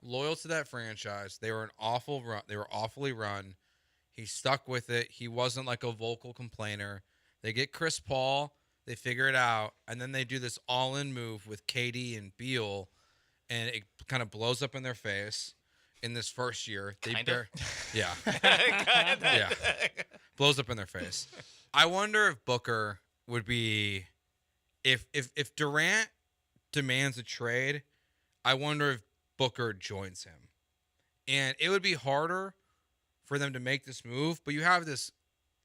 loyal to that franchise. They were an awful run. They were awfully run. He stuck with it. He wasn't like a vocal complainer. They get Chris Paul. They figure it out. And then they do this all-in move with KD and Beal. And it kind of blows up in their face. in this first year. Kind of. Yeah. Kinda. Yeah. Blows up in their face. I wonder if Booker would be if Durant demands a trade, I wonder if Booker joins him. And it would be harder for them to make this move, but you have this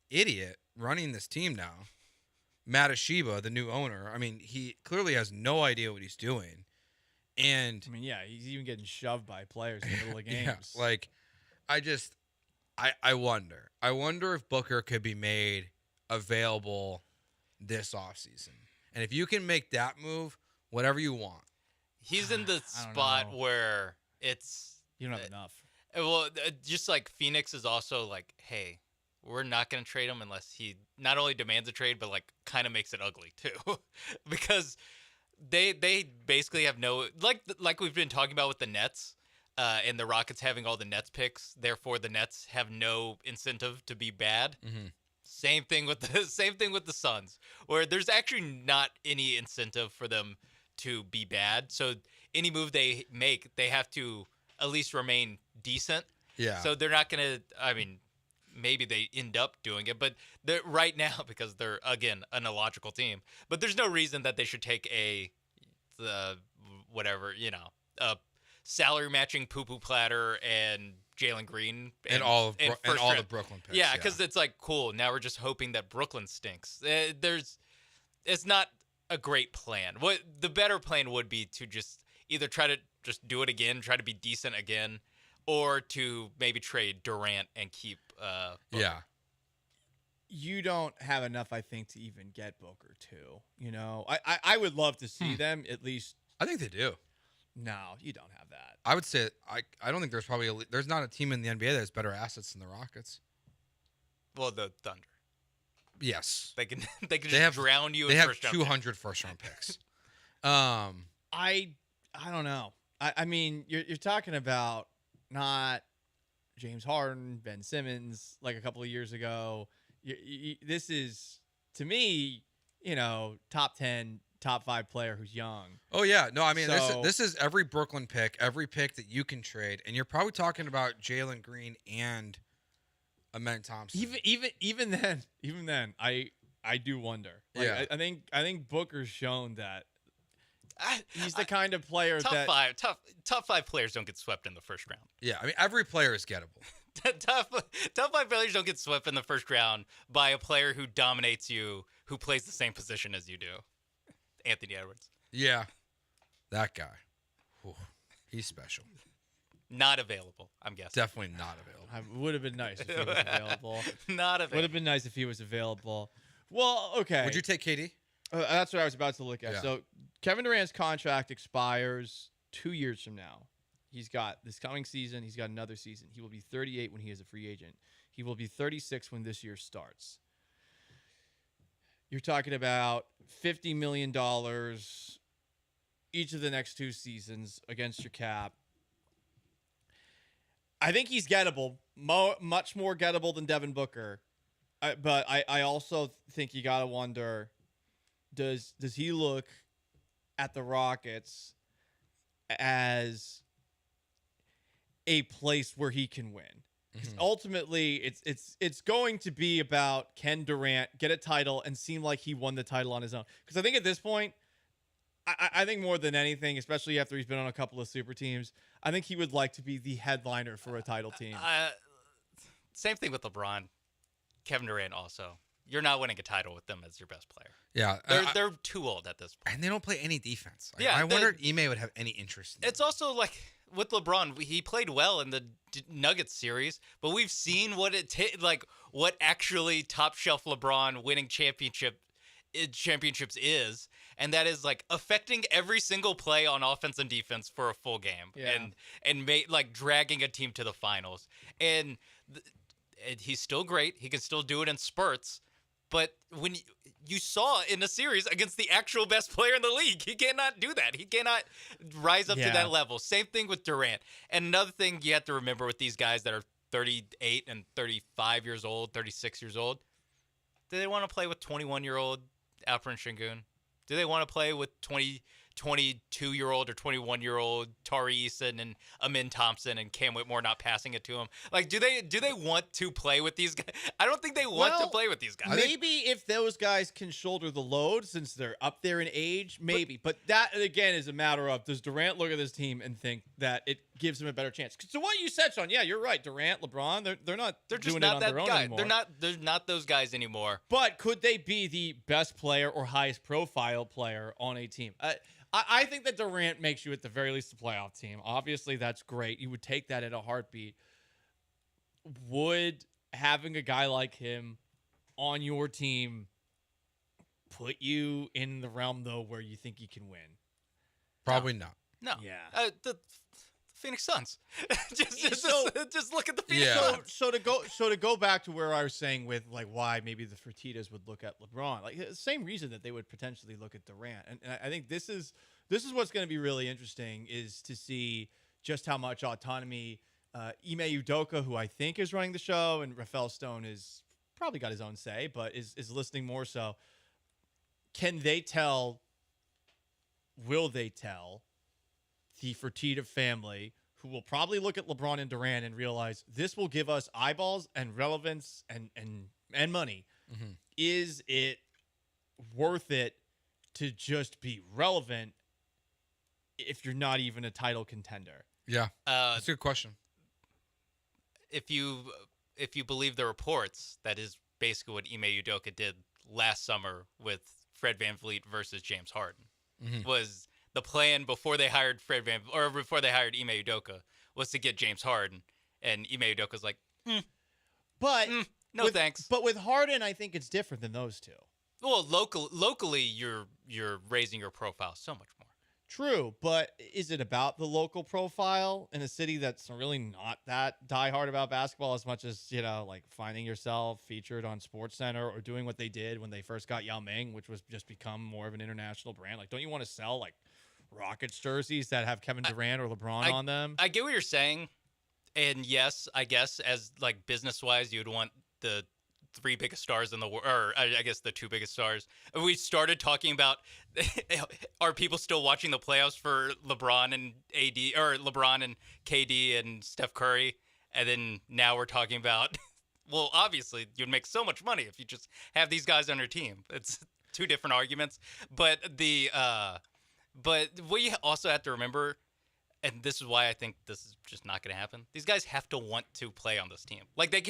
idiot running this team now, Matasheba, the new owner. I mean, he clearly has no idea what he's doing. And I mean, yeah, he's even getting shoved by players in the middle of games. yeah, like, I wonder. I wonder if Booker could be made available this offseason. And if you can make that move, whatever you want. He's in the spot where it's you don't have enough. Well, just like Phoenix is also like, hey, we're not going to trade him unless he not only demands a trade, but like kind of makes it ugly too, because they basically have no like we've been talking about with the Nets, and the Rockets having all the Nets picks. Therefore, the Nets have no incentive to be bad. Mm-hmm. Same thing with the Suns, where there's actually not any incentive for them to be bad. So any move they make, they have to at least remain decent. Yeah. So they're not gonna. I mean, maybe they end up doing it, but they're right now because they're again an illogical team. But there's no reason that they should take a salary matching poo-poo platter and Jalen Green and all the Brooklyn picks. Yeah, because it's like cool. Now we're just hoping that Brooklyn stinks. It's not a great plan. What the better plan would be to just either try to just do it again, try to be decent again, or to maybe trade Durant and keep. Booker. Yeah. You don't have enough, I think, to even get Booker too. You know, I would love to see them at least. I think they do. No, you don't have that. I would say I don't think there's not a team in the NBA that has better assets than the Rockets. Well, the Thunder. Yes, they can just drown you. They in have first 200 first-round picks. I don't know. I mean, you're talking about not James Harden, Ben Simmons, like a couple of years ago. This is, to me, top 10, top 5 player who's young. Oh yeah, no, I mean this is every Brooklyn pick, every pick that you can trade, and you're probably talking about Jalen Green and Amen Thompson. Even then, I do wonder. Like, Yeah, I think Booker's shown that he's the kind of player top 5 players don't get swept in the first round. Yeah, I mean every player is gettable. top 5 players don't get swept in the first round by a player who dominates you, who plays the same position as you do. Anthony Edwards. Yeah, that guy. Whew, he's special. Not available, I'm guessing. Definitely not available. Would have been nice if he was available. Not available. Would have been nice if he was available. Well, okay. Would you take KD? That's what I was about to look at. Yeah. So Kevin Durant's contract expires 2 years from now. He's got this coming season. He's got another season. He will be 38 when he is a free agent. He will be 36 when this year starts. You're talking about $50 million each of the next 2 seasons against your cap. I think he's gettable, much more gettable than Devin Booker. But I also think you got to wonder, does he look at the Rockets as a place where he can win? Because ultimately, it's going to be about, can Durant get a title and seem like he won the title on his own? Because I think at this point, I think more than anything, especially after he's been on a couple of super teams, I think he would like to be the headliner for a title team. Same thing with LeBron. Kevin Durant also. You're not winning a title with them as your best player. Yeah. They're too old at this point. And they don't play any defense. Yeah, I wonder if Ime would have any interest in It's also like with LeBron, he played well in the Nuggets series, but we've seen what what actually top shelf LeBron winning championships is, and that is like affecting every single play on offense and defense for a full game, and dragging a team to the finals. And he's still great. He can still do it in spurts. But when you saw in the series against the actual best player in the league, he cannot do that. He cannot rise up to that level. Same thing with Durant. And another thing you have to remember with these guys that are 38 and 35 years old, 36 years old, do they want to play with 21-year-old Alperen Şengün? Do they want to play with 22-year-old or 21-year-old Tari Eason and Amin Thompson and Cam Whitmore not passing it to him. Like, do they want to play with these guys? I don't think they want to play with these guys. Maybe if those guys can shoulder the load since they're up there in age, maybe. But that, again, is a matter of, does Durant look at this team and think that it gives him a better chance? So what you said, Sean, yeah, you're right. Durant, LeBron, they're just doing not it on that their own guy. anymore. They're not those guys anymore. But could they be the best player or highest profile player on a team? I think that Durant makes you at the very least a playoff team. Obviously, that's great. You would take that in a heartbeat. Would having a guy like him on your team put you in the realm, though, where you think you can win? Probably not. No. Yeah. The Phoenix Suns. just look at the Phoenix Suns. So to go back to where I was saying with like why maybe the Fertittas would look at LeBron, like the same reason that they would potentially look at Durant, and I think this is what's going to be really interesting is to see just how much autonomy Ime Udoka, who I think is running the show, and Rafael Stone is probably got his own say, but is listening more so. Can they tell? Will they tell the Fertitta family, who will probably look at LeBron and Durant and realize this will give us eyeballs and relevance and money? Mm-hmm. Is it worth it to just be relevant if you're not even a title contender? Yeah, that's a good question. If you believe the reports, that is basically what Ime Udoka did last summer with Fred VanVleet versus James Harden. Mm-hmm. Was the plan before they hired before they hired Ime Udoka was to get James Harden, and Ime Udoka's like, no thanks. But with Harden, I think it's different than those two. Well, locally, you're raising your profile so much more. True, but is it about the local profile in a city that's really not that diehard about basketball as much as, like finding yourself featured on SportsCenter or doing what they did when they first got Yao Ming, which was just become more of an international brand? Like, don't you want to sell like Rockets jerseys that have Kevin Durant or LeBron on them? I get what you're saying, and yes, I guess as like business-wise, you'd want the three biggest stars in the world, or I guess the two biggest stars. We started talking about, are people still watching the playoffs for LeBron and AD, or LeBron and KD and Steph Curry? And then now we're talking about, well, obviously you'd make so much money if you just have these guys on your team. It's two different arguments, but but what you also have to remember, and this is why I think this is just not going to happen. These guys have to want to play on this team. Like they're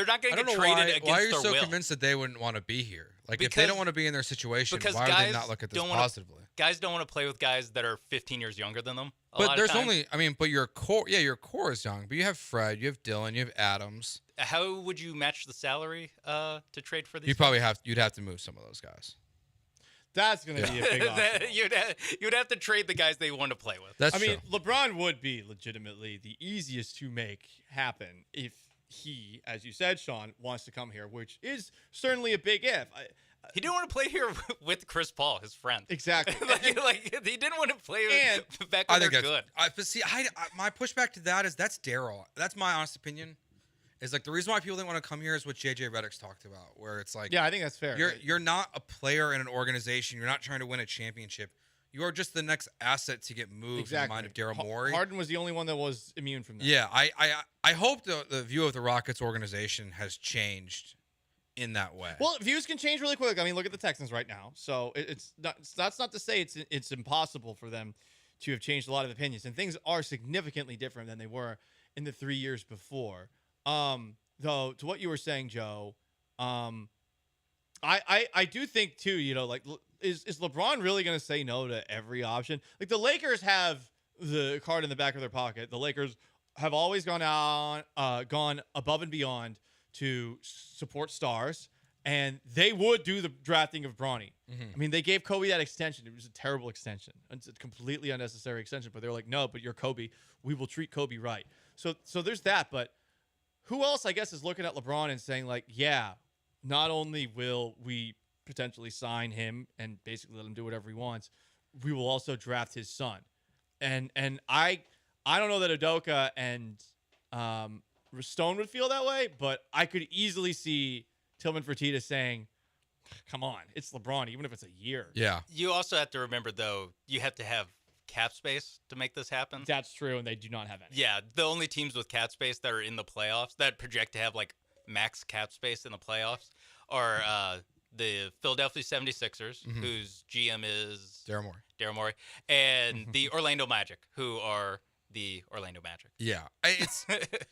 not going to get traded against their will. Why are you so convinced that they wouldn't want to be here? Like if they don't want to be in their situation, why would they not look at this positively? Guys don't want to play with guys that are 15 years younger than them. But your core is young. But you have Fred, you have Dylan, you have Adams. How would you match the salary to trade for these? You'd have to move some of those guys. That's going to be a big obstacle. You'd have to trade the guys they want to play with. That's true. LeBron would be legitimately the easiest to make happen if he, as you said, Sean, wants to come here, which is certainly a big if. He didn't want to play here with Chris Paul, his friend. Exactly. He didn't want to play back when they're good. But see, my pushback to that is that's Daryl. That's my honest opinion. Is like the reason why people didn't want to come here is what JJ Redick's talked about, where it's like, yeah, I think that's fair. You're not a player in an organization. You're not trying to win a championship. You are just the next asset to get moved in the mind of Daryl Morey. Harden was the only one that was immune from that. Yeah, I hope the view of the Rockets organization has changed in that way. Well, views can change really quick. I mean, look at the Texans right now. So that's not to say it's impossible for them to have changed a lot of opinions, and things are significantly different than they were in the 3 years before. Though, to what you were saying, Joe, I do think too, like, is LeBron really going to say no to every option? Like the Lakers have the card in the back of their pocket. The Lakers have always gone above and beyond to support stars, and they would do the drafting of Bronny. Mm-hmm. I mean, they gave Kobe that extension. It was a terrible extension. It's a completely unnecessary extension, but they're like, no, but you're Kobe. We will treat Kobe right. So there's that, but who else, I guess, is looking at LeBron and saying, like, yeah, not only will we potentially sign him and basically let him do whatever he wants, we will also draft his son. And I don't know that Udoka and Stone would feel that way, but I could easily see Tillman Fertitta saying, Come on, it's LeBron. Even if it's a year. Yeah. You also have to remember, though, you have to have cap space to make this happen. That's true, and they do not have any. Yeah, the only teams with cap space that are in the playoffs that project to have like max cap space in the playoffs are the Philadelphia 76ers, whose GM is Daryl Morey, and the Orlando Magic, who are the Orlando Magic. Yeah, it's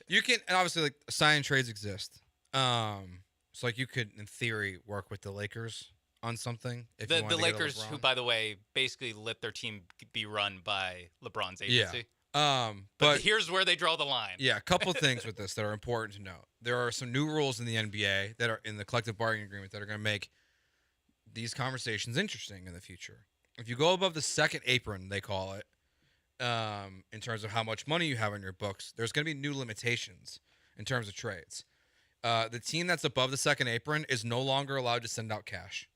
you can, and obviously like sign trades exist. So like you could in theory work with the Lakers on something. If you The wanted to go to Lakers, who LeBron. by the way basically let their team be run by LeBron's agency. Yeah. But here's where they draw the line. Yeah, a couple of things with this that are important to note. There are some new rules in the NBA that are in the collective bargaining agreement that are going to make these conversations interesting in the future. If you go above the second apron, they call it, in terms of how much money you have in your books, there's going to be new limitations in terms of trades. The team that's above the second apron is no longer allowed to send out cash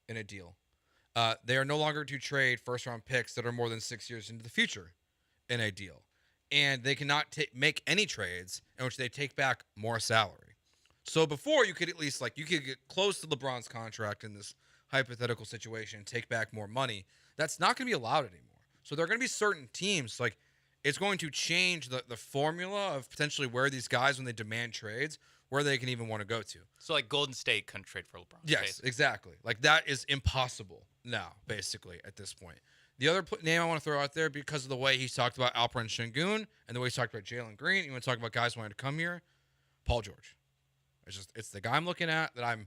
in a deal. They are no longer to trade first-round picks that are more than 6 years into the future in a deal. And they cannot make any trades in which they take back more salary. So before, you could at least, like, you could get close to LeBron's contract in this hypothetical situation and take back more money. That's not going to be allowed anymore. So there are going to be certain teams, like, it's going to change the formula of potentially where these guys, when they demand trades, where they can even want to go to. So like Golden State couldn't trade for LeBron. Yes, basically. exactly. Like that is impossible now, basically, at this point. The other name I want to throw out there, because of the way he's talked about Alperen Şengün and the way he's talked about Jalen Green, you want to talk about guys wanting to come here, Paul George. It's the guy I'm looking at that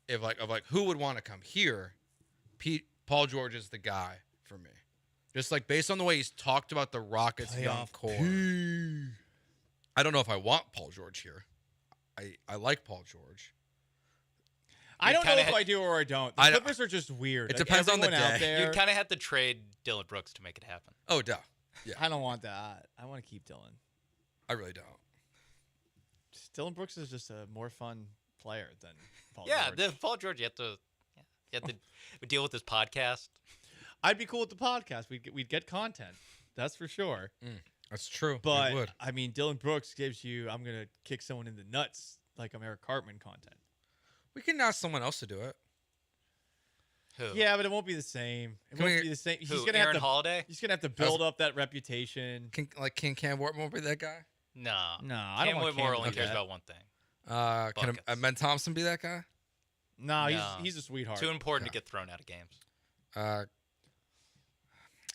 of who would want to come here. Paul George is the guy for me. Just like based on the way he's talked about the Rockets' young core. I don't know if I want Paul George here. I like Paul George. I don't know if I do or I don't. The Clippers are just weird. It depends on the everyone out day. there- You'd kind of have to trade Dylan Brooks to make it happen. Oh, duh. Yeah. I don't want that. I want to keep Dylan. I really don't. Dylan Brooks is just a more fun player than Paul Yeah, George. Paul George, you have to deal with his podcast. I'd be cool with the podcast. We'd get content. That's for sure. That's true. But We would. I mean, Dylan Brooks gives you I'm gonna kick someone in the nuts like I'm Eric Cartman content. We can ask someone else to do it. Who? Yeah, but it won't be the same. It Can won't we- be the same. Who, He's gonna Aaron have to Holiday? He's gonna have to build up that reputation. King Cam Whitmore be that guy? No, I don't want Whitmore Cam to only do cares that. about one thing. Can Ben Thompson be that guy? No, he's a sweetheart. Too important to get thrown out of games.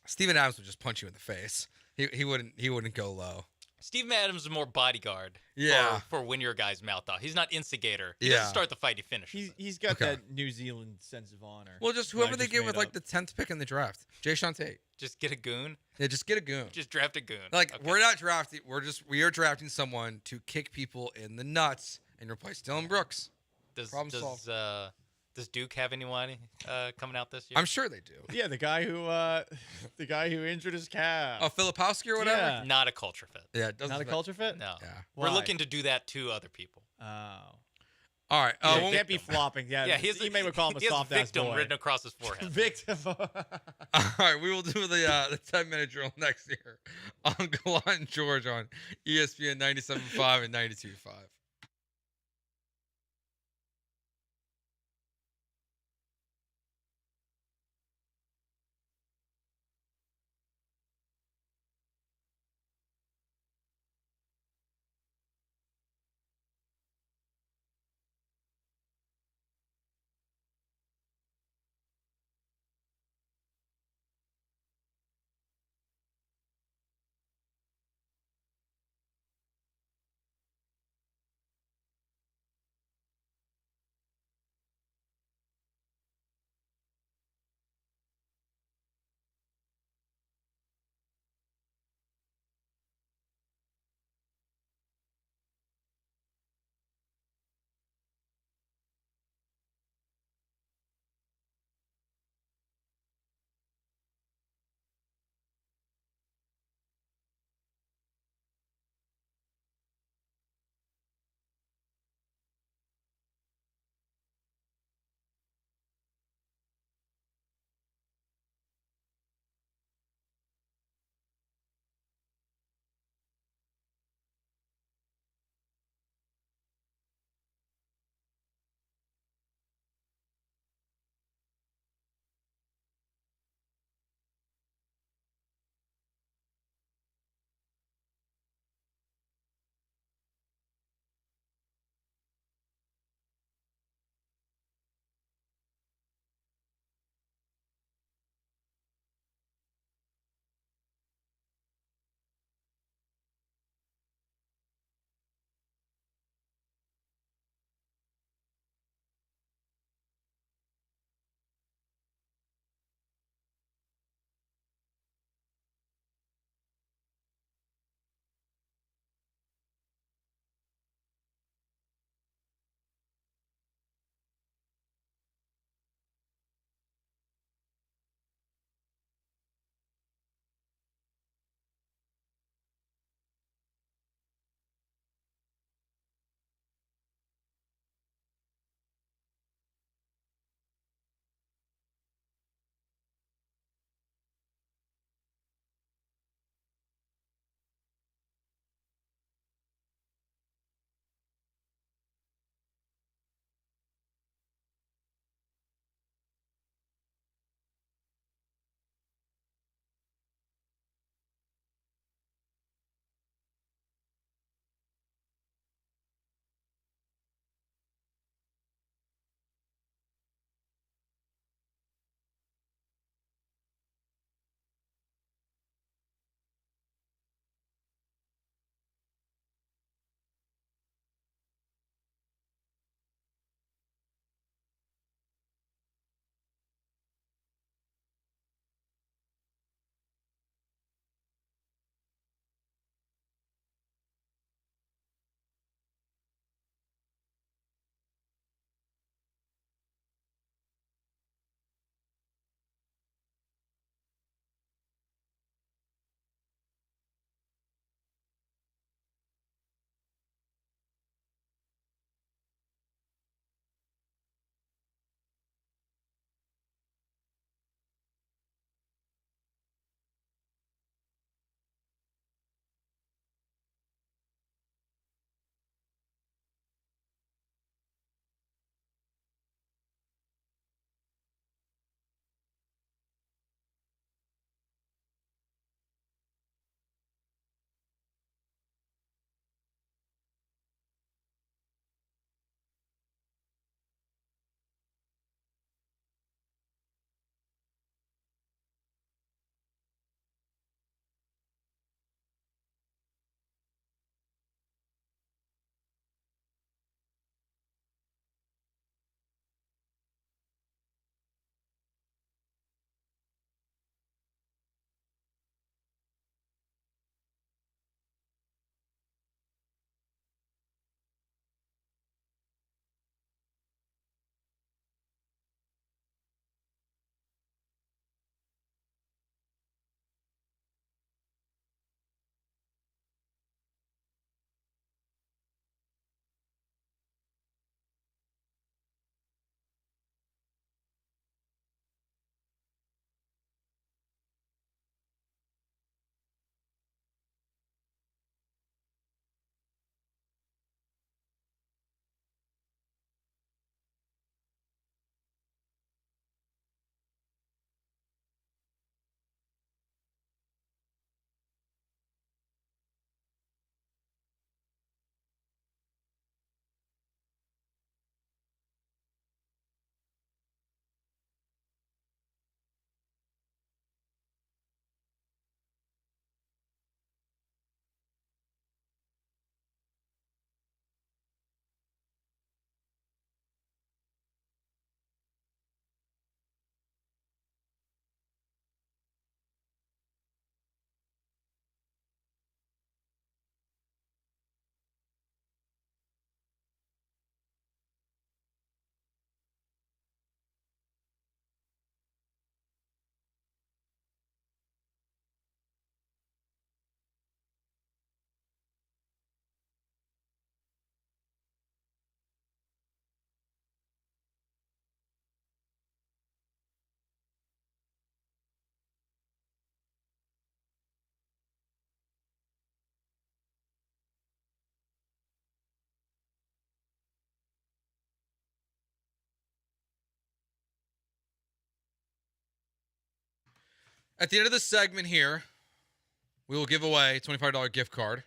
Steven Adams would just punch you in the face. He wouldn't go low. Steve Adams is more bodyguard. Yeah. For when your guy's mouth off. He's not instigator. He Yeah. doesn't start the fight. He finishes. He's got that New Zealand sense of honor. Well, just that whoever I they get with made like up. the 10th pick in the draft. Jay Sean Tate. Just get a goon. Yeah, just get a goon. Just draft a goon. Like we're not drafting. We are drafting someone to kick people in the nuts and replace Dylan Brooks. Problem solved. Does Duke have anyone coming out this year? I'm sure they do. Yeah, the guy who injured his calf. Oh, Filipowski or whatever. Yeah. Not a culture fit. Yeah, it doesn't Not a fit. culture fit? No. Yeah. We're Why? looking to do that to other people. Oh. All right. Yeah, Well, can't be flopping. Yeah, Yeah, he's you may call him a he has soft ass victim boy. written across his forehead. Victim. all right. We will do the 10-minute drill next year on Gallant George on ESPN 97.5 and 92.5. At the end of the segment here, we will give away a $25 gift card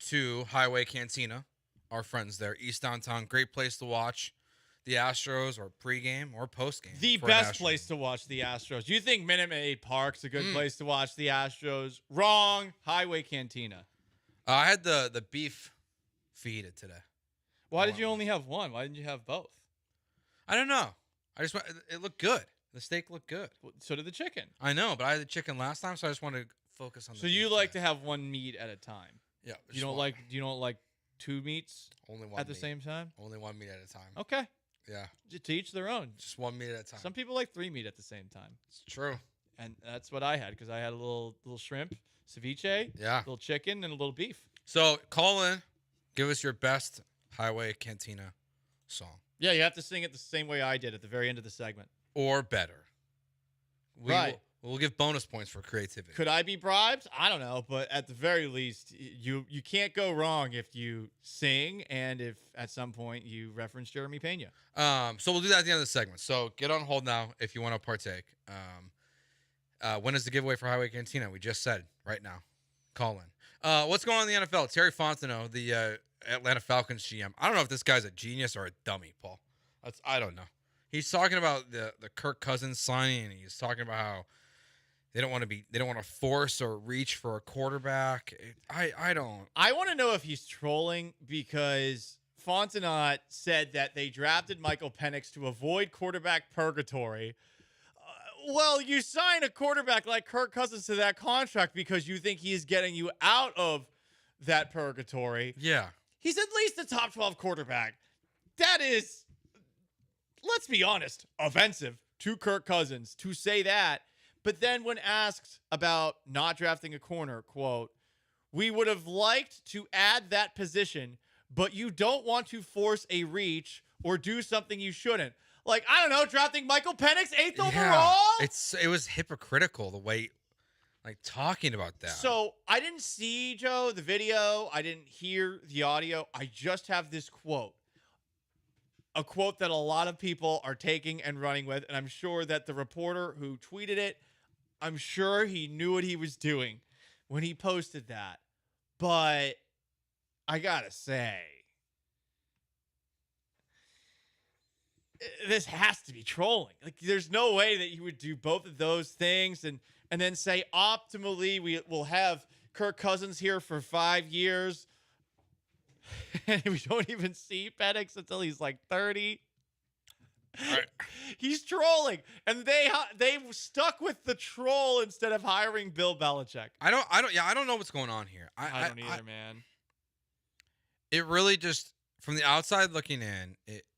to Highway Cantina, our friends there. East Downtown, great place to watch the Astros or pregame or postgame. The for best Astros. place to watch the Astros. You think Minute Maid Park's a good place to watch the Astros? Wrong. Highway Cantina. I had the beef fajita today. Why did you only have one? Why didn't you have both? I don't know. It looked good. The steak looked good. So did the chicken. I know, but I had the chicken last time, so I just wanted to focus on the So you like to have one meat at a time? Yeah. You don't like two meats only one at the meat. same time? Only one meat at a time. Okay. Yeah. To each their own. Just one meat at a time. Some people like 3 meat at the same time. It's true. And that's what I had because I had a little shrimp, ceviche, Yeah. little chicken, and a little beef. So call in. Give us your best Highway Cantina song. Yeah, you have to sing it the same way I did at the very end of the segment. Or better. Right. We'll give bonus points for creativity. Could I be bribed? I don't know, but at the very least, you can't go wrong if you sing and if at some point you reference Jeremy Pena. So we'll do that at the end of the segment. So get on hold now if you want to partake. When is the giveaway for Highway Cantina? We just said right now. Call in. What's going on in the NFL? Terry Fontenot, the Atlanta Falcons GM. I don't know if this guy's a genius or a dummy, Paul. I don't know. He's talking about the Kirk Cousins signing, and he's talking about how they don't want to force or reach for a quarterback. I don't. I want to know if he's trolling because Fontenot said that they drafted Michael Penix to avoid quarterback purgatory. Well, you sign a quarterback like Kirk Cousins to that contract because you think he is getting you out of that purgatory. Yeah. He's at least a top 12 quarterback. That is, let's be honest, offensive to Kirk Cousins to say that. But then when asked about not drafting a corner, quote, we would have liked to add that position, but you don't want to force a reach or do something you shouldn't. Like, I don't know, drafting Michael Penix 8th overall? It was hypocritical the way, like, talking about that. So I didn't see, Joe, the video. I didn't hear the audio. I just have this quote. A quote that a lot of people are taking and running with, and I'm sure that the reporter who tweeted it, I'm sure he knew what he was doing when he posted that. But I gotta say, this has to be trolling. Like, there's no way that you would do both of those things and then say optimally we will have Kirk Cousins here for 5 years. And we don't even see Penix until he's like 30. Right. He's trolling, and they stuck with the troll instead of hiring Bill Belichick. I don't know what's going on here. I don't either, man. It really just, from the outside looking in,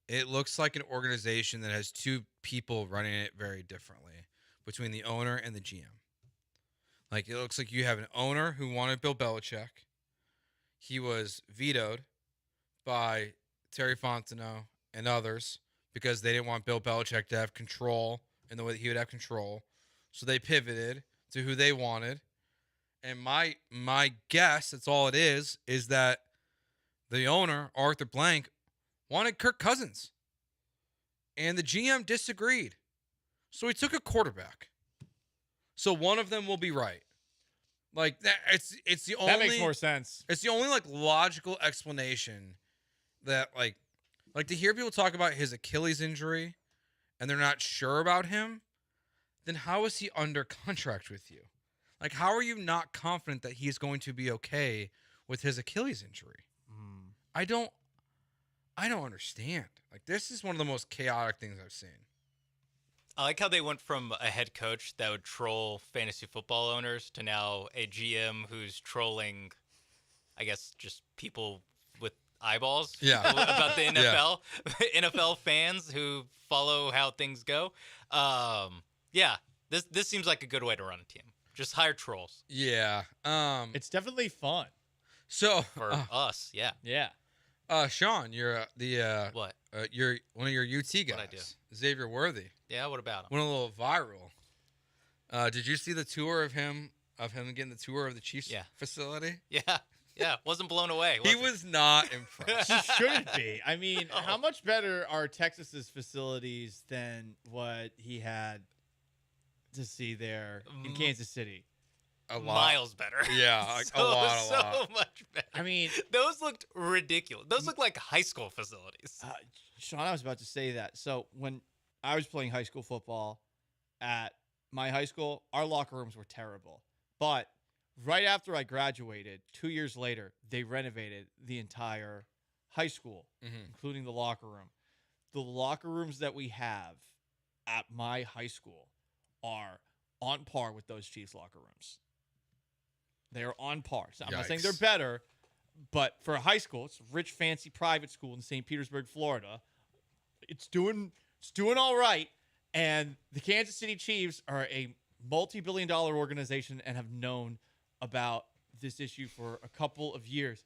it looks like an organization that has two people running it very differently between the owner and the GM. Like, it looks like you have an owner who wanted Bill Belichick. He was vetoed by Terry Fontenot and others because they didn't want Bill Belichick to have control in the way that he would have control. So they pivoted to who they wanted. And my guess, that's all it is that the owner, Arthur Blank, wanted Kirk Cousins. And the GM disagreed. So he took a quarterback. So one of them will be right. Like, that, it's the only... That makes more sense. It's the only, like, logical explanation that, like to hear people talk about his Achilles injury and they're not sure about him, then how is he under contract with you? Like, how are you not confident that he's going to be okay with his Achilles injury? I don't understand. Like, this is one of the most chaotic things I've seen. I like how they went from a head coach that would troll fantasy football owners to now a GM who's trolling, I guess, just people with eyeballs about the NFL, NFL fans who follow how things go. This seems like a good way to run a team. Just hire trolls. Yeah. It's definitely fun. So for us, yeah. Sean, you're what? You're one of your UT guys. What'd I do? Xavier Worthy. Yeah, what about him? Went a little viral. Did you see the tour of him getting the tour of the Chiefs facility? Yeah, wasn't blown away. He was not impressed. He shouldn't be. I mean, how much better are Texas's facilities than what he had to see there in Kansas City. A lot. Miles better. Yeah, like a lot. So much better. I mean, those looked ridiculous. Those look like high school facilities. Sean, I was about to say that. So when I was playing high school football at my high school, our locker rooms were terrible. But right after I graduated, 2 years later, they renovated the entire high school, including the locker room. The locker rooms that we have at my high school are on par with those Chiefs locker rooms. They are on par. So I'm not saying they're better, but for a high school, it's a rich, fancy private school in St. Petersburg, Florida. It's doing all right. And the Kansas City Chiefs are a multi-billion-dollar organization and have known about this issue for a couple of years.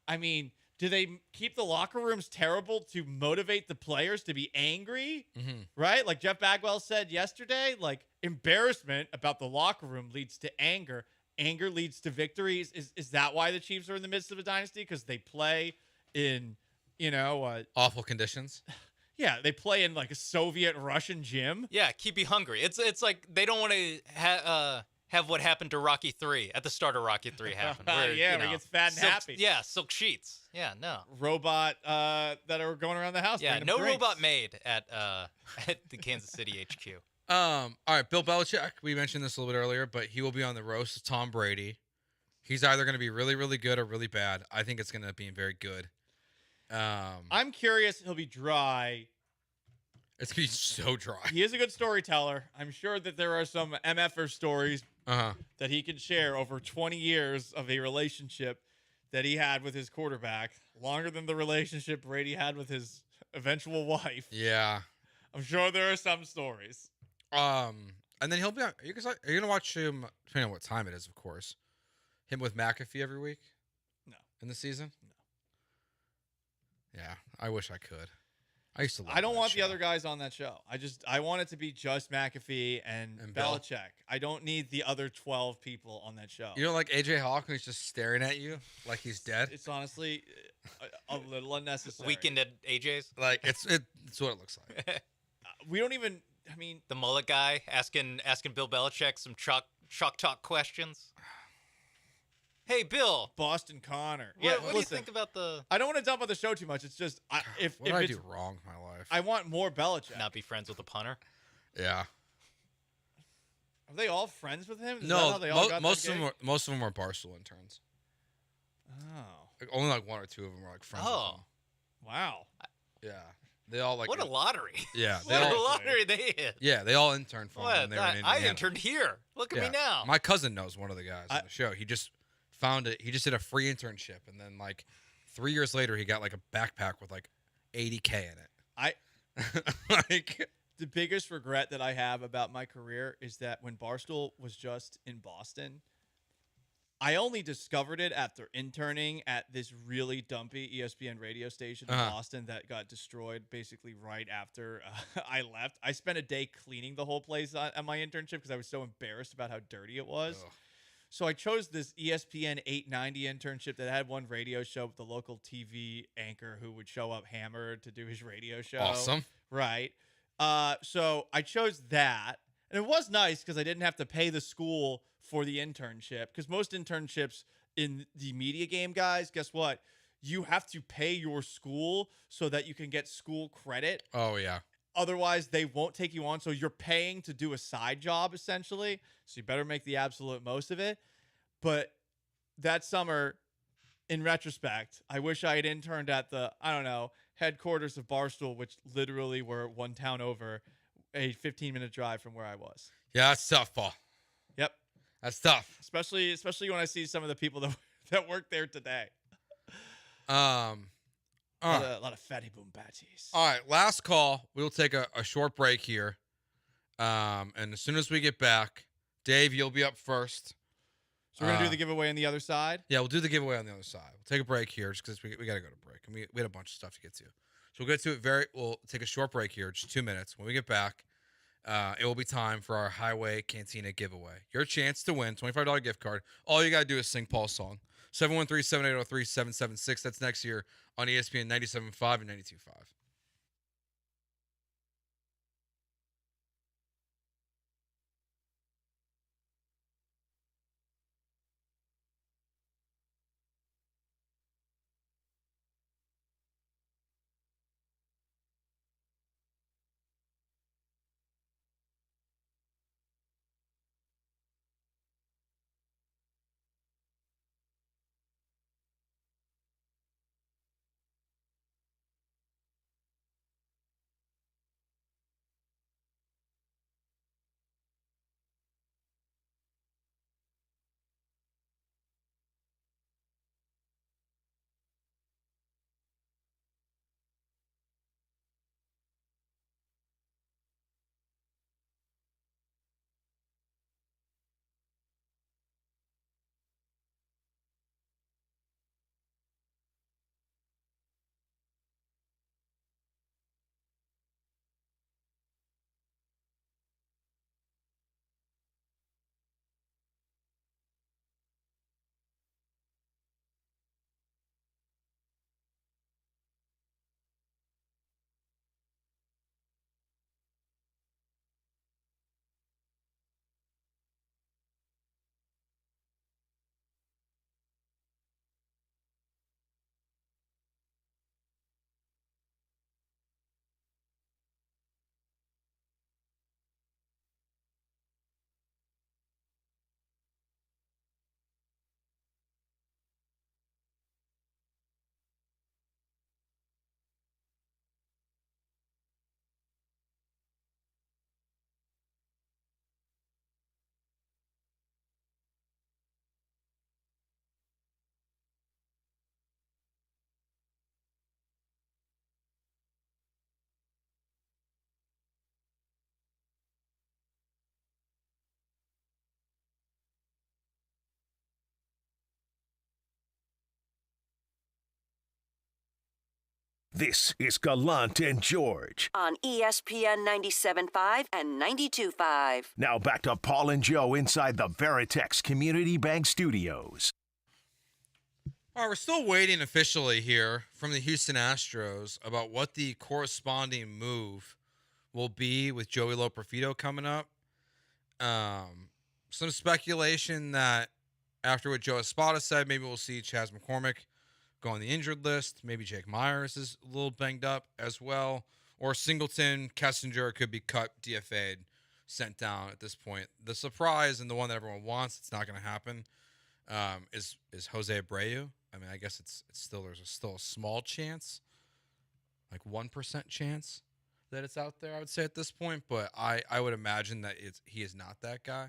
I mean, do they keep the locker rooms terrible to motivate the players to be angry? Right? Like Jeff Bagwell said yesterday, like embarrassment about the locker room leads to anger. Anger leads to victories. Is that why the Chiefs are in the midst of a dynasty? Because they play in, awful conditions. Yeah, they play in like a Soviet Russian gym. Yeah, keep you hungry. It's like they don't want to have what happened to Rocky 3 at the start of Rocky 3 happen. Where, where he gets fat and happy. Yeah, silk sheets. Yeah, no. Robot that are going around the house. Yeah, no robot made at the Kansas City HQ. All right, Bill Belichick. We mentioned this a little bit earlier, but he will be on the roast of Tom Brady. He's either going to be really, really good or really bad. I think it's going to be very good. I'm curious. He'll be dry. It's going to be so dry. He is a good storyteller. I'm sure that there are some MFer stories that he can share over 20 years of a relationship that he had with his quarterback, longer than the relationship Brady had with his eventual wife. Yeah. I'm sure there are some stories. And then he'll be on. Are you going to watch him, depending on what time it is, of course, him with McAfee every week? No. In the season? No. Yeah, I wish I could. I used to love I don't that want show. the other guys on that show. I want it to be just McAfee and Bill. Belichick. I don't need the other 12 people on that show. You know, like AJ Hawk, who's just staring at you like he's dead? It's honestly a little unnecessary. Weekend at AJ's? Like, it's what it looks like. We don't even, I mean. The mullet guy asking Bill Belichick some chalk talk questions. Hey, Bill. Boston Connor. What do you think about the... I don't want to dump on the show too much. It's just, if What did I do wrong in my life? I want more Belichick. Not be friends with a punter? Yeah. Are they all friends with him? Is that No, how they all got most that of gig? most of them are Barstool interns. Oh. Like, only like one or two of them are like friends. Oh. Wow. With him. Yeah. They all like What a lottery. Yeah. What a lottery they hit. Yeah, they all interned for him What? when they were in Indiana. I interned here. Look at me now. My cousin knows one of the guys on the show. He just found it. He just did a free internship, and then like 3 years later, he got like a backpack with like $80K in it. Like The biggest regret that I have about my career is that when Barstool was just in Boston, I only discovered it after interning at this really dumpy ESPN radio station in Boston that got destroyed basically right after I left. I spent a day cleaning the whole place at my internship because I was so embarrassed about how dirty it was. Ugh. So I chose this ESPN 890 internship that had one radio show with the local TV anchor who would show up hammered to do his radio show. Awesome. Right. So I chose that. And it was nice because I didn't have to pay the school for the internship. Because most internships in the media game, guys, guess what? You have to pay your school so that you can get school credit. Oh, yeah. Otherwise, they won't take you on. So you're paying to do a side job, essentially. So you better make the absolute most of it. But that summer, in retrospect, I wish I had interned at the, headquarters of Barstool, which literally were one town over, a 15-minute drive from where I was. Yeah, that's tough, Paul. Yep. That's tough. Especially when I see some of the people that work there today. A lot of fatty boom batties. All right, last call. We'll take a short break here. And as soon as we get back, Dave, you'll be up first. So we're going to do the giveaway on the other side? Yeah, we'll do the giveaway on the other side. We'll take a break here just because we got to go to break. And we had a bunch of stuff to get to. So we'll get to it we'll take a short break here, just 2 minutes. When we get back, it will be time for our Highway Cantina giveaway. Your chance to win $25 gift card. All you got to do is sing Paul's song. 713-780-3776. That's next year on ESPN 97.5 and 92.5. This is Gallant and George. On ESPN 97.5 and 92.5. Now back to Paul and Joe inside the Veritex Community Bank Studios. All right, we're still waiting officially here from the Houston Astros about what the corresponding move will be with Joey Loperfido coming up. Some speculation that after what Joe Espada said, maybe we'll see Chas McCormick go on the injured list. Maybe Jake Myers is a little banged up as well. Or Singleton, Kessinger could be cut, DFA'd, sent down at this point. The surprise and the one that everyone wants, it's not going to happen, is Jose Abreu. I mean, I guess there's still a small chance, like 1% chance that it's out there, I would say at this point. But I would imagine that he is not that guy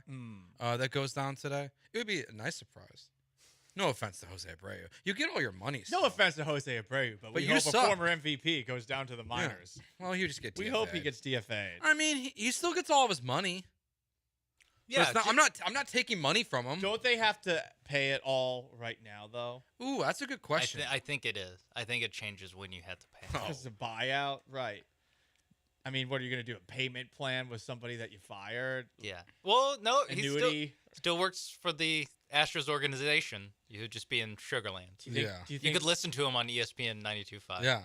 that goes down today. It would be a nice surprise. No offense to Jose Abreu. You get all your money. No offense to Jose Abreu, but we you hope suck. a former MVP goes down to the minors. Yeah. Well, you just get DFA'd. We hope he gets DFA'd. I mean, he still gets all of his money. Yeah, I'm not taking money from him. Don't they have to pay it all right now, though? Ooh, that's a good question. I think it is. I think it changes when you have to pay. Because it's a buyout, right? I mean, what are you going to do? A payment plan with somebody that you fired? Yeah. Well, no, Annuity? he still works for the Astros organization. You would just be in Sugarland. Do you think You could listen to him on ESPN 92.5. Yeah.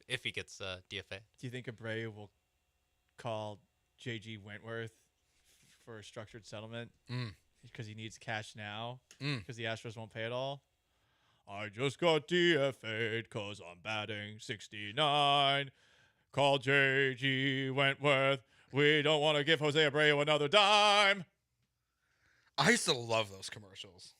If he gets DFA. Do you think Abreu will call J.G. Wentworth for a structured settlement because he needs cash now because the Astros won't pay it all? I just got DFA'd because I'm batting 69. Call J.G. Wentworth. We don't want to give Jose Abreu another dime. I used to love those commercials.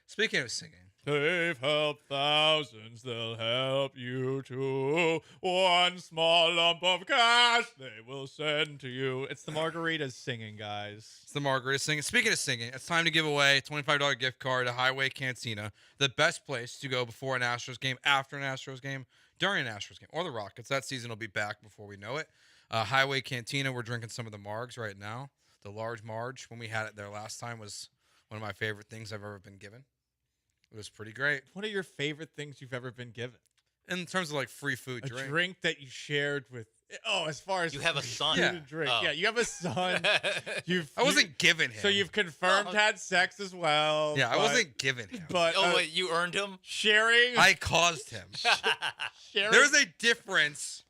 Speaking of singing. They've helped thousands, they'll help you too. One small lump of cash they will send to you. It's the margaritas singing, guys. It's the margarita singing. Speaking of singing, it's time to give away a $25 gift card to Highway Cantina, the best place to go before an Astros game, after an Astros game, during an Astros game, or the Rockets. That season will be back before we know it. Highway Cantina, we're drinking some of the margs right now. The large marge, when we had it there last time, was one of my favorite things I've ever been given. It was pretty great. What are your favorite things you've ever been given? In terms of like free food A drink. drink that you shared with. Oh, as far as You have a son? food and drink. Oh. Yeah, you have a son. I wasn't giving him. So you've confirmed had sex as well. Yeah, I wasn't giving him. But wait, you earned him? Sharing. I caused him. Sharing. There's a difference.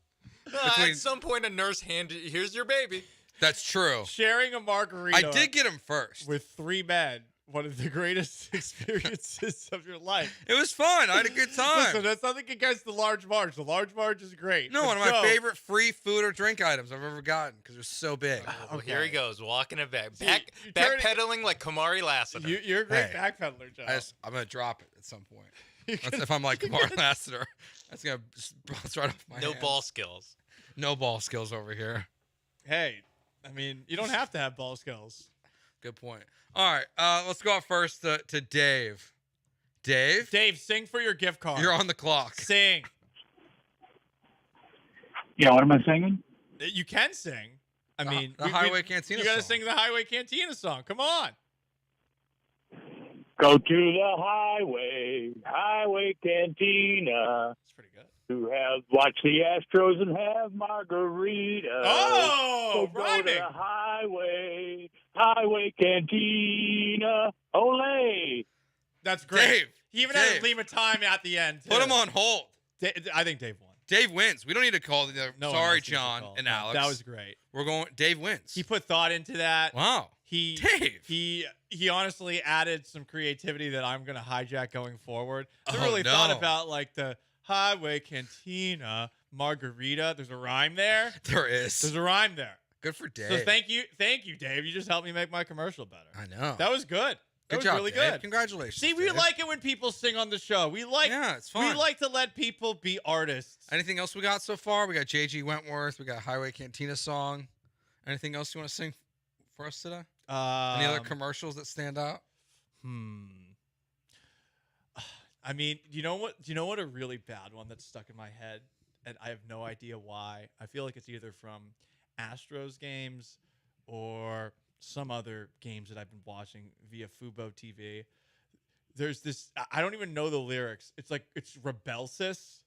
At some point, a nurse handed, here's your baby. That's true. Sharing a margarita. I did get him first. With 3 men. One of the greatest experiences of your life. It was fun. I had a good time. Listen, that's nothing against the large marge. The large marge is great. No, But one of my Joe, favorite free food or drink items I've ever gotten because they're so big. Oh, here he goes, walking it back. See, you're Backpedaling like Kamari Lassiter. You're a great Hey, backpedaler, Joe. I'm going to drop it at some point. If I'm like Kamar Lassiter, that's going to bounce right off my No hands. ball skills. No ball skills over here. Hey, I mean, you don't have to have ball skills. Good point. All right, let's go out first to Dave. Dave? Dave, sing for your gift card. You're on the clock. Sing. Yeah, what am I singing? You can sing. I mean, the Highway Cantina You got to song. sing the Highway Cantina song. Come on. Go to the highway cantina. That's pretty good. To have watch the Astros and have margaritas. Oh, so rhyming. go to the highway cantina. Ole. That's great. Dave, He even had Dave. to leave a time at the end. Put too. him on hold. I think Dave won. Dave wins. We don't need to call the No one sorry, else needs to John call. and No, Alex. That was great. We're going. Dave wins. He put thought into that. Wow. Dave. He honestly added some creativity that I'm going to hijack going forward. I Oh, really no. thought about like the Highway Cantina margarita. There's a rhyme there. There is. There's a rhyme there. Good for Dave. So thank you, Dave. You just helped me make my commercial better. I know. That was good. That Good was job, really Dave. good. Congratulations. See, we Dave. like it when people sing on the show. Yeah, it's fun. We like to let people be artists. Anything else we got so far? We got J.G. Wentworth. We got Highway Cantina song. Anything else you want to sing for us today? Any other commercials that stand out? I mean, you know what? Do you know what a really bad one that's stuck in my head, and I have no idea why. I feel like it's either from Astros games or some other games that I've been watching via Fubo TV. There's this. I don't even know the lyrics. It's like it's Rebelsis.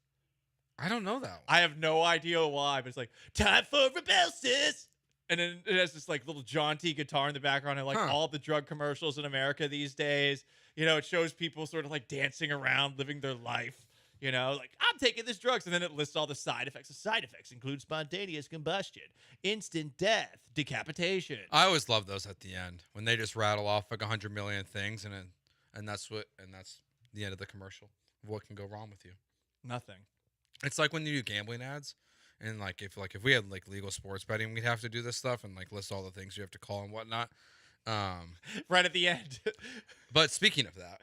I don't know that one. I have no idea why, but it's like, time for rebel, sis. And then it has this like little jaunty guitar in the background and like all the drug commercials in America these days. It shows people sort of like dancing around, living their life. Like, I'm taking this drugs. And then it lists all the side effects. The side effects include spontaneous combustion, instant death, decapitation. I always love those at the end when they just rattle off like 100 million things, and that's the end of the commercial. What can go wrong with you? Nothing. It's like when you do gambling ads, and if we had like legal sports betting, we'd have to do this stuff and like list all the things you have to call and whatnot. Right at the end. But speaking of that,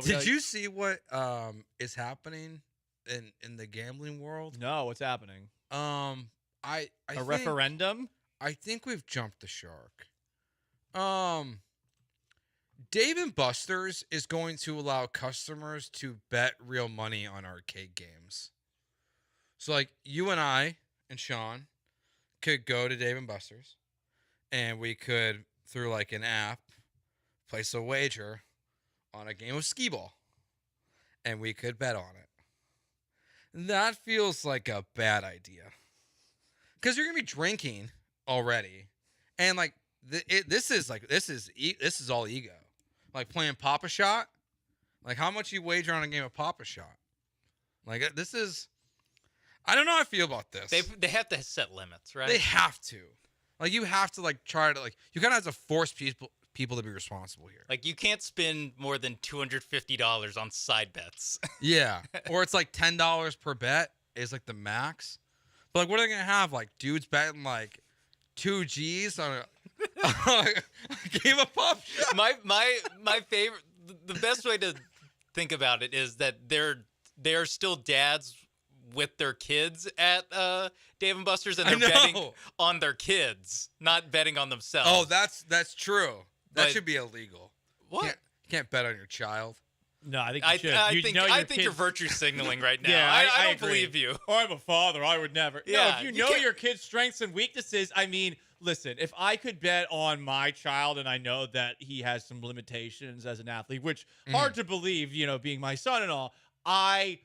did you see what is happening in the gambling world? No, what's happening? I think, referendum? I think we've jumped the shark. Dave & Buster's is going to allow customers to bet real money on arcade games. So like you and I and Sean could go to Dave & Buster's and we could, through like an app, place a wager on a game of skee ball, and we could bet on it. That feels like a bad idea because you're gonna be drinking already, and like this is all ego. Like playing Pop-A-Shot, like how much you wager on a game of Pop-A-Shot? Like this is, I don't know how I feel about this. They have to set limits, right? They have to. Like you have to like try to like you kind of have to force people to be responsible here. Like you can't spend more than $250 on side bets. Yeah, or it's like $10 per bet is like the max. But like, what are they gonna have? Like dudes betting like 2 G's on a game of Pop-Shot? My favorite, the best way to think about it is that they're still dads with their kids at Dave & Buster's, and they're betting on their kids, not betting on themselves. Oh, that's true. That But- should be illegal. What? You can't bet on your child. No, I think you I should. think you're virtue signaling right now. Yeah, I don't agree. believe you. I'm a father. I would never. Yeah, No, if you you know can't- your kid's strengths and weaknesses, I mean, listen, if I could bet on my child and I know that he has some limitations as an athlete, which hard to believe, being my son and all, I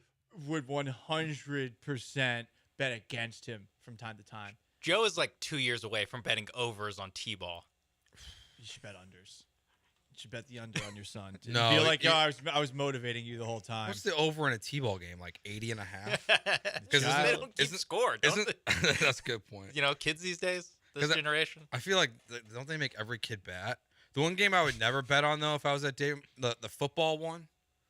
would 100% bet against him from time to time. Joe is like 2 years away from betting overs on T-ball. You should bet unders. You should bet the under on your son. To No, feel like I was motivating you the whole time. What's the over in a T-ball game? Like 80.5? Because they don't keep score, don't they? That's a good point. Kids these days, this 'Cause generation. I feel like don't they make every kid bet? The one game I would never bet on though, if I was at Dave, the football one,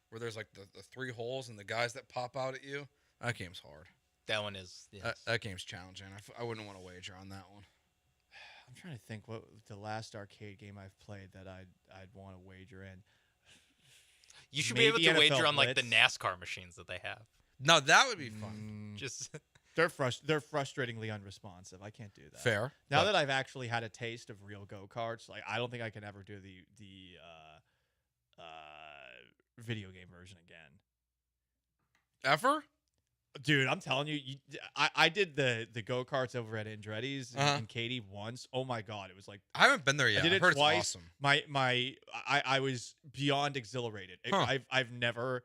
where there's like the 3 holes and the guys that pop out at you. That game's hard. That one is. Yes. That game's challenging. I wouldn't want to wager on that one. I'm trying to think what the last arcade game I've played that I'd want to wager in. You should Maybe be able to NFL wager on like the Blitz. NASCAR machines that they have. No, that would be fun. Just They're frustratingly unresponsive. I can't do that. Fair. Now but- that I've actually had a taste of real go-karts, like I don't think I can ever do the video game version again. Ever? Dude, I'm telling you, I did the go-karts over at Andretti's in Katy once. Oh my god, it was like I haven't been there yet. I did I've it heard twice. it's awesome. I was beyond exhilarated. Huh. I've never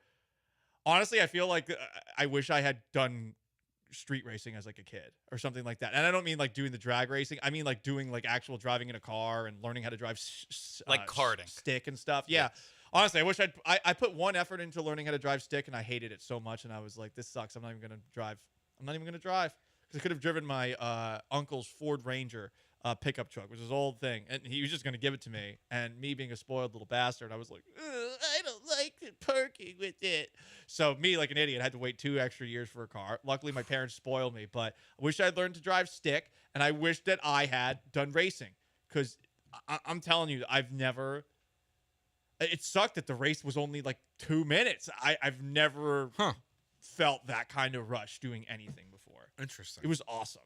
honestly. I feel like I wish I had done street racing as like a kid or something like that. And I don't mean like doing the drag racing. I mean like doing like actual driving in a car and learning how to drive like karting, stick and stuff. Yeah. Honestly, I wish I put one effort into learning how to drive stick, and I hated it so much. And I was like, this sucks. I'm not even gonna drive. Because I could have driven my uncle's Ford Ranger pickup truck, which is an old thing, and he was just gonna give it to me. And me being a spoiled little bastard, I was like, I don't like parking with it. So me, like an idiot, had to wait 2 extra years for a car. Luckily, my parents spoiled me, but I wish I'd learned to drive stick, and I wish that I had done racing, because I'm telling you, I've never. It sucked that the race was only like 2 minutes. I've never felt that kind of rush doing anything before. Interesting. It was awesome.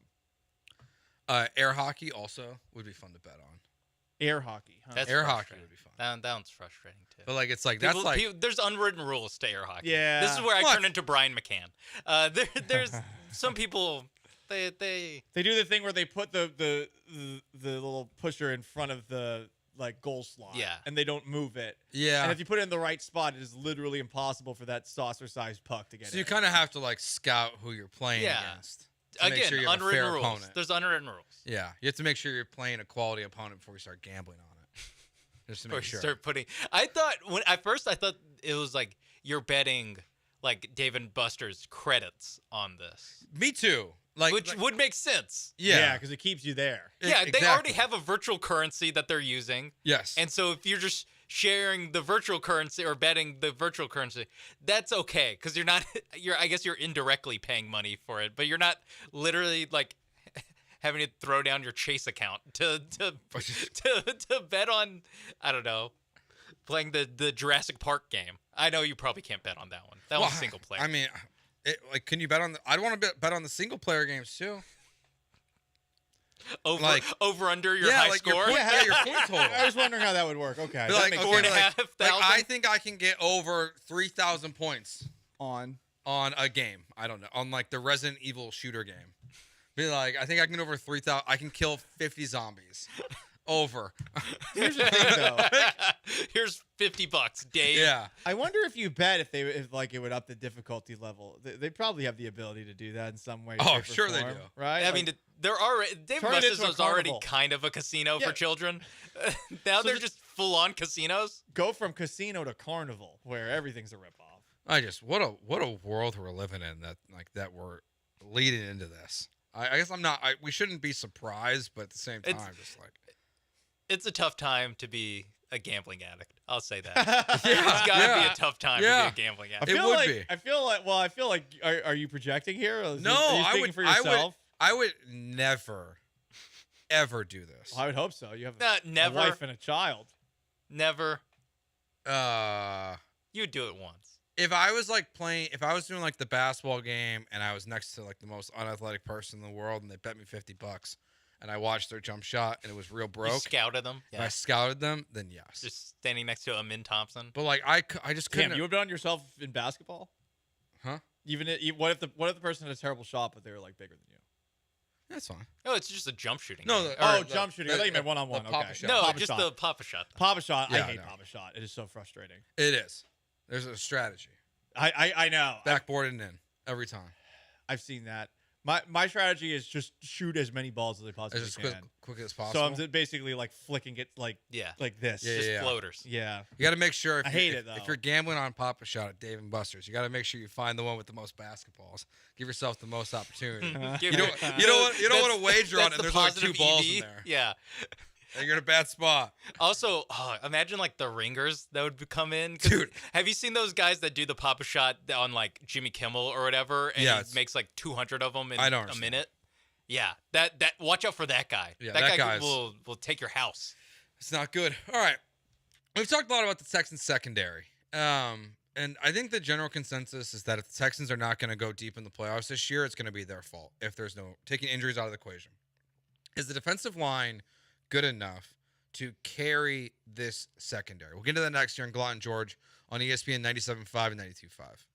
Air hockey also would be fun to bet on. Air hockey, huh? That's Air hockey frustrating. would be fun. That one's frustrating too. But like it's like There's unwritten rules to air hockey. Yeah. This is where I What? turn into Brian McCann. There's some people they do the thing where they put the little pusher in front of the like goal slot. Yeah. And they don't move it. Yeah. And if you put it in the right spot, it is literally impossible for that saucer-sized puck to get So in. you kind of have to like scout who you're playing against. To make Again, sure you have a unwritten fair rules. opponent. There's unwritten rules. Yeah, you have to make sure you're playing a quality opponent before you start gambling on it. Just to Before make you sure. start putting. I thought at first I thought it was like you're betting like Dave and Buster's credits on this. Me too. Which would make sense. Yeah, because it keeps you there. Yeah, they already have a virtual currency that they're using. Yes. And so if you're just sharing the virtual currency or betting the virtual currency, that's okay because you're not. I guess you're indirectly paying money for it, but you're not literally like having to throw down your Chase account to bet on. I don't know. Playing the Jurassic Park game. I know you probably can't bet on that one. That one's single player. I mean, can you bet on I'd want to bet on the single player games too. Over under your high score. Your point total. I was wondering how that would work. Okay. Like, makes okay, sense. I think I can get over 3,000 points on a game. I don't know. On like the Resident Evil shooter game. Be like, I think I can get over 3,000. I can kill 50 zombies. Over. Here's the thing, though. Here's $50, Dave. Yeah. I wonder if you bet if it would up the difficulty level. They probably have the ability to do that in some way. Oh, shape, or sure they form, do. Right? I mean, they're already Dave turn it Buster's into a was already carnival. kind of a casino Yeah. for children. Now they're just full on casinos. Go from casino to carnival, where everything's a ripoff. I just what a world we're living in that we're leading into this. I guess I'm not. We shouldn't be surprised, but at the same time, just like It's a tough time to be a gambling addict. I'll say that. It's got to be a tough time to be a gambling addict. I feel like. Are you projecting here? Or no. are you I speaking would. for yourself? I would never, ever do this. Well, I would hope so. You have never. a wife and a child. Never. You would do it once. If I was like playing, if I was doing like the basketball game and I was next to like the most unathletic person in the world and they bet me $50 and I watched their jump shot and it was real broke. You scouted them. If I scouted them, then yes. Just standing next to Amin Thompson. But like I just couldn't. Damn, you would bet on yourself in basketball? Huh? What if the person had a terrible shot but they were like bigger than you? That's fine. No, it's just a jump shooting. No, game. Jump shooting. I thought you meant one-on-one. the Papa Okay. shot. No, Papa just shot. the Papa shot. Papa shot. I Yeah, hate no. Papa shot. It is so frustrating. It is. There's a strategy. I know. Backboarding in every time. I've seen that. My strategy is just shoot as many balls as I possibly As can. quick as So possible. I'm basically like flicking it like this. Yeah, Just yeah. floaters. Yeah. You got to make sure. I hate it, though. If you're gambling on Papa Shot at Dave and Buster's, you got to make sure you find the one with the most basketballs. Give yourself the most opportunity. you don't want to wager on it. There's only 2 balls in there. Yeah. And you're in a bad spot. Also, imagine like the ringers that would come in. Dude. Have you seen those guys that do the Papa Shot on like Jimmy Kimmel or whatever? And Yeah, he makes like 200 of them in I don't a understand. minute. Yeah, that watch out for that guy. Yeah, that that guy guy's- will take your house. It's not good. All right. We've talked a lot about the Texans secondary. And I think the general consensus is that if the Texans are not going to go deep in the playoffs this year, it's going to be their fault if there's no taking injuries out of the equation. Is the defensive line good enough to carry this secondary? We'll get into that next year in Gallant George on ESPN 97.5 and 92.5.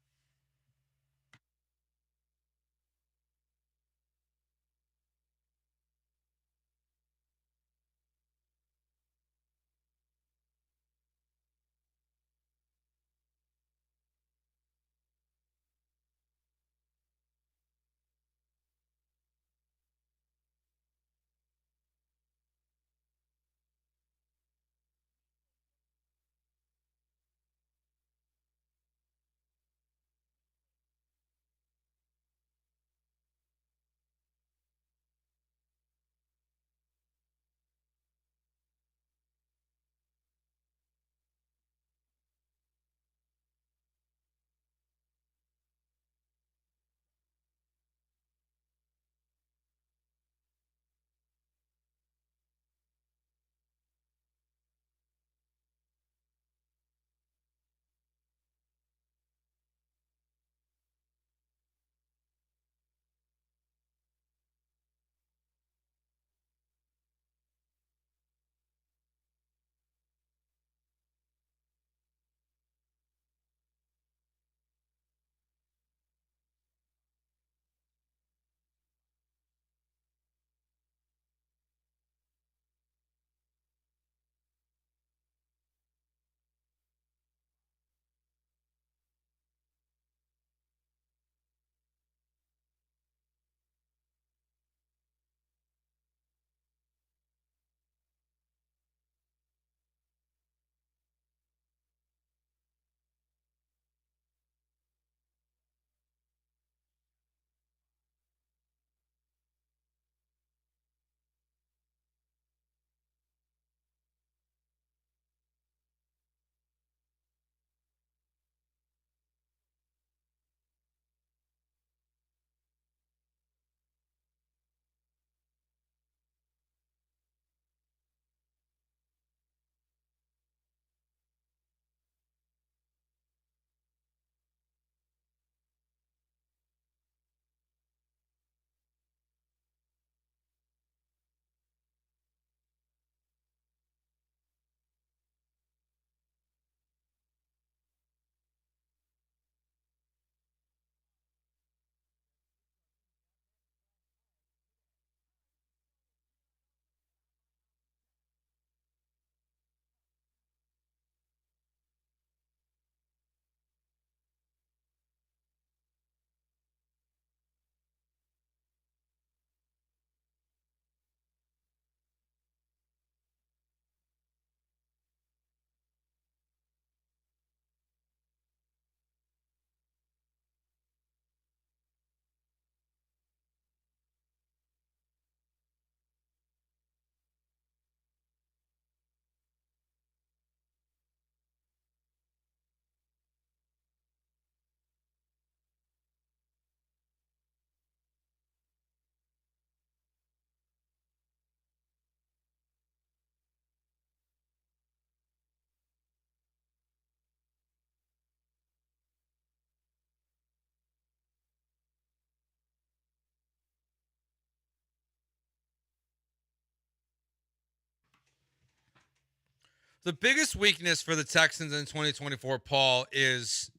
The biggest weakness for the Texans in 2024, Paul, is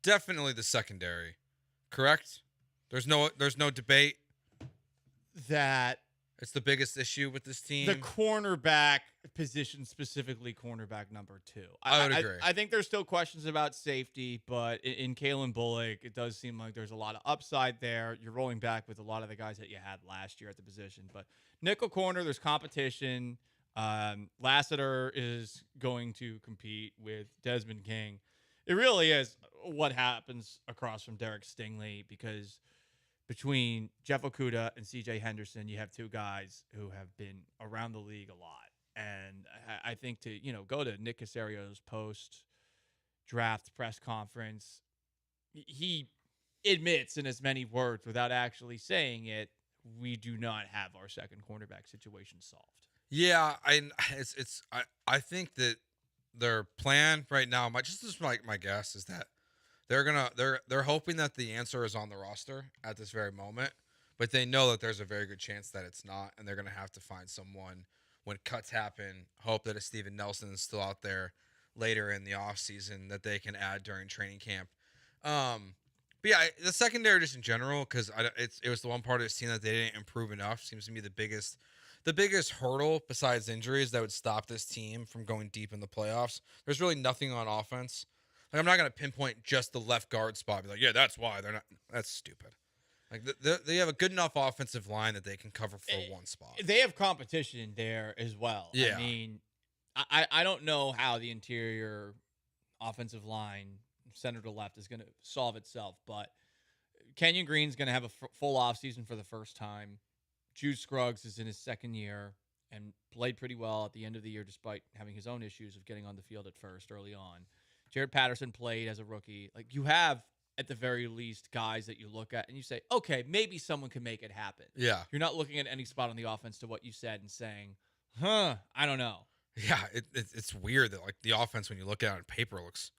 definitely the secondary. Correct? There's no debate that it's the biggest issue with this team. The cornerback position, specifically cornerback number 2. I would agree. I think there's still questions about safety, but in Kalen Bullock, it does seem like there's a lot of upside there. You're rolling back with a lot of the guys that you had last year at the position. But nickel corner, there's competition. Lassiter is going to compete with Desmond King. It really is what happens across from Derek Stingley, because between Jeff Okudah and C.J. Henderson, you have 2 guys who have been around the league a lot. And I think to, go to Nick Casario's post-draft press conference, he admits in as many words without actually saying it, we do not have our second cornerback situation solved. Yeah, I think that their plan right now, my guess is that they're hoping that the answer is on the roster at this very moment, but they know that there's a very good chance that it's not, and they're gonna have to find someone when cuts happen. Hope that a Steven Nelson is still out there later in the offseason that they can add during training camp. But yeah, the secondary just in general, because it was the one part of this team that they didn't improve enough. Seems to be the biggest hurdle besides injuries that would stop this team from going deep in the playoffs. There's really nothing on offense. Like, I'm not going to pinpoint just the left guard spot. Be like, yeah, that's why they're not. That's stupid. Like, they have a good enough offensive line that they can cover for one spot. They have competition there as well. Yeah. I mean, I don't know how the interior offensive line, center to left, is going to solve itself, but Kenyon Green's going to have a full offseason for the first time. Jude Scruggs is in his second year and played pretty well at the end of the year despite having his own issues of getting on the field at first early on. Jared Patterson played as a rookie. Like, you have, at the very least, guys that you look at and you say, okay, maybe someone can make it happen. Yeah. You're not looking at any spot on the offense to what you said and saying, I don't know. Yeah, it's weird that, like, the offense, when you look at it on paper, looks...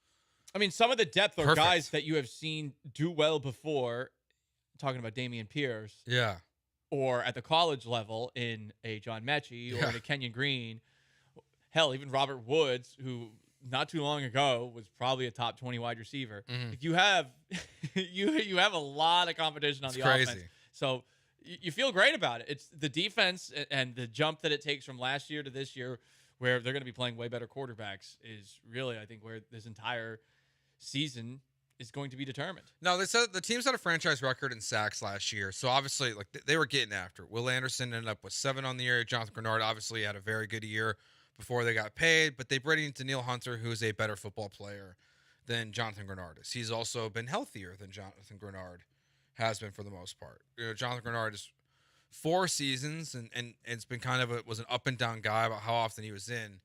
I mean, some of the depth are perfect. guys that you have seen do well before, talking about Damian Pierce. Yeah. Or at the college level in a John Mechie or in a Kenyon Green. Hell, even Robert Woods, who not too long ago was probably a top 20 wide receiver. Like, you have you have a lot of competition on the offense. So you feel great about it. It's the defense and the jump that it takes from last year to this year, where they're going to be playing way better quarterbacks, is really, I think, where this entire season is going to be determined. No, they said the teams had a franchise record in sacks last year, so obviously, like, they were getting after it. Will Anderson ended up with 7 on the year. Jonathan Grenard obviously had a very good year before they got paid, but they brought in Daniil Hunter, who's a better football player than Jonathan Grenard is. He's also been healthier than Jonathan Grenard has been for the most part. Jonathan Grenard is 4 seasons, and it's been kind of was an up and down guy about how often he was in.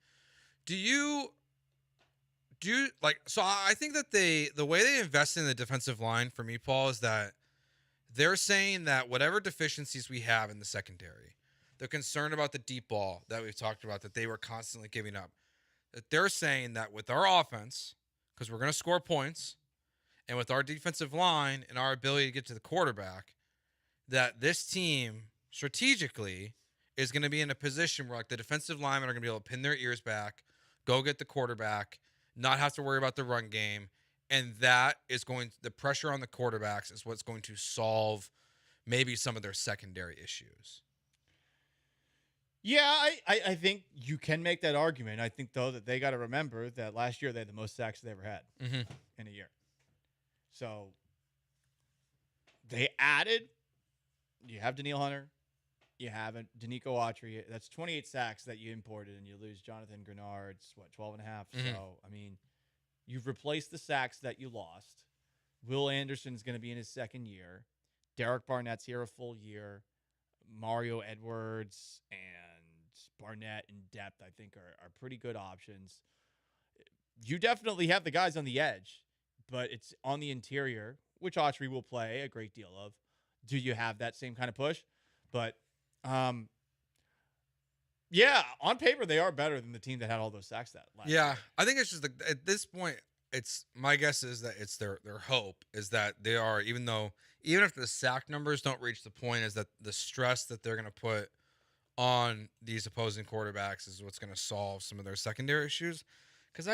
So I think that the way they invest in the defensive line for me, Paul, is that they're saying that whatever deficiencies we have in the secondary, the concern about the deep ball that we've talked about, that they were constantly giving up, that they're saying that with our offense, because we're going to score points, and with our defensive line and our ability to get to the quarterback, that this team strategically is going to be in a position where, like, the defensive linemen are going to be able to pin their ears back, go get the quarterback, not have to worry about the run game, and that is the pressure on the quarterbacks is what's going to solve maybe some of their secondary issues. Yeah, I think you can make that argument. I think, though, that they got to remember that last year they had the most sacks they ever had in a year. So they added, you have Daniil Hunter, you have Danico Autry. That's 28 sacks that you imported, and you lose Jonathan Grenard's, 12 and a half. So, I mean, you've replaced the sacks that you lost. Will Anderson's going to be in his second year. Derek Barnett's here a full year. Mario Edwards and Barnett in depth, I think, are pretty good options. You definitely have the guys on the edge, but it's on the interior, which Autry will play a great deal of. Do you have that same kind of push? But, yeah, on paper, they are better than the team that had all those sacks that last year. I think it's just at this point, it's my guess is that it's their hope is that they are, even if the sack numbers don't reach the point, is that the stress that they're going to put on these opposing quarterbacks is what's going to solve some of their secondary issues. Because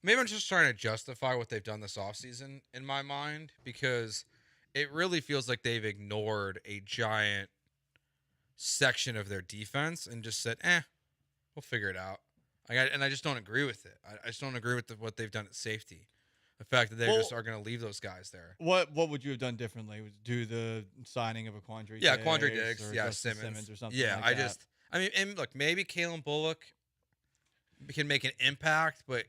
maybe I'm just trying to justify what they've done this offseason in my mind, because it really feels like they've ignored a giant section of their defense and just said, we'll figure it out. I just don't agree with it. I just don't agree with what they've done at safety. The fact that they just are going to leave those guys there. What would you have done differently? Do the signing of a Quandre Yeah, Diggs? Quandre Diggs. Or Yeah, Justin Simmons. or something Yeah, like that. And look, maybe Kalen Bullock can make an impact, but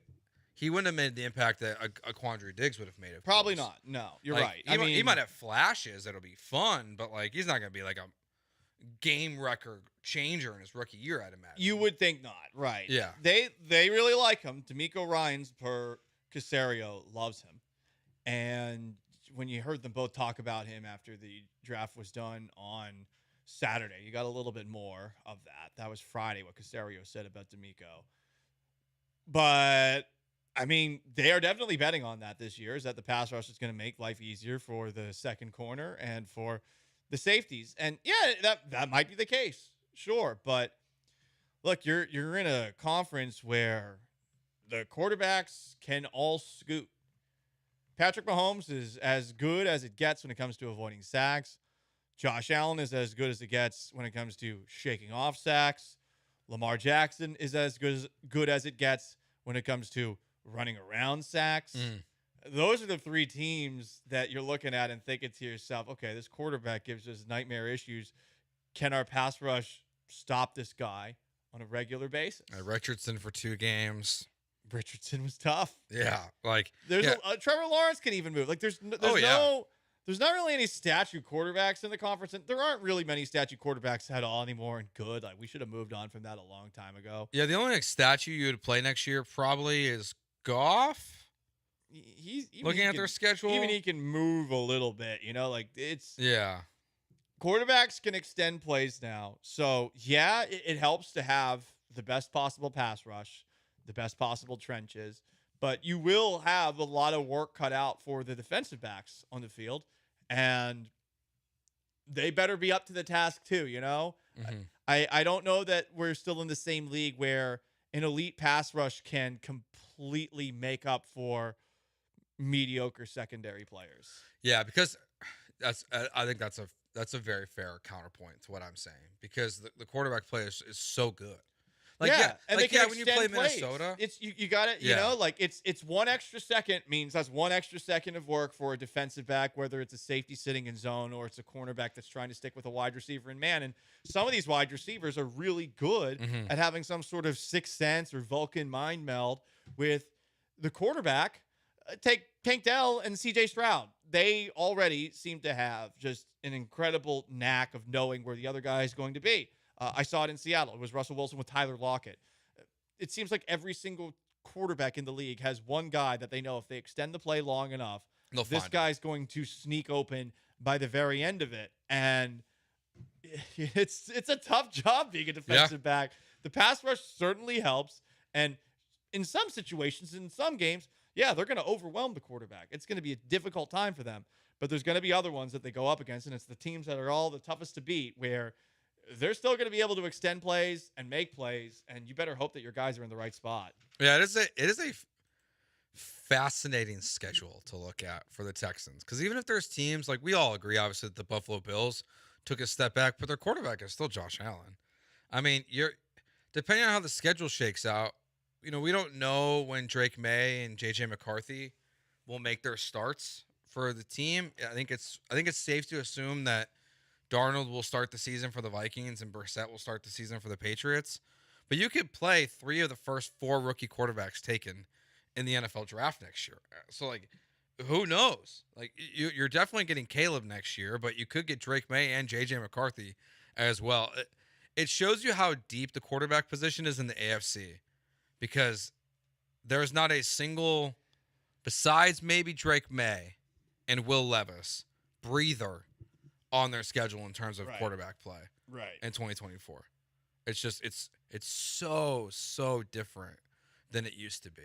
he wouldn't have made the impact that a Quandre Diggs would have made. Probably not. No, you're right. He might have flashes that'll be fun, but he's not going to be like a game record changer in his rookie year, I'd imagine. You would think not, right? Yeah. They really like him. D'Amico Ryans per Caserio loves him, and when you heard them both talk about him after the draft was done on Saturday, you got a little bit more of that. That was Friday what Caserio said about D'Amico, but I mean, they are definitely betting on that this year, is that the pass rush is going to make life easier for the second corner and for the safeties. And yeah, that might be the case. Sure. But look, you're in a conference where the quarterbacks can all scoot. Patrick Mahomes is as good as it gets when it comes to avoiding sacks. Josh Allen is as good as it gets when it comes to shaking off sacks. Lamar Jackson is as good as it gets when it comes to running around sacks. Those are the three teams that you're looking at and thinking to yourself, okay, this quarterback gives us nightmare issues. Can our pass rush stop this guy on a regular basis? Richardson for 2 games. Richardson was tough. Yeah, there's Trevor Lawrence can even move. There's not really any statue quarterbacks in the conference, and there aren't really many statue quarterbacks at all anymore. And good, we should have moved on from that a long time ago. Yeah, the only statue you would play next year probably is Goff. Looking at their schedule, even he can move a little bit. It's quarterbacks can extend plays now. So yeah, it helps to have the best possible pass rush, the best possible trenches, but you will have a lot of work cut out for the defensive backs on the field, and they better be up to the task too. I don't know that we're still in the same league where an elite pass rush can completely make up for mediocre secondary players. Yeah, because I think that's a very fair counterpoint to what I'm saying, because the quarterback play is so good. And they can when you play plays. Minnesota, it's you got it. It's 1 extra second means that's 1 extra second of work for a defensive back, whether it's a safety sitting in zone or it's a cornerback that's trying to stick with a wide receiver in man. And some of these wide receivers are really good at having some sort of sixth sense or Vulcan mind meld with the quarterback. Take Tank Dell and CJ Stroud. They already seem to have just an incredible knack of knowing where the other guy is going to be. I saw it in Seattle. It was Russell Wilson with Tyler Lockett. It seems like every single quarterback in the league has one guy that they know if they extend the play long enough, this guy's going to sneak open by the very end of it. And it's a tough job being a defensive back. The pass rush certainly helps. And in some situations, in some games, they're going to overwhelm the quarterback. It's going to be a difficult time for them. But there's going to be other ones that they go up against, and it's the teams that are all the toughest to beat where they're still going to be able to extend plays and make plays, and you better hope that your guys are in the right spot. Yeah, it is a fascinating schedule to look at for the Texans, because even if there's teams, we all agree, obviously, that the Buffalo Bills took a step back, but their quarterback is still Josh Allen. I mean, depending on how the schedule shakes out, we don't know when Drake May and J.J. McCarthy will make their starts for the team. I think it's safe to assume that Darnold will start the season for the Vikings and Brissett will start the season for the Patriots. But you could play 3 of the first 4 rookie quarterbacks taken in the NFL draft next year. So, who knows? You're definitely getting Caleb next year, but you could get Drake May and J.J. McCarthy as well. It shows you how deep the quarterback position is in the AFC, because there's not a single, besides maybe Drake May and Will Levis, breather on their schedule in terms of quarterback play in 2024. It's just it's so different than it used to be.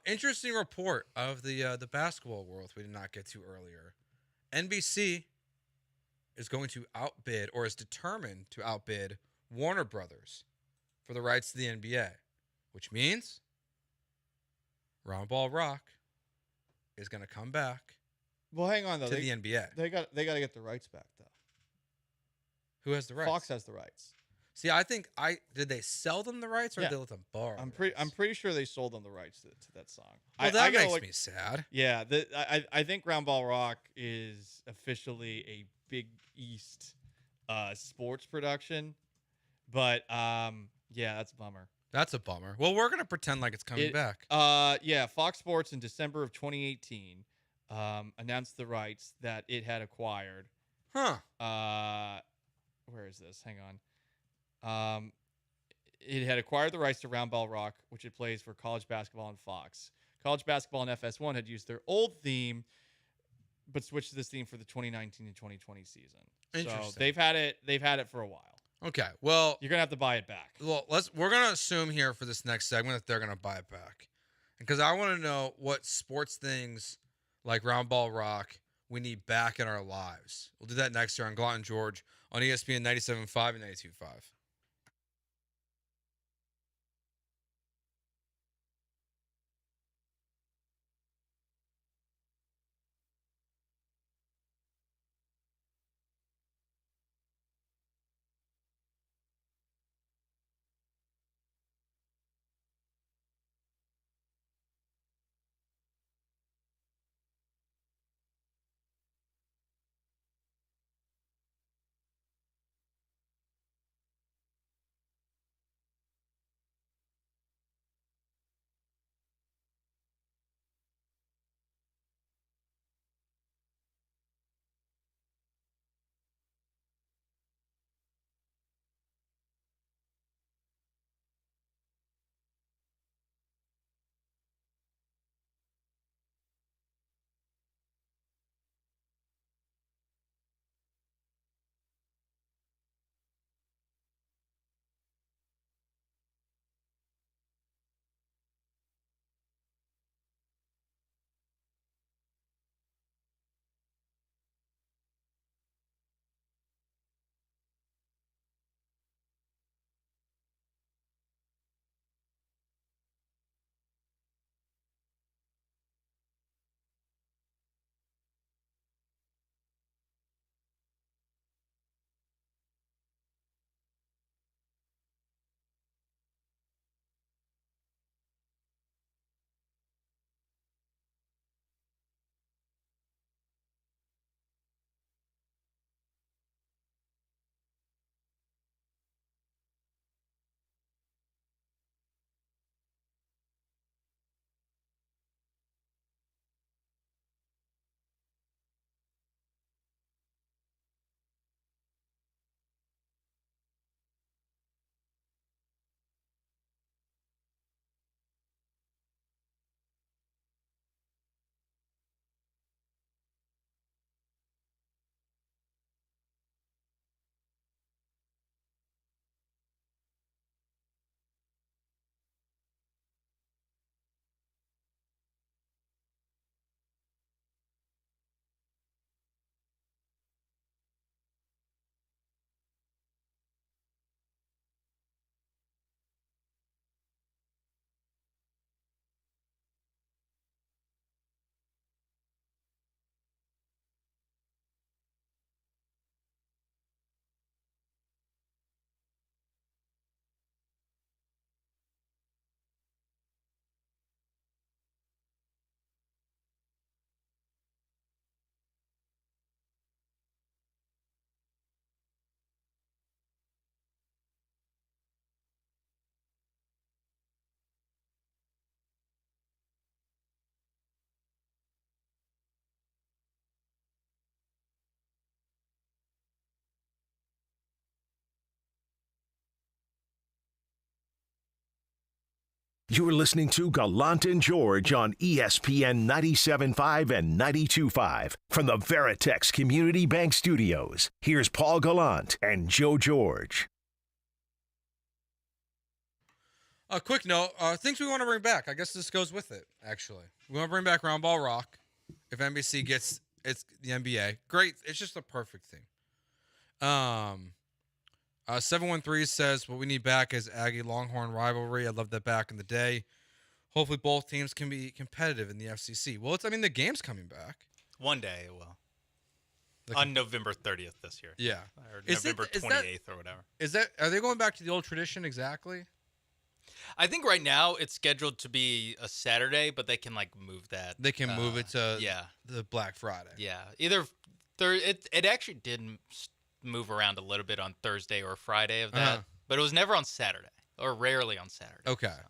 Interesting report of the basketball world we did not get to earlier. NBC is going to outbid, or is determined to outbid, Warner Brothers for the rights to the NBA, which means Round Ball Rock is going to come back. Well, hang on though. To the NBA. They got to get the rights back though. Who has the rights? Fox has the rights. See, I think did they sell them the rights or did they let them borrow? I'm pretty sure they sold them the rights to that song. Well, that makes me sad. Yeah, I think Round Ball Rock is officially a Big East sports production, but yeah, that's a bummer. That's a bummer. Well, we're gonna pretend like it's coming back. Yeah, Fox Sports in December of 2018 announced the rights that it had acquired. Huh. Where is this? Hang on. It had acquired the rights to Round Ball Rock, which it plays for college basketball on Fox. College basketball and FS1 had used their old theme, but switched to this theme for the 2019 and 2020 season. Interesting. So they've had it for a while. Okay. Well, you're gonna have to buy it back. Well, we're gonna assume here for this next segment that they're gonna buy it back, because I want to know what sports things like Round Ball Rock we need back in our lives. We'll do that next year on Gallant George on ESPN 97.5 and 92.5. You're listening to Gallant and George on ESPN 97.5 and 92.5 from the Veritex Community Bank Studios. Here's Paul Gallant and Joe George. A quick note, things we want to bring back. I guess this goes with it, actually. We want to bring back Round Ball Rock. If NBC gets the NBA, great. It's just a perfect thing. 713 says, what we need back is Aggie-Longhorn rivalry. I loved that back in the day. Hopefully both teams can be competitive in the FCC. Well, the game's coming back. One day it will. On November 30th this year. Yeah. Or November 28th or whatever. Are they going back to the old tradition exactly? I think right now it's scheduled to be a Saturday, but they can move that. They can move it to the Black Friday. Yeah. Either it actually did move around a little bit on Thursday or Friday of that, but it was never on Saturday or rarely on Saturday. Okay. So.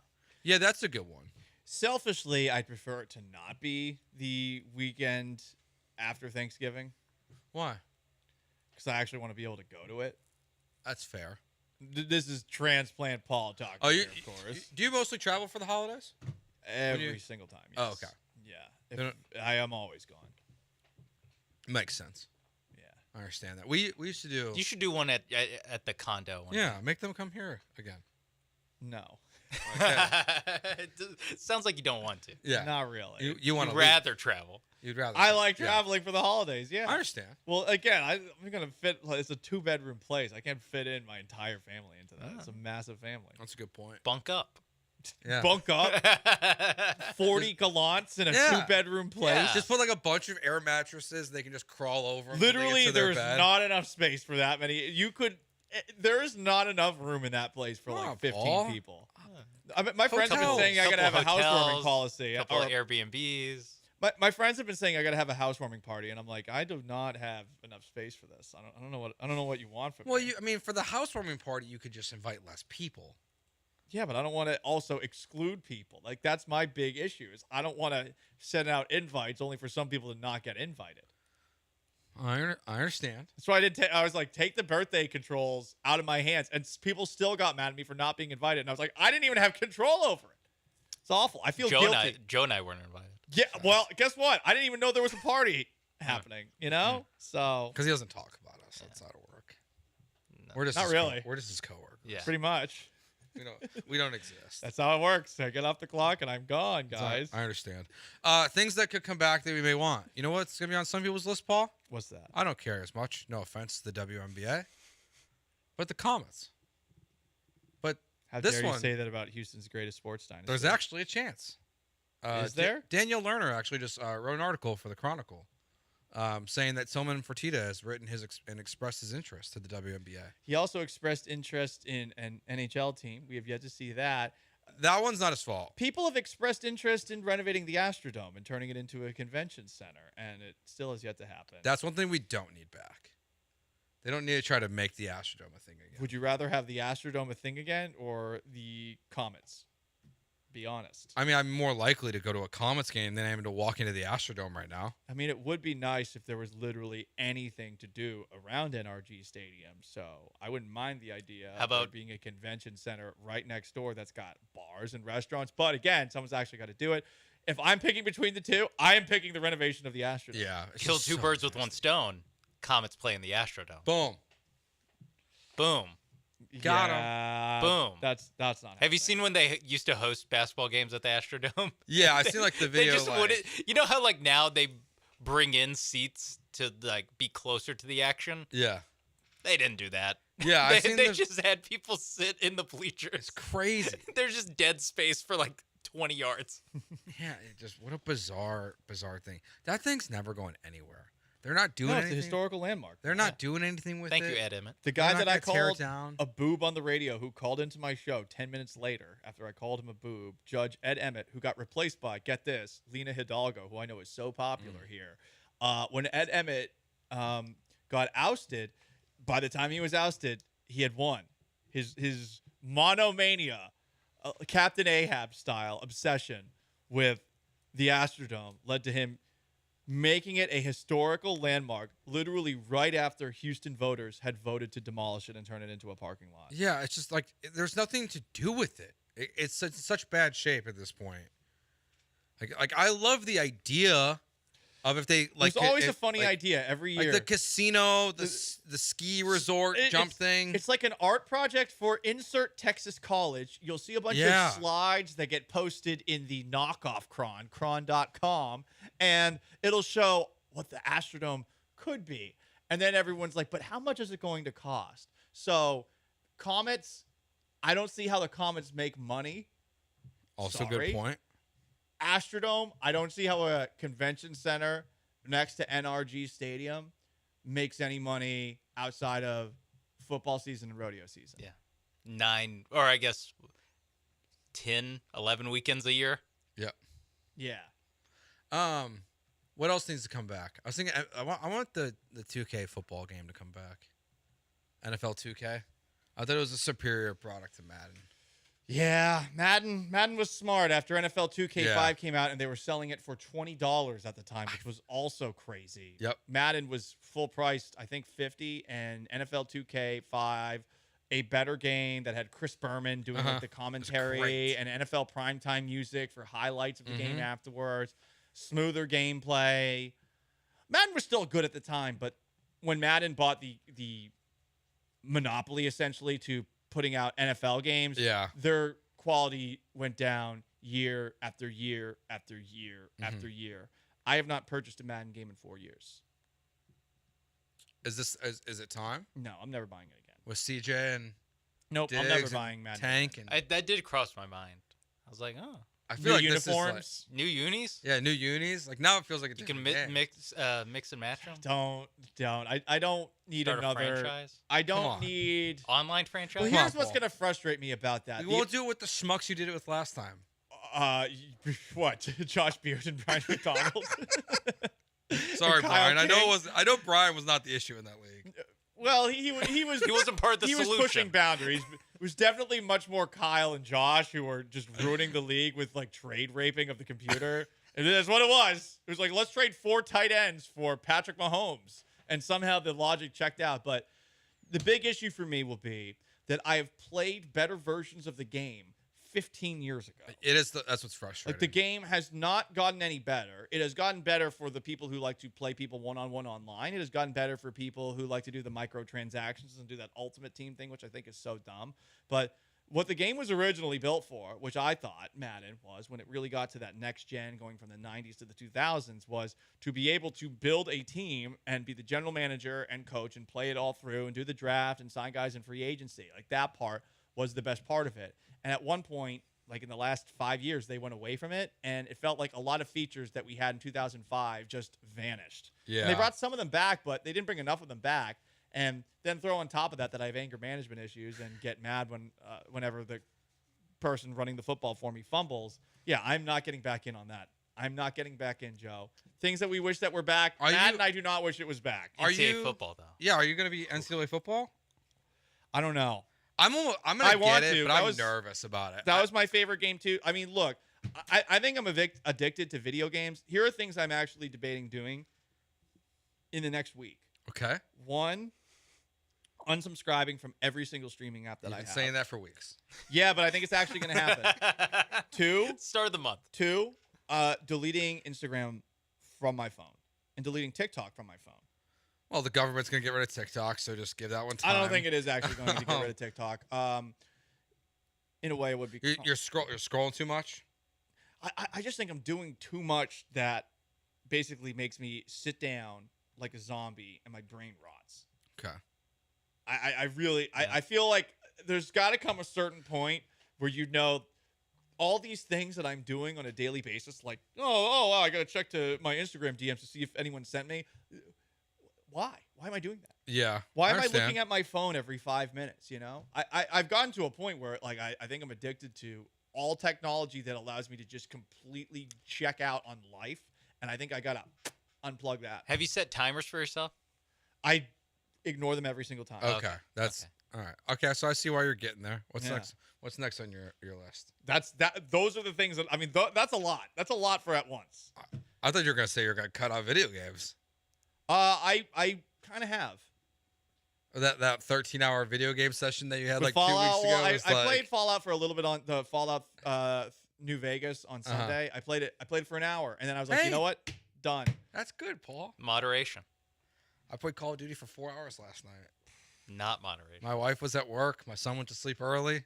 Yeah, that's a good one. Selfishly, I prefer it to not be the weekend after Thanksgiving. Why? Because I actually want to be able to go to it. That's fair. This is transplant Paul talking. Oh, here, of course. Do you mostly travel for the holidays? Every single time. Yes. Oh, okay. Yeah. I am always gone. Makes sense. Yeah. I understand that. We used to do. You should do one at the condo. Make them come here again. No. Okay. It sounds like you don't want to. Yeah. Not really. You want to rather travel. You'd rather. I like traveling for the holidays. Yeah. I understand. Well, again, I'm gonna fit. It's a 2-bedroom place. I can't fit in my entire family into that. It's a massive family. That's a good point. Bunk up. Yeah. Bunk up. 40 gallants in a 2-bedroom place. Yeah. Just put a bunch of air mattresses. They can just crawl over them. Literally, there's not enough space for that many. There is not enough room in that place for 15 people. I mean, my friends have been saying I gotta have a housewarming policy. Couple of Airbnbs. My friends have been saying I gotta have a housewarming party, and I'm like, I do not have enough space for this. I don't know what you want from me. Well, for the housewarming party, you could just invite less people. Yeah, but I don't want to also exclude people. That's my big issue. Is I don't want to send out invites only for some people to not get invited. I understand. That's why I did. I was like, take the birthday controls out of my hands, and people still got mad at me for not being invited. And I was like, I didn't even have control over it. It's awful. I feel guilty. Joe and I weren't invited. Yeah. Well, guess what? I didn't even know there was a party happening. So because he doesn't talk about us outside of work. No. We're just not really. We're just his coworkers. Yeah. Pretty much. We don't exist. That's how it works. I get off the clock and I'm gone, guys. I understand. Things that could come back that we may want. You know what's going to be on some people's list, Paul? What's that? I don't care as much. No offense to the WNBA. But the Comets. But how this dare one, you say that about Houston's greatest sports dynasty? There's actually a chance. Is there? Daniel Lerner actually just wrote an article for the Chronicle. Saying that Tillman Fertitta has written and expressed his interest to the WNBA. He also expressed interest in an NHL team. We have yet to see that. That one's not his fault. People have expressed interest in renovating the Astrodome and turning it into a convention center, and it still has yet to happen. That's one thing we don't need back. They don't need to try to make the Astrodome a thing again. Would you rather have the Astrodome a thing again or the Comets? Be honest. I mean, I'm more likely to go to a Comets game than I am to walk into the Astrodome right now. I mean, it would be nice if there was literally anything to do around NRG Stadium. So I wouldn't mind the idea of there being a convention center right next door that's got bars and restaurants. But again, someone's actually got to do it. If I'm picking between the two, I am picking the renovation of the Astrodome. Yeah. Kill two birds with one stone. Comets play in the Astrodome. Boom. Boom. Got him. Boom. That's not. Have you seen when they used to host basketball games at the Astrodome? Yeah, I've seen the video. They just wouldn't. You know how now they bring in seats to be closer to the action? Yeah. They didn't do that. Yeah, they just had people sit in the bleachers. It's crazy. There's just dead space for 20 yards. Yeah, what a bizarre thing. That thing's never going anywhere. They're not doing anything. It's a historical landmark. They're not doing anything with it. Thank you, Ed Emmett. The guy that I called a boob on the radio who called into my show 10 minutes later after I called him a boob, Judge Ed Emmett, who got replaced by, get this, Lena Hidalgo, who I know is so popular here. When Ed Emmett got ousted, by the time he was ousted, he had won. His monomania, Captain Ahab style obsession with the Astrodome led to him making it a historical landmark literally right after Houston voters had voted to demolish it and turn it into a parking lot. Yeah, it's just there's nothing to do with it. It's such bad shape at this point. I love the idea of if they There's always a funny idea every year. The casino, the ski resort jump thing. It's like an art project for insert Texas college. You'll see a bunch of slides that get posted in the knockoff cron.com, and it'll show what the Astrodome could be. And then everyone's like, but how much is it going to cost? So Comets, I don't see how the Comets make money. Also, Sorry. good point. Astrodome, I don't see how a convention center next to NRG Stadium makes any money outside of football season and rodeo season. Yeah. 9, or I guess 10, 11 weekends a year. Yep. Yeah. What else needs to come back? I was thinking I want the 2K football game to come back. NFL 2K. I thought it was a superior product to Madden. Yeah, Madden was smart after NFL 2K5 came out, and they were selling it for $20 at the time, which was also crazy. Yep. Madden was full priced, I think $50, and NFL 2K5, a better game that had Chris Berman doing like, the commentary and NFL primetime music for highlights of the game afterwards, smoother gameplay. Madden was still good at the time, but when Madden bought the monopoly essentially to putting out NFL games, their quality went down year after year after year after year. I have not purchased a Madden game in 4 years. Is it time? No, I'm never buying it again. With CJ and nope, I'm never buying Madden. Tank and that did cross my mind. I was like, oh. I feel new like uniforms, this is new unis. Yeah, new unis. Like now it feels like a you can different game. mix and match them. Don't. I don't need Start another a franchise. I don't need online franchise. Well, here's what's gonna frustrate me about that. You won't do it with the schmucks you did it with last time. What? Josh Beard and Brian McDonald. Sorry, Kyle Brian. King. I know Brian was not the issue in that league. Well, he was he wasn't part of the solution. He was pushing boundaries. It was definitely much more Kyle and Josh who were just ruining the league with like trade raping of the computer. And that's what it was. It was like, let's trade 4 tight ends for Patrick Mahomes. And somehow the logic checked out. But the big issue for me will be that I have played better versions of the game 15 years ago. That's what's frustrating. Like the game has not gotten any better. It has gotten better for the people who like to play people one-on-one online. It has gotten better for people who like to do the microtransactions and do that ultimate team thing, which I think is so dumb. But what the game was originally built for, which I thought Madden was when it really got to that next gen going from the 90s to the 2000s, was to be able to build a team and be the general manager and coach and play it all through and do the draft and sign guys in free agency. Like that part was the best part of it. And at one point, like in the last 5 years, they went away from it, and it felt like a lot of features that we had in 2005 just vanished. Yeah. And they brought some of them back, but they didn't bring enough of them back. And then throw on top of that I have anger management issues and get mad whenever the person running the football for me fumbles. Yeah, I'm not getting back in on that. I'm not getting back in, Joe. Things that we wish that were back. Madden, I do not wish it was back. NCAA football, though. Yeah, are you going to be NCAA football? I don't know. I'm going to get it, but I'm nervous about it. That was my favorite game, too. I mean, look, I think I'm addicted to video games. Here are things I'm actually debating doing in the next week. Okay. 1, unsubscribing from every single streaming app that I have. You've been saying that for weeks. Yeah, but I think it's actually going to happen. 2, start of the month. 2, deleting Instagram from my phone and deleting TikTok from my phone. Well, the government's going to get rid of TikTok, so just give that one time. I don't think it is actually going to get rid of TikTok. In a way, it would be. You're scrolling too much? I just think I'm doing too much that basically makes me sit down like a zombie and my brain rots. Okay. I feel like there's got to come a certain point where all these things that I'm doing on a daily basis, like, I got to check to my Instagram DMs to see if anyone sent me. Why? Why am I doing that? Yeah. Why am I looking at my phone every 5 minutes, I've gotten to a point where, like, I think I'm addicted to all technology that allows me to just completely check out on life, and I think I got to unplug that. Have you set timers for yourself? I ignore them every single time. Okay. That's all right. Okay, so I see why you're getting there. What's next? What's next on your list? Those are the things that that's a lot. That's a lot for at once. I thought you were going to say you're going to cut out video games. I kind of have. That 13-hour video game session that you had With like Fallout, 2 weeks ago. I played Fallout for a little bit on the Fallout New Vegas on Sunday. I played it for an hour, and then I was like, you know what? Done. That's good, Paul. Moderation. I played Call of Duty for 4 hours last night. Not moderation. My wife was at work. My son went to sleep early.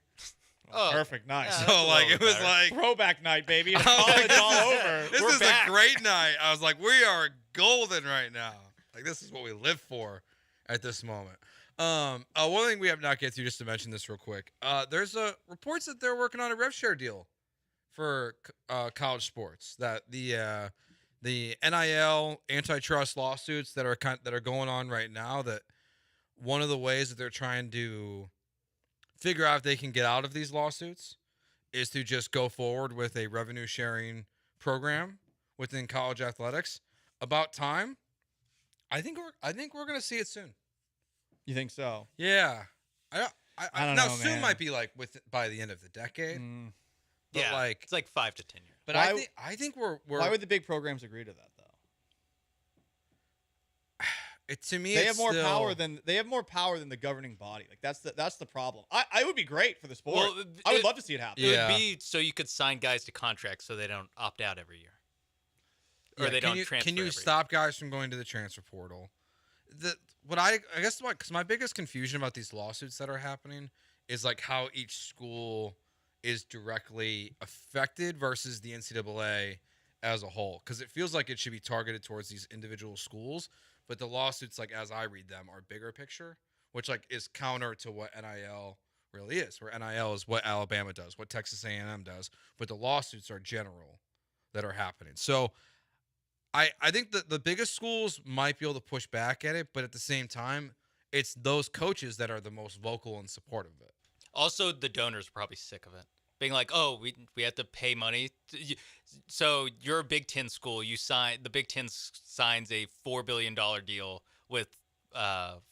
Oh, perfect, nice. Yeah, so like it was better. Like throwback night, baby. It's all over. This is a great night. I was like, we are golden right now. Like this is what we live for at this moment. One thing we have not get to, just to mention this real quick. There's reports that they're working on a rev share deal for college sports. That the NIL antitrust lawsuits that are going on right now. That one of the ways that they're trying to figure out if they can get out of these lawsuits is to just go forward with a revenue sharing program within college athletics. About time. I think we're gonna see it soon. You think so? Yeah. I don't now know, soon man. might be like by the end of the decade. But Yeah, like it's like 5 to 10 years. But Why- I think we're Why would the big programs agree to that though? to me They it's have more still, power than the governing body. Like that's the problem. I would be great for the sport. Well, I would love to see it happen. It would be so you could sign guys to contracts so they don't opt out every year. Or Yeah, they can don't you, transfer Can you every stop guys from going to the transfer portal? Because my biggest confusion about these lawsuits that are happening is like how each school is directly affected versus the NCAA as a whole. Because it feels like it should be targeted towards these individual schools, but the lawsuits, like as I read them, are bigger picture, which like is counter to what NIL really is. Where NIL is what Alabama does, what Texas A&M does, but the lawsuits are general that are happening. So I think that the biggest schools might be able to push back at it, but at the same time, it's those coaches that are the most vocal and supportive of it. Also, the donors are probably sick of it. Being like, oh, we have to pay money. So you're a Big Ten school. The Big Ten signs a $4 billion deal with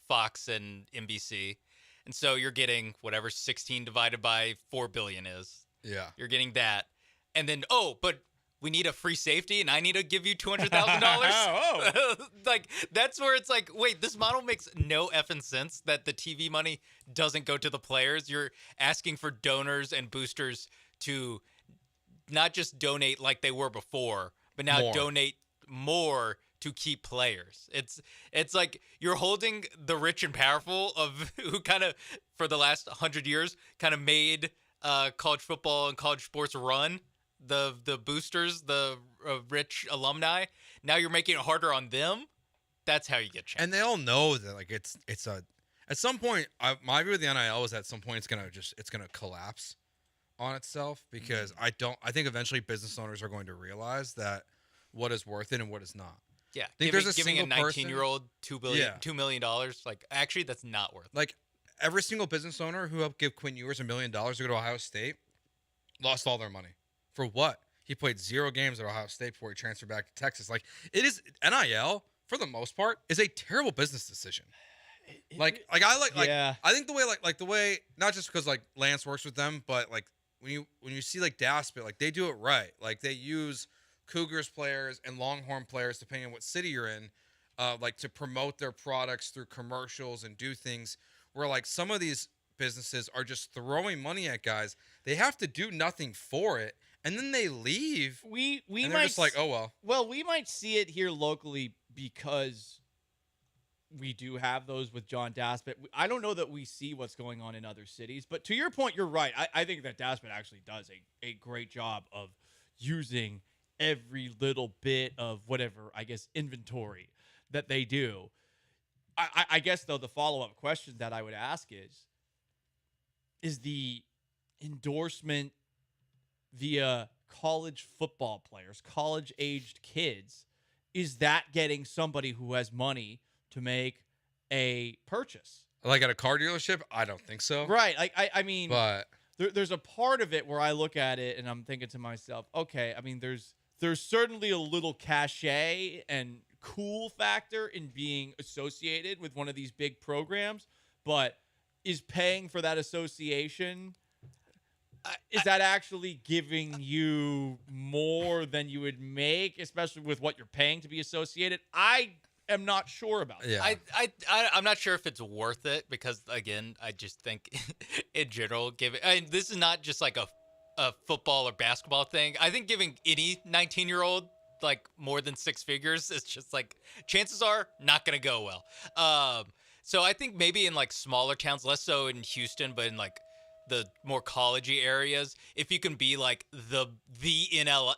Fox and NBC. And so you're getting whatever 16 divided by 4 billion is. Yeah. You're getting that. And then, but we need a free safety and I need to give you $200,000. Oh. Like, that's where it's like, wait, this model makes no effing sense that the TV money doesn't go to the players. You're asking for donors and boosters to not just donate like they were before, but now donate more to keep players. It's like you're holding the rich and powerful of who kind of, for the last 100 years, kind of made college football and college sports run. The boosters, the rich alumni. Now you're making it harder on them. That's how you get change. And they all know that like it's at some point. My view of the NIL is at some point it's gonna collapse on itself because I think eventually business owners are going to realize that what is worth it and what is not. Yeah, I think giving a 19-year-old $2 million. Like actually, that's not worth it. Like every single business owner who helped give Quinn Ewers $1 million to go to Ohio State lost all their money. For what? He played 0 games at Ohio State before he transferred back to Texas. Like, it is NIL, for the most part, is a terrible business decision. I think the way the way, not just because like Lance works with them, but like when you see like Daspit, like they do it right. Like they use Cougars players and Longhorn players, depending on what city you're in, like to promote their products through commercials and do things where like some of these businesses are just throwing money at guys. They have to do nothing for it. And then they leave. We and might they're just like, oh well. Well, we might see it here locally because we do have those with John Daspit. I don't know that we see what's going on in other cities, but to your point, you're right. I think that Daspit actually does a great job of using every little bit of whatever, I guess, inventory that they do. I guess though the follow-up question that I would ask is the endorsement via college football players, college-aged kids, is that getting somebody who has money to make a purchase? Like at a car dealership? I don't think so. Right. I mean, but there's a part of it where I look at it and I'm thinking to myself, okay, I mean, there's certainly a little cachet and cool factor in being associated with one of these big programs, but is paying for that association... Is that actually giving you more than you would make, especially with what you're paying to be associated? I am not sure about that. Yeah. I'm not sure if it's worth it because, again, I just think in general, this is not just like a football or basketball thing. I think giving any 19-year-old like more than 6 figures is just like chances are not going to go well. So I think maybe in like smaller towns, less so in Houston, but in like the more college-y areas, if you can be like the NIL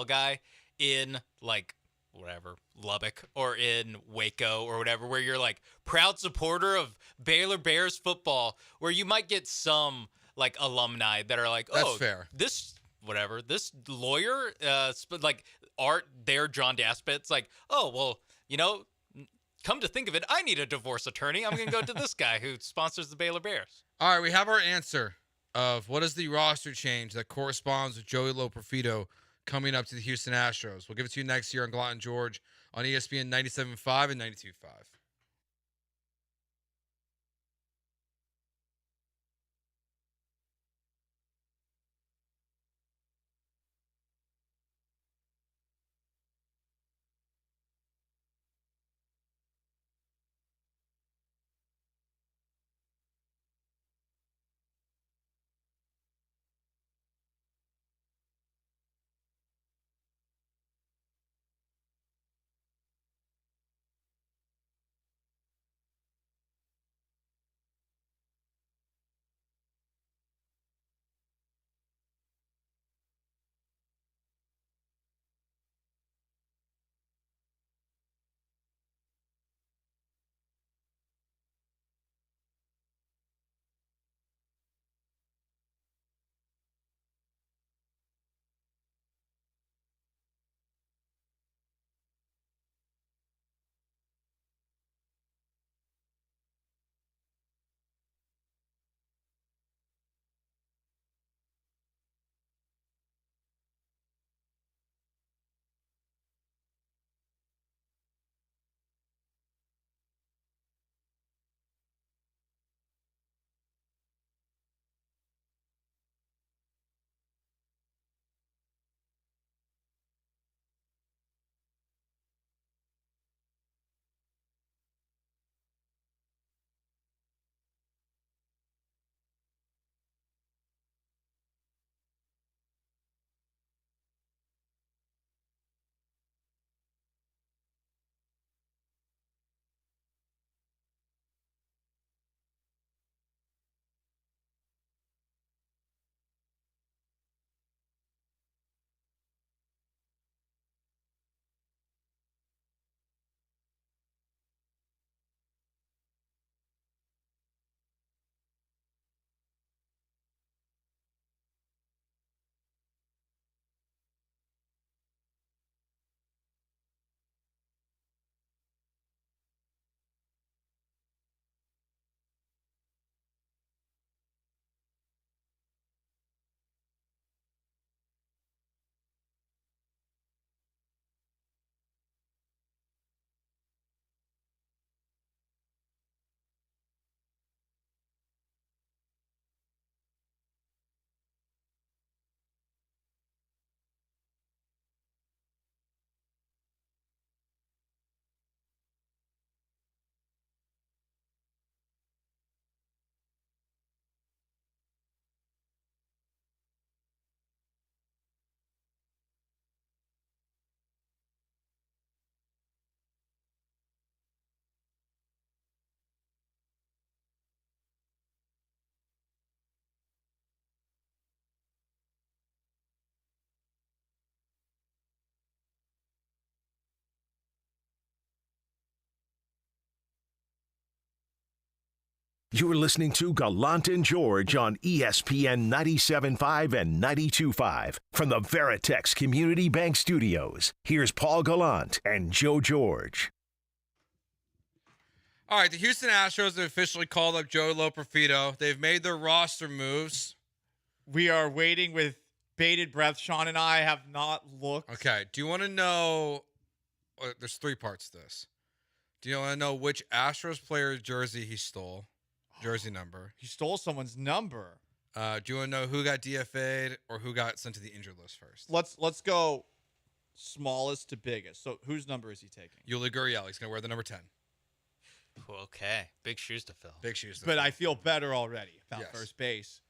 guy in like whatever, Lubbock or in Waco or whatever, where you're like proud supporter of Baylor Bears football, where you might get some like alumni that are like, That's oh, fair. this lawyer, like Art there, John Daspit. It's like, oh, well, come to think of it, I need a divorce attorney. I'm going to go to this guy who sponsors the Baylor Bears. All right, we have our answer of what is the roster change that corresponds with Joey Loperfido coming up to the Houston Astros. We'll give it to you next year on Gallant George on ESPN 97.5 and 92.5. You are listening to Gallant and George on ESPN 97.5 and 92.5 from the Veritex Community Bank Studios. Here's Paul Gallant and Joe George. All right, the Houston Astros have officially called up Joey Loperfido. They've made their roster moves. We are waiting with bated breath. Sean and I have not looked. Okay, do you want to know? There's three parts to this. Do you want to know which Astros player's jersey he stole? Jersey number. He stole someone's number. Do you want to know who got DFA'd or who got sent to the injured list first? Let's go smallest to biggest. So whose number is he taking? Yuli Gurriel. He's going to wear the number 10. Okay. Big shoes to fill. Big shoes to But fill. I feel better already about first base.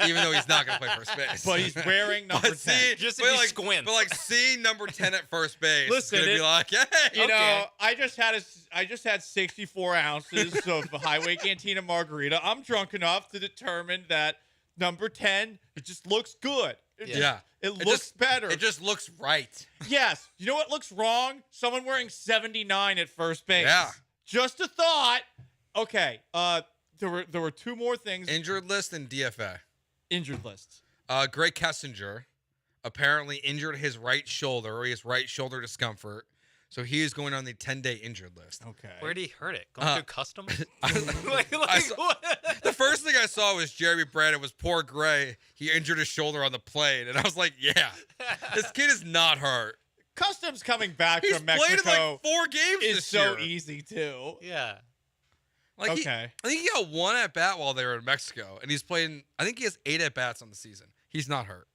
Even though he's not going to play first base. But he's wearing number 10. Just if he squints. But seeing number 10 at first base Listen, is going to be like, hey. You know, I just had 64 ounces of Highway Cantina margarita. I'm drunk enough to determine that Number 10, it just looks good. It looks just, better. It just looks right. Yes. You know what looks wrong? Someone wearing 79 at first base. Yeah. Just a thought. Okay. There were two more things. Injured list and DFA. Injured lists. Greg Kessinger apparently injured his right shoulder, or he has right shoulder discomfort. So he is going on the 10-day injured list. Okay. Where did he hurt it? Going through customs? The first thing I saw was Jeremy Brandon was poor Gray. He injured his shoulder on the plane. And I was like, yeah, this kid is not hurt. Customs coming back He's from Mexico played in like 4 games is this so year. easy, too. Yeah. Like okay. I think he got 1 at-bat while they were in Mexico. And he's playing, I think he has 8 at-bats on the season. He's not hurt.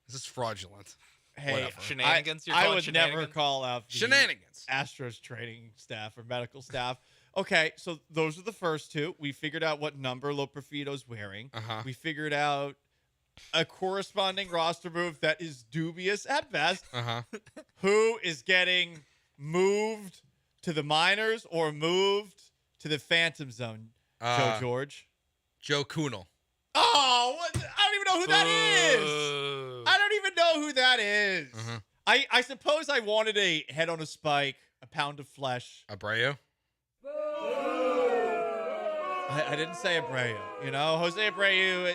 This is fraudulent. Hey, whatever. Shenanigans? I would never call out the Shenanigans. Astros training staff or medical staff. Okay, so those are the first two. We figured out what number Loperfido's wearing. We figured out a corresponding roster move that is dubious at best. Who is getting moved to the minors or moved to the Phantom Zone? Joe George? Joe Kunal. Oh, I don't even know who that is. I don't even know who that is. I suppose I wanted a head on a spike, a pound of flesh. Abreu? I didn't say Abreu. You know, Jose Abreu,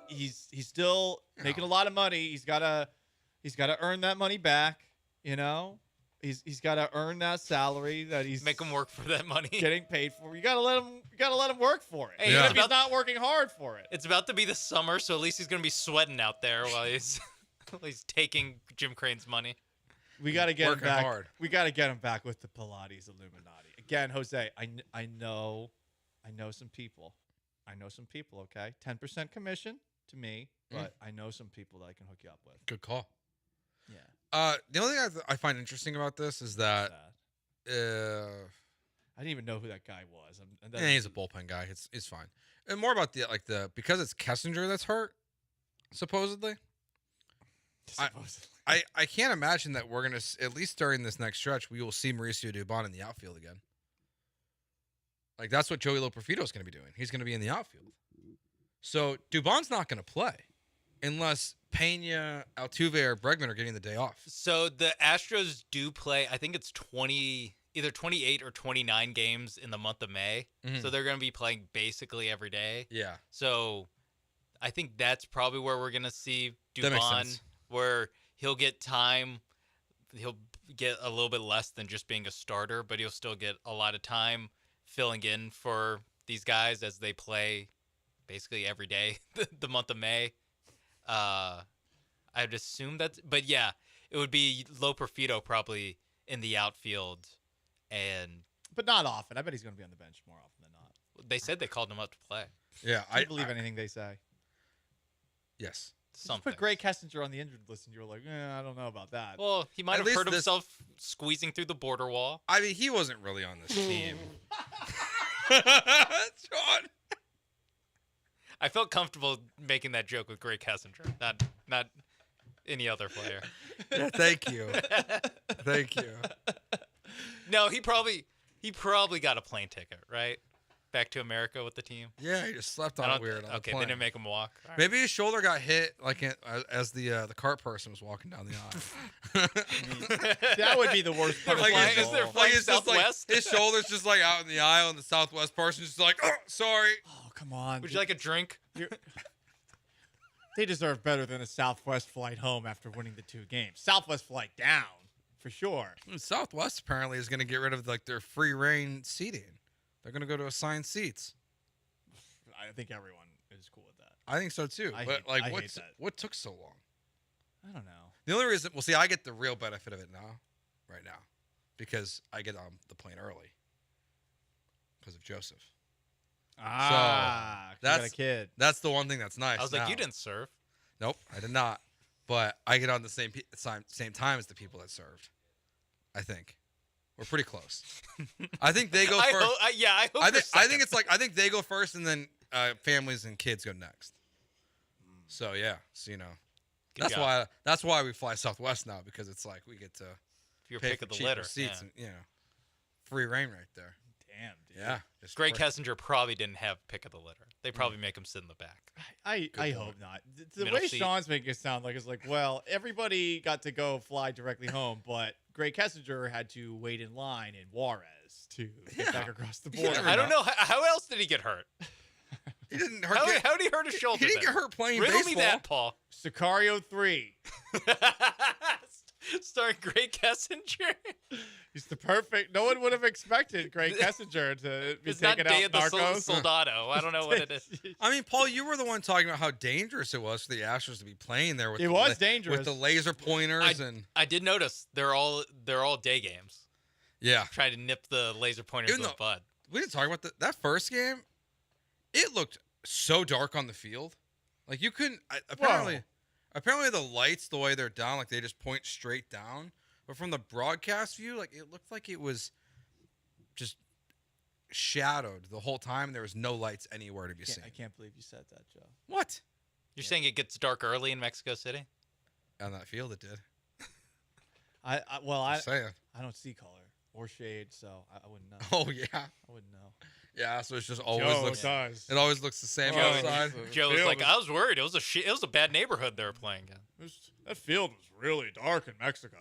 he's still making a lot of money. He's gotta earn that money back. You know, he's got to earn that salary that he's make him work for that money, getting paid for. You gotta let him work for it. Hey, even if he's not working hard for it. It's about to be the summer, so at least he's gonna be sweating out there while he's taking Jim Crane's money. We got to get him Working back. hard. We got to get him back with the Pilates Illuminati again, Jose. I know some people. Okay, 10% commission to me, but I know some people that I can hook you up with. Good call. Yeah. The only thing I find interesting about this is that I didn't even know who that guy was. he's a bullpen guy. It's fine. And more about because it's Kessinger that's hurt, supposedly. I can't imagine that we're gonna, at least during this next stretch, we will see Mauricio Dubon in the outfield again. Like that's what Joey Loperfido is going to be doing. He's going to be in the outfield. So Dubon's not going to play unless Pena, Altuve, or Bregman are getting the day off. So the Astros do play, I think it's either 28 or 29 games in the month of May. So they're going to be playing basically every day. Yeah. So I think that's probably where we're going to see That makes Dubon, sense. where he'll get time. He'll get a little bit less than just being a starter, but he'll still get a lot of time filling in for these guys as they play basically every day the month of May. I'd assume but yeah, it would be Loperfido probably in the outfield, but not often. I bet he's going to be on the bench more often than not. They said they called him up to play. Yeah, I believe anything they say. Yes. Just put Gray Kessinger on the injured list, and you were like, I don't know about that. Well, he might have hurt himself squeezing through the border wall. I mean, he wasn't really on this team. Sean. I felt comfortable making that joke with Gray Kessinger, not any other player. Yeah, thank you. Thank you. No, he probably got a plane ticket, right? Back to America with the team. Yeah, he just slept on it weird. On Okay, the they plane. didn't make him walk. All right. Maybe his shoulder got hit as the cart person was walking down the aisle. That would be the worst part. Is there flight it's just Southwest? his shoulder's just like out in the aisle, and the Southwest person's just like, oh, sorry. Oh, come on. Would you like a drink? They deserve better than a Southwest flight home after winning the 2 games. Southwest flight down, for sure. Southwest apparently is going to get rid of their free reign seating. They're going to go to assigned seats. I think everyone is cool with that. I think so too. I But hate that. what took so long? I don't know. The only reason, I get the real benefit of it right now, because I get on the plane early because of Joseph. So that's you got a kid. That's the one thing that's nice. I was like, you didn't serve. Nope, I did not. But I get on the same time as the people that served. I think we're pretty close. I think they go first. I hope. I think it's I think they go first, and then families and kids go next. So yeah, Good that's why we fly Southwest now, because it's we get to Your pay pick for of the cheaper litter. seats, Yeah. and free reign right there. Damn, dude. Yeah. Greg Kessinger probably didn't have pick of the litter. They probably make him sit in the back. I hope not. The Middle way seat. Sean's making it sound like it's like, well, everybody got to go fly directly home, but Greg Kessinger had to wait in line in Juarez to get back across the border. I don't know. How else did he get hurt? He didn't hurt. How did he hurt his shoulder? He didn't then? get hurt playing Riddle baseball. me that, Paul. Sicario 3. Starring Greg Kessinger. He's the perfect. No one would have expected Greg Kessinger to be It's not taking Day out of the Narcos. Soldado. I don't know what it is. I mean, Paul, you were the one talking about how dangerous it was for the Astros to be playing there. With It was dangerous. with the laser pointers and I did notice they're all day games. yeah. Trying to nip the laser pointers Even in the bud. We didn't talk about that first game. It looked so dark on the field, like you couldn't. Apparently, the lights, the way they're down, like they just point straight down. But from the broadcast view, like it looked like it was just shadowed the whole time. There was no lights anywhere to be seen. I can't believe you said that, Joe. What? You're saying it gets dark early in Mexico City? On that field, it did. I Just saying. I don't see color or shade, so I wouldn't know. Oh yeah. I wouldn't know. Yeah, so it's just always Joe looks. does. It always looks the same Joe- outside. Joe was like, I was worried. It was a bad neighborhood they were playing in. That field was really dark in Mexico.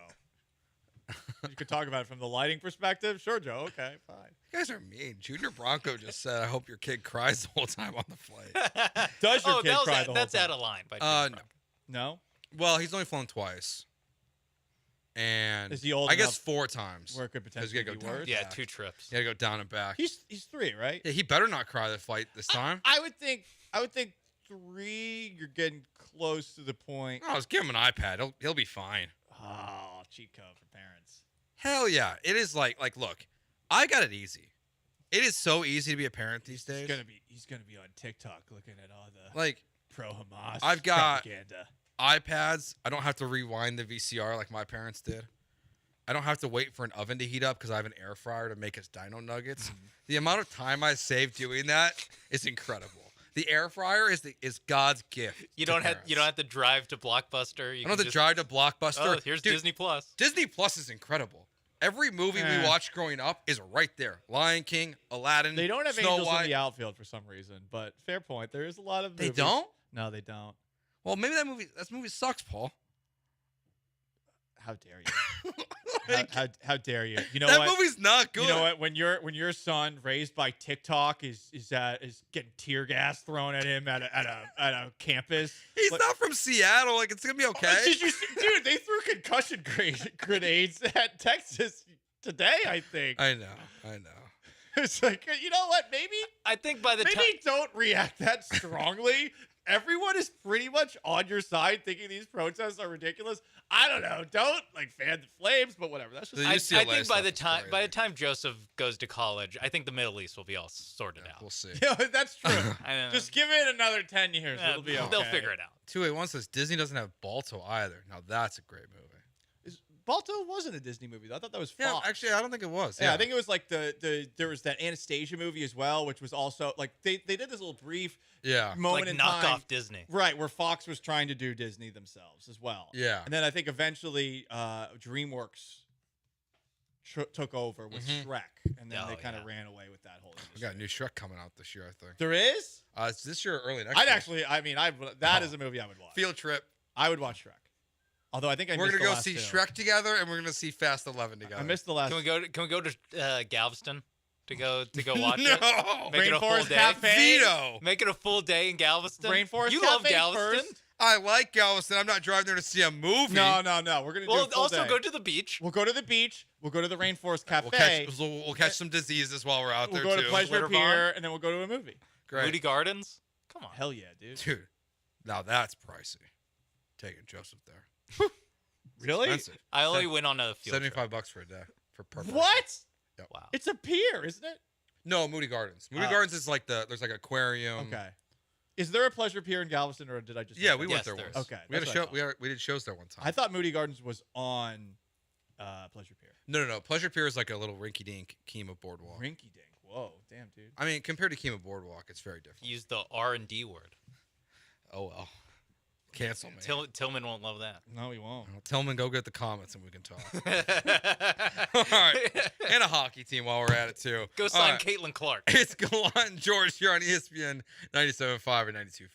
You could talk about it from the lighting perspective. Sure, Joe. Okay, fine. You guys are mean. Junior Bronco just said, "I hope your kid cries the whole time on the flight." Does your kid cry the whole that's time? out of line. By No. No? Well, he's only flown twice. And Is he old I guess enough 4 times. where it could 'Cause potentially you gotta be go down worse? and Yeah, back. 2 trips. You gotta go down and back. He's 3, right? Yeah, he better not cry the flight this time. I would think 3. You're getting close to the point. Oh, just give him an iPad. He'll be fine. Oh, cheat code for parents. Hell yeah. It is like look, I got it easy. It is so easy to be a parent these days. He's gonna be on TikTok looking at all the Like pro Hamas I've got propaganda. iPads. I don't have to rewind the VCR like my parents did. I don't have to wait for an oven to heat up because I have an air fryer to make us dino nuggets. The amount of time I save doing that is incredible. The air fryer is God's gift. You to don't parents. have to drive to Blockbuster. You I don't have to drive to Blockbuster. Oh, here's Dude, Disney Plus. Disney Plus is incredible. Every movie we watched growing up is right there. Lion King, Aladdin, They don't have Snow angels White. in the outfield for some reason, but fair point. There is a lot of They movies. don't? No, they don't. Well, maybe that movie sucks, Paul. How dare you? how dare you? You know that what? movie's not good. You know what? When your son raised by TikTok is getting tear gas thrown at him at a campus. He's not from Seattle. Like it's gonna be okay. Did you see, dude? They threw concussion grenades at Texas today. I think. I know. It's like, you know what? Maybe I think by the time don't react that strongly. Everyone is pretty much on your side, thinking these protests are ridiculous. I don't know. Don't fan the flames, but whatever. That's just. I think by the time Joseph goes to college, I think the Middle East will be all sorted out. We'll see. Yeah, that's true. I know. Just give it another 10 years. It'll be okay. They'll figure it out. 281 says Disney doesn't have Balto either. Now that's a great movie. Balto wasn't a Disney movie. I thought that was Fox. Yeah, actually, I don't think it was. Yeah, I think it was like there was that Anastasia movie as well, which was also like they did this little brief moment like in knock time, off Disney, right, where Fox was trying to do Disney themselves as well. Yeah, and then I think eventually DreamWorks took over with Shrek, and then they kind of ran away with that whole industry. We got a new Shrek coming out this year, I think. There is? It's this year or early next I'd year. actually, that is a movie I would watch. Field trip. I would watch Shrek. Although I think we're missed gonna the go last see two. Shrek together, and we're gonna see Fast 11 together. I missed the last. Can we go to Galveston to go watch No! it? Make it a full Rainforest day. Cafe? Veto. Make it a full day in Galveston. Rainforest You love Cafe Galveston. first? I like Galveston. I'm not driving there to see a movie. No. We're gonna do a full also day. go to the beach. We'll go to the beach. We'll go to the Rainforest Cafe. We'll catch some diseases while we're out We'll there go too. to Pleasure Glitter Pier, Barn? and then we'll go to a movie. Great. Moody Gardens. Come on. Hell yeah, dude. Dude, now that's pricey. Taking Joseph there. Really? Expensive. I only went on a field trip. $75 for a day per person. What? Yep. Wow. It's a pier, isn't it? No, Moody Gardens. Moody Gardens is like there's like aquarium. Okay. Is there a Pleasure Pier in Galveston, or did I just? Yeah, make we that went up? there Yes, once. there is. Okay, We had a that's show. what I We did shows there one time. I thought Moody Gardens was on Pleasure Pier. No. Pleasure Pier is like a little rinky-dink Kima boardwalk. Rinky dink. Whoa, damn, dude. I mean, compared to Kima boardwalk, it's very different. Use the R&D word. Oh well. Cancel me. Tillman won't love that. No, he won't. Well, Tillman, go get the comments and we can talk. All right. And a hockey team while we're at it, too. Go sign Caitlin Clark. It's Gallant George here on ESPN 97.5 and 92.5.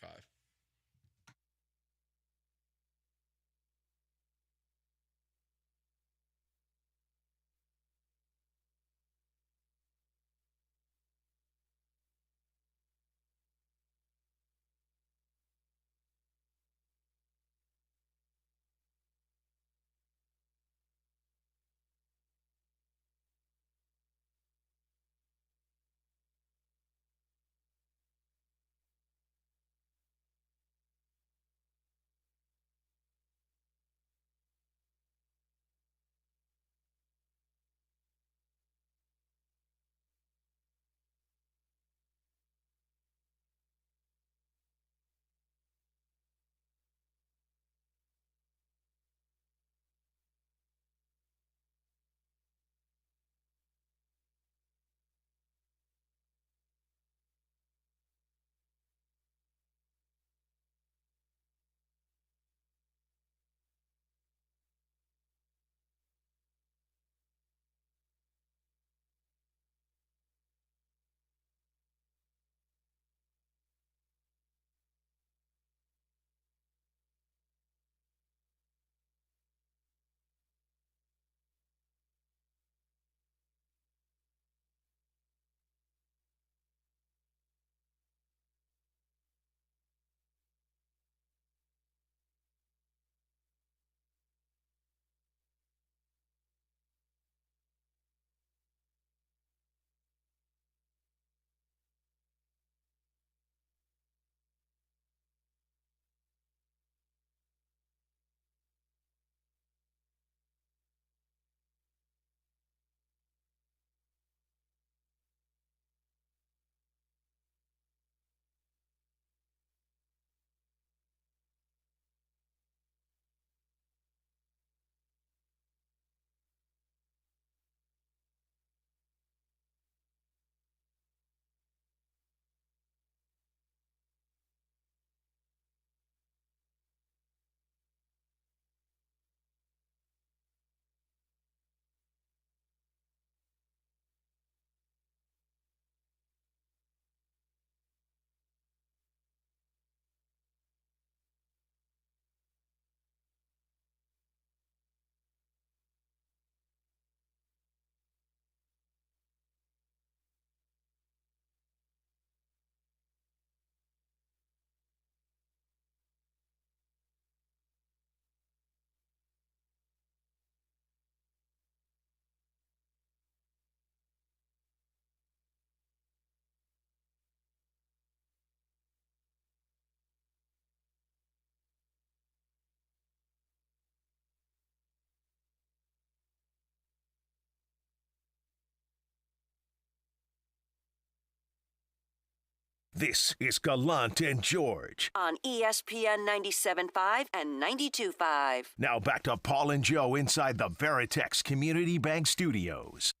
This is Gallant and George. On ESPN 97.5 and 92.5. Now back to Paul and Joe inside the Veritex Community Bank Studios.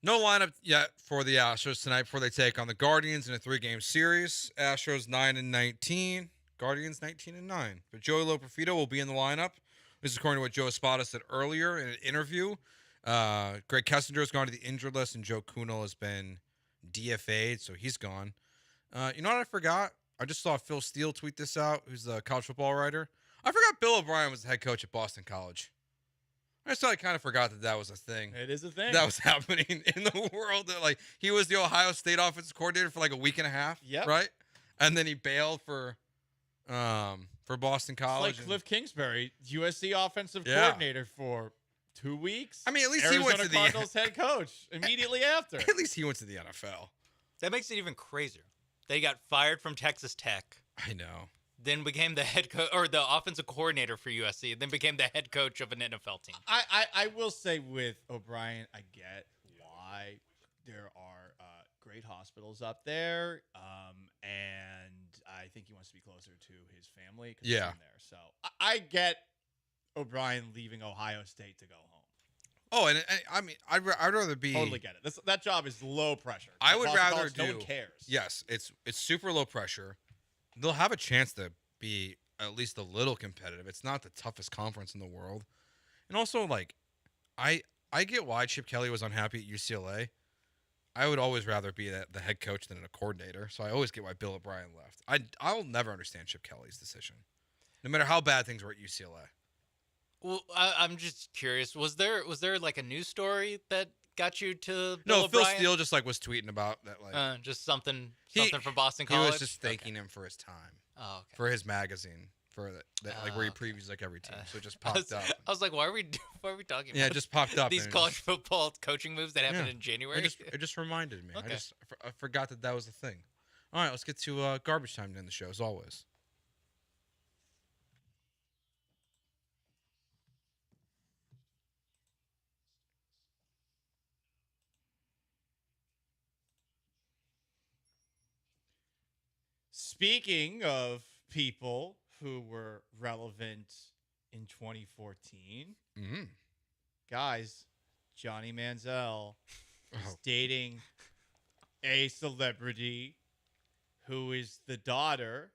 No lineup yet for the Astros tonight before they take on the Guardians in a 3-game series. Astros 9-19, Guardians 19-9. But Joey Loperfido will be in the lineup. This is according to what Joe Espada said earlier in an interview. Greg Kessinger has gone to the injured list, and Joe Kunal has been DFA'd, so he's gone. You know what I forgot? I just saw Phil Steele tweet this out, who's the college football writer. I forgot Bill O'Brien was the head coach at Boston College. I just kind of forgot that was a thing. It is a thing. That was happening in the world. That, like, he was the Ohio State offensive coordinator for like a week and a half, right? And then he bailed for Boston College. It's like Cliff Kingsbury, USC offensive coordinator for 2 weeks. I mean, at least Arizona he went to Cardinals head coach immediately after. At least he went to the NFL. That makes it even crazier. They got fired from Texas Tech. I know. then became the head coach or the offensive coordinator for USC, then became the head coach of an NFL team. I will say with O'Brien, I get why there are great hospitals up there, and I think he wants to be closer to his family. 'Cause he's in there. So I get O'Brien leaving Ohio State to go home. Oh, and I mean, I'd rather be totally get it. That job is low pressure. I would Boston rather College, do. no one cares. Yes, it's super low pressure they'll have a chance to be at least a little competitive. It's not the toughest conference in the world. And also, like, I get why Chip Kelly was unhappy at UCLA. I would always rather be the head coach than a coordinator, so I always get why Bill O'Brien left. I'll never understand Chip Kelly's decision, no matter how bad things were at UCLA. Well, I'm just curious. Was there like a news story that got you to No, Bill Phil O'Brien? Steele just like was tweeting about that, like just something from Boston He College. was just thanking him for his time, for his magazine, for that like where he previews like every team. So it just popped up. I was like, why are we talking? Yeah, about it just popped up. these and college football coaching moves that happened in January. It just reminded me. Okay. I forgot that was a thing. All right, let's get to garbage time to end the show as always. Speaking of people who were relevant in 2014, guys, Johnny Manziel is dating a celebrity who is the daughter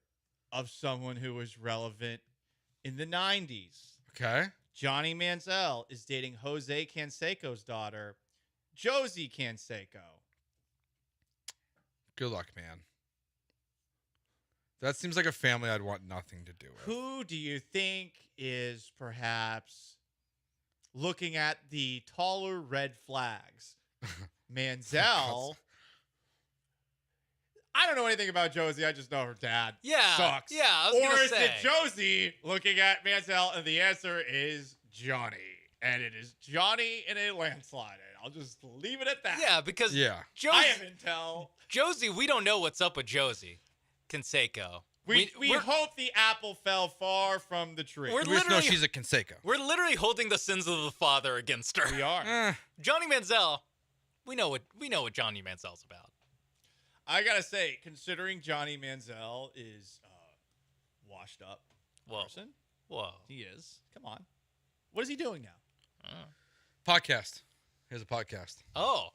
of someone who was relevant in the 90s. Okay. Johnny Manziel is dating Jose Canseco's daughter, Josie Canseco. Good luck, man. That seems like a family I'd want nothing to do with. Who do you think is perhaps looking at the taller red flags? Manziel. I don't know anything about Josie. I just know her dad sucks. Yeah, I was or gonna is say. it Josie looking at Manziel? And the answer is Johnny. And it is Johnny in a landslide. I'll just leave it at that. Yeah, because Josie, I have intel. Josie, we don't know what's up with Josie Canseco. We hope the apple fell far from the tree. We're We just know literally- she's a Canseco. We're literally holding the sins of the father against her. We are. Johnny Manziel, we know what Johnny Manziel's about. I gotta say, considering Johnny Manziel is washed up person, he is. Come on, what is he doing now? Podcast. Here's a podcast. Oh,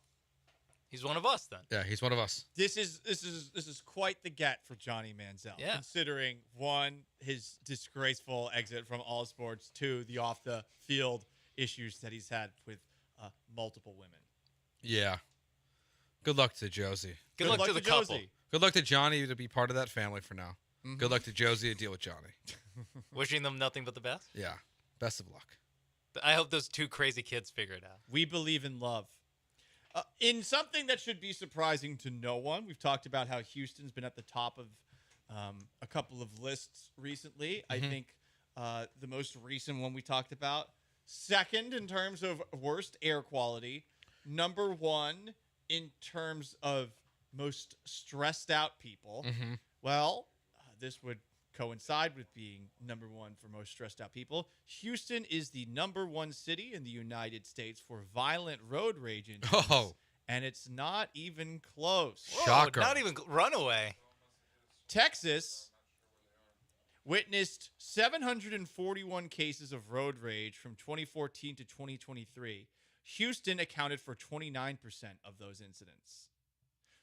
he's one of us then. Yeah, he's one of us. This is quite the get for Johnny Manziel. Yeah. Considering one, his disgraceful exit from all sports, two, the off the field issues that he's had with multiple women. Yeah. Good luck to Josie. Good luck to the couple. Josie. Good luck to Johnny to be part of that family for now. Mhm. Good luck to Josie to deal with Johnny. Wishing them nothing but the best. Yeah. Best of luck. I hope those two crazy kids figure it out. We believe in love. In something that should be surprising to no one, we've talked about how Houston's been at the top of a couple of lists recently. I think the most recent one we talked about, second in terms of worst air quality, number one in terms of most stressed out people. Well, this would coincide with being number one for most stressed out people. Houston is the number one city in the United States for violent road rage incidents. And it's not even close. Shocker. Not even runaway. Texas witnessed 741 cases of road rage from 2014 to 2023. Houston accounted for 29% of those incidents.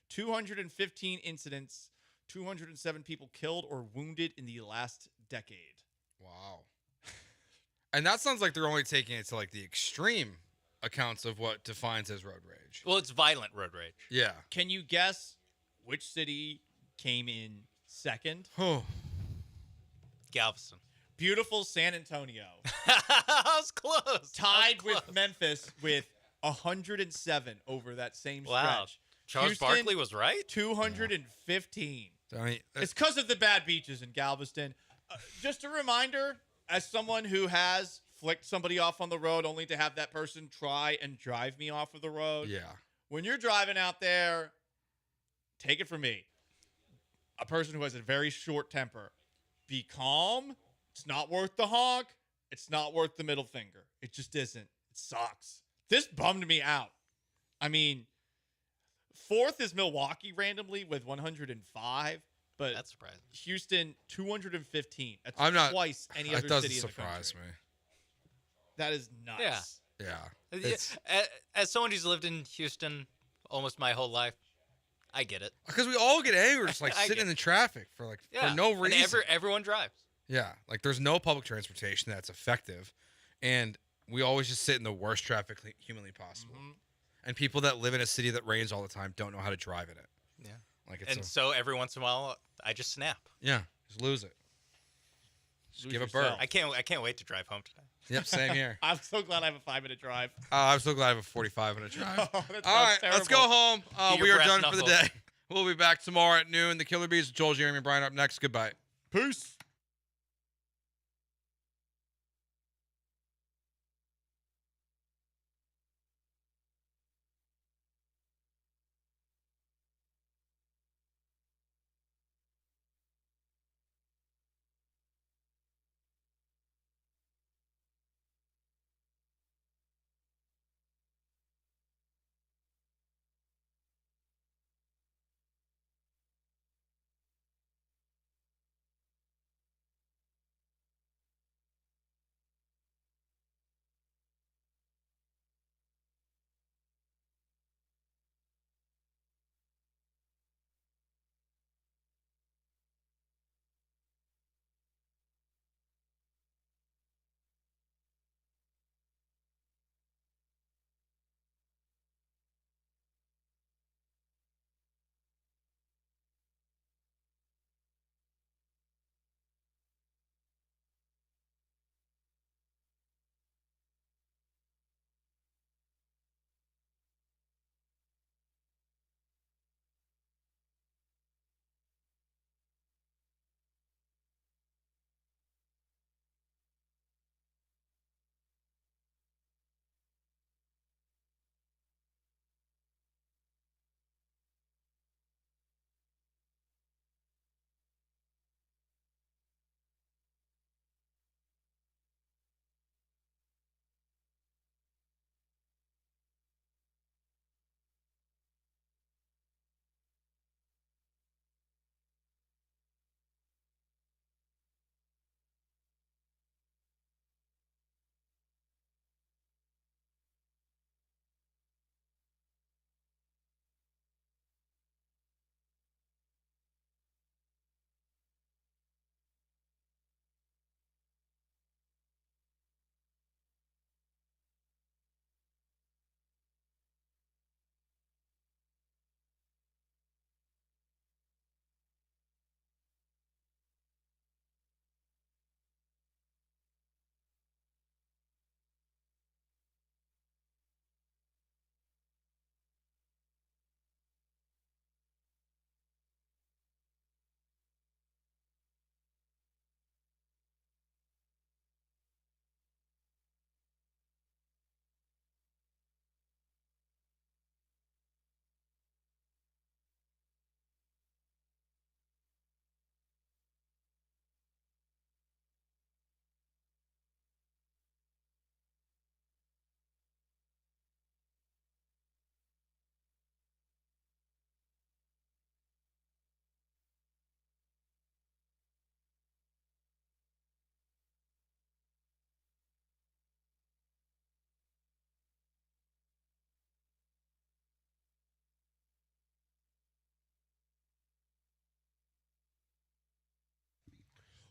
215 incidents, 207 people killed or wounded in the last decade. Wow. And that sounds like they're only taking it to like the extreme accounts of what defines as road rage. Well, it's violent road rage. Yeah. Can you guess which city came in second? Galveston. Beautiful San Antonio. I was close. Tied with Memphis with 107 over that same stretch. Wow. Charles Houston, Barkley was right. 215. I mean, it's because of the bad beaches in Galveston. Just a reminder, as someone who has flicked somebody off on the road only to have that person try and drive me off of the road. Yeah. When you're driving out there, take it from me, a person who has a very short temper, be calm. It's not worth the honk. It's not worth the middle finger. It just isn't. It sucks. This bummed me out. I mean, fourth is Milwaukee randomly with 105, but that's surprising. Houston 215. That's I'm not twice any that other doesn't city in the surprise country. me. That is nuts. Yeah. As someone who's lived in Houston almost my whole life, I get it. Because we all get angry just like I sitting get in the traffic for no reason. And everyone drives. Yeah, like there's no public transportation that's effective, and we always just sit in the worst traffic humanly possible. Mm-hmm. And people that live in a city that rains all the time don't know how to drive in it. Yeah. Like it's so every once in a while, I just snap. Yeah, just lose it. Just Lose give yourself. a bird. I can't wait to drive home today. Yep, same here. I'm so glad I have a 5-minute drive. I'm so glad I have a 45-minute drive. Oh, that All right, sounds let's go home. Get We your are brass done for the knuckles. day. We'll be back tomorrow at noon. The Killer Bees, Joel, Jeremy, and Brian up next. Goodbye. Peace.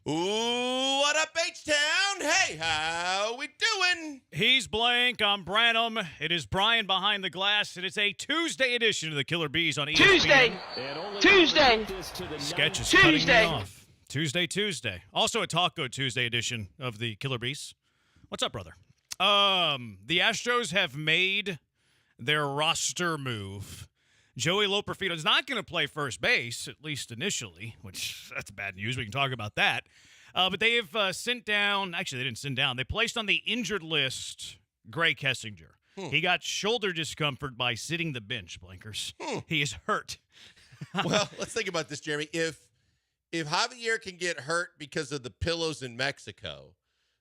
Ooh, what up, H-Town? Hey, how we doing? He's Blank. I'm Branham. It is Brian behind the glass. It is a Tuesday edition of the Killer Bees on ESPN. Tuesday. Sketch is cutting me off. Tuesday. Also a Taco Tuesday edition of the Killer Bees. What's up, brother? The Astros have made their roster move. Joey Loperfido is not going to play first base, at least initially, which that's bad news. We can talk about that. But they have sent down – actually, they didn't send down. They placed on the injured list Gray Kessinger. He got shoulder discomfort by sitting the bench, Blinkers. He is hurt. Well, let's think about this, Jeremy. If Javier can get hurt because of the pillows in Mexico,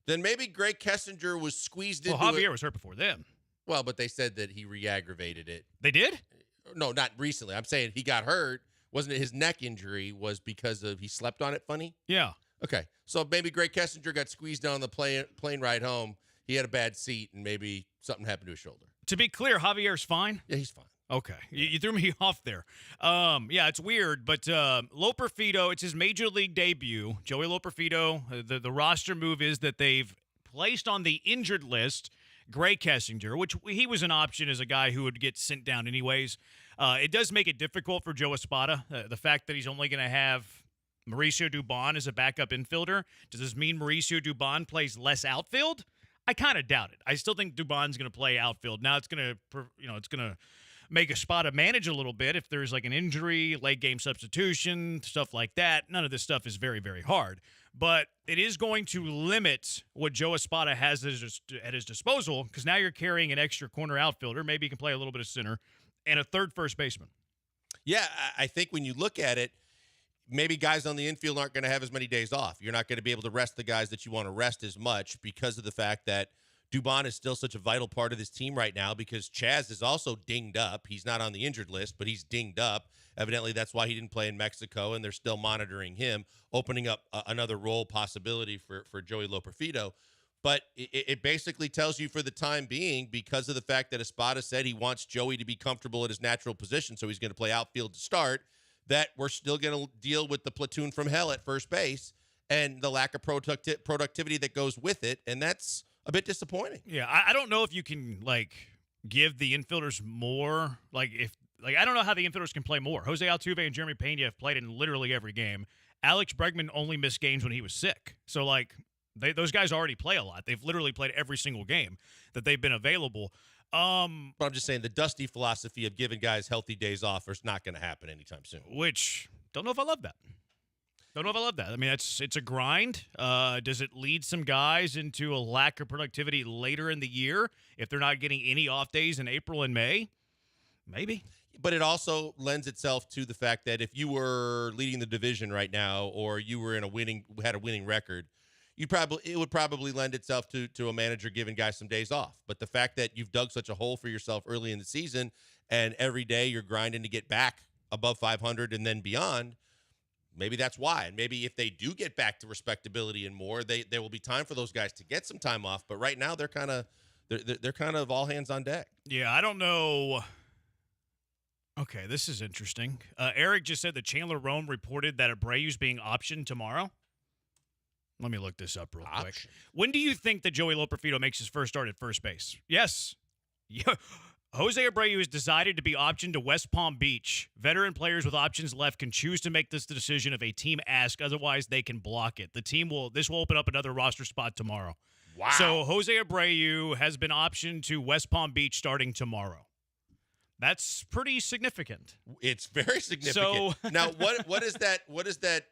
then maybe Gray Kessinger was squeezed into Javier was hurt before them. Well, but they said that he re-aggravated it. They did? No, not recently. I'm saying he got hurt. Wasn't it his neck injury was because of he slept on it funny? Yeah. Okay. So maybe Gray Kessinger got squeezed down the plane ride home. He had a bad seat, and maybe something happened to his shoulder. To be clear, Javier's fine? Yeah, he's fine. Okay. You threw me off there. Yeah, it's weird, but Loperfido, it's his major league debut. Joey Loperfido, the roster move is that they've placed on the injured list Gray Kessinger, which he was an option as a guy who would get sent down anyways. It does make it difficult for Joe Espada. The fact that he's only going to have Mauricio Dubon as a backup infielder. Does this mean Mauricio Dubon plays less outfield? I kind of doubt it. I still think Dubon's going to play outfield. Now it's going to make Espada manage a little bit if there's like an injury, late game substitution, stuff like that. None of this stuff is very, very hard. But it is going to limit what Joe Espada has at his disposal, because now you're carrying an extra corner outfielder. Maybe you can play a little bit of center, and a third first baseman. Yeah, I think when you look at it, maybe guys on the infield aren't going to have as many days off. You're not going to be able to rest the guys that you want to rest as much because of the fact that Dubon is still such a vital part of this team right now, because Chaz is also dinged up. He's not on the injured list, but he's dinged up. Evidently, that's why he didn't play in Mexico, and they're still monitoring him, opening up another role possibility for Joey Loperfido. But it basically tells you for the time being, because of the fact that Espada said he wants Joey to be comfortable at his natural position, so he's going to play outfield to start, that we're still going to deal with the platoon from hell at first base and the lack of productivity that goes with it, and that's a bit disappointing. Yeah, I don't know if you can, give the infielders more. I don't know how the infielders can play more. Jose Altuve and Jeremy Pena have played in literally every game. Alex Bregman only missed games when he was sick. So, those guys already play a lot. They've literally played every single game that they've been available. But I'm just saying the Dusty philosophy of giving guys healthy days off is not going to happen anytime soon. Which, don't know if I love that. I mean, it's a grind. Does it lead some guys into a lack of productivity later in the year if they're not getting any off days in April and May? Maybe. But it also lends itself to the fact that if you were leading the division right now, or you were had a winning record, it would probably lend itself to a manager giving guys some days off. But the fact that you've dug such a hole for yourself early in the season, and every day you're grinding to get back above 500 and then beyond, maybe that's why. And maybe if they do get back to respectability and more, there will be time for those guys to get some time off. But right now they're kind of all hands on deck. Yeah, I don't know. Okay, this is interesting. Eric just said that Chandler Rome reported that Abreu's being optioned tomorrow. Let me look this up real quick. When do you think that Joey Loperfido makes his first start at first base? Yes. Jose Abreu has decided to be optioned to West Palm Beach. Veteran players with options left can choose to make this decision if a team asks. Otherwise, they can block it. This will open up another roster spot tomorrow. Wow. So Jose Abreu has been optioned to West Palm Beach starting tomorrow. That's pretty significant. It's very significant. So now, what is that? What is that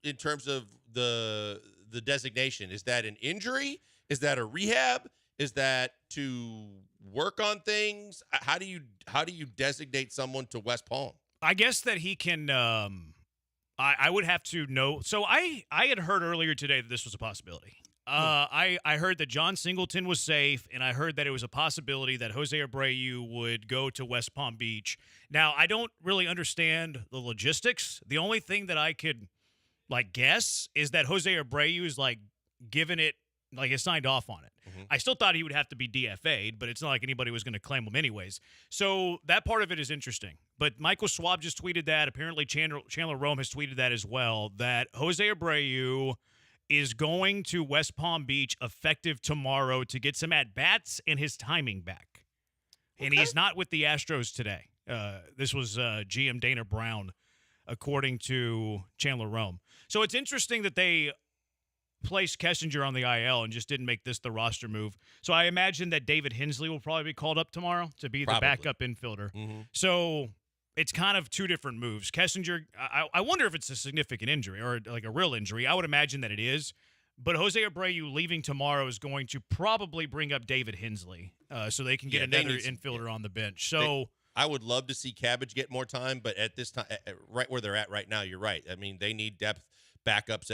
in terms of the designation? Is that an injury? Is that a rehab? Is that to work on things? How do you designate someone to West Palm? I guess that he can. I would have to know. So I had heard earlier today that this was a possibility. I heard that John Singleton was safe, and I heard that it was a possibility that Jose Abreu would go to West Palm Beach. Now, I don't really understand the logistics. The only thing that I could guess is that Jose Abreu is given it, has signed off on it. Mm-hmm. I still thought he would have to be DFA'd, but it's not like anybody was going to claim him anyways. So that part of it is interesting. But Michael Schwab just tweeted that. Apparently Chandler Rome has tweeted that as well, that Jose Abreu is going to West Palm Beach effective tomorrow to get some at-bats and his timing back. Okay. And he's not with the Astros today. This was GM Dana Brown, according to Chandler Rome. So it's interesting that they placed Kessinger on the IL and just didn't make this the roster move. So I imagine that David Hensley will probably be called up tomorrow to be the backup infielder. Mm-hmm. So it's kind of two different moves. Kessinger, I wonder if it's a significant injury or a real injury. I would imagine that it is. But Jose Abreu leaving tomorrow is going to probably bring up David Hensley so they can get another infielder on the bench. So I would love to see Cabbage get more time, but at this time, right where they're at right now, you're right. I mean, they need depth backups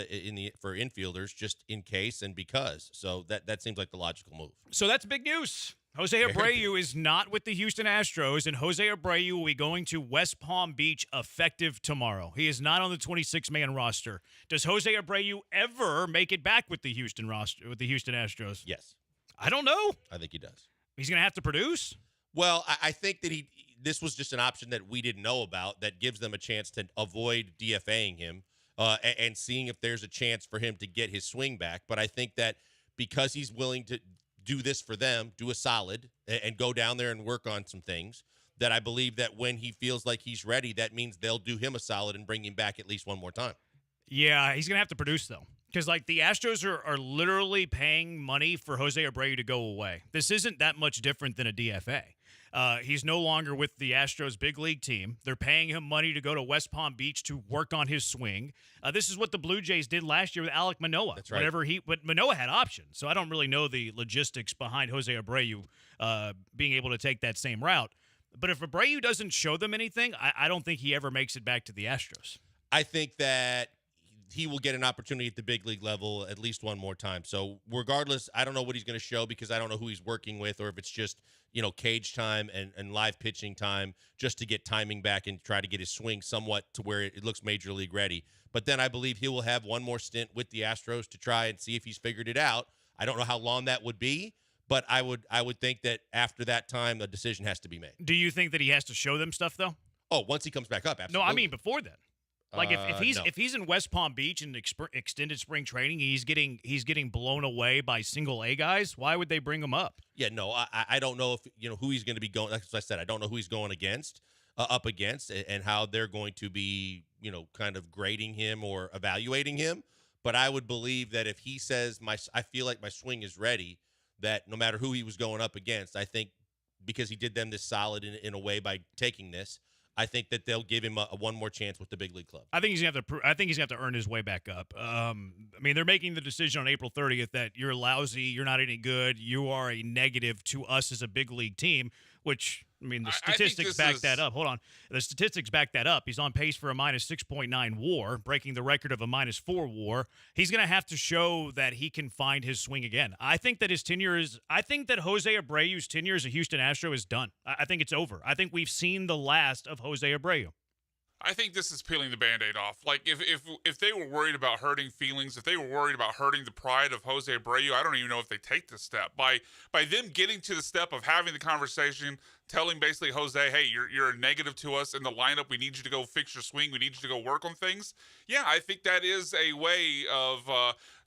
for infielders just in case and because. So that seems like the logical move. So that's big news. Jose Abreu is not with the Houston Astros, and Jose Abreu will be going to West Palm Beach effective tomorrow. He is not on the 26-man roster. Does Jose Abreu ever make it back with the Houston roster, with the Houston Astros? Yes. I don't know. I think he does. He's going to have to produce? Well, I think that this was just an option that we didn't know about that gives them a chance to avoid DFAing him and seeing if there's a chance for him to get his swing back. But I think that because he's willing to do this for them, do a solid, and go down there and work on some things, that I believe that when he feels like he's ready, that means they'll do him a solid and bring him back at least one more time. Yeah, he's going to have to produce, though. Because, like, the Astros are literally paying money for Jose Abreu to go away. This isn't that much different than a DFA. He's no longer with the Astros big league team. They're paying him money to go to West Palm Beach to work on his swing. This is what the Blue Jays did last year with Alek Manoah. That's right. But Manoah had options, so I don't really know the logistics behind Jose Abreu being able to take that same route. But if Abreu doesn't show them anything, I don't think he ever makes it back to the Astros. I think that he will get an opportunity at the big league level at least one more time. So regardless, I don't know what he's going to show because I don't know who he's working with or if it's just, cage time and live pitching time just to get timing back and try to get his swing somewhat to where it looks major league ready. But then I believe he will have one more stint with the Astros to try and see if he's figured it out. I don't know how long that would be, but I would think that after that time, a decision has to be made. Do you think that he has to show them stuff, though? Oh, once he comes back up, absolutely. No, I mean before then. Like No. if he's in West Palm Beach in extended spring training, he's getting blown away by single A guys. Why would they bring him up? Yeah, no, I don't know if who he's going to be going. Like I said, I don't know who he's going up against, and how they're going to be kind of grading him or evaluating him. But I would believe that if he says I feel like my swing is ready, that no matter who he was going up against, I think because he did them this solid in a way by taking this. I think that they'll give him a one more chance with the big league club. I think he's gonna have to earn his way back up. I mean, they're making the decision on April 30th that you're lousy, you're not any good, you are a negative to us as a big league team. Which the statistics back that up. Hold on, the statistics back that up. He's on pace for a minus 6.9 WAR, breaking the record of a minus 4 WAR. He's gonna have to show that he can find his swing again. I think that I think that Jose Abreu's tenure as a Houston Astro is done. I think it's over. I think we've seen the last of Jose Abreu. I think this is peeling the Band-Aid off. Like, if they were worried about hurting feelings, if they were worried about hurting the pride of Jose Abreu, I don't even know if they take this step. By them getting to the step of having the conversation, telling basically Jose, hey, you're a negative to us in the lineup. We need you to go fix your swing. We need you to go work on things. Yeah, I think that is a way of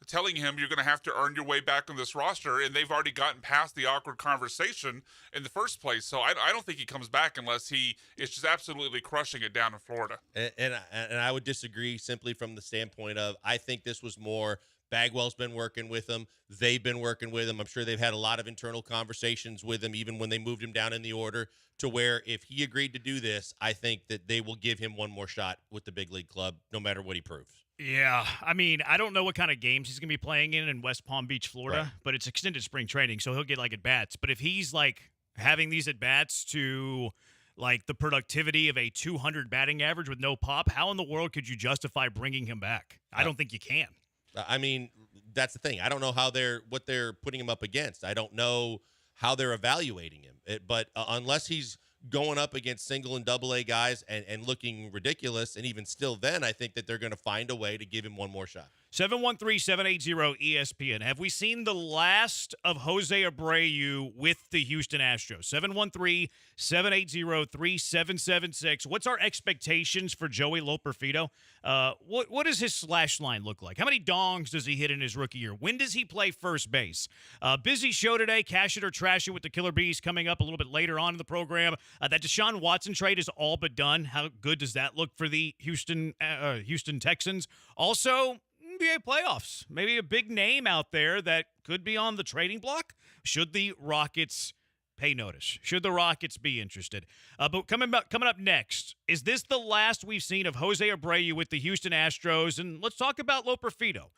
telling him you're going to have to earn your way back on this roster, and they've already gotten past the awkward conversation in the first place. So I don't think he comes back unless he is just absolutely crushing it down in Florida. And I would disagree simply from the standpoint of I think this was more Bagwell's been working with him. They've been working with him. I'm sure they've had a lot of internal conversations with him, even when they moved him down in the order, to where if he agreed to do this, I think that they will give him one more shot with the big league club, no matter what he proves. Yeah, I mean, I don't know what kind of games he's going to be playing in West Palm Beach, Florida, Right. but it's extended spring training, so he'll get like at-bats. But if he's like having these at-bats to like the productivity of a 200 batting average with no pop, how in the world could you justify bringing him back? I don't think you can. I mean, that's the thing. I don't know what they're putting him up against. I don't know how they're evaluating him. But unless he's going up against single and double A guys and looking ridiculous, and even still then, I think that they're going to find a way to give him one more shot. 713-780-ESPN. Have we seen the last of Jose Abreu with the Houston Astros? 713-780-3776. What's our expectations for Joey Loperfido? What does his slash line look like? How many dongs does he hit in his rookie year? When does he play first base? Busy show today. Cash it or trash it with the Killer Bees coming up a little bit later on in the program. That Deshaun Watson trade is all but done. How good does that look for the Houston Texans? Also, NBA playoffs. Maybe a big name out there that could be on the trading block. Should the Rockets pay notice? Should the Rockets be interested? But coming up next, is this the last we've seen of Jose Abreu with the Houston Astros? And let's talk about Loperfido.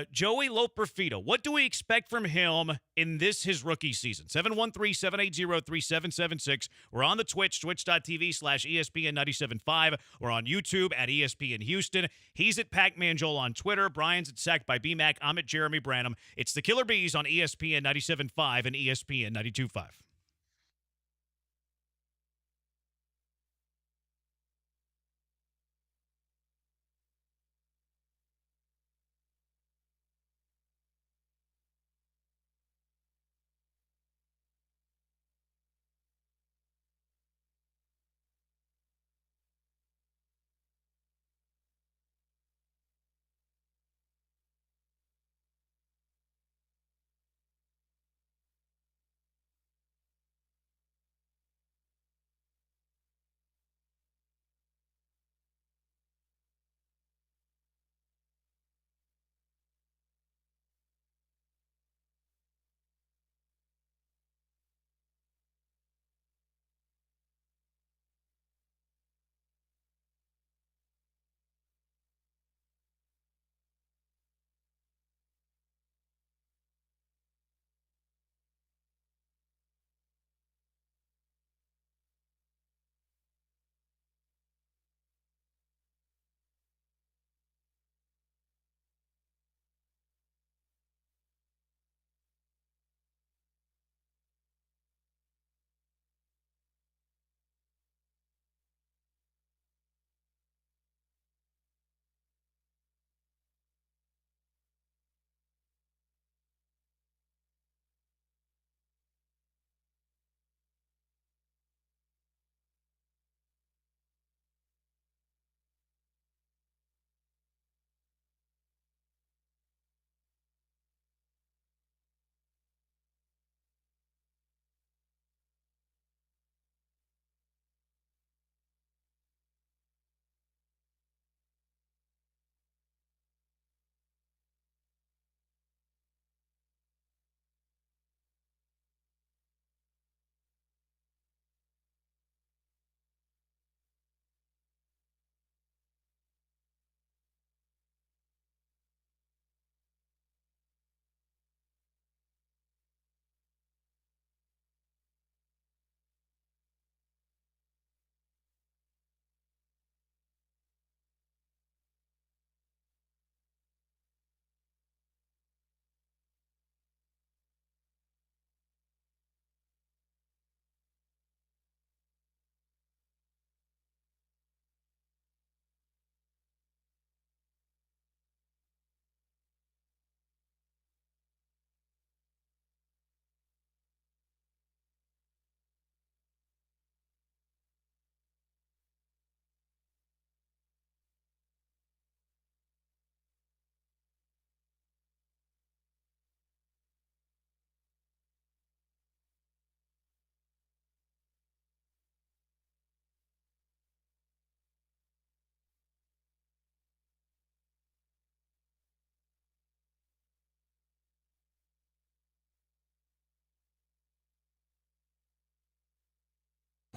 Joey Loperfido. What do we expect from him in his rookie season? 713-780-3776. We're on the Twitch, twitch.tv/ESPN975. We're on YouTube at ESPN Houston. He's at Pac-Man Joel on Twitter. Brian's at Sacked by BMAC. I'm at Jeremy Branham. It's the Killer Bees on ESPN 97.5 and ESPN 92.5.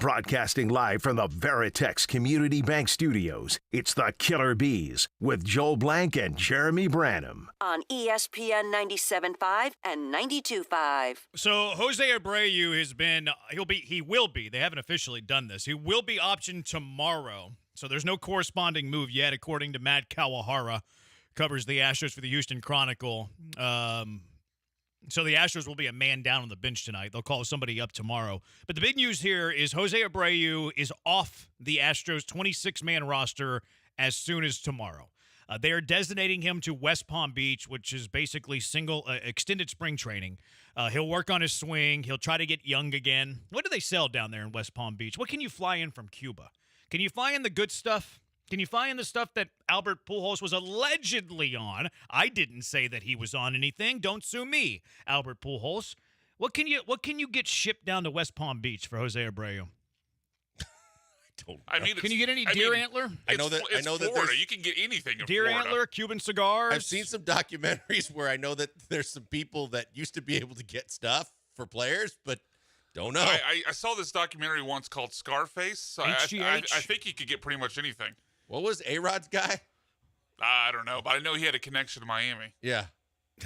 Broadcasting live from the Veritex Community Bank Studios, it's the Killer Bees with Joel Blank and Jeremy Branham. On ESPN 97.5 and 92.5. So Jose Abreu he will be, they haven't officially done this, he will be optioned tomorrow. So there's no corresponding move yet, according to Matt Kawahara, covers the Astros for the Houston Chronicle. So the Astros will be a man down on the bench tonight. They'll call somebody up tomorrow. But the big news here is Jose Abreu is off the Astros 26-man roster as soon as tomorrow. They are designating him to West Palm Beach, which is basically extended spring training. He'll work on his swing. He'll try to get young again. What do they sell down there in West Palm Beach? What can you fly in from Cuba? Can you fly in the good stuff? Can you find the stuff that Albert Pujols was allegedly on? I didn't say that he was on anything. Don't sue me, Albert Pujols. What can you get shipped down to West Palm Beach for Jose Abreu? Can you get any deer antler? I know that Florida. there's You can get anything in deer Florida. antler, Cuban cigars. I've seen some documentaries where I know that there's some people that used to be able to get stuff for players, but don't know. I saw this documentary once called Scarface. So I think you could get pretty much anything. What was A-Rod's guy? I don't know, but I know he had a connection to Miami. Yeah.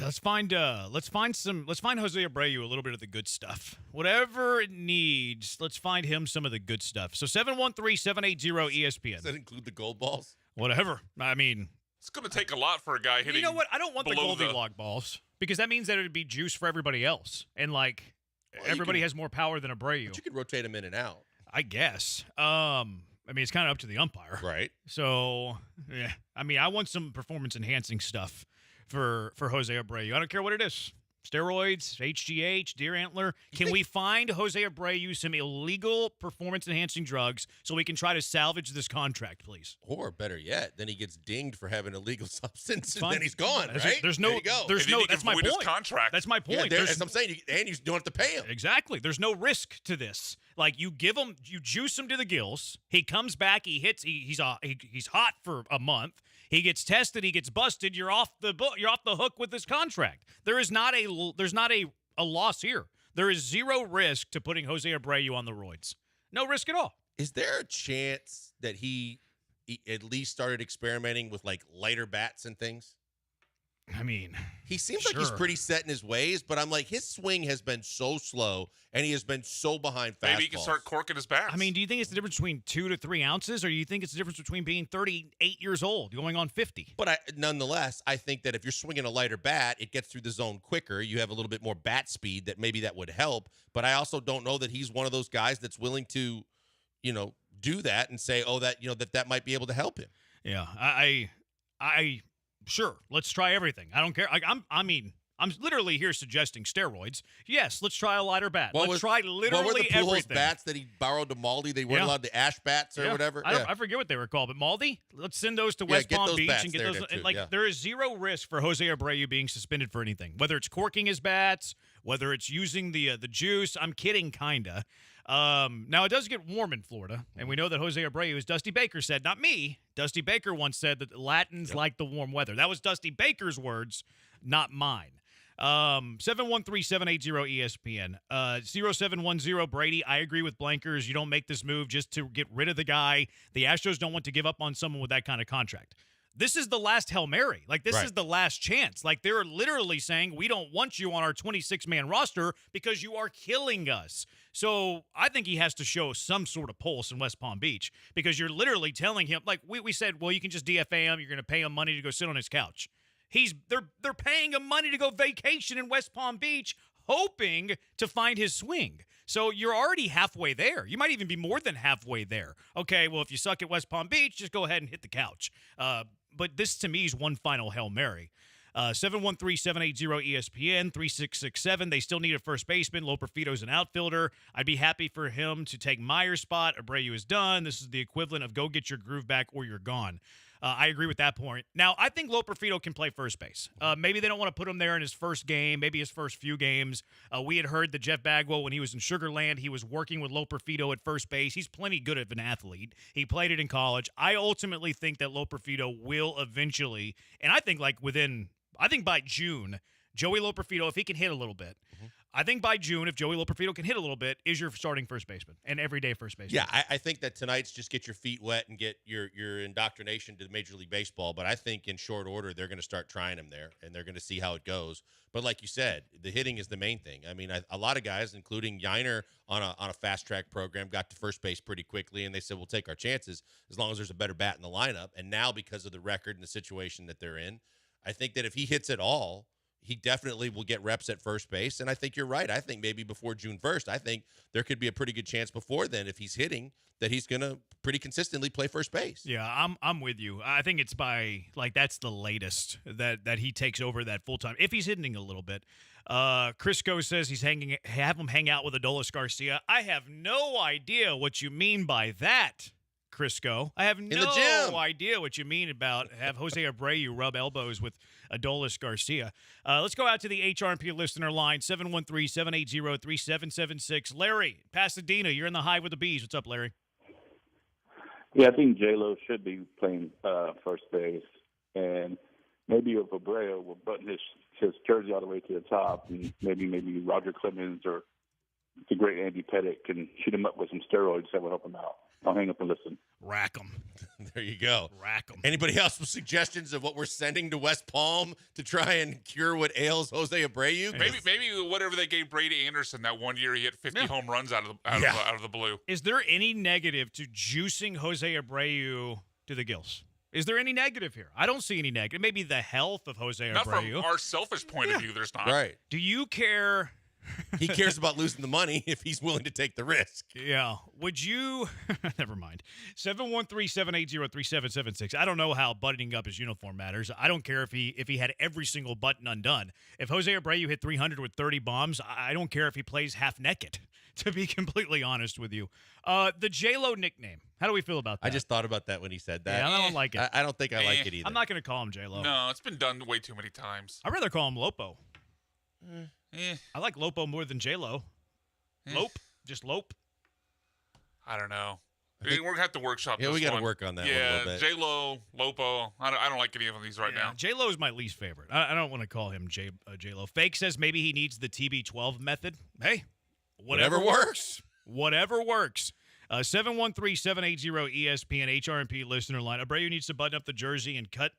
Let's find Jose Abreu a little bit of the good stuff. Whatever it needs, let's find him some of the good stuff. So 713-780-ESPN. Does that include the gold balls? Whatever. I mean, it's going to take a lot for a guy hitting. You know what? I don't want the below Goldilocks balls because that means that it would be juice for everybody else, and everybody has more power than Abreu. But you can rotate him in and out. I guess. I mean, it's kind of up to the umpire. Right. So, yeah. I mean, I want some performance-enhancing stuff for Jose Abreu. I don't care what it is. Steroids, HGH, deer antler. Can we find Jose Abreu some illegal performance-enhancing drugs so we can try to salvage this contract, please? Or better yet, then he gets dinged for having illegal substance, and Fine. then he's gone, right? There's no, there you go. there's no. That's my point. His contract. That's my point. Yeah, as I'm saying, and you don't have to pay him. Exactly. There's no risk to this. Like you juice him to the gills. He comes back. He hits. He's hot for a month. He gets tested. He gets busted. You're off the hook with this contract. There's not a loss here. There is zero risk to putting Jose Abreu on the roids. No risk at all. Is there a chance that he at least started experimenting with lighter bats and things? I mean, he seems like he's pretty set in his ways, but I'm like, his swing has been so slow and he has been so behind fastballs. Maybe he can start corking his bats. I mean, do you think it's the difference between 2 to 3 ounces, or do you think it's the difference between being 38 years old going on 50? But nonetheless, I think that if you're swinging a lighter bat, it gets through the zone quicker. You have a little bit more bat speed. That maybe that would help. But I also don't know that he's one of those guys that's willing to, do that and say, that might be able to help him. Yeah, I sure, let's try everything. I don't care. I'm literally here suggesting steroids. Yes, let's try a lighter bat. Let's try literally what were the Pujols everything. bats that he borrowed to Maldi? They weren't allowed the ash bats or whatever. I forget what they were called, but Maldi, let's send those to West Palm Beach and get those. Too, there is zero risk for Jose Abreu being suspended for anything, whether it's corking his bats, whether it's using the juice. I'm kidding, kinda. Now, it does get warm in Florida, and we know that Jose Abreu, as Dusty Baker said, not me. Dusty Baker once said that Latins like the warm weather. That was Dusty Baker's words, not mine. 713-780-ESPN. 0710 Brady, I agree with Blankers. You don't make this move just to get rid of the guy. The Astros don't want to give up on someone with that kind of contract. This is the last Hail Mary. This is the last chance. They're literally saying, we don't want you on our 26-man roster because you are killing us. So I think he has to show some sort of pulse in West Palm Beach because you're literally telling him, we said, well, you can just DFA him. You're going to pay him money to go sit on his couch. They're paying him money to go vacation in West Palm Beach, hoping to find his swing. So you're already halfway there. You might even be more than halfway there. Okay, well, if you suck at West Palm Beach, just go ahead and hit the couch. But this, to me, is one final Hail Mary. 713-780-ESPN, 3667. They still need a first baseman. Loperfito's an outfielder. I'd be happy for him to take Meyer's spot. Abreu is done. This is the equivalent of go get your groove back or you're gone. I agree with that point. Now, I think Loperfito can play first base. Maybe they don't want to put him there in his first game, maybe his first few games. We had heard that Jeff Bagwell, when he was in Sugar Land, he was working with Loperfito at first base. He's plenty good of an athlete. He played it in college. I ultimately think that Loperfito will eventually, and I think by June, Joey Loperfito, if he can hit a little bit, I think by June, if Joey Loperfido can hit a little bit, is your starting first baseman and everyday first baseman. Yeah, I think that tonight's just get your feet wet and get your indoctrination to Major League Baseball. But I think in short order, they're going to start trying him there, and they're going to see how it goes. But like you said, the hitting is the main thing. I mean, a lot of guys, including Yiner on a fast-track program, got to first base pretty quickly, and they said, we'll take our chances as long as there's a better bat in the lineup. And now, because of the record and the situation that they're in, I think that if he hits it all, he definitely will get reps at first base. And I think you're right. I think maybe before June 1st, I think there could be a pretty good chance before then, if he's hitting, that he's going to pretty consistently play first base. Yeah, I'm with you. I think it's by, like, that's the latest that he takes over that full-time, if he's hitting a little bit. Crisco says have him hang out with Adolis Garcia. I have no idea what you mean by that, Crisco. I have no idea what you mean about have Jose Abreu rub elbows with Adolis Garcia. Let's go out to the HRP listener line, 713-780-3776. Larry, Pasadena, you're in the Hive with the Bees. What's up, Larry? Yeah, I think J-Lo should be playing first base, and maybe if Abreu will button his jersey all the way to the top, and maybe Roger Clemens or the great Andy Pettitte can shoot him up with some steroids that will help him out. I'll hang up and listen. Rack them. There you go. Rack them. Anybody else with suggestions of what we're sending to West Palm to try and cure what ails Jose Abreu? Maybe whatever they gave Brady Anderson that one year, he hit 50 home runs out of the blue. Is there any negative to juicing Jose Abreu to the gills? Is there any negative here? I don't see any negative. Maybe the health of Jose Abreu. Not from our selfish point of view, there's not. Right. Do you care? He cares about losing the money if he's willing to take the risk. Yeah. Would you? Never mind. 713-780-3776. I don't know how buttoning up his uniform matters. I don't care if he had every single button undone. If Jose Abreu hit 300 with 30 bombs, I don't care if he plays half naked, to be completely honest with you. The J-Lo nickname. How do we feel about that? I just thought about that when he said that. Yeah, I don't like it. I don't think I like it either. I'm not going to call him J-Lo. No, it's been done way too many times. I'd rather call him Lopo. I like Lopo more than J-Lo. Lope. Just Lope. I don't know. We're going to have to workshop this we got to one. work on that one a Yeah, little bit. J-Lo, Lopo. I don't like any of these right now. J-Lo is my least favorite. I don't want to call him J-Lo. Fake says maybe he needs the TB12 method. Hey, whatever works. Whatever works. 713-780-ESPN HRMP listener line. Abreu needs to button up the jersey and cut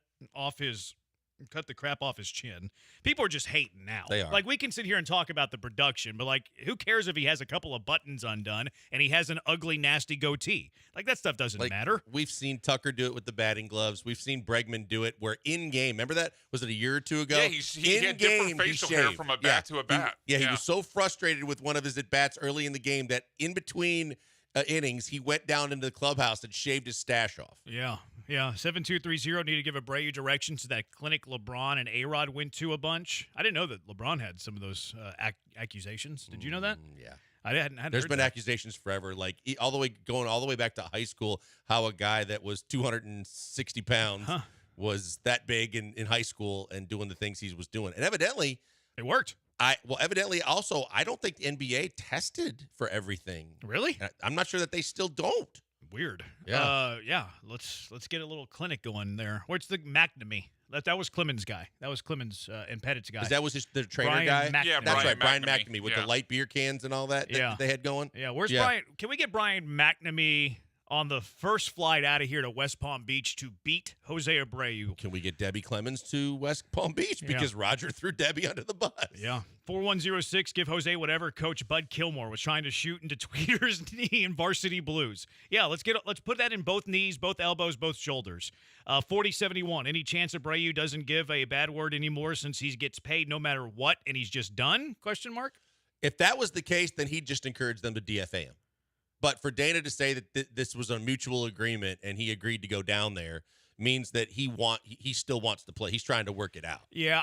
the crap off his chin. People are just hating now. They are. Like, we can sit here and talk about the production, but, like, who cares if he has a couple of buttons undone and he has an ugly, nasty goatee? Like, that stuff doesn't matter. We've seen Tucker do it with the batting gloves. We've seen Bregman do it where in-game, remember that? Was it a year or two ago? Yeah, he had different facial hair from a bat to a bat. He was so frustrated with one of his at-bats early in the game that in between innings, he went down into the clubhouse and shaved his stash off. Yeah. 7230 need to give Abreu directions to that clinic LeBron and A-Rod went to a bunch. I didn't know that LeBron had some of those accusations. Did you know that? Yeah. I hadn't There's heard been that. accusations forever, like going all the way back to high school, how a guy that was 260 pounds was that big in high school and doing the things he was doing. And evidently it worked. Evidently also, I don't think the NBA tested for everything. Really? I'm not sure that they still don't. Weird. Yeah. Let's get a little clinic going there. Where's the McNamee? That was Clemens' guy. That was Clemens and Pettit's guy. That was the trainer Brian guy? McNamee. Yeah, That's right, Brian McNamee. McNamee with the light beer cans and all that they had going. Yeah, where's Brian? Can we get Brian McNamee on the first flight out of here to West Palm Beach to beat Jose Abreu? Can we get Debbie Clemens to West Palm Beach? Because Roger threw Debbie under the bus. Yeah. 4106, give Jose whatever Coach Bud Kilmore was trying to shoot into Tweeter's knee in Varsity Blues. Yeah, let's put that in both knees, both elbows, both shoulders. 4071, any chance Abreu doesn't give a bad word anymore since he gets paid no matter what and he's just done? Question mark. If that was the case, then he'd just encourage them to DFA him. But for Dana to say that this was a mutual agreement and he agreed to go down there means that he still wants to play. He's trying to work it out. Yeah,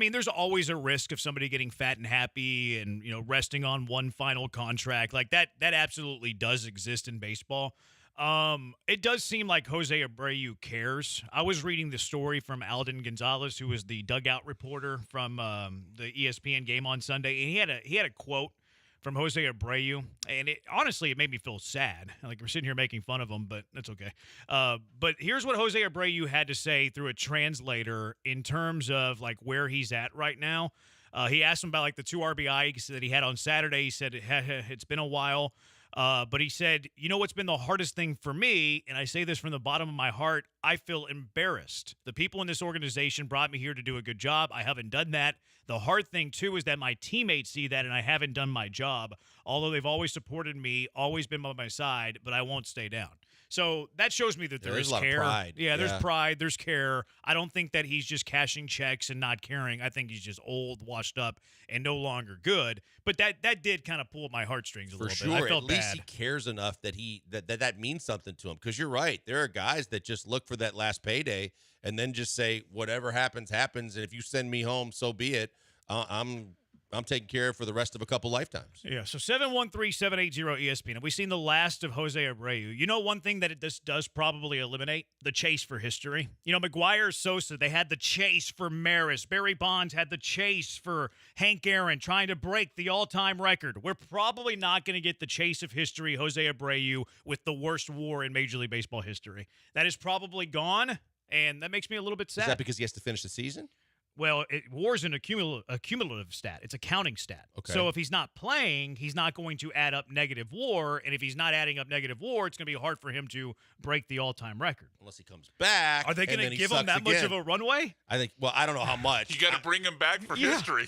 there's always a risk of somebody getting fat and happy and, resting on one final contract. Like that absolutely does exist in baseball. It does seem like Jose Abreu cares. I was reading the story from Alden Gonzalez, who was the dugout reporter from the ESPN game on Sunday, and he had a quote from Jose Abreu, and honestly, it made me feel sad. Like, we're sitting here making fun of him, but that's okay. But here's what Jose Abreu had to say through a translator in terms of, like, where he's at right now. He asked him about like the 2 RBI that he had on Saturday. He said it's been a while. But he said, you know what's been the hardest thing for me, and I say this from the bottom of my heart, I feel embarrassed. The people in this organization brought me here to do a good job. I haven't done that. The hard thing, too, is that my teammates see that, and I haven't done my job. Although they've always supported me, always been by my side, but I won't stay down. So that shows me that there is a lot care. of pride. Yeah, there's pride. There's care. I don't think that he's just cashing checks and not caring. I think he's just old, washed up, and no longer good. But that did kind of pull at my heartstrings a For little sure. bit. I felt At least bad. he cares enough that that means something to him. Because you're right. There are guys that just look for that last payday and then just say, whatever happens, happens. And if you send me home, so be it. I'm taking care of for the rest of a couple lifetimes. Yeah, so 713-780-ESPN. Have we seen the last of Jose Abreu? You know one thing that this does probably eliminate? The chase for history. You know, McGuire, Sosa, they had the chase for Maris. Barry Bonds had the chase for Hank Aaron trying to break the all-time record. We're probably not going to get the chase of history, Jose Abreu, with the worst WAR in Major League Baseball history. That is probably gone, and that makes me a little bit sad. Is that because he has to finish the season? Well, WAR's a cumulative stat. It's a counting stat. Okay. So if he's not playing, he's not going to add up negative WAR, and if he's not adding up negative WAR, it's going to be hard for him to break the all-time record. Unless he comes back. Are they going to give him that much of a runway? I think. Well, I don't know how much. You got to bring him back for history.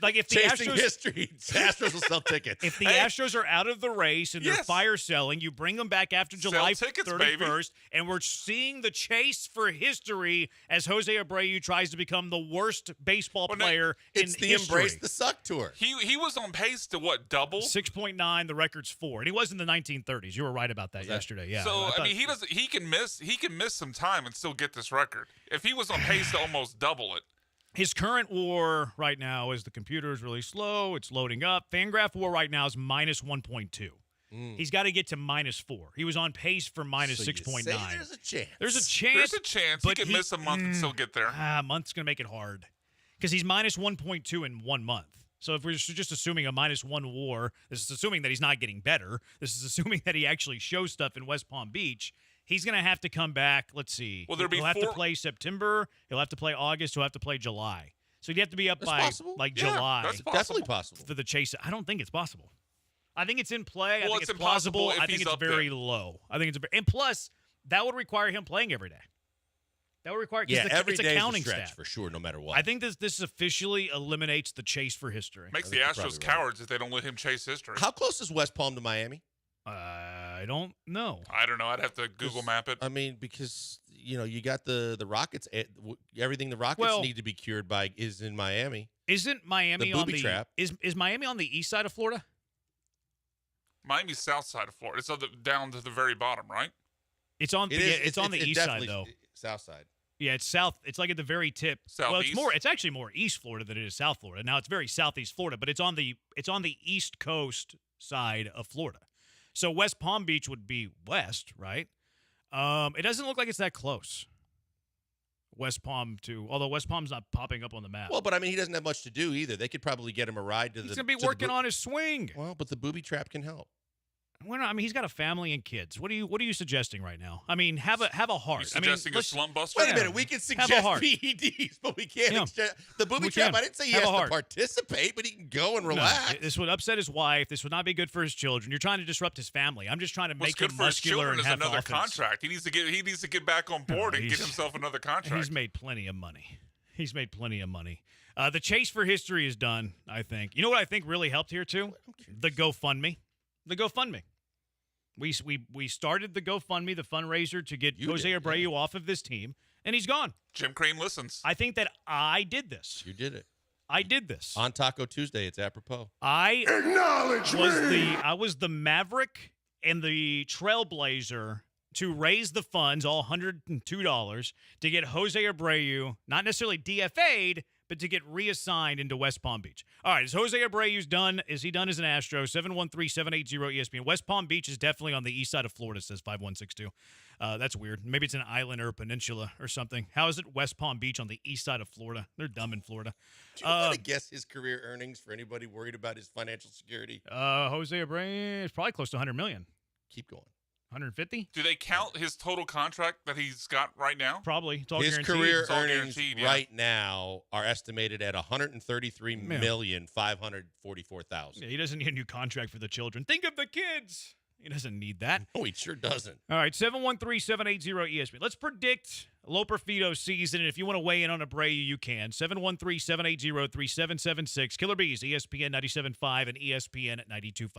Like if the Chasing Astros, history, Astros will sell tickets. If the Astros are out of the race and they're fire selling, you bring them back after July tickets, 31st, and we're seeing the chase for history as Jose Abreu tries to become the worst baseball player in it's the history. Embrace the Suck tour. He was on pace to what, double? 6.9. The record's 4, and he was in the 1930s. You were right about that yesterday. Yeah. So I mean, he can miss some time and still get this record. If he was on pace to almost double it. His current WAR right now is the computer is really slow. It's loading up. Fangraph WAR right now is minus 1.2. He's got to get to minus 4. He was on pace for minus 6.9. There's a chance. There's a chance. There's a chance. He could miss a month and still get there. A month's going to make it hard because he's minus 1.2 in 1 month. So if we're just assuming a minus 1 WAR, this is assuming that he's not getting better. This is assuming that he actually shows stuff in West Palm Beach. He's going to have to come back. Let's see. Well, he'll have to play September. He'll have to play August. He'll have to play July. So he'd have to be up by July. That's definitely possible. For the chase. I don't think it's possible. I think it's in play. Well, I think it's impossible plausible. if I think he's it's up very there. low. I think it's and plus that would require him playing every day. That would require every it's day a counting is a stretch stat for sure, no matter what. I think this officially eliminates the chase for history. Makes the Astros cowards if they don't let him chase history. How close is West Palm to Miami? I don't know. I don't know. I'd have to Google map it. I mean, because you got the Rockets. Everything the Rockets need to be cured by is in Miami. Isn't Miami the on booby the trap? Is Miami on the east side of Florida? Miami's south side of Florida. It's down to the very bottom, right? It's on. It's on the east side though. South side. Yeah, it's south. It's like at the very tip. Southeast? Well, it's more. It's actually more East Florida than it is South Florida. Now it's very Southeast Florida, but it's on the East Coast side of Florida. So West Palm Beach would be west, right? It doesn't look like it's that close. West Palm although West Palm's not popping up on the map. Well, but I mean, he doesn't have much to do either. They could probably get him a ride to He's the. gonna be working on his swing. Well, but the booby trap can help. Well, I mean, he's got a family and kids. What are you suggesting right now? I mean, have a heart. You suggesting a slump buster? Wait a minute. We can suggest PEDs, but we can't. The booby trap. I didn't say he has to participate, but he can go and relax. No, this would upset his wife. This would not be good for his children. You're trying to disrupt his family. I'm just trying to make him muscular and have another offense. contract. He needs to get back on board and get himself another contract. He's made plenty of money. The chase for history is done, I think. You know what I think really helped here too? The GoFundMe. We started the GoFundMe, the fundraiser to get Jose Abreu off of this team, and he's gone. Jim Crane listens. I think that I did this. You did it. I did this. On Taco Tuesday, it's apropos. I was the maverick and the trailblazer to raise the funds, all $102, to get Jose Abreu, not necessarily DFA'd, but to get reassigned into West Palm Beach. All right, is Jose Abreu's done? Is he done as an Astro? 713-780-ESPN. West Palm Beach is definitely on the east side of Florida, says 5162. That's weird. Maybe it's an island or a peninsula or something. How is it West Palm Beach on the east side of Florida? They're dumb in Florida. Do you want to guess his career earnings for anybody worried about his financial security? Jose Abreu is probably close to $100 million. Keep going. 150? Do they count his total contract that he's got right now? Probably. It's all His guaranteed. career It's all earnings guaranteed, yeah. right now are estimated at $133,544,000. Yeah, he doesn't need a new contract for the children. Think of the kids. He doesn't need that. No, he sure doesn't. All right, 713-780-ESPN. Let's predict Loper Fido season. And if you want to weigh in on Abreu, you can. 713-780-3776. Killer Bees, ESPN 97.5 and ESPN 92.5.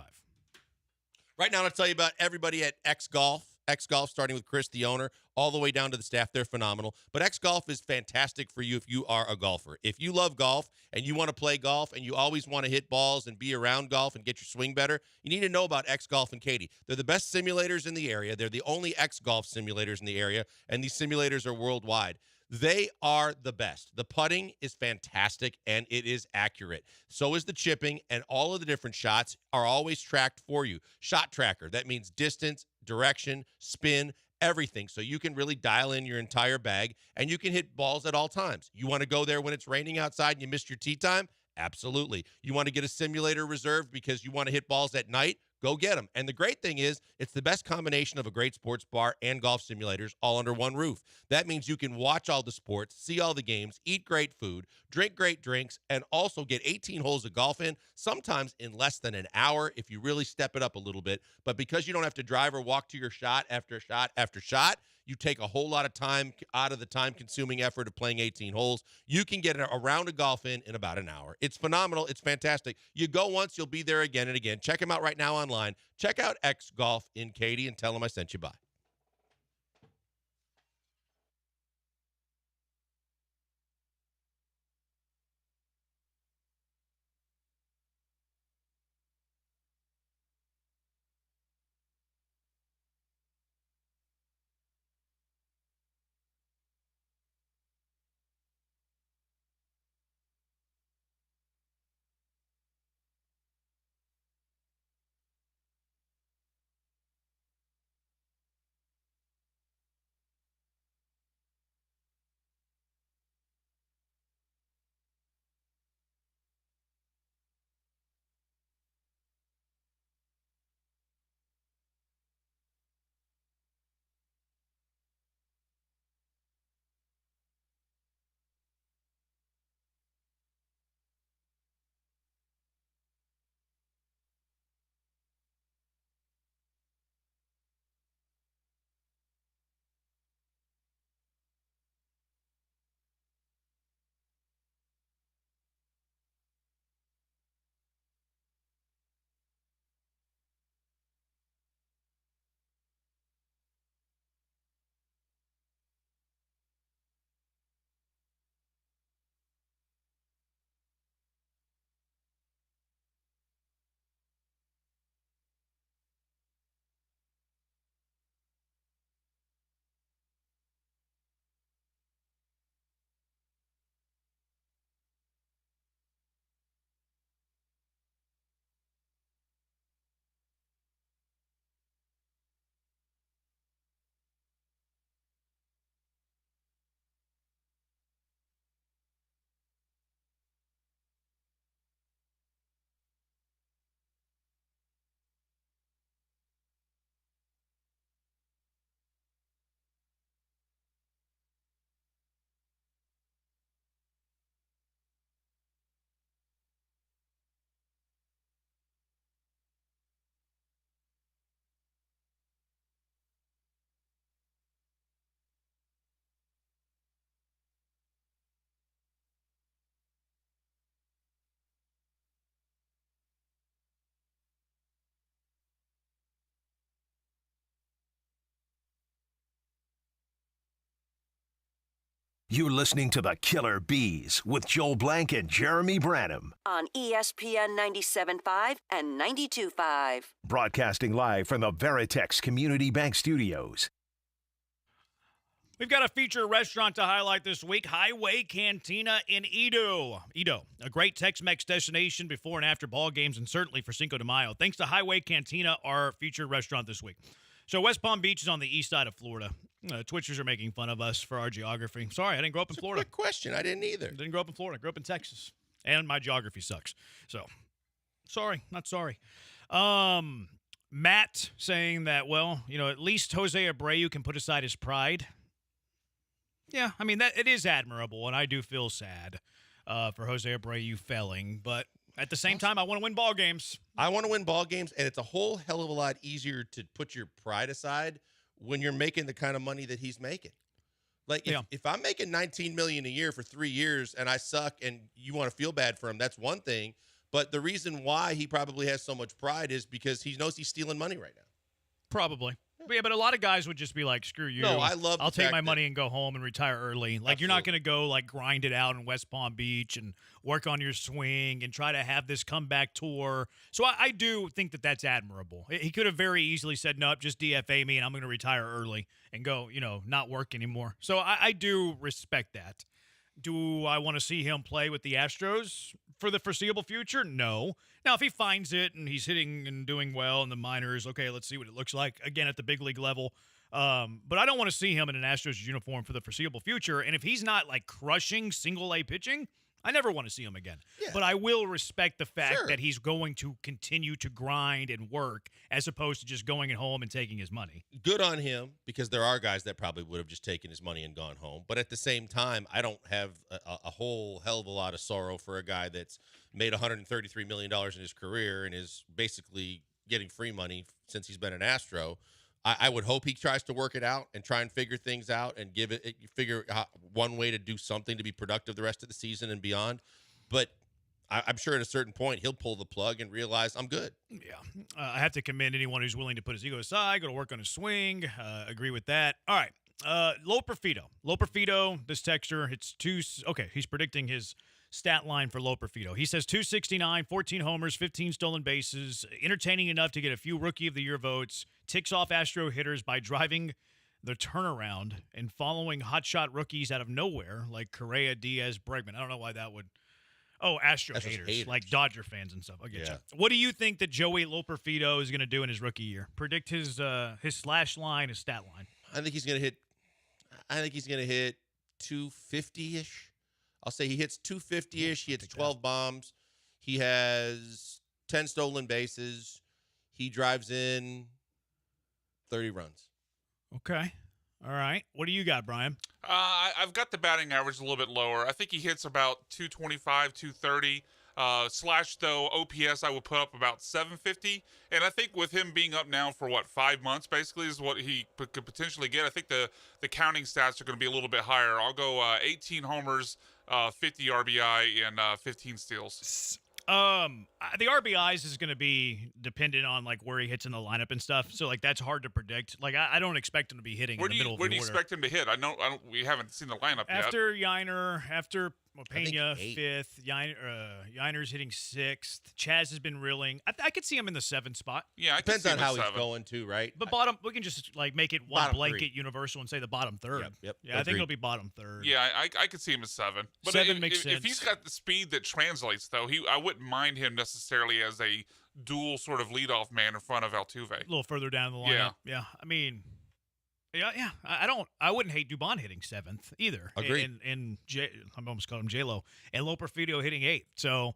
Right now, I'll tell you about everybody at X Golf. X Golf, starting with Chris, the owner, all the way down to the staff. They're phenomenal. But X Golf is fantastic for you if you are a golfer. If you love golf and you want to play golf and you always want to hit balls and be around golf and get your swing better, you need to know about X Golf and Katy. They're the best simulators in the area. They're the only X Golf simulators in the area, and these simulators are worldwide. They are the best. The putting is fantastic, and it is accurate. So is the chipping, and all of the different shots are always tracked for you. Shot tracker, that means distance, direction, spin, everything. So you can really dial in your entire bag, and you can hit balls at all times. You want to go there when it's raining outside and you missed your tee time? Absolutely. You want to get a simulator reserved because you want to hit balls at night? Go get them. And the great thing is, it's the best combination of a great sports bar and golf simulators all under one roof. That means you can watch all the sports, see all the games, eat great food, drink great drinks, and also get 18 holes of golf in, sometimes in less than an hour if you really step it up a little bit. But because you don't have to drive or walk to your shot after shot after shot, you take a whole lot of time out of the time-consuming effort of playing 18 holes. You can get a round of golf in about an hour. It's phenomenal. It's fantastic. You go once, you'll be there again and again. Check them out right now online. Check out X Golf in Katy and tell them I sent you by. You're listening to the Killer Bees with Joel Blank and Jeremy Branham. On ESPN 97.5 and 92.5. Broadcasting live from the Veritex Community Bank Studios. We've got a feature restaurant to highlight this week, Highway Cantina in Edo. Edo, a great Tex-Mex destination before and after ball games and certainly for Cinco de Mayo. Thanks to Highway Cantina, our featured restaurant this week. So West Palm Beach is on the east side of Florida. Twitchers are making fun of us for our geography. Sorry, I didn't grow up in Florida. Quick question. I didn't either. Didn't grow up in Florida. Grew up in Texas. And my geography sucks. So, sorry, not sorry. Matt saying that, well, at least Jose Abreu can put aside his pride. Yeah, I mean, that it is admirable, and I do feel sad for Jose Abreu failing. But at the same time, I want to win ball games. I want to win ball games, and it's a whole hell of a lot easier to put your pride aside when you're making the kind of money that he's making. Like, if I'm making $19 million a year for 3 years and I suck and you want to feel bad for him, that's one thing. But the reason why he probably has so much pride is because he knows he's stealing money right now. Probably. But a lot of guys would just be like, screw you. No, I'll take my money and go home and retire early. Like, you're not going to go, like, grind it out in West Palm Beach and work on your swing and try to have this comeback tour. So I do think that that's admirable. He could have very easily said, nope, just DFA me and I'm going to retire early and go, not work anymore. So I do respect that. Do I want to see him play with the Astros for the foreseeable future? No. Now, if he finds it and he's hitting and doing well in the minors, okay, let's see what it looks like again at the big league level. But I don't want to see him in an Astros uniform for the foreseeable future. And if he's not like crushing single A pitching, I never want to see him again. Yeah. But I will respect the fact that he's going to continue to grind and work as opposed to just going home and taking his money. Good on him, because there are guys that probably would have just taken his money and gone home. But at the same time, I don't have a whole hell of a lot of sorrow for a guy that's made $133 million in his career and is basically getting free money since he's been an Astro. I would hope he tries to work it out and try and figure things out and figure out one way to do something to be productive the rest of the season and beyond. But I'm sure at a certain point he'll pull the plug and realize I'm good. Yeah. I have to commend anyone who's willing to put his ego aside, go to work on his swing. Agree with that. All right. Low Perfido, this texture, he's predicting his stat line for Low Perfido. He says 269, 14 homers, 15 stolen bases, entertaining enough to get a few Rookie of the Year votes, ticks off Astro hitters by driving the turnaround and following hotshot rookies out of nowhere like Correa, Diaz, Bregman. I don't know why that would... Oh, Astro haters, like Dodger fans and stuff. I get you. What do you think that Joey Low Perfido is going to do in his rookie year? Predict his slash line, his stat line. I think he's going to hit 250-ish. I'll say he hits 250-ish. He hits 12 bombs. He has 10 stolen bases. He drives in 30 runs. Okay. All right. What do you got, Brian? I've got the batting average a little bit lower. I think he hits about 225, 230. Slash, though, OPS I would put up about 750. And I think with him being up now for, 5 months, basically, is what he could potentially get. I think the counting stats are going to be a little bit higher. I'll go 18 homers, 50 RBI, and 15 steals. The RBIs is going to be dependent on where he hits in the lineup and stuff. So that's hard to predict. I don't expect him to be hitting in the middle of the order. Where do you expect him to hit? We haven't seen the lineup yet. After Yainer, after Pena, 5th. Yainer's hitting 6th. Chaz has been reeling. I could see him in the 7th spot. Yeah, depends on how he's going too, right? But we can just make it one blanket universal and say the bottom third. Yep. Yeah, I think it'll be bottom third. Yeah, I could see him as 7. But 7 makes sense. If he's got the speed that translates, though, I wouldn't mind him necessarily as a dual sort of leadoff man in front of Altuve. A little further down the line. Yeah. I mean, yeah. I wouldn't hate Dubon hitting 7th either. Agreed. And I'm almost called him J-Lo. And Low Perfido hitting 8th. So,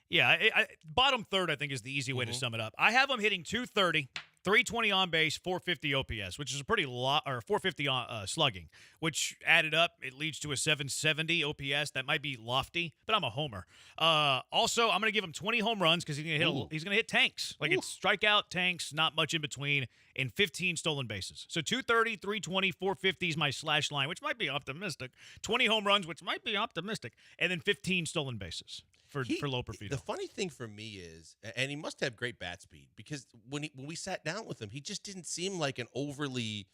yeah, bottom third I think is the easy way to sum it up. I have him hitting 230. 320 on base, 450 OPS, which is a pretty lot, or 450 slugging, which added up, it leads to a 770 OPS. That might be lofty, but I'm a homer. Also, I'm going to give him 20 home runs because he's going to hit tanks. It's strikeout, tanks, not much in between, and 15 stolen bases. So 230, 320, 450 is my slash line, which might be optimistic. 20 home runs, which might be optimistic, and then 15 stolen bases. For Low Perfido. The funny thing for me is, and he must have great bat speed, because when we sat down with him, he just didn't seem like an overly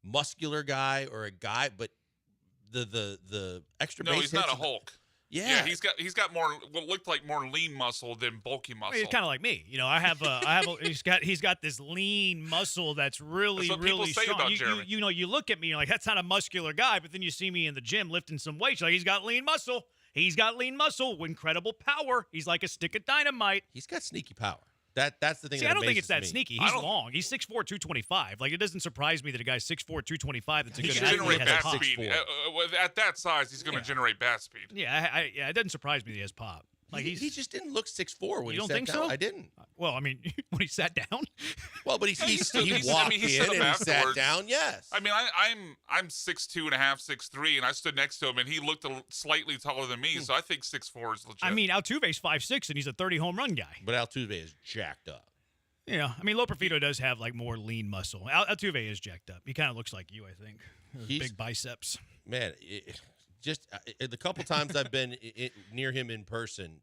muscular guy or a guy, but the extra base hits. No, he's not a Hulk. Yeah, he's got more what looked like more lean muscle than bulky muscle. He's kind of like me, I have he's got this lean muscle that's really really strong. You look at me, you're like, that's not a muscular guy, but then you see me in the gym lifting some weights, like he's got lean muscle. He's got lean muscle, incredible power. He's like a stick of dynamite. He's got sneaky power. That's the thing. See, I don't think it's that sneaky. He's long. He's 6'4", 225. It doesn't surprise me that a guy's 6'4", 225 that's a good athlete generate has bat speed. At that size, he's going to generate bat speed. Yeah, it doesn't surprise me that he has pop. Like he just didn't look 6'4" when You he don't sat think down. so? I didn't. Well, I mean, when he sat down. Well, but he He walked stood in up and he sat afterwards. down. Yes. I mean, I'm 6'2" and a half, 6'3", and I stood next to him, and he looked slightly taller than me. So I think 6'4" is legit. I mean, Altuve's 5'6", and he's a 30 home run guy. But Altuve is jacked up. Yeah, I mean, Loperfido does have like more lean muscle. Altuve is jacked up. He kind of looks like you, I think. Big biceps. Man, the couple times I've been near him in person,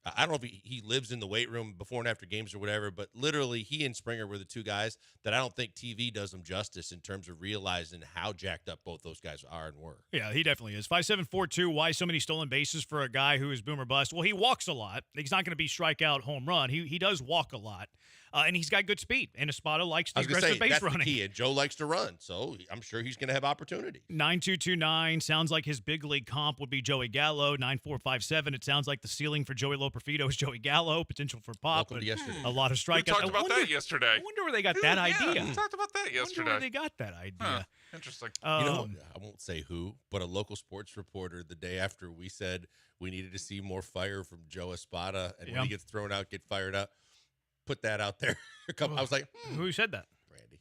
I don't know if he lives in the weight room before and after games or whatever, but literally he and Springer were the two guys that I don't think TV does them justice in terms of realizing how jacked up both those guys are and were. Yeah, he definitely is. 5'7", 4'2". Why so many stolen bases for a guy who is boom or bust? Well, he walks a lot. He's not going to be strikeout home run. He does walk a lot. And he's got good speed. And Espada likes the aggressive base that's running. the key. And Joe likes to run, so I'm sure he's going to have opportunity. 9229 sounds like his big league comp would be Joey Gallo. 9457. It sounds like the ceiling for Joey Loperfido is Joey Gallo. Potential for pop. Welcome to yesterday. A lot of strikeouts. We talked about that yesterday. I wonder where they got that idea. We talked about that I wonder yesterday. where they got that idea. Huh. Interesting. I won't say who, but a local sports reporter the day after we said we needed to see more fire from Joe Espada, and when he gets thrown out, get fired up. Put that out there. I was like, Who said that? Randy.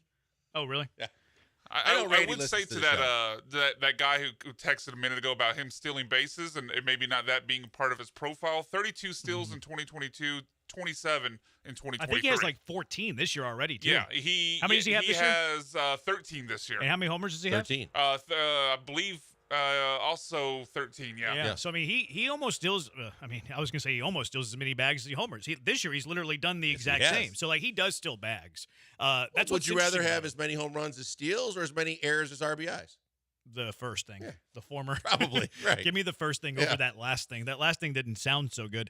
Oh, really? Yeah. I know Randy would listens say to to the that guy who texted a minute ago about him stealing bases and maybe not that being part of his profile. 32 steals in 2022, 27 in 2023. I think he has like 14 this year already, too. Yeah, How many does he have this year? He has 13 this year. And how many homers does he have? 13. I believe also 13. Yeah. So I mean, he almost steals. I was gonna say he almost steals as many bags as he homers. This year he's literally done the exact same. So like he does steal bags. That's Would you rather have as many home runs as steals or as many errors as RBIs? The first thing, the former, probably. Right. Give me the first thing over that last thing. That last thing didn't sound so good.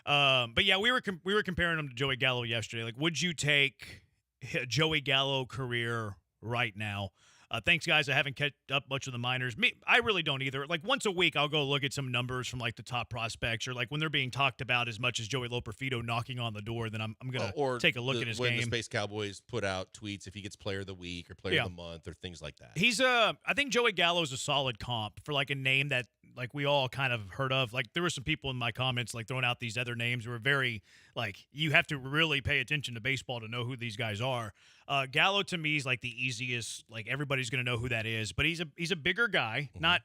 But yeah, we were comparing him to Joey Gallo yesterday. Like, would you take Joey Gallo career right now? Thanks, guys. I haven't kept up much of the minors. I really don't either. Like, once a week, I'll go look at some numbers from, like, the top prospects or, like, when they're being talked about as much as Joey Loperfido knocking on the door, then I'm going to take a look at his when game. the Space Cowboys put out tweets if he gets player of the week or player of the month or things like that. I think Joey Gallo is a solid comp for, like, a name that, like, we all kind of heard of. Like, there were some people in my comments, like, throwing out these other names who were very, like, you have to really pay attention to baseball to know who these guys are. Gallo to me is like the easiest. Like everybody's gonna know who that is. But he's a bigger guy, not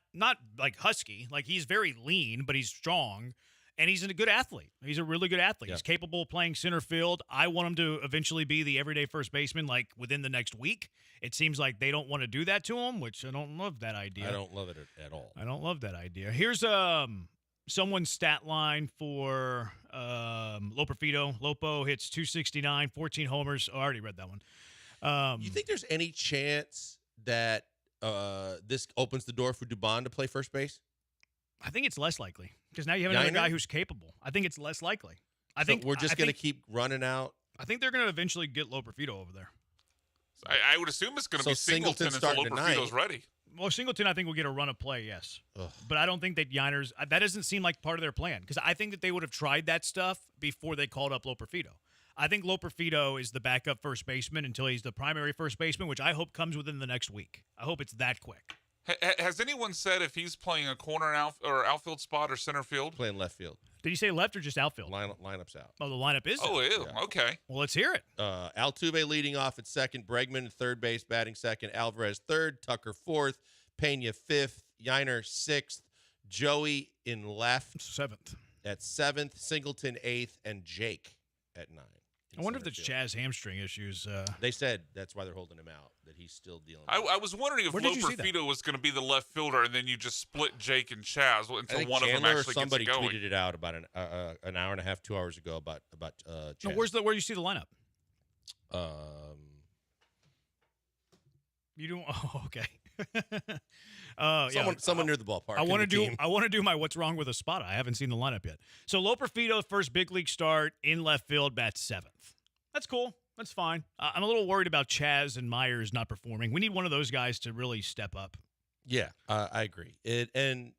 like husky. Like he's very lean, but he's strong, and he's a good athlete. He's a really good athlete. He's capable of playing center field. I want him to eventually be the everyday first baseman, like within the next week. It seems like they don't want to do that to him, which I don't love that idea. I don't love it at all. I don't love that idea. Here's someone's stat line for Loperfido. Lopo hits 269, 14 homers. Oh, I already read that one. You think there's any chance that this opens the door for Dubon to play first base? I think it's less likely because now you have another guy who's capable. I think it's less likely. I think we're just going to keep running out. I think they're going to eventually get Loperfido over there. I would assume it's going to be Singleton until Loperfido's ready. Well, Singleton, I think, will get a run of play, yes. Ugh. But I don't think that Yiners, that doesn't seem like part of their plan because I think that they would have tried that stuff before they called up Loperfido. I think Loperfido is the backup first baseman until he's the primary first baseman, which I hope comes within the next week. I hope it's that quick. Has anyone said if he's playing a corner or outfield spot or center field? Playing left field. Did you say left or just outfield? Lineup's out. Oh, the lineup is Oh, out. ew. Yeah. Okay. Well, let's hear it. Altuve leading off at second, Bregman at third base, batting second, Alvarez third, Tucker fourth, Pena fifth, Yiner sixth, Joey in left seventh. At seventh, Singleton eighth, and Jake at nine. I wonder if it's Chaz hamstring issues. They said that's why they're holding him out, that he's still dealing with I was wondering if Loperfido was going to be the left fielder and then you just split Jake and Chaz until one of them actually somebody gets it going. tweeted it out about an hour and a half, 2 hours ago about Chaz. No, where do you see the lineup? You don't. Oh, okay. Someone near the ballpark. I want to do my what's wrong with a spot. I haven't seen the lineup yet. So Loperfido, first big league start in left field, bats seventh. That's cool. That's fine. I'm a little worried about Chaz and Myers not performing. We need one of those guys to really step up. Yeah, I agree. And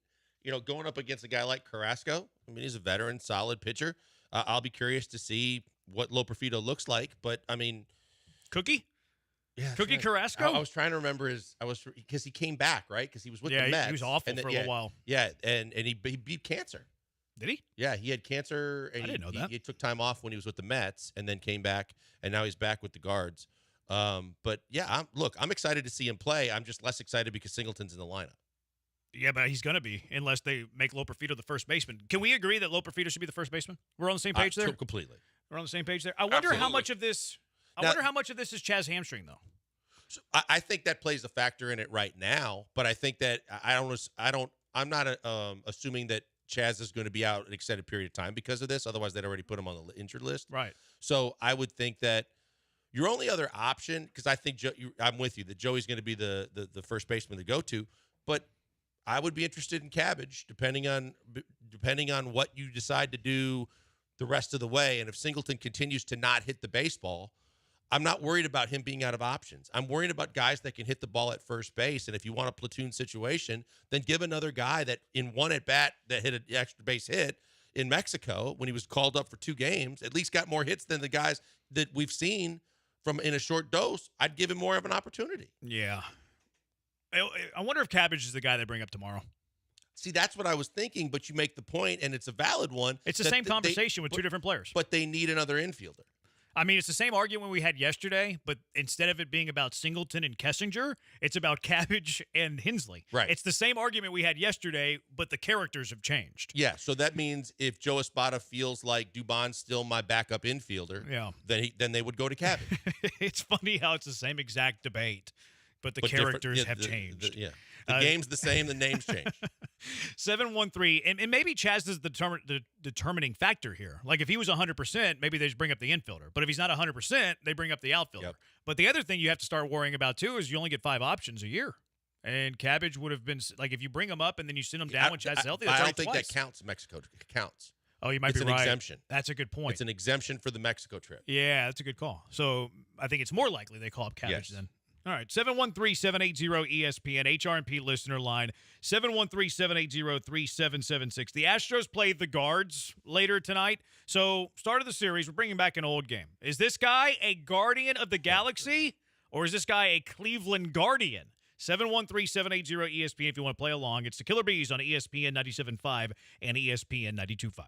going up against a guy like Carrasco, I mean, he's a veteran, solid pitcher. I'll be curious to see what Loperfido looks like. But I mean, Cookie. Yeah, Cookie Carrasco? I was trying to remember because he came back, right? Because he was with the Mets. He was awful for a little while. Yeah, and he beat cancer. Did he? Yeah, he had cancer. And I didn't know that. He took time off when he was with the Mets and then came back, and now he's back with the Guards. But, yeah, I'm excited to see him play. I'm just less excited because Singleton's in the lineup. Yeah, but he's going to be unless they make Loperfido the first baseman. Can we agree that Loperfido should be the first baseman? We're on the same page there? Completely. We're on the same page there. I wonder how much of this wonder how much of this is Chaz hamstring, though. So I think that plays a factor in it right now, but I think that I'm not assuming that Chaz is going to be out an extended period of time because of this. Otherwise, they'd already put him on the injured list. Right. So I would think that your only other option, because I think I'm with you that Joey's going to be the first baseman to go to, but I would be interested in Cabbage depending on what you decide to do the rest of the way. And if Singleton continues to not hit the baseball, I'm not worried about him being out of options. I'm worried about guys that can hit the ball at first base. And if you want a platoon situation, then give another guy that in one at bat that hit an extra base hit in Mexico when he was called up for 2 games, at least got more hits than the guys that we've seen from in a short dose. I'd give him more of an opportunity. Yeah. I wonder if Cabbage is the guy they bring up tomorrow. See, that's what I was thinking, but you make the point, and it's a valid one. It's the same conversation with 2 different players. But they need another infielder. I mean, it's the same argument we had yesterday, but instead of it being about Singleton and Kessinger, it's about Cabbage and Hensley. Right. It's the same argument we had yesterday, but the characters have changed. Yeah, so that means if Joe Espada feels like Dubon's still my backup infielder, then they would go to Cabbage. It's funny how it's the same exact debate, but the characters have changed. The game's the same, the names change. 713, and maybe Chaz is the determining factor here. Like if he was 100%, maybe they just bring up the infielder. But if he's not 100%, they bring up the outfielder. Yep. But the other thing you have to start worrying about too is you only get 5 options a year. And Cabbage would have been like if you bring him up and then you send him down when Chaz is healthy. That's I don't think twice. that counts in Mexico. It counts. Oh, you might be right. It's an exemption. That's a good point. It's an exemption for the Mexico trip. Yeah, that's a good call. So I think it's more likely they call up Cabbage then. All right, 713-780-ESPN, HRP listener line, 713-780-3776. The Astros play the Guards later tonight. So, start of the series, we're bringing back an old game. Is this guy a Guardian of the Galaxy, or is this guy a Cleveland Guardian? 713-780-ESPN if you want to play along. It's the Killer Bees on ESPN 97.5 and ESPN 92.5.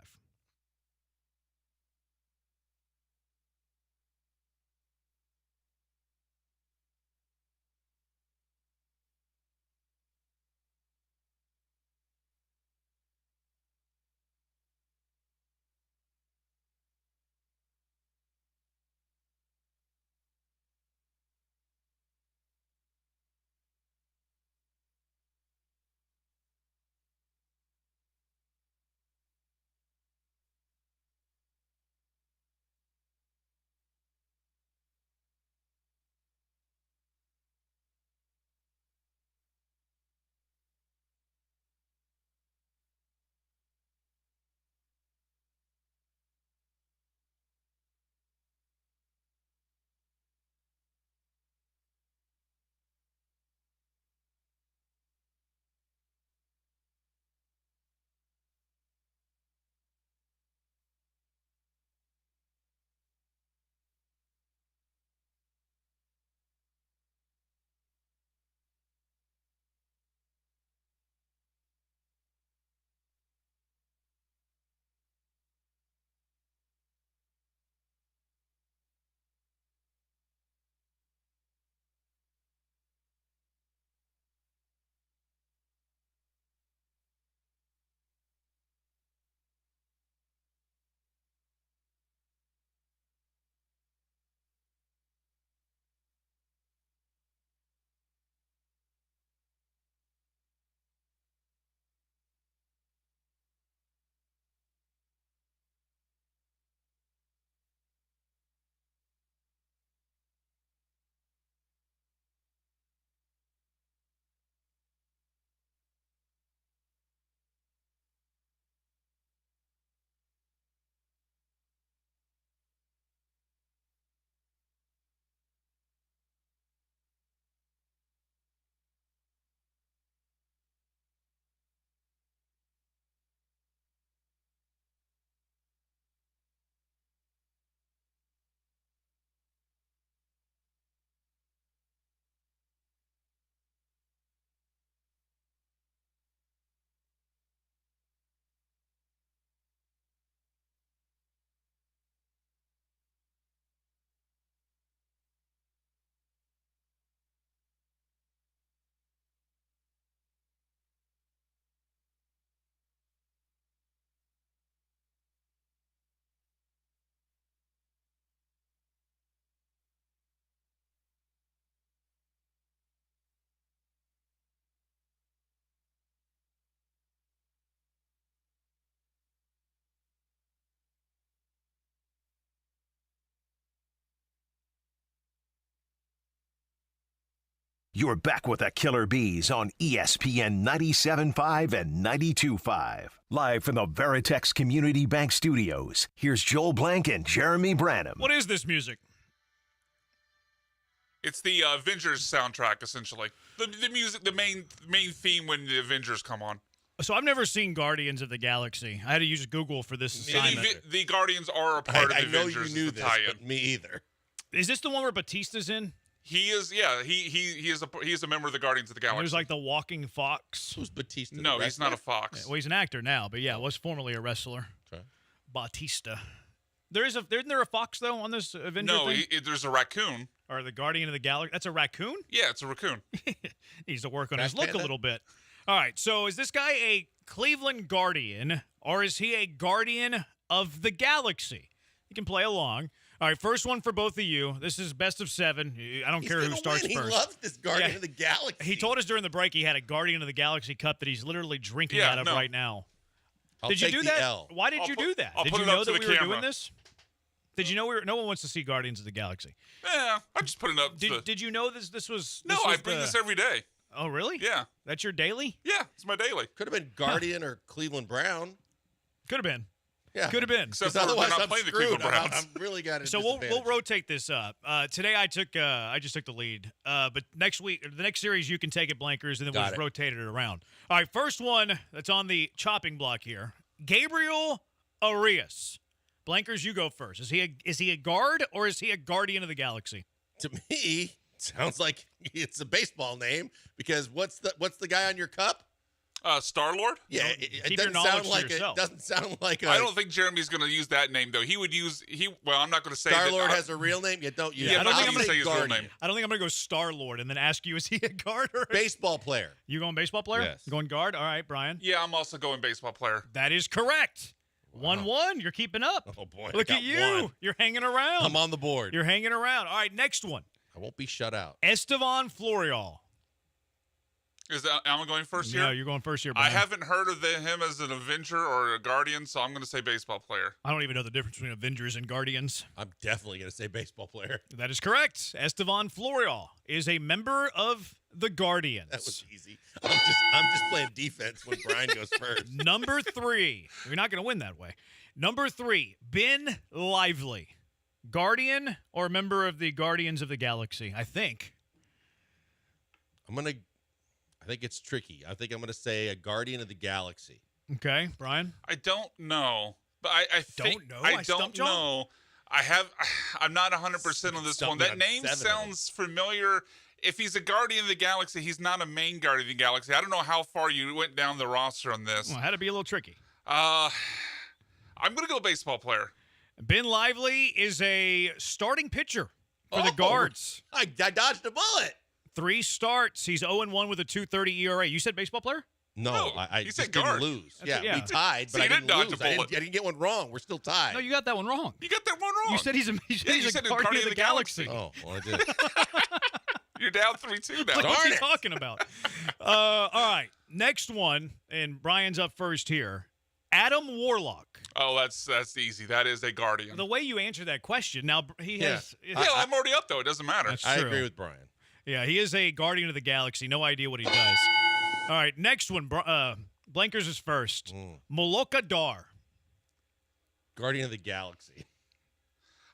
You're back with the Killer Bees on ESPN 97.5 and 92.5. Live from the Veritex Community Bank Studios, here's Joel Blank and Jeremy Branham. What is this music? It's the Avengers soundtrack, essentially. The music, the main theme when the Avengers come on. So I've never seen Guardians of the Galaxy. I had to use Google for this assignment. The Guardians are a part of the Avengers. I know you knew this, but me either. Is this the one where Batista's in? He is, yeah. He is a member of the Guardians of the Galaxy. He was like the walking fox. Who's Batista? No, he's not a fox. Well, he's an actor now, but yeah, was formerly a wrestler. Okay. Batista. Isn't there a fox though on this Avenger No, thing? there's a raccoon. Or the Guardian of the Galaxy. That's a raccoon? Yeah, it's a raccoon. Needs to work on his Panda? look a little bit. All right, so is this guy a Cleveland Guardian or is he a Guardian of the Galaxy? You can play along. All right, first one for both of you. This is best of 7. I don't care who starts win. first. He loves this Guardian of the Galaxy. He told us during the break he had a Guardian of the Galaxy cup that he's literally drinking out of right now. I'll Did you take do the that? L. Why did you do that? I'll Did put you it up know to that the we were camera. doing this? Did you know no one wants to see Guardians of the Galaxy? Yeah, I just put it up. Did you know this was? No, I bring this every day. Oh, really? Yeah. That's your daily? Yeah, it's my daily. Could have been Guardian or Cleveland Brown. Could have been. Yeah. Could have been. Except Because otherwise they're not I'm playing the screwed. Cleveland Browns. I'm really got it. So we'll rotate this up. Today I just took the lead. But next week, the next series you can take it, Blankers, and then we'll just rotate it around. All right, first one that's on the chopping block here. Gabriel Arias. Blankers, you go first. Is he a guard or is he a Guardian of the Galaxy? To me, sounds like it's a baseball name because what's the guy on your cup? Star-Lord? Yeah, Keep it your doesn't sound knowledge like to yourself. doesn't sound like a I don't think Jeremy's going to use that name though. He would use Well, I'm not going to say Star-Lord that, has a real name. You don't use Yeah, I don't think I'm going to say his real Guardian. name. I don't think I'm going to go Star-Lord and then ask you, is he a guard or Baseball player. You going baseball player? Yes. You going guard? All right, Brian. Yeah, I'm also going baseball player. That is correct. 1-1. You're keeping up. Oh boy, Look I got at you. one. You're hanging around. I'm on the board. You're hanging around. All right, next one. I won't be shut out. Estevan Florial. Am I going first here? No, you're going first here, I Brian. haven't heard of him as an Avenger or a Guardian, so I'm going to say baseball player. I don't even know the difference between Avengers and Guardians. I'm definitely going to say baseball player. That is correct. Estevan Florial is a member of the Guardians. That was easy. I'm just playing defense when Brian goes first. Number 3. You're not going to win that way. Number 3, Ben Lively. Guardian or member of the Guardians of the Galaxy, I think. I think it's tricky. I think I'm going to say a Guardian of the Galaxy. Okay, Brian? I don't know. But I think, Don't know? I I don't stumped y'all? know. I'm not 100% on this one. That name sounds familiar. If he's a Guardian of the Galaxy, he's not a main Guardian of the Galaxy. I don't know how far you went down the roster on this. Well, it had to be a little tricky. I'm going to go baseball player. Ben Lively is a starting pitcher for the Guards. I dodged a bullet. 3 starts. He's 0-1 with a 2.30 ERA. You said baseball player? No, I he just said didn't guard. lose. That's Yeah, it, we tied, See, but I you didn't didn't dodge lose. a bullet. I didn't get one wrong. We're still tied. No, you got that one wrong. You got that one wrong. You said he's a, you he's a said Guardian of the Galaxy. Oh, well, I did. You're down 3-2 now. What's he talking about? All right, next one, and Brian's up first here. Adam Warlock. Oh, that's easy. That is a Guardian. The way you answer that question, now he has. I'm already up, though. It doesn't matter. That's I true. agree with Brian. Yeah, he is a Guardian of the Galaxy. No idea what he does. All right, next one. Blankers is first. Moloka Dar. Guardian of the Galaxy.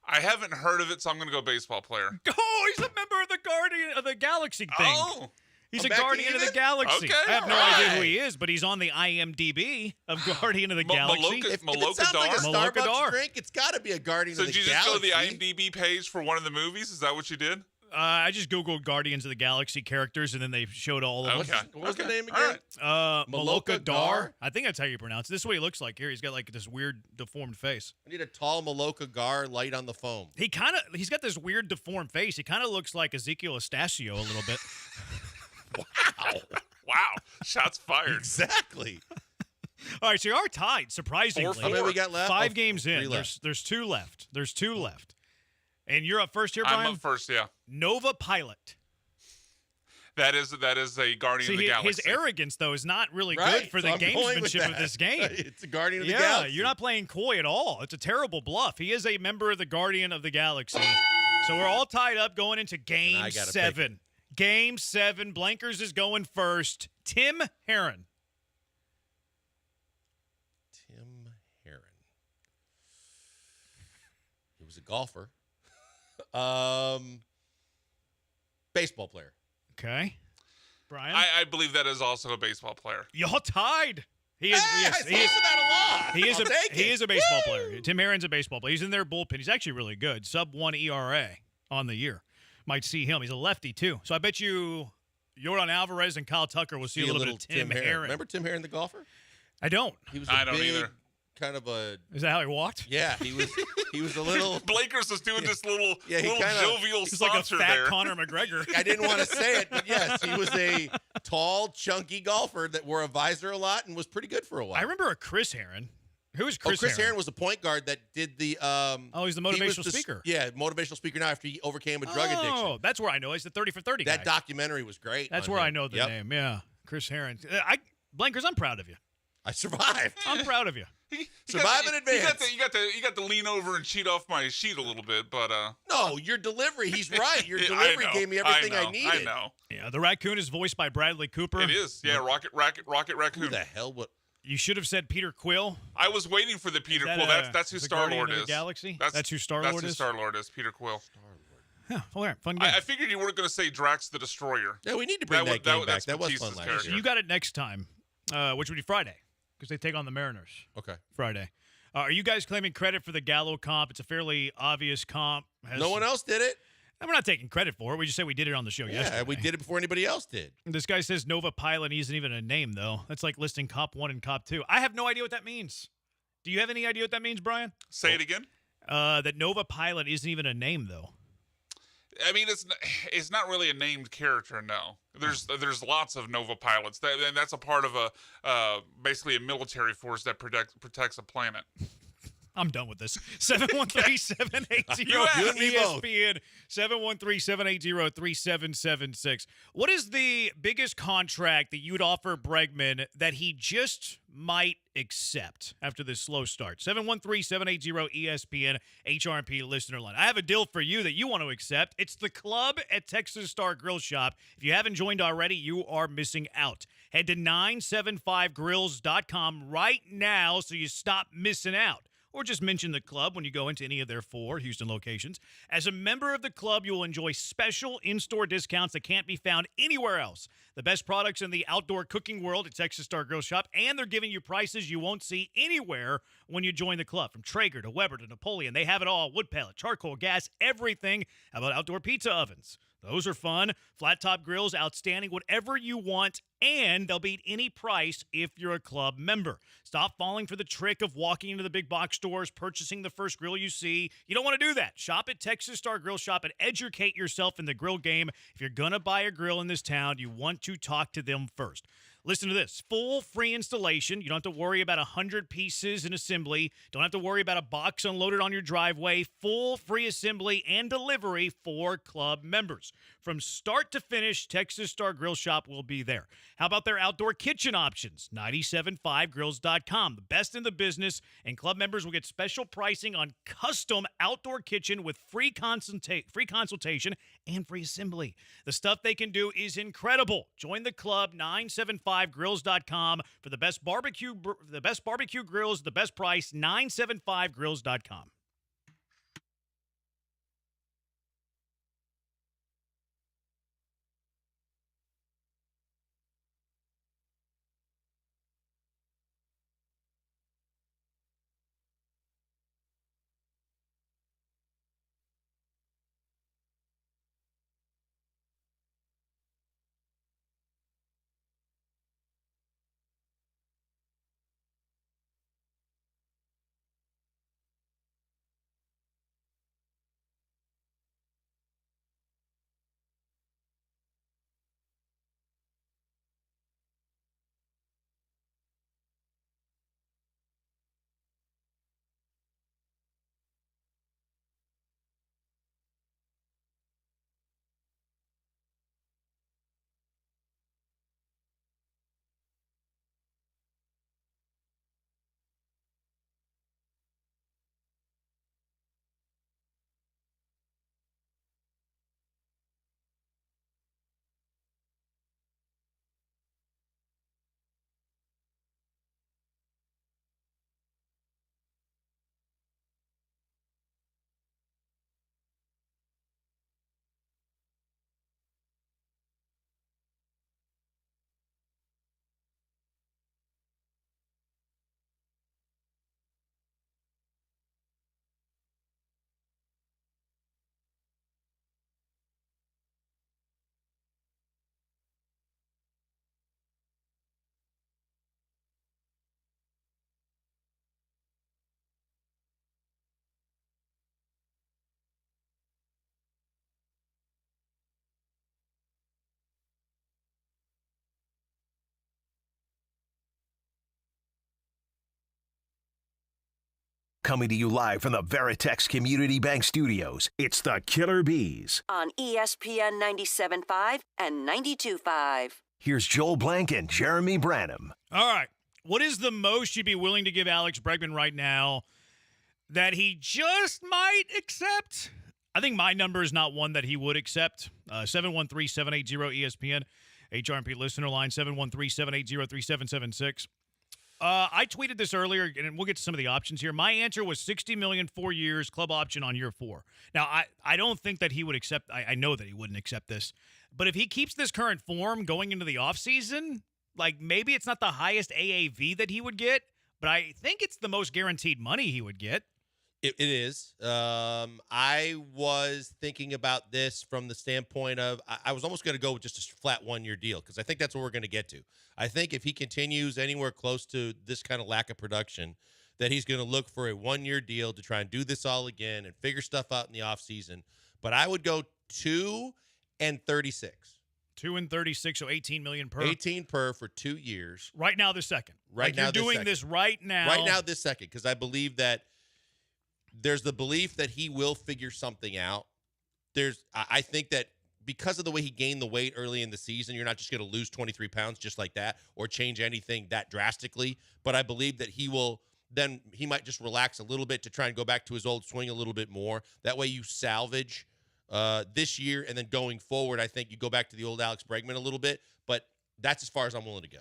I haven't heard of it, so I'm going to go baseball player. Oh, he's a member of the Guardian of the Galaxy thing. Oh. He's I'm a back to Guardian of the even? Galaxy. Okay, I have no all idea right. who he is, but he's on the IMDb of Guardian of the Galaxy. Moloka- If it sounds like a Moloka Starbucks Dar. drink, it's got to be a Guardian So of the did you just go Galaxy. to the IMDb page for one of the movies? Is that what you did? I just Googled Guardians of the Galaxy characters, and then they showed all of them. Okay. What was the name All again? right. Moloka Dar. Dar? I think that's how you pronounce it. This is what he looks like here. He's got like this weird deformed face. I need a tall Moloka Gar light on the foam. He's got this weird deformed face. He kind of looks like Ezekiel Estacio a little bit. Wow. Shots fired. Exactly. All right, so you are tied, surprisingly. 4-4. How many we got left? 5 Oh, games 3 in. left. There's 2 left. There's 2 left. And you're up first here, Brian? I'm up first, yeah. Nova Pilot. That is a Guardian See, of the Galaxy. his arrogance, though, is not really Right, good for so the I'm going with gamesmanship of that. this game. It's a Guardian of the Yeah, Galaxy. you're not playing coy at all. It's a terrible bluff. He is a member of the Guardian of the Galaxy. So we're all tied up going into And Game I gotta pick 7. Game 7. Blankers is going first. Tim Herron. Tim Herron. He was a golfer. Baseball player. Okay. Brian? I believe that is also a baseball player. You're tied. He is. Yes, he is that a lot. He is a baseball player. Tim Herron's a baseball player. He's in their bullpen. He's actually really good. Sub-1 ERA on the year. Might see him. He's a lefty, too. So I bet you Yordan Alvarez and Kyle Tucker will see a little bit of Tim Herron. Remember Tim Herron, the golfer? I don't. He was I don't either. Kind of a. Is that how he walked? Yeah, he was a little. Blankers was doing this little jovial He's like a sponsor fat there. Conor McGregor. I didn't want to say it, but yes, he was a tall, chunky golfer that wore a visor a lot and was pretty good for a while. I remember a Chris Herron. Who is Chris Herron? Chris Herron was a point guard that did the. He's the motivational speaker. Yeah, motivational speaker now after he overcame a drug addiction. Oh, that's where I know. He's the 30 for 30 guy. That documentary was great. That's where I know the name. Yeah, Chris Herron. Blankers, I'm proud of you. I survived. I'm proud of you. Survive in advance. You got to lean over and cheat off my sheet a little bit, but no, your delivery. He's right. Your delivery gave me everything I needed. I know. Yeah, the raccoon is voiced by Bradley Cooper. It is. Yeah, Rocket Raccoon. Who the hell? What? You should have said Peter Quill. I was waiting for the Peter Quill. That's who Star Lord is. Galaxy. That's who Star Lord is. That's who Star Lord is. Peter Quill. Yeah, all right, fun game. I figured you weren't going to say Drax the Destroyer. Yeah, we need to bring that game back. That was Batista's fun last character. year. You got it next time, which would be Friday, because they take on the Mariners. Okay. Friday. Are you guys claiming credit for the Gallo comp? It's a fairly obvious comp. No one else did it. And we're not taking credit for it. We just said we did it on the show yesterday. Yeah, we did it before anybody else did. This guy says Nova Pilot isn't even a name, though. That's like listing Cop 1 and Cop 2. I have no idea what that means. Do you have any idea what that means, Brian? Say it again. That Nova Pilot isn't even a name, though. I mean, it's not really a named character. No, there's lots of Nova pilots. And that's a part of basically a military force that protects a planet. I'm done with this. 713-780 ESPN 713-780-3776. What is the biggest contract that you'd offer Bregman that he just might accept after this slow start? 713-780 ESPN HRP listener line. I have a deal for you that you want to accept. It's the club at Texas Star Grill Shop. If you haven't joined already, you are missing out. Head to 975grills.com right now so you stop missing out. Or just mention the club when you go into any of their 4 Houston locations. As a member of the club, you will enjoy special in-store discounts that can't be found anywhere else. The best products in the outdoor cooking world at Texas Star Grill Shop, and they're giving you prices you won't see anywhere when you join the club. From Traeger to Weber to Napoleon, they have it all. Wood pellet, charcoal, gas, everything. How about outdoor pizza ovens? Those are fun. Flat top grills, outstanding. Whatever you want, and they'll beat any price if you're a club member. Stop falling for the trick of walking into the big box stores, purchasing the first grill you see. You don't want to do that. Shop at Texas Star Grill Shop and educate yourself in the grill game. If you're going to buy a grill in this town, you want to talk to them first. Listen to this. Full free installation. You don't have to worry about 100 pieces in assembly. Don't have to worry about a box unloaded on your driveway. Full free assembly and delivery for club members. From start to finish, Texas Star Grill Shop will be there. How about their outdoor kitchen options? 975grills.com. The best in the business, and club members will get special pricing on custom outdoor kitchen with free consultation and free assembly. The stuff they can do is incredible. Join the club, 975grills.com for the best barbecue grills, the best price, 975grills.com. Coming to you live from the Veritex Community Bank Studios, it's the Killer Bees. On ESPN 97.5 and 92.5. Here's Joel Blank and Jeremy Branham. All right. What is the most you'd be willing to give Alex Bregman right now that he just might accept? I think my number is not one that he would accept. 713-780-ESPN. HRMP listener line, 713-780-3776. I tweeted this earlier, and we'll get to some of the options here. My answer was $60 million, 4 years, club option on year 4. Now, I don't think that he would accept. I know that he wouldn't accept this. But if he keeps this current form going into the offseason, like maybe it's not the highest AAV that he would get, but I think it's the most guaranteed money he would get. It is. I was thinking about this from the standpoint of I was almost going to go with just a flat 1-year deal because I think that's what we're going to get to. I think if he continues anywhere close to this kind of lack of production, that he's going to look for a 1-year deal to try and do this all again and figure stuff out in the offseason. But I would go 2 and 36. 2 and 36, so 18 million per. 18 per for 2 years. Right now, this second. Right like now, you're doing this right now. Right now, this second, because I believe that there's the belief that he will figure something out. I think that because of the way he gained the weight early in the season, you're not just going to lose 23 pounds just like that or change anything that drastically. But I believe that he might just relax a little bit to try and go back to his old swing a little bit more. That way you salvage this year, and then going forward, I think you go back to the old Alex Bregman a little bit. But that's as far as I'm willing to go.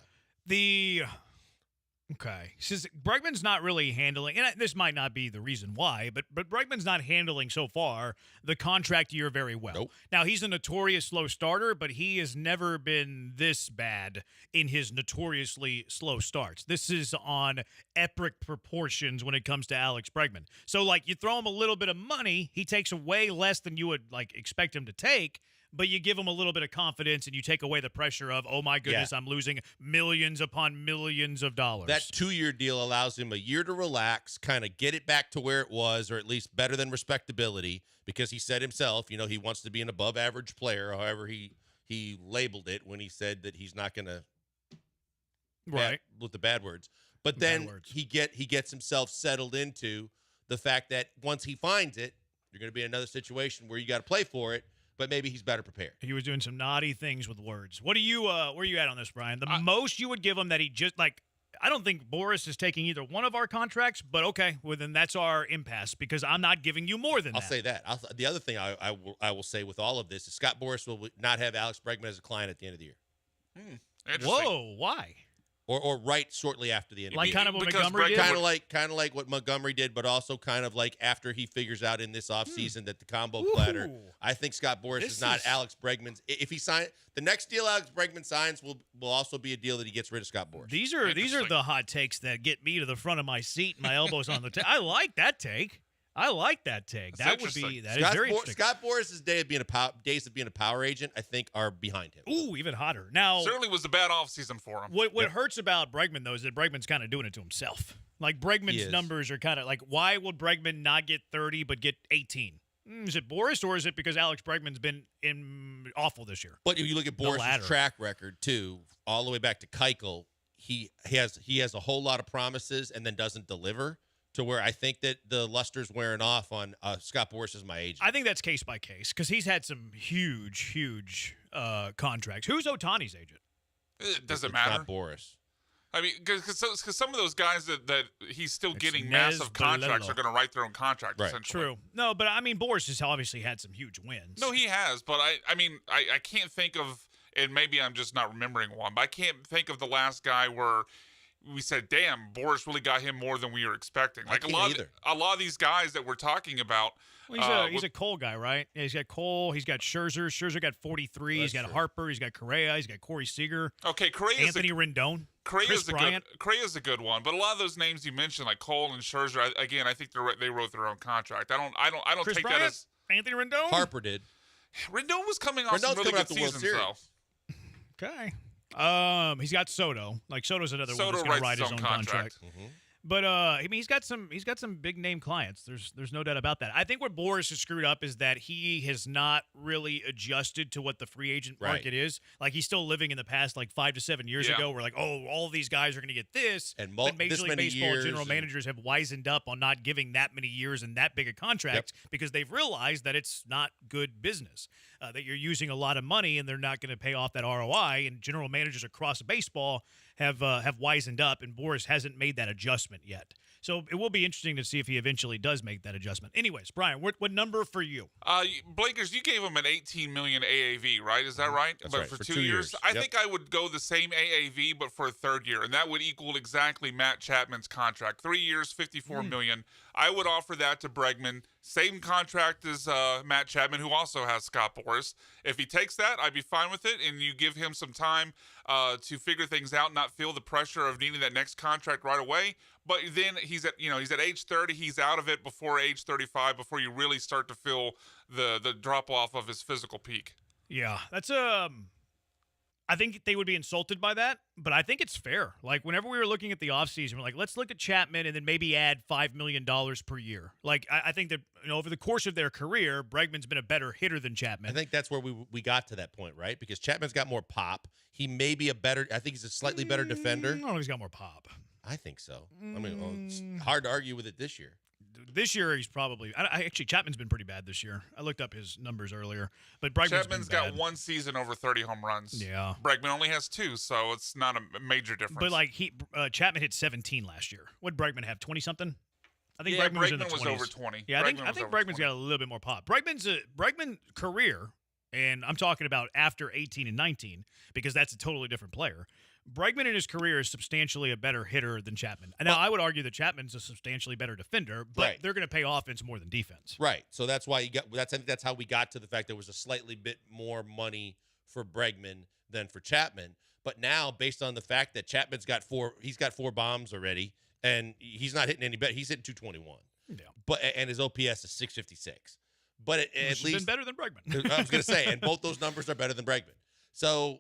Okay. Says Bregman's not really handling, and this might not be the reason why, but Bregman's not handling so far the contract year very well. Nope. Now, he's a notorious slow starter, but he has never been this bad in his notoriously slow starts. This is on epic proportions when it comes to Alex Bregman. So, like, you throw him a little bit of money, he takes away less than you would, like, expect him to take, but you give him a little bit of confidence and you take away the pressure of, oh, my goodness, I'm losing millions upon millions of dollars. That 2-year deal allows him a year to relax, kind of get it back to where it was, or at least better than respectability, because he said himself, he wants to be an above-average player, however he labeled it when he said that he's not going to with the bad words. But then he gets himself settled into the fact that once he finds it, you're going to be in another situation where you got to play for it. But maybe he's better prepared. He was doing some naughty things with words. What do you? Where are you at on this, Brian? The most you would give him that he just like. I don't think Boris is taking either one of our contracts, but okay, well then that's our impasse because I'm not giving you more than that. I'll say that. The other thing I will say with all of this is Scott Boris will not have Alex Bregman as a client at the end of the year. Whoa, why? Or right shortly after the end. Like kind of what Montgomery did? Kind of like what Montgomery did, but also kind of like after he figures out in this offseason that the combo platter. I think Scott Boris is not Alex Bregman's. If he signs the next deal Alex Bregman signs will also be a deal that he gets rid of Scott Boris. These are the hot takes that get me to the front of my seat and my elbows on the table. I like that take. That is very interesting. Scott Boris's days of being a power agent, I think, are behind him. Ooh, even hotter. Now, certainly was a bad offseason for him. What hurts about Bregman, though, is that Bregman's kind of doing it to himself. Like, Bregman's numbers are kind of like, why will Bregman not get 30 but get 18? Is it Boris, or is it because Alex Bregman's been awful this year? But if you look at Boris' track record, too, all the way back to Keuchel, he has a whole lot of promises and then doesn't deliver. To where I think that the luster's wearing off on Scott Boris is my agent. I think that's case by case because he's had some huge contracts. Who's Ohtani's agent? It doesn't matter. Not Boris. I mean, because some of those guys that he's still getting massive contracts are going to write their own contract, essentially. True. No, but I mean, Boris has obviously had some huge wins. No, he has, but I mean, I can't think of, and maybe I'm just not remembering one, but I can't think of the last guy where we said, damn, Boris really got him more than we were expecting. Like a lot of these guys that we're talking about. Well, he's a Cole guy, right? Yeah, he's got Cole. He's got Scherzer. Scherzer got 43. He's got Harper. He's got Correa. He's got Corey Seager. Okay, Correa. Anthony Rendon. Correa's a good one. But a lot of those names you mentioned, like Cole and Scherzer, again, I think they wrote their own contract. I don't Chris take Bryant? that as Anthony Rendon. Harper did. Rendon was coming off some really good seasons, though. Okay. He's got Soto. Like Soto's another one that's going to ride his own contract. But I mean, he's got some big name clients. There's no doubt about that. I think what Boris has screwed up is that he has not really adjusted to what the free agent market is. Like he's still living in the past, like 5 to 7 years ago. Where like, oh, all of these guys are going to get this, and but Major League Baseball general managers have wisened up on not giving that many years and that big a contract because they've realized that it's not good business. That you're using a lot of money and they're not going to pay off that ROI. And general managers across baseball have wisened up, and Boris hasn't made that adjustment yet. So it will be interesting to see if he eventually does make that adjustment. Anyways, Brian, what number for you? Blakers, you gave him an $18 million AAV, right? Is that right? That's but right. for 2 2 years. I think I would go the same AAV, but for a third year, and that would equal exactly Matt Chapman's contract. 3 years, $54 million. I would offer that to Bregman. Same contract as Matt Chapman, who also has Scott Boras. If he takes that, I'd be fine with it, and you give him some time to figure things out, not feel the pressure of needing that next contract right away. But then he's at age 30. He's out of it before age 35, before you really start to feel the drop off of his physical peak. Yeah, that's I think they would be insulted by that, but I think it's fair. Like, whenever we were looking at the offseason, we're like, let's look at Chapman and then maybe add $5 million per year. Like, I think that, over the course of their career, Bregman's been a better hitter than Chapman. I think that's where we got to that point, right? Because Chapman's got more pop. He may be I think he's a slightly better defender. I don't know if he's got more pop. I think so. I mean, it's hard to argue with it this year. This year, he's probably. Actually, Chapman's been pretty bad this year. I looked up his numbers earlier, but Bregman's Chapman's been got one season over 30 home runs. Yeah, Bregman only has 2, so it's not a major difference. But like Chapman hit 17 last year. What did Bregman have? 20 something. I think yeah, Bregman was in the 20s. was over 20. Yeah, I think Bregman's got a little bit more pop. Bregman's career, and I'm talking about after 18 and 19 because that's a totally different player. Bregman in his career is substantially a better hitter than Chapman. And now I would argue that Chapman's a substantially better defender, but they're going to pay offense more than defense. Right. So that's why I think that's how we got to the fact there was a slightly bit more money for Bregman than for Chapman. But now, based on the fact that Chapman's got 4 bombs already, and he's not hitting any better. He's hitting 221. Yeah. And his OPS is 656. But at least been better than Bregman. I was going to say, and both those numbers are better than Bregman. So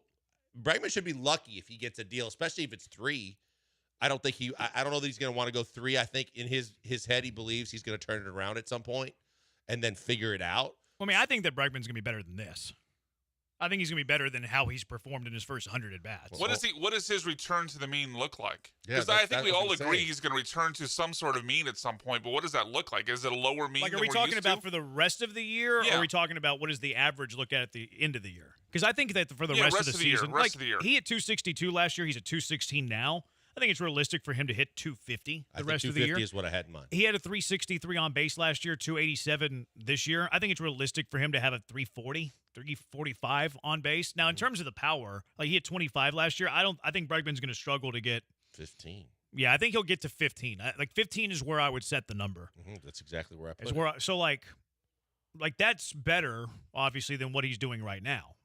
Bregman should be lucky if he gets a deal, especially if it's 3. I don't know that he's going to want to go 3. I think in his head he believes he's going to turn it around at some point and then figure it out. Well, I mean, I think that Bregman's going to be better than this. I think he's going to be better than how he's performed in his first 100 at bats. What does his return to the mean look like? Yeah, Because I think we all agree he's going to return to some sort of mean at some point. But what does that look like? Is it a lower mean? Like, are than we we're talking used about to? for the rest of the year, or are we talking about what does the average look at the end of the year? Because I think that for the rest of the season, rest of the year. He hit 262 last year. He's at 216 now. I think it's realistic for him to hit 250 the rest of the year. 250 is what I had in mind. He had a 363 on base last year, 287 this year. I think it's realistic for him to have a 340, 345 on base. Now, in terms of the power, like he hit 25 last year. I think Bregman's going to struggle to get 15. Yeah, I think he'll get to 15. Like 15 is where I would set the number. That's exactly where I put it. So like that's better, obviously, than what he's doing right now.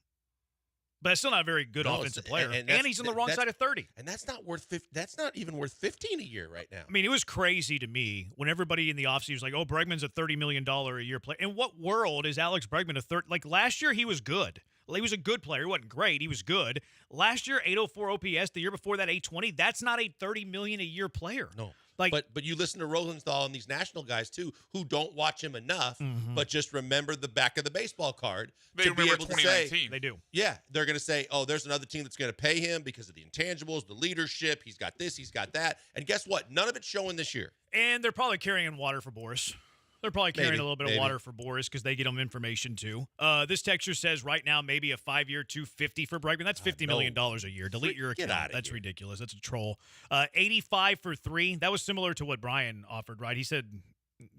But it's still not a very good offensive player, and he's on the wrong side of 30. And that's not worth. That's not even worth 15 a year right now. I mean, it was crazy to me when everybody in the offseason was like, "Oh, Bregman's a $30 million a year player." In what world is Alex Bregman a third? Like last year, he was good. He was a good player. He wasn't great. He was good. Last year, 804 OPS. The year before that, 820. That's not a $30 million a year player. No. Like, but you listen to Rosenthal and these national guys too, who don't watch him enough, but just remember the back of the baseball card to be able to say they do. Yeah, they're going to say, "Oh, there's another team that's going to pay him because of the intangibles, the leadership. He's got this, he's got that." And guess what? None of it's showing this year. And they're probably carrying water for Boris. They're probably carrying a little bit of water for Boris because they get him information too. This texture says right now maybe a 5-year $250 for Bregman. That's $50 million a year. Delete your account. That's ridiculous. That's a troll. 85 for 3. That was similar to what Brian offered, right? He said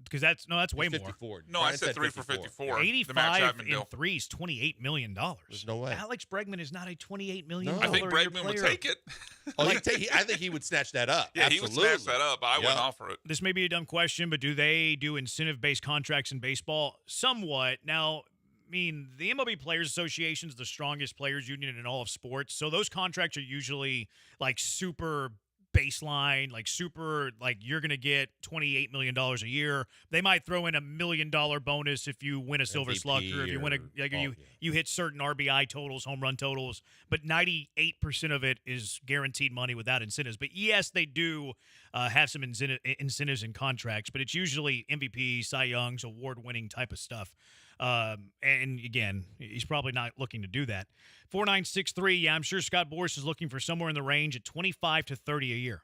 because that's way 54. more. No, I said 3 for 54. 85 in 3 is $28 million. There's no way. Alex Bregman is not a $28 million. I think Bregman would take it. I think he would snatch that up. Yeah, Absolutely. he would snatch that up. I wouldn't offer it. This may be a dumb question, but do they do incentive-based contracts in baseball? Somewhat. Now, I mean, the MLB Players Association is the strongest players union in all of sports, so those contracts are usually like super baseline, like super, like you're going to get $28 million a year. They might throw in $1 million bonus if you win a Silver MVP Slugger, if you win you hit certain RBI totals, home run totals, but 98% of it is guaranteed money without incentives. But yes, they do have some incentives in contracts, but it's usually MVP, Cy Young's, award-winning type of stuff. And again, he's probably not looking to do that. 4963, yeah, I'm sure Scott Boras is looking for somewhere in the range at 25 to 30 a year.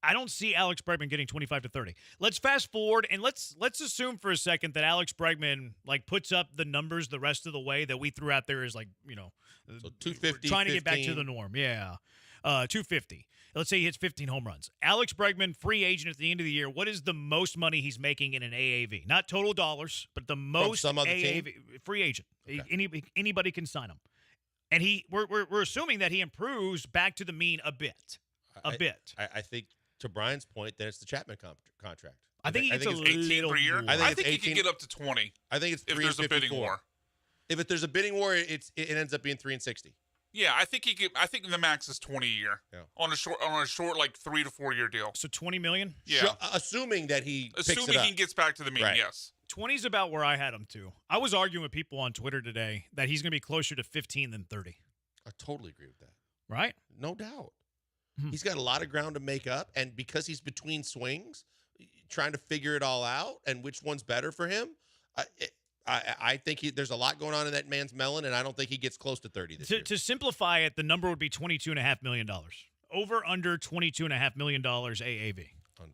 I don't see Alex Bregman getting 25 to 30. Let's fast forward and let's assume for a second that Alex Bregman like puts up the numbers the rest of the way that we threw out there is like, so 250, trying to 15. get back to the norm. Yeah. 250. Let's say he hits 15 home runs. Alex Bregman, free agent at the end of the year. What is the most money he's making in an AAV? Not total dollars, but the most some other AAV team? free agent. Okay. Anybody can sign him. And we're assuming that he improves back to the mean a bit. I think to Brian's point, then it's the Chapman contract. I think he gets a 18 per year. more. I think he can get up to 20. I think it's if 3 there's and a bidding 54. war. If there's a bidding war, it ends up being 3 and 60. Yeah, I think I think the max is 20 a year on a short like 3 to 4 year deal. So 20 million? Yeah, assuming that he picks it assuming up. he gets back to the mean. Right. Yes, 20 is about where I had him too. I was arguing with people on Twitter today that he's going to be closer to 15 than 30. I totally agree with that. Right? No doubt. He's got a lot of ground to make up, and because he's between swings, trying to figure it all out and which one's better for him, I think there's a lot going on in that man's melon, and I don't think he gets close to 30 this year. To simplify it, the number would be $22.5 million. Over, under $22.5 million AAV.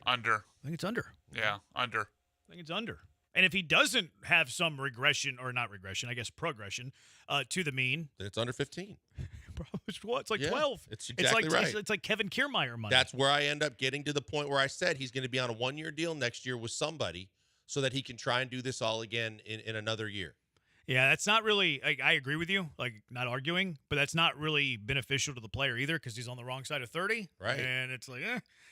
under. I think it's under. Yeah, under. I think it's under. And if he doesn't have some regression, or not regression, I guess progression, to the mean. Then it's under 15. It's what? It's like 12. It's exactly right. It's like Kevin Kiermaier money. That's where I end up getting to the point where I said he's going to be on a 1-year deal next year with somebody so that he can try and do this all again in another year. Yeah, that's not really – I agree with you, like not arguing, but that's not really beneficial to the player either because he's on the wrong side of 30. Right. And it's like,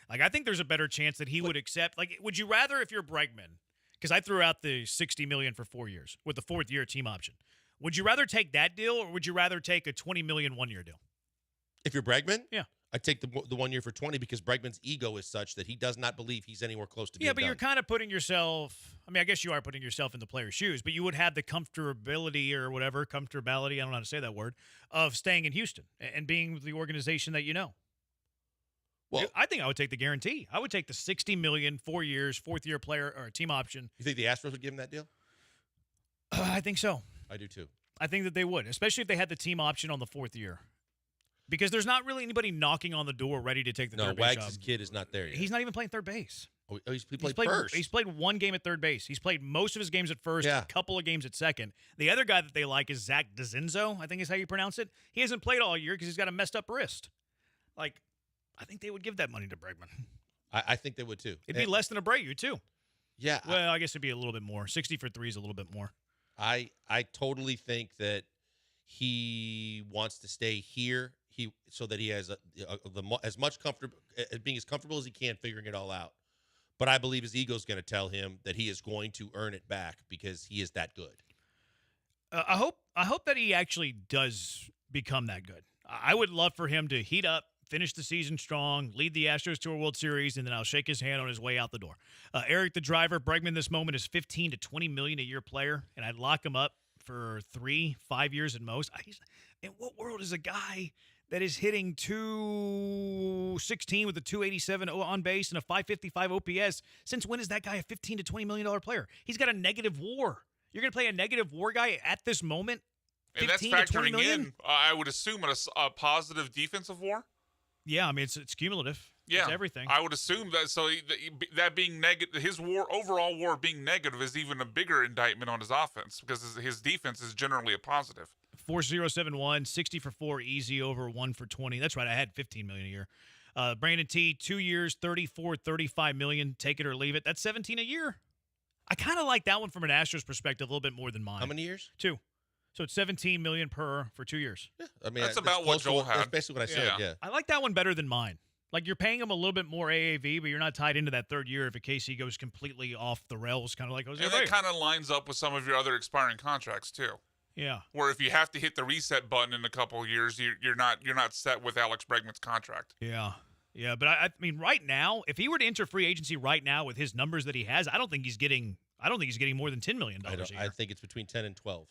Like I think there's a better chance that he would accept – like would you rather if you're Bregman – because I threw out the $60 million for 4 years with the 4th year team option. Would you rather take that deal or would you rather take a $20 million 1-year deal? If you're Bregman? Yeah. I'd take the 1 year for 20 because Bregman's ego is such that he does not believe he's anywhere close to being but done. you're kind of putting yourself – I mean, I guess you are putting yourself in the player's shoes, but you would have the comfortability or whatever, comfortability, I don't know how to say that word, of staying in Houston and being with the organization that you know. Well, I think I would take the guarantee. I would take the $60 million, 4 years, 4th year player or team option. You think the Astros would give him that deal? I think so. I do too. I think that they would, especially if they had the team option on the 4th year. Because there's not really anybody knocking on the door ready to take the third base job. Wags' kid is not there yet. He's not even playing third base. Oh, he played first. He's played 1 game at third base. He's played most of his games at first, a couple of games at second. The other guy that they like is Zach DeZenzo, I think is how you pronounce it. He hasn't played all year because he's got a messed up wrist. Like, I think they would give that money to Bregman. I think they would too. It'd be less than Abreu too. Yeah. Well, I guess it'd be a little bit more. 60 for 3 is a little bit more. I totally think that he wants to stay here. So that he has as much being as comfortable as he can, figuring it all out. But I believe his ego is going to tell him that he is going to earn it back because he is that good. I hope that he actually does become that good. I would love for him to heat up, finish the season strong, lead the Astros to a World Series, and then I'll shake his hand on his way out the door. Eric, the driver, Bregman, this moment is $15 to $20 million a year player, and I'd lock him up for 3-5 years at most. In what world is a guy that is hitting 216 with a 287 on base and a 555 OPS? Since when is that guy a $15 to $20 million player? He's got a negative WAR. You're going to play a negative WAR guy at this moment? And that's factoring in, I would assume, a positive defensive WAR. Yeah, I mean it's cumulative. Yeah, it's everything. I would assume that. So that being negative, his overall WAR being negative is even a bigger indictment on his offense because his defense is generally a positive. 4071, 60 for 4, easy over 1 for 20. That's right. I had $15 million a year. Brandon T, 2 years, 35 million. Take it or leave it. That's 17 a year. I kind of like that one from an Astros perspective a little bit more than mine. How many years? 2. So it's 17 million per for 2 years. Yeah, I mean that's about what Joel had. That's basically what I said. Yeah. I like that one better than mine. Like you're paying him a little bit more AAV, but you're not tied into that 3rd year if a case he goes completely off the rails, kind of like Jose. And that kind of lines up with some of your other expiring contracts too. Yeah. Where if you have to hit the reset button in a couple of years, you're not set with Alex Bregman's contract. Yeah. Yeah, but I mean, right now, if he were to enter free agency right now with his numbers that he has, I don't think he's getting more than $10 million a year. I think it's between 10 and 12.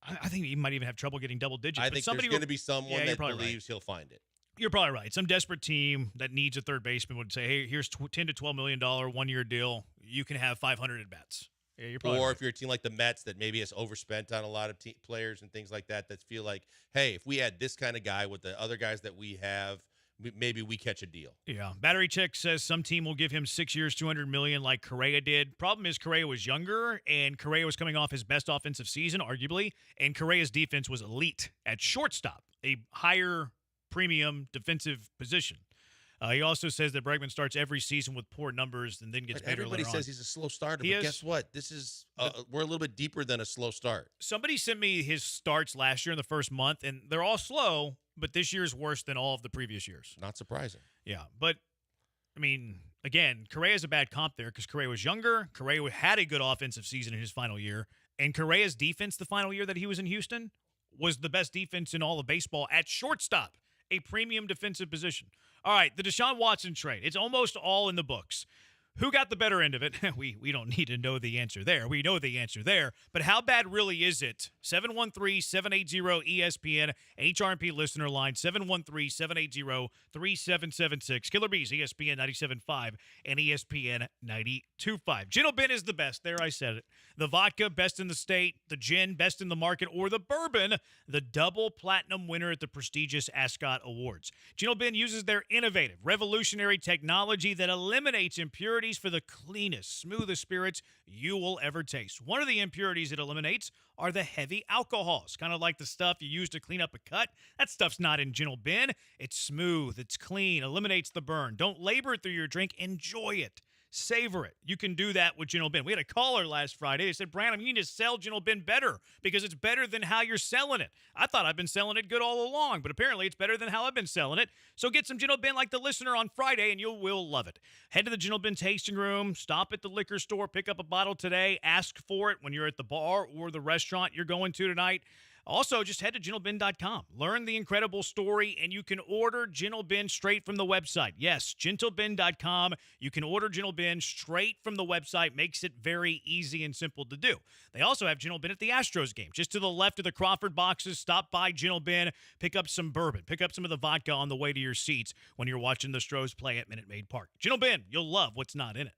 I think he might even have trouble getting double digits. I think there's going to be someone that believes he'll find it. You're probably right. Some desperate team that needs a third baseman would say, "Hey, here's $10 to $12 million 1 year deal. You can have 500 at bats." Yeah, you're probably or right. if you're a team like the Mets that maybe has overspent on a lot of players and things like that, that feel like, hey, if we had this kind of guy with the other guys that we have, maybe we catch a deal. Yeah. Battery Check says some team will give him 6 years, $200 million like Correa did. Problem is Correa was younger, and Correa was coming off his best offensive season, arguably, and Correa's defense was elite at shortstop, a higher premium defensive position. He also says that Bregman starts every season with poor numbers and then gets better Everybody later says on. he's a slow starter, but guess what? This is we're a little bit deeper than a slow start. Somebody sent me his starts last year in the first month, and they're all slow, but this year's worse than all of the previous years. Not surprising. Yeah, but, I mean, again, Correa's a bad comp there because Correa was younger. Correa had a good offensive season in his final year, and Correa's defense the final year that he was in Houston was the best defense in all of baseball at shortstop, a premium defensive position. All right, the Deshaun Watson trade. It's almost all in the books. Who got the better end of it? We don't need to know the answer there. We know the answer there. But how bad really is it? 713-780-ESPN, HRP listener line, 713-780-3776. Killer Bees, ESPN 97.5 and ESPN 92.5. Gin Ben is the best. There, I said it. The vodka, best in the state. The gin, best in the market. Or the bourbon, the double platinum winner at the prestigious Ascot Awards. Gin Ben uses their innovative, revolutionary technology that eliminates impurities for the cleanest, smoothest spirits you will ever taste. One of the impurities it eliminates are the heavy alcohols, kind of like the stuff you use to clean up a cut. That stuff's not in Gin Ben. It's smooth, it's clean, eliminates the burn. Don't labor through your drink. Enjoy it. Savor it. You can do that with Gin Ben. We had a caller last Friday. They said, Brandon, you need to sell Gin Ben better because it's better than how you're selling it. I thought I've been selling it good all along, but apparently it's better than how I've been selling it. So get some Gin Ben like the listener on Friday, and you will love it. Head to the Gin Ben tasting room. Stop at the liquor store. Pick up a bottle today. Ask for it when you're at the bar or the restaurant you're going to tonight. Also, just head to gentleben.com. Learn the incredible story, and you can order Gentle Ben straight from the website. Yes, gentleben.com. You can order Gentle Ben straight from the website. Makes it very easy and simple to do. They also have Gentle Ben at the Astros game. Just to the left of the Crawford boxes, stop by Gentle Ben, pick up some bourbon, pick up some of the vodka on the way to your seats when you're watching the Stros play at Minute Maid Park. Gentle Ben, you'll love what's not in it.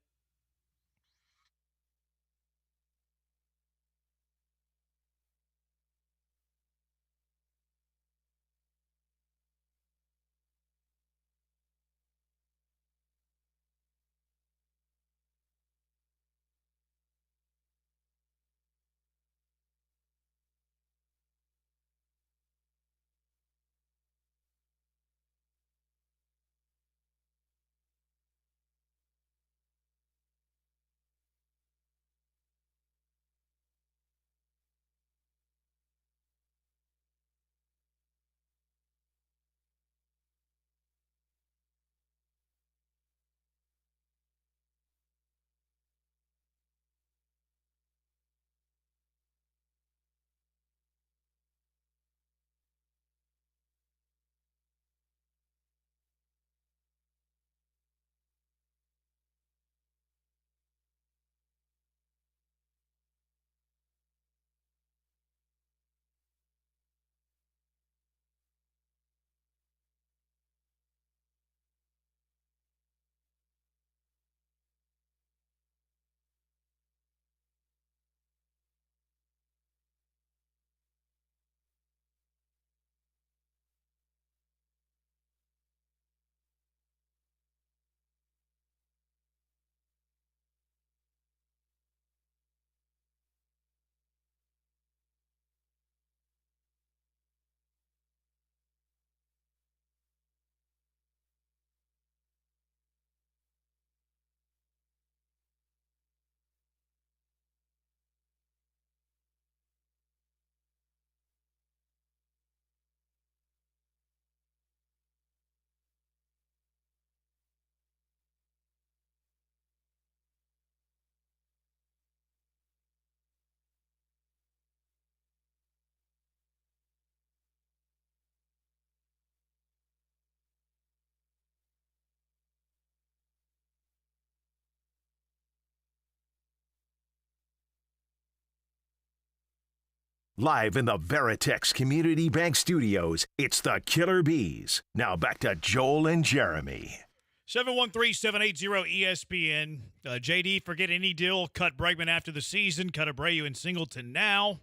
Live in the Veritex Community Bank Studios, it's the Killer Bees. Now back to Joel and Jeremy. 713-780-ESPN. JD, forget any deal. Cut Bregman after the season. Cut Abreu and Singleton now.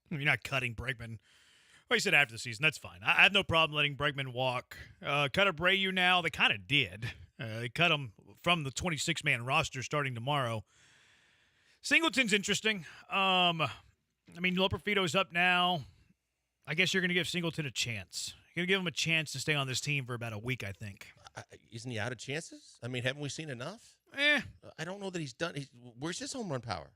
You're not cutting Bregman. Well, he said after the season. That's fine. I have no problem letting Bregman walk. Cut Abreu now. They kind of did. They cut him from the 26-man roster starting tomorrow. Singleton's interesting. Loperfito's up now. I guess you're going to give Singleton a chance. You're going to give him a chance to stay on this team for about a week, I think. Isn't he out of chances? I mean, haven't we seen enough? I don't know that he's done. Where's his home run power?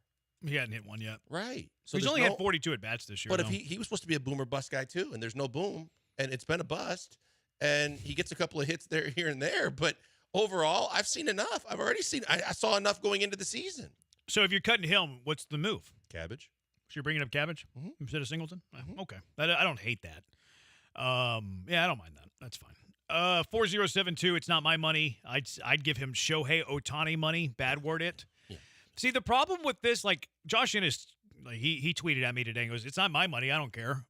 He hadn't hit one yet. Right. So he's only had 42 at-bats this year. But if he was supposed to be a boomer bust guy, too, and there's no boom, and it's been a bust, and he gets a couple of hits there, here and there. But overall, I've seen enough. I've already seen – I saw enough going into the season. So if you're cutting him, what's the move? Cabbage. So you're bringing up Cabbage instead of Singleton? Okay. I don't hate that. I don't mind that. That's fine. 4072, it's not my money. I'd give him Shohei Ohtani money. Bad word it. Yeah. See, the problem with this, like Josh Innes, he tweeted at me today and goes, it's not my money. I don't care.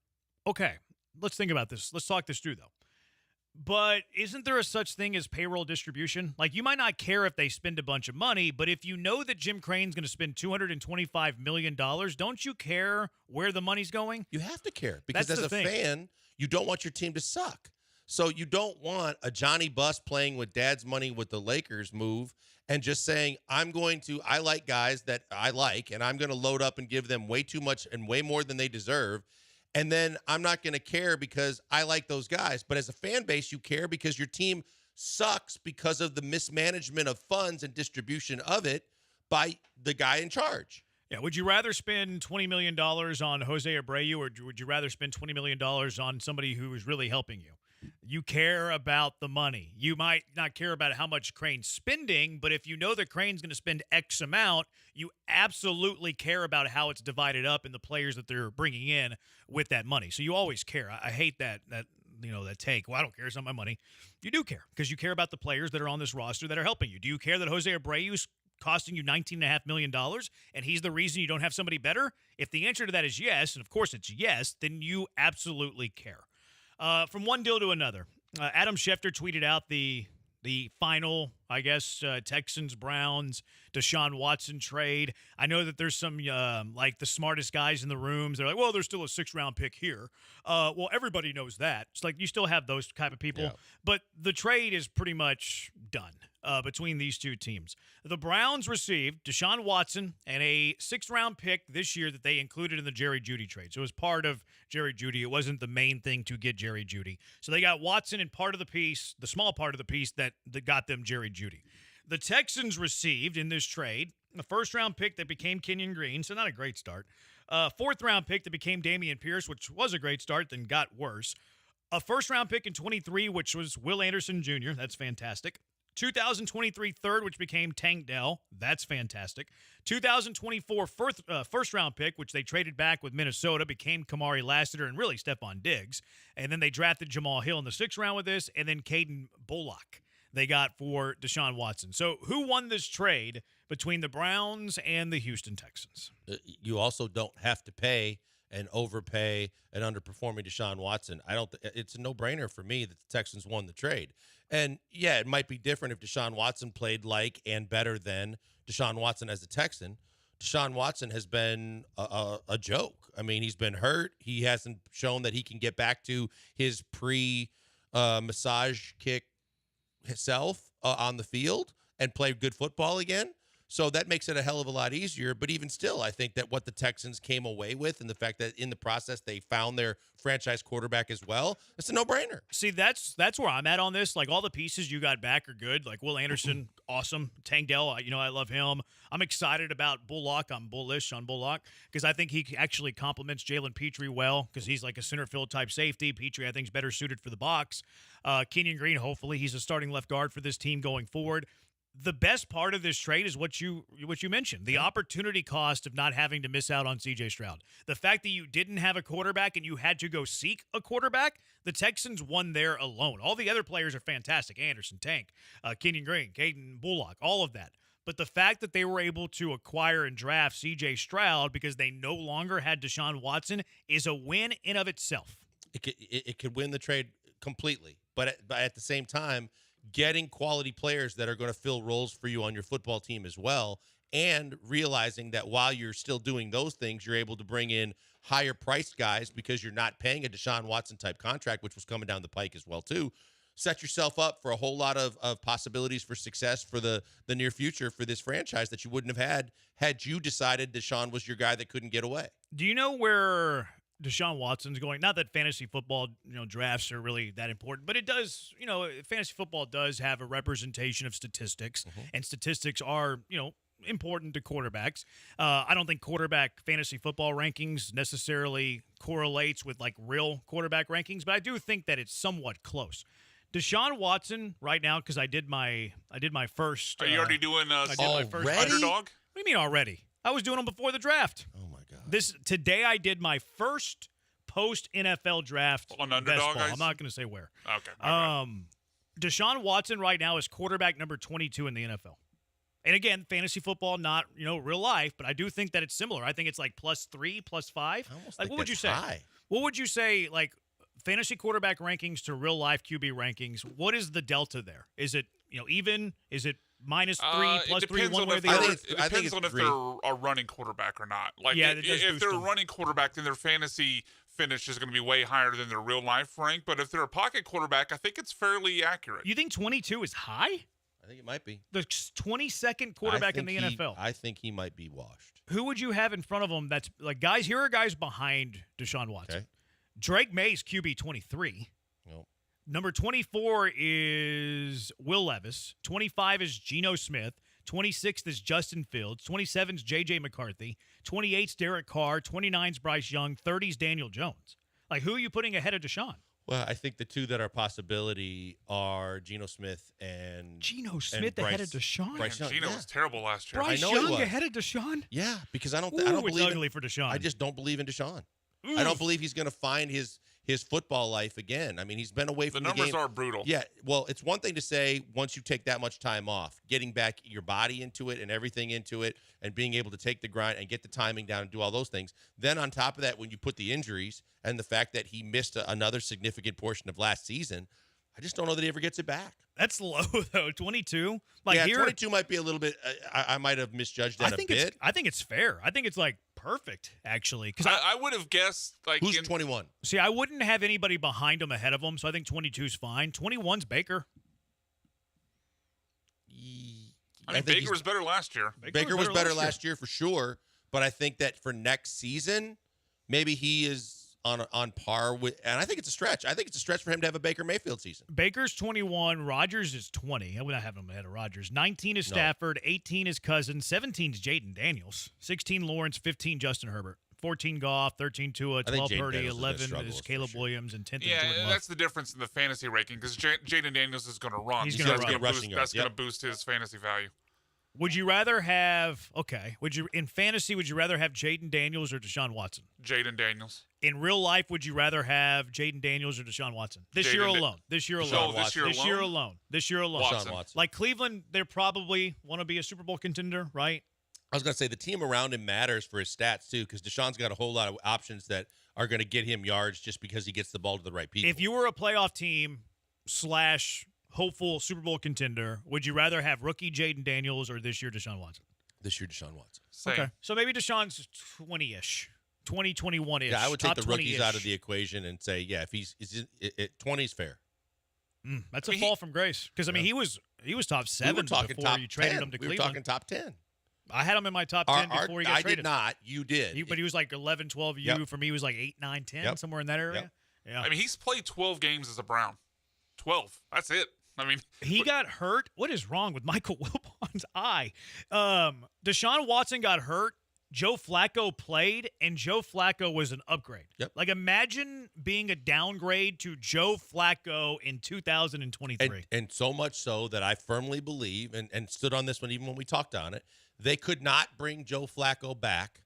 Okay. Let's think about this. Let's talk this through, though. But isn't there a such thing as payroll distribution? Like, you might not care if they spend a bunch of money, but if you know that Jim Crane's going to spend $225 million, don't you care where the money's going? You have to care because as a fan, you don't want your team to suck. So you don't want a Johnny Buss playing with dad's money with the Lakers move and just saying, I like guys that I like, and I'm going to load up and give them way too much and way more than they deserve. And then I'm not going to care because I like those guys. But as a fan base, you care because your team sucks because of the mismanagement of funds and distribution of it by the guy in charge. Yeah. Would you rather spend $20 million on Jose Abreu, or would you rather spend $20 million on somebody who is really helping you? You care about the money. You might not care about how much Crane's spending, but if you know that Crane's going to spend X amount, you absolutely care about how it's divided up and the players that they're bringing in with that money. So you always care. I hate that take. Well, I don't care. It's not my money. You do care because you care about the players that are on this roster that are helping you. Do you care that Jose Abreu's costing you $19.5 million and he's the reason you don't have somebody better? If the answer to that is yes, and of course it's yes, then you absolutely care. From one deal to another, Adam Schefter tweeted out the final, I guess, Texans-Browns, Deshaun Watson trade. I know that there's some, the smartest guys in the rooms. They're like, well, there's still a 6th-round pick here. Well, everybody knows that. It's like you still have those type of people. Yeah. But the trade is pretty much done between these two teams. The Browns received Deshaun Watson and a 6th-round pick this year that they included in the Jerry Jeudy trade. So it was part of Jerry Jeudy. It wasn't the main thing to get Jerry Jeudy. So they got Watson in part of the piece, the small part of the piece that got them Jerry Jeudy. The Texans received in this trade a 1st-round pick that became Kenyon Green, so not a great start. 4th-round pick that became Dameon Pierce, which was a great start, then got worse. A 1st-round pick in 23, which was Will Anderson Jr. That's fantastic. 2023 third, which became Tank Dell. That's fantastic. 2024 first-round pick, which they traded back with Minnesota, became Kamari Lassiter and really Stephon Diggs. And then they drafted Jamal Hill in the 6th round with this, and then Caden Bullock they got for Deshaun Watson. So who won this trade between the Browns and the Houston Texans? You also don't have to pay and overpay an underperforming Deshaun Watson. It's a no-brainer for me that the Texans won the trade. And, yeah, it might be different if Deshaun Watson played like and better than Deshaun Watson as a Texan. Deshaun Watson has been a joke. I mean, he's been hurt. He hasn't shown that he can get back to his pre-massage kick self on the field and play good football again. So that makes it a hell of a lot easier. But even still, I think that what the Texans came away with and the fact that in the process they found their franchise quarterback as well, it's a no-brainer. See, that's where I'm at on this. Like, all the pieces you got back are good. Like, Will Anderson, awesome. Tank Dell, I love him. I'm excited about Bullock. I'm bullish on Bullock because I think he actually complements Jalen Petrie well because he's like a center field type safety. Petrie, I think, is better suited for the box. Kenyon Green, hopefully, he's a starting left guard for this team going forward. The best part of this trade is what you mentioned, the opportunity cost of not having to miss out on C.J. Stroud. The fact that you didn't have a quarterback and you had to go seek a quarterback, the Texans won there alone. All the other players are fantastic. Anderson, Tank, Kenyon Green, Caden Bullock, all of that. But the fact that they were able to acquire and draft C.J. Stroud because they no longer had Deshaun Watson is a win in of itself. It could win the trade completely. But at the same time, getting quality players that are going to fill roles for you on your football team as well, and realizing that while you're still doing those things, you're able to bring in higher priced guys because you're not paying a Deshaun Watson type contract, which was coming down the pike as well too. Set yourself up for a whole lot of possibilities for success for the near future for this franchise that you wouldn't have had you decided Deshaun was your guy that couldn't get away. Do you know where Deshaun Watson's going? Not that fantasy football, drafts are really that important, but it does, fantasy football does have a representation of statistics, and statistics are, important to quarterbacks. I don't think quarterback fantasy football rankings necessarily correlates with like real quarterback rankings, but I do think that it's somewhat close. Deshaun Watson right now, because I did my first. Are you already doing my first underdog? What do you mean already? I was doing them before the draft. Oh my god! Today I did my first post NFL draft on best underdog. ball. I'm not going to say where. Okay. Deshaun Watson right now is quarterback number 22 in the NFL. And again, fantasy football, not real life, but I do think that it's similar. I think it's like +3, +5. Like, what would you say? High. What would you say? Like fantasy quarterback rankings to real life QB rankings. What is the delta there? Is it even? Is it -3, +3, one way or the other? It depends on if they're a running quarterback or not. Like, yeah, if they're a running quarterback, then their fantasy finish is going to be way higher than their real life rank. But if they're a pocket quarterback, I think it's fairly accurate. You think 22 is high? I think it might be. The 22nd quarterback in the NFL. I think he might be washed. Who would you have in front of him that's like, guys, here are guys behind Deshaun Watson. Okay. Drake May's QB 23. Nope. Number 24 is Will Levis. 25 is Geno Smith. 26th is Justin Fields. 27 is J.J. McCarthy. 28's Derek Carr. 29's Bryce Young. 30's Daniel Jones. Like, who are you putting ahead of Deshaun? Well, I think the two that are possibility are Geno Smith and ahead of Deshaun. Bryce Young. Geno was terrible last year. Bryce Young ahead of Deshaun. Yeah, because I don't It's believe ugly for Deshaun. I just don't believe in Deshaun. Oof. I don't believe he's going to find his football life again. I mean, he's been away from the game. The numbers are brutal. Yeah, well, it's one thing to say once you take that much time off, getting back your body into it and everything into it and being able to take the grind and get the timing down and do all those things. Then on top of that, when you put the injuries and the fact that he missed another significant portion of last season, I just don't know that he ever gets it back. That's low, though. 22? Like, yeah, here, 22 might be a little bit I might have misjudged that a bit. I think it's fair. I think it's, like, perfect, actually. Because I would have guessed, like... Who's 21? See, I wouldn't have anybody behind him ahead of him, so I think 22's fine. 21's Baker. I mean, Baker was better last year. Baker was better last year for sure, but I think that for next season, maybe he is on par with, and I think it's a stretch. I think it's a stretch for him to have a Baker Mayfield season. Baker's 21. Rodgers is 20. I would not have him ahead of Rodgers. 19 is Stafford. 18 is Cousins. 17 is Jaden Daniels. 16 Lawrence. 15 Justin Herbert. 14 Goff. 13 Tua. 12 Purdy. 11 is Caleb Williams. And 10th is Jordan Love. That's the difference in the fantasy ranking because Jaden Daniels is going to run. He's going to run. That's going to boost his fantasy value. Would you rather have in fantasy, would you rather have Jaden Daniels or Deshaun Watson? Jaden Daniels. In real life, would you rather have Jaden Daniels or Deshaun Watson? This year alone. This year alone. This year alone. Watson. Like Cleveland, they probably want to be a Super Bowl contender, right? I was going to say the team around him matters for his stats too, because Deshaun's got a whole lot of options that are going to get him yards just because he gets the ball to the right people. If you were a playoff team / hopeful Super Bowl contender, would you rather have rookie Jaden Daniels or this year Deshaun Watson? This year Deshaun Watson. Same. Okay. So maybe Deshaun's 20-ish, 21-ish. Yeah, I would take the rookies 20-ish. out of the equation and say, yeah, if he's 20 is fair. That's a fall from grace because I mean he was top 7 before you traded him to Cleveland. We were talking top 10. I had him in my top 10 before he got traded. I did not. You did. But he was like 11, 12. For me, he was like 8, 9, 10, somewhere in that area. Yeah. I mean, he's played 12 games as a Brown. 12. That's it. I mean, he got hurt. What is wrong with Michael Wilbon's eye? Deshaun Watson got hurt. Joe Flacco played, and Joe Flacco was an upgrade. Yep. Like, imagine being a downgrade to Joe Flacco in 2023. And so much so that I firmly believe, and stood on this one even when we talked on it, they could not bring Joe Flacco back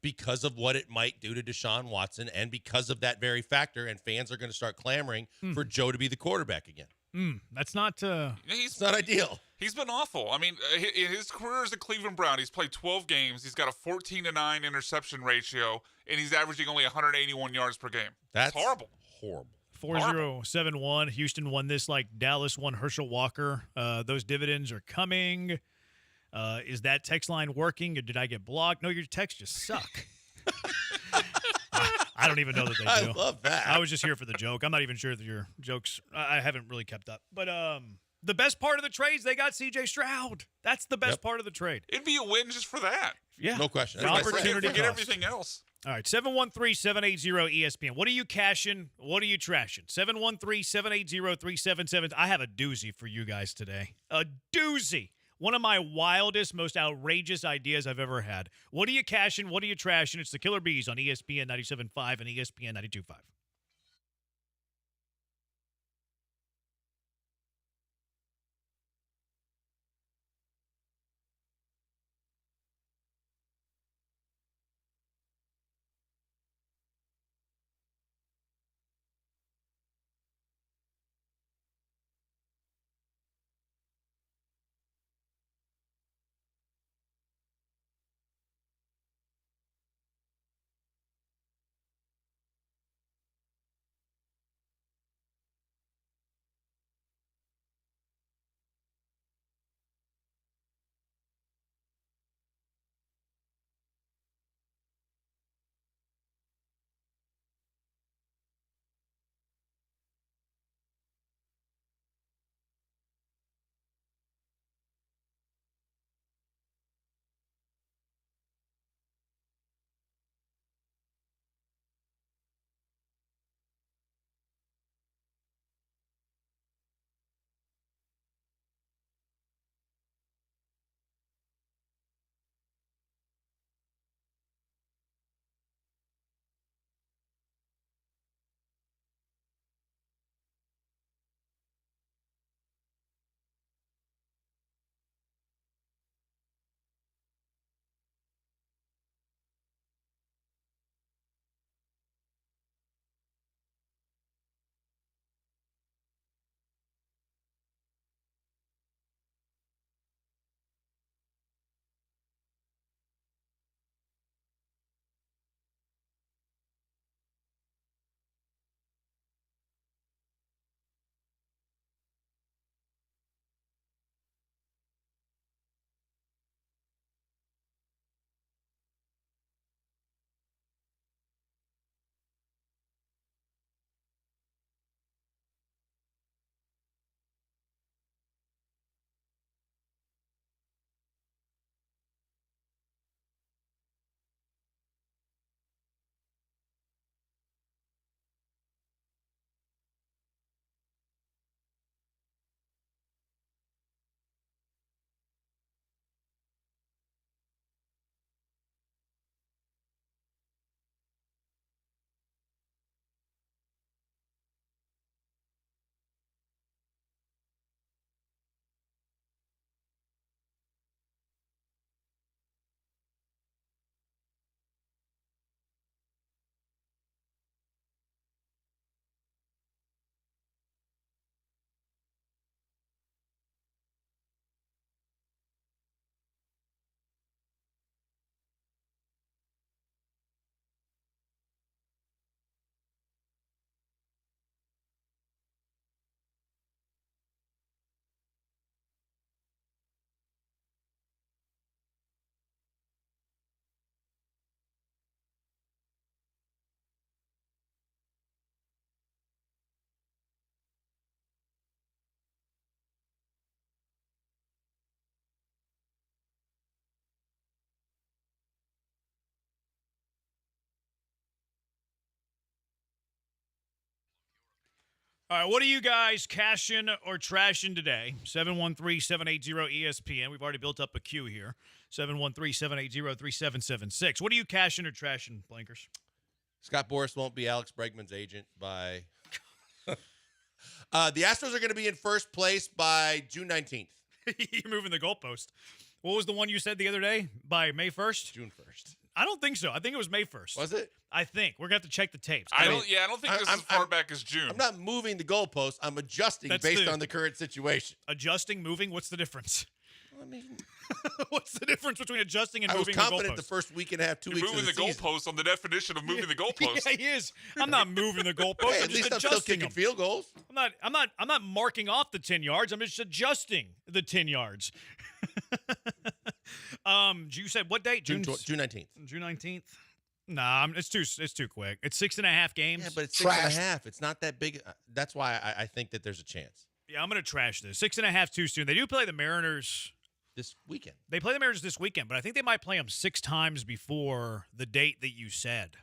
because of what it might do to Deshaun Watson and because of that very factor, and fans are going to start clamoring for Joe to be the quarterback again. That's not it's not ideal. He's been awful. I mean, in his career as a Cleveland Brown, he's played 12 games. He's got a 14-9 interception ratio, and he's averaging only 181 yards per game. That's horrible. Horrible. 4071. Houston won this like Dallas won Herschel Walker. Those dividends are coming. Is that text line working, or did I get blocked? No, your texts just suck. I don't even know that they do. I love that. I was just here for the joke. I'm not even sure that your jokes. I haven't really kept up. But the best part of the trades, they got C.J. Stroud. That's the best part of the trade. It'd be a win just for that. Yeah. No question. The opportunity Forget cost. everything else. All right, 713-780-ESPN. What are you cashing? What are you trashing? 713-780-3777. I have a doozy for you guys today. A doozy. One of my wildest, most outrageous ideas I've ever had. What are you cashing? What are you trashing? It's the Killer Bees on ESPN 97.5 and ESPN 92.5. All right, what are you guys cashing or trashing today? 713-780-ESPN. We've already built up a queue here. 713-780-3776. What are you cashing or trashing, Blankers? Scott Boras won't be Alex Bregman's agent by the Astros are going to be in first place by June 19th. You're moving the goalpost. What was the one you said the other day? By May 1st? June 1st. I don't think so. I think it was May 1st. Was it? I think. We're going to have to check the tapes. I don't think this is as far back as June. I'm not moving the goalpost. I'm adjusting based on the current situation. Adjusting, moving, what's the difference? I mean, what's the difference between adjusting and I was moving the goalpost? confident the first week and a half, 2 weeks moving of the goalpost on the definition of moving the goalpost. Yeah, he is. I'm not moving the goalpost. Hey, I'm at just least I'm adjusting still kicking them. field goals. I'm not marking off the 10 yards. I'm just adjusting the 10 yards. You said what date? June 19th. June 19th. Nah, it's too quick. It's 6.5 games. Yeah, but it's 6.5. It's not that big. That's why I think that there's a chance. Yeah, I'm gonna trash this. 6.5 too soon. They do play the Mariners this weekend. They play the Mariners this weekend, but I think they might play them 6 times before the date that you said.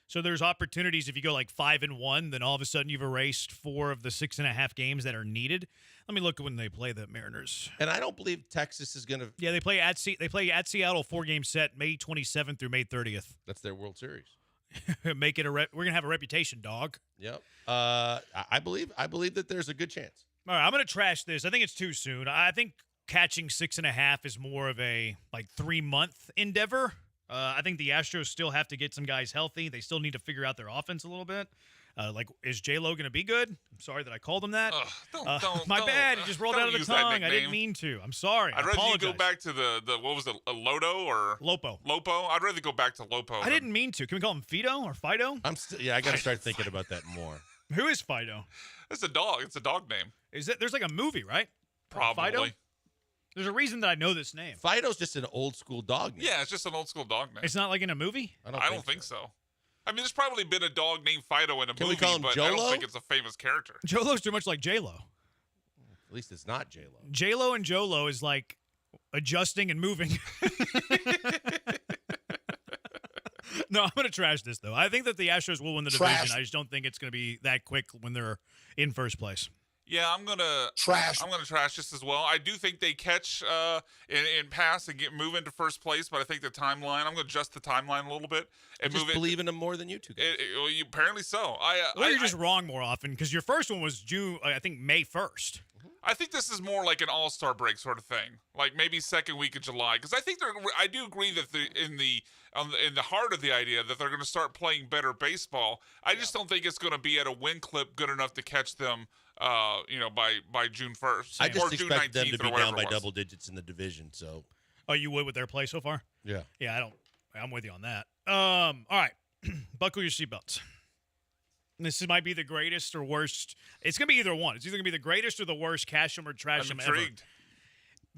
So there's opportunities if you go like 5-1, then all of a sudden you've erased 4 of the 6.5 games that are needed. Let me look at when they play the Mariners. And I don't believe Texas is going to. Yeah, they play at Seattle, 4-game set, May 27th through May 30th. That's their World Series. Make it we're gonna have a reputation, dog. Yep. I believe that there's a good chance. All right, I'm gonna trash this. I think it's too soon. I think catching 6.5 is more of a 3-month endeavor. I think the Astros still have to get some guys healthy. They still need to figure out their offense a little bit. Is J-Lo going to be good? I'm sorry that I called him that. My bad. It just rolled out of the tongue. I didn't mean to. I'm sorry. I'd rather you go back to the what was it, Lodo or Lopo? Lopo. I'd rather go back to Lopo. I didn't mean to. Can we call him Fido or Fido? I got to start thinking about that more. Who is Fido? It's a dog. It's a dog name. There's like a movie, right? Probably. Fido? There's a reason that I know this name. Fido's just an old school dog name. Yeah, it's just an old school dog name. It's not like in a movie? I don't think so. I mean, there's probably been a dog named Fido in a Can movie, we call him but Jolo? I don't think it's a famous character. Jolo's too much like J-Lo. At least it's not J-Lo. J-Lo and Jolo is like adjusting and moving. No, I'm going to trash this, though. I think that the Astros will win the division. I just don't think it's going to be that quick when they're in first place. Yeah, I'm gonna trash this as well. I do think they catch and pass and move into first place, but I think the timeline. I'm gonna adjust the timeline a little bit and just believe in them more than you two guys. Apparently so. You're just wrong more often because your first one was May 1st. I think this is more like an all-star break sort of thing, like maybe second week of July. Because I do agree that in the heart of the idea that they're going to start playing better baseball. I just don't think it's going to be at a win clip good enough to catch them. By June 1st. I just or June expect 19th them to be or down whatever by it was. double digits in the division. So, you would with their play so far? Yeah. Yeah, I'm with you on that. All right, buckle your seatbelts. This might be the greatest or worst. It's gonna be either one. It's either gonna be the greatest or the worst cash 'em or trash 'em ever.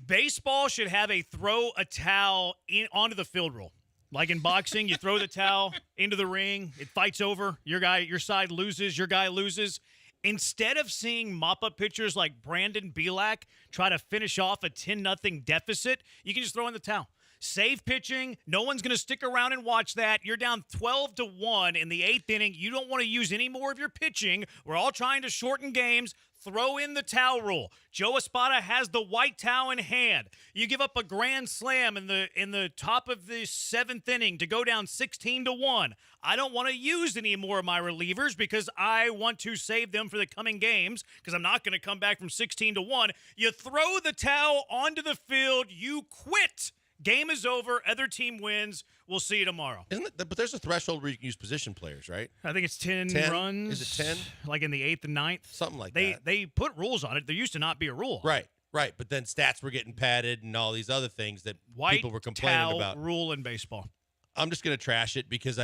Baseball should have a throw a towel onto the field rule. Like in boxing, you throw the towel into the ring, it fights over. Your side loses, your guy loses. Instead of seeing mop-up pitchers like Brandon Bielak try to finish off a 10-0 deficit, you can just throw in the towel. Save pitching. No one's going to stick around and watch that. You're down 12-1 in the 8th inning. You don't want to use any more of your pitching. We're all trying to shorten games. Throw in the towel rule. Joe Espada has the white towel in hand. You give up a grand slam in the top of the 7th inning to go down 16-1. I don't want to use any more of my relievers because I want to save them for the coming games because I'm not going to come back from 16-1. You throw the towel onto the field. You quit. Game is over. Other team wins. We'll see you tomorrow. But there's a threshold where you can use position players, right? I think it's 10 runs. Is it 10? Like in the 8th and 9th? Something like that. They put rules on it. There used to not be a rule. Right. But then stats were getting padded and all these other things that people were White complaining towel about. rule in baseball. I'm just going to trash it because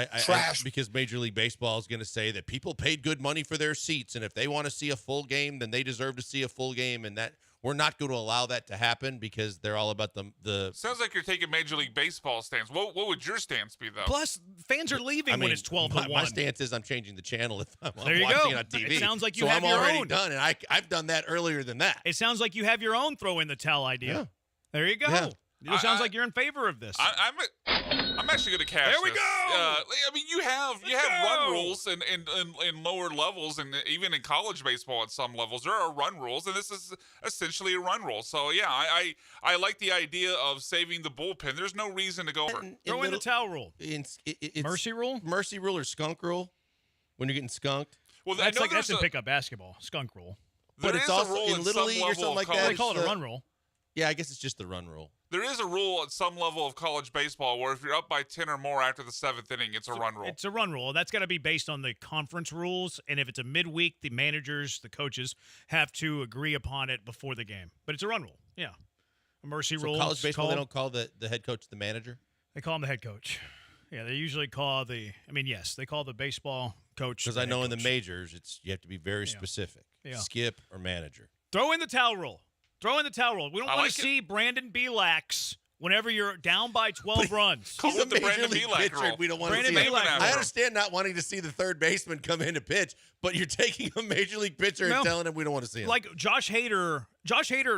because Major League Baseball is going to say that people paid good money for their seats, and if they want to see a full game, then they deserve to see a full game, and that we're not going to allow that to happen because they're all about the. Sounds like you're taking Major League Baseball stance. What would your stance be though? Plus, fans are leaving when it's 12-1. My stance is I'm changing the channel if I'm there you watching go. it on TV. It sounds like you so have I'm your already own. done, and I've done that earlier than that. It sounds like you have your own throw in the towel idea. Yeah. There you go. Yeah. It sounds like you're in favor of this. I'm actually going to cash There we this. go! I mean, you have run rules in lower levels, and even in college baseball at some levels, there are run rules, and this is essentially a run rule. So, yeah, I like the idea of saving the bullpen. There's no reason to go over. Throw in the towel rule. It's Mercy rule? Mercy rule or skunk rule when you're getting skunked. Well, that's in pickup basketball. Skunk rule. But it's also in Little League or something like that. They call it a run rule. Yeah, I guess it's just the run rule. There is a rule at some level of college baseball where if you're up by 10 or more after the 7th inning, it's a run rule. It's a run rule. That's got to be based on the conference rules. And if it's a midweek, the managers, the coaches have to agree upon it before the game. But it's a run rule. Yeah. A mercy rule. College baseball, they don't call the head coach the manager? They call him the head coach. Yeah, they usually call they call the baseball coach. Because I know in the majors, you have to be very specific. Yeah. Skip or manager. Throw in the towel rule. Throw in the towel rule. We don't want to see Brandon Bielax whenever you're down by 12 runs. Call it the Brandon Bielax rule. We don't want to see it. I understand not wanting to see the third baseman come in to pitch, but you're taking a major league pitcher and telling him we don't want to see him. Like Josh Hader,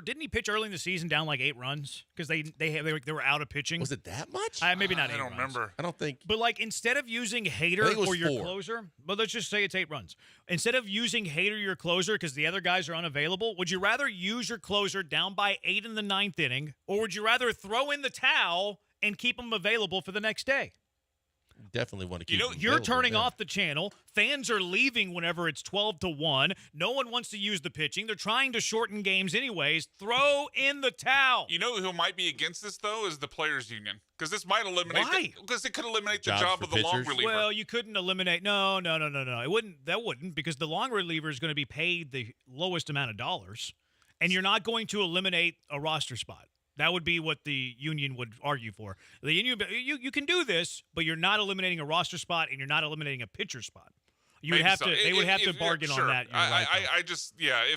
didn't he pitch early in the season down like 8 runs because they were out of pitching? Was it that much? Maybe not 8 runs. I don't remember. I don't think. But like instead of using Hader for your closer, but let's just say it's 8 runs. Instead of using Hader your closer because the other guys are unavailable, would you rather use your closer down by 8 in the 9th inning, or would you rather throw in the towel and keep them available for the next day? Definitely want to keep. You're turning off the channel. Fans are leaving whenever it's 12-1. No one wants to use the pitching. They're trying to shorten games anyways. Throw in the towel. You know who might be against this though is the players' union, because this might eliminate. Why? Because it could eliminate the job of the long reliever. Well, you couldn't eliminate. No. It wouldn't. That wouldn't, because the long reliever is going to be paid the lowest amount of dollars, and you're not going to eliminate a roster spot. That would be what the union would argue for. The union, you can do this, but you're not eliminating a roster spot and you're not eliminating a pitcher spot. You would have to. They would have to bargain on that.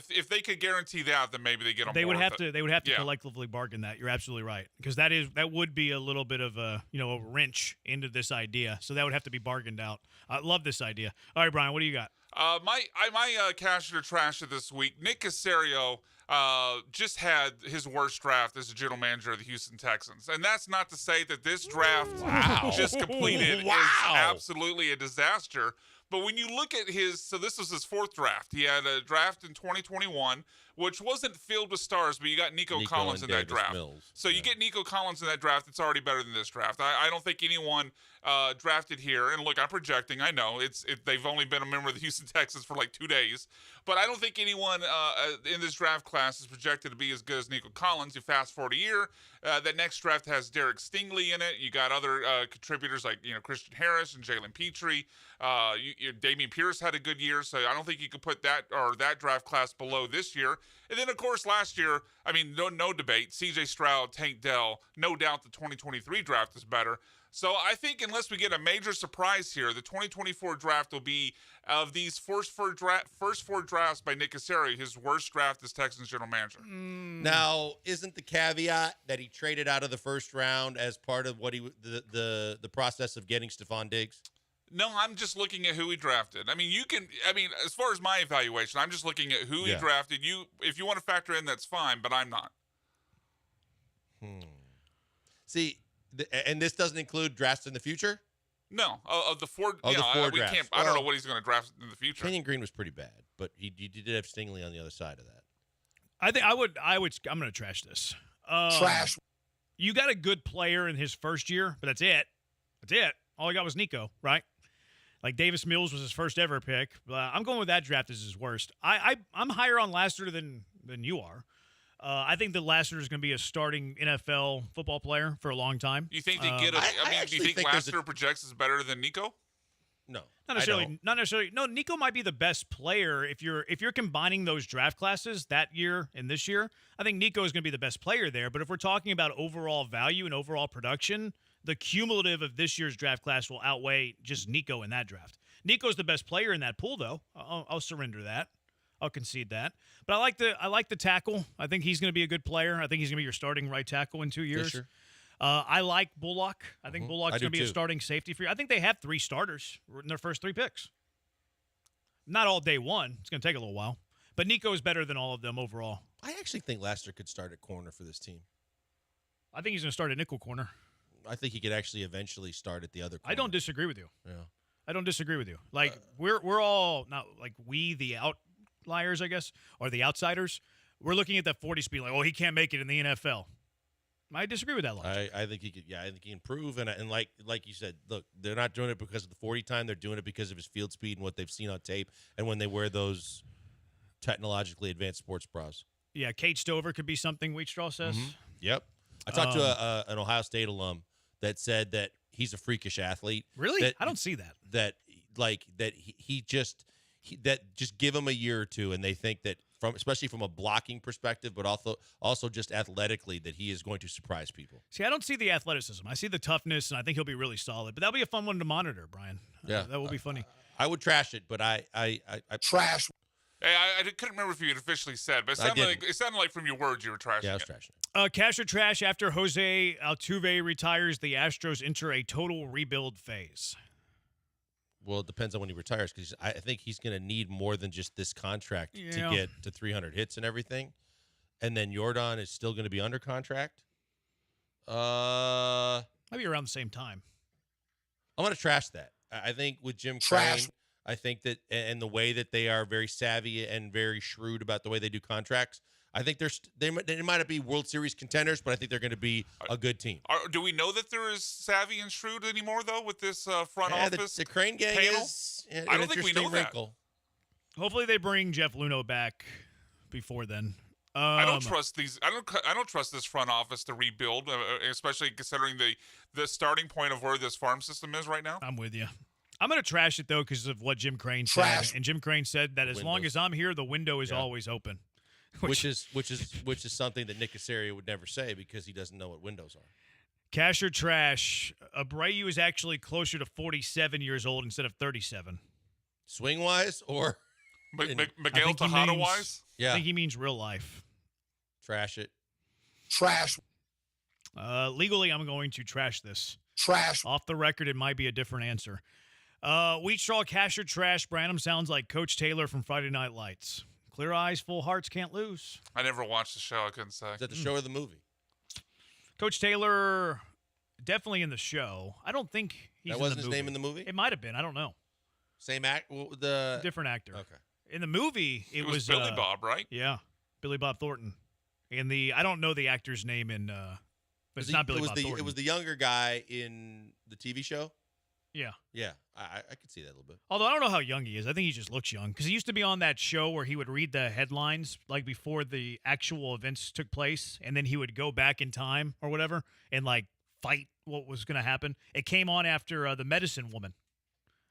If they could guarantee that, then maybe they get on They board would have with to. it. They would have to collectively bargain that. You're absolutely right, because that would be a little bit of a wrench into this idea. So that would have to be bargained out. I love this idea. All right, Brian, what do you got? My cash or trash of this week, Nick Caserio just had his worst draft as a general manager of the Houston Texans. And that's not to say that this draft just completed is absolutely a disaster. But when you look at so this was his 4th draft. He had a draft in 2021, which wasn't filled with stars, but you got Nico Collins in that draft. So you get Nico Collins in that draft, it's already better than this draft. I don't think anyone drafted here. And look, I'm projecting. I know they've only been a member of the Houston Texans for like 2 days. But I don't think anyone in this draft class is projected to be as good as Nico Collins. You fast forward a year, that next draft has Derek Stingley in it. You got other contributors like Christian Harris and Jalen Petrie. Damian Pierce had a good year, so I don't think you could put that draft class below this year. And then, of course, last year, no debate, C.J. Stroud, Tank Dell, no doubt the 2023 draft is better. So I think unless we get a major surprise here, the 2024 draft will be, of these first four drafts by Nick Caserio, his worst draft as Texans general manager. Now, isn't the caveat that he traded out of the first round as part of what the process of getting Stephon Diggs? No, I'm just looking at who he drafted. As far as my evaluation, I'm just looking at who he drafted. If you want to factor in, that's fine, but I'm not. See, and this doesn't include drafts in the future? No, of the four. The four drafts. I don't know what he's going to draft in the future. Kenyon Green was pretty bad, but he did have Stingley on the other side of that. I think I would. I'm going to trash this. Trash. You got a good player in his first year, but that's it. That's it. All he got was Nico, right? Like Davis Mills was his first ever pick. I'm going with that draft as his worst. I'm higher on Lassiter than you are. I think that Lassiter is going to be a starting NFL football player for a long time. You think they get do you think Lassiter projects is better than Nico? No, not necessarily. Not necessarily. No, Nico might be the best player if you're combining those draft classes that year and this year. I think Nico is going to be the best player there. But if we're talking about overall value and overall production, the cumulative of this year's draft class will outweigh just Nico in that draft. Nico's the best player in that pool, though. I'll surrender that. I'll concede that. But I like the tackle. I think he's going to be a good player. I think he's going to be your starting right tackle in 2 years. Fisher. I like Bullock. I think Bullock's going to be a starting safety for you. I think they have 3 starters in their first 3 picks. Not all day one. It's going to take a little while. But Nico is better than all of them overall. I actually think Lassiter could start at corner for this team. I think he's going to start at nickel corner. I think he could actually eventually start at the other corner. I don't disagree with you. Yeah. I don't disagree with you. Like, we're all, not like we, the outliers, I guess, or the outsiders. We're looking at that 40 speed like, he can't make it in the NFL. I disagree with that logic. I think he could. Yeah, I think he can improve. And like you said, look, they're not doing it because of the 40 time. They're doing it because of his field speed and what they've seen on tape, and when they wear those technologically advanced sports bras. Yeah, Kate Stover could be something Wheatstraw says. Yep. I talked to an Ohio State alum that said that he's a freakish athlete. Really? I don't see that. That just give him a year or two, and they think that especially from a blocking perspective, but also just athletically, that he is going to surprise people. See, I don't see the athleticism. I see the toughness, and I think he'll be really solid. But that'll be a fun one to monitor, Brian. Yeah, that will be funny. I would trash it, but I trash. Hey, I couldn't remember if you had officially said, but it sounded like from your words you were trashing. Yeah, I was trashing it. Cash or trash after Jose Altuve retires, the Astros enter a total rebuild phase. Well, it depends on when he retires, because I think he's going to need more than just this contract to get to 300 hits and everything. And then Yordan is still going to be under contract. Maybe around the same time. I'm going to trash that. I think with Jim Crane, I think that, and the way that they are very savvy and very shrewd about the way they do contracts, I think they might not be World Series contenders, but I think they're going to be a good team. Do we know that they're as savvy and shrewd anymore, though, with this front office? The Crane gang panel? is I don't think we know wrinkle. Hopefully they bring Jeff Luhnow back before then. I don't trust these. I don't trust this front office to rebuild, especially considering the starting point of where this farm system is right now. I'm with you. I'm going to trash it, though, because of what Jim Crane said. And Jim Crane said that as long as I'm here, the window is always open. Which is something that Nick Casario would never say, because he doesn't know what windows are. Cash or trash, Abreu is actually closer to 47 years old instead of 37. Swing-wise or Miguel Tejada-wise? I think he means real life. Trash it. Trash. Legally, I'm going to trash this. Trash. Off the record, it might be a different answer. Wheatstraw, cash or trash, Branham sounds like Coach Taylor from Friday Night Lights. Clear eyes, full hearts, can't lose. I never watched the show. I couldn't say. Is that the show or the movie? Coach Taylor, definitely in the show. I don't think he's that wasn't his name in the movie? It might have been. I don't know. Same act? Different actor. Okay. In the movie, it was Billy Bob, right? Yeah, Billy Bob Thornton. I don't know the actor's name but it's not Billy Bob Thornton. It was the younger guy in the TV show? Yeah. Yeah, I could see that a little bit. Although I don't know how young he is. I think he just looks young, because he used to be on that show where he would read the headlines like before the actual events took place, and then he would go back in time or whatever and like fight what was going to happen. It came on after The Medicine Woman.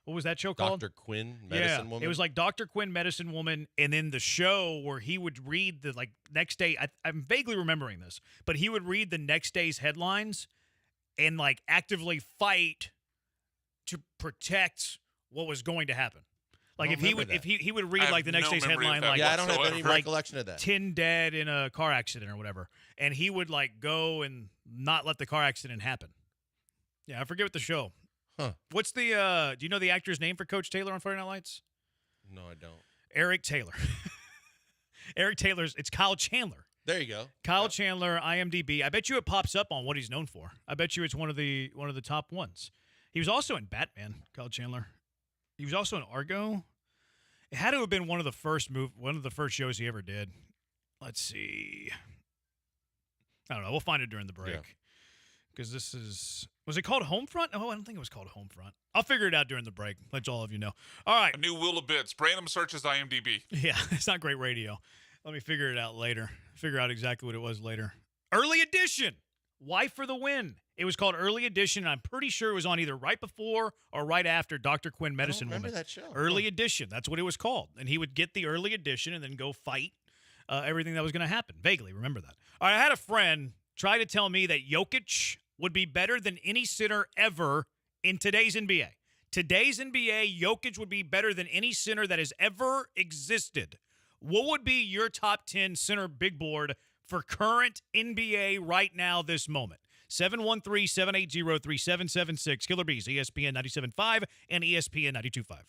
What was that show called? Dr. Quinn, Medicine Woman? It was like Dr. Quinn, Medicine Woman, and then the show where he would read the next day. I'm vaguely remembering this, but he would read the next day's headlines and like actively fight to protect what was going to happen. Like if he would read like the next day's headline, like I don't have any recollection of that. 10 dead in a car accident or whatever, and he would like go and not let the car accident happen. Yeah, I forget what the show. Huh? What's the? Do you know the actor's name for Coach Taylor on Friday Night Lights? No, I don't. Eric Taylor. Eric Taylor's. It's Kyle Chandler. There you go. Kyle Chandler, IMDb. I bet you it pops up on what he's known for. I bet you it's one of the top ones. He was also in Batman, Kyle Chandler. He was also in Argo. It had to have been one of the first shows he ever did. Let's see. I don't know. We'll find it during the break. Because this is... Was it called Homefront? Oh, I don't think it was called Homefront. I'll figure it out during the break. Let all of you know. All right. A new Wheel of Bits. Brandon searches IMDb. Yeah, it's not great radio. Let me figure it out later. Figure out exactly what it was later. Early Edition. Why for the win? It was called Early Edition, and I'm pretty sure it was on either right before or right after Dr. Quinn, Medicine Woman. I remember that show. Early Edition. That's what it was called. And he would get the Early Edition and then go fight everything that was going to happen. Vaguely remember that. All right, I had a friend try to tell me that Jokic would be better than any center ever in today's NBA. Today's NBA, Jokic would be better than any center that has ever existed. What would be your top 10 center big board for current NBA right now, this moment? 713-780-3776. Killer Bees, ESPN 97.5 and ESPN 92.5.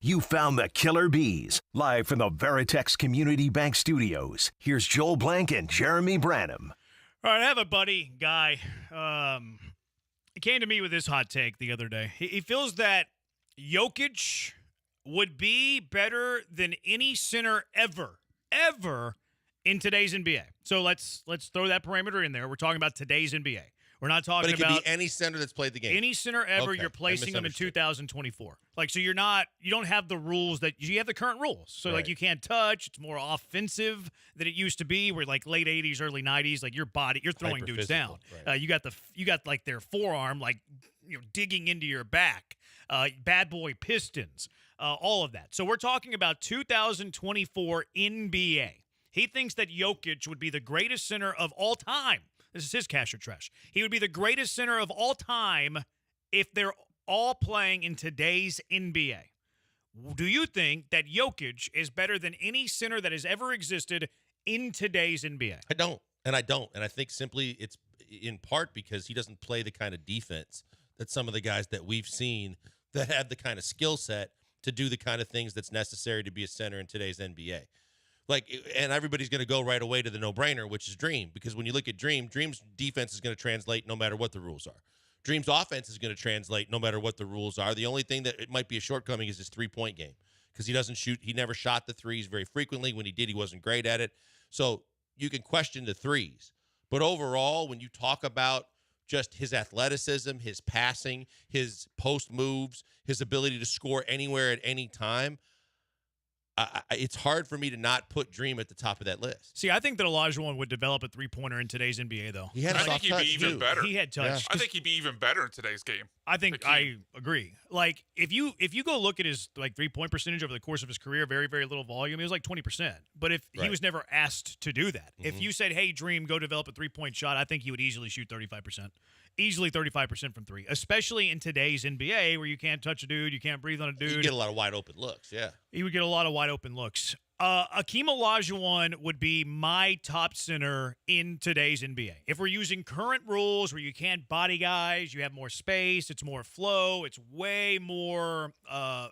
You found the Killer Bees. Live from the Veritex Community Bank Studios. Here's Joel Blank and Jeremy Branham. All right, I have a buddy, guy. He came to me with this hot take the other day. He feels that Jokic would be better than any center ever in today's NBA. So let's throw that parameter in there. We're talking about today's NBA. We're not talking about. But it could be any center that's played the game. Any center ever. Okay, you're placing them in 2024. Like, so you don't have the rules that you have the current rules. So like you can't touch. It's more offensive than it used to be. Where like late 80s, early 90s, like you're throwing dudes down. Right. You got like their forearm, like digging into your back. Bad boy Pistons. All of that. So we're talking about 2024 NBA. He thinks that Jokic would be the greatest center of all time. This is his cash or trash. He would be the greatest center of all time if they're all playing in today's NBA. Do you think that Jokic is better than any center that has ever existed in today's NBA? I don't. And I think simply it's in part because he doesn't play the kind of defense that some of the guys that we've seen that have the kind of skill set to do the kind of things that's necessary to be a center in today's NBA. And everybody's going to go right away to the no-brainer, which is Dream, because when you look at Dream's defense is going to translate no matter what the rules are. Dream's offense is going to translate no matter what the rules are. The only thing that it might be a shortcoming is his three-point game, because he doesn't shoot. He never shot the threes very frequently. When he did, he wasn't great at it. So you can question the threes. But overall, when you talk about just his athleticism, his passing, his post moves, his ability to score anywhere at any time, it's hard for me to not put Dream at the top of that list. See, I think that Olajuwon would develop a three-pointer in today's NBA, though. He had I think he'd be even better. He had touch. I think he'd be even better in today's game. I agree. Like if you go look at his like 3-point percentage over the course of his career, very, very little volume. It was like 20%. But if he was never asked to do that, if you said, "Hey, Dream, go develop a 3-point shot," I think he would easily shoot 35%. Easily 35% from three, especially in today's NBA where you can't touch a dude, you can't breathe on a dude. You get a lot of wide open looks, yeah. He would get a lot of wide open looks. Akeem Olajuwon would be my top center in today's NBA. If we're using current rules where you can't body guys, you have more space, it's more flow, it's way more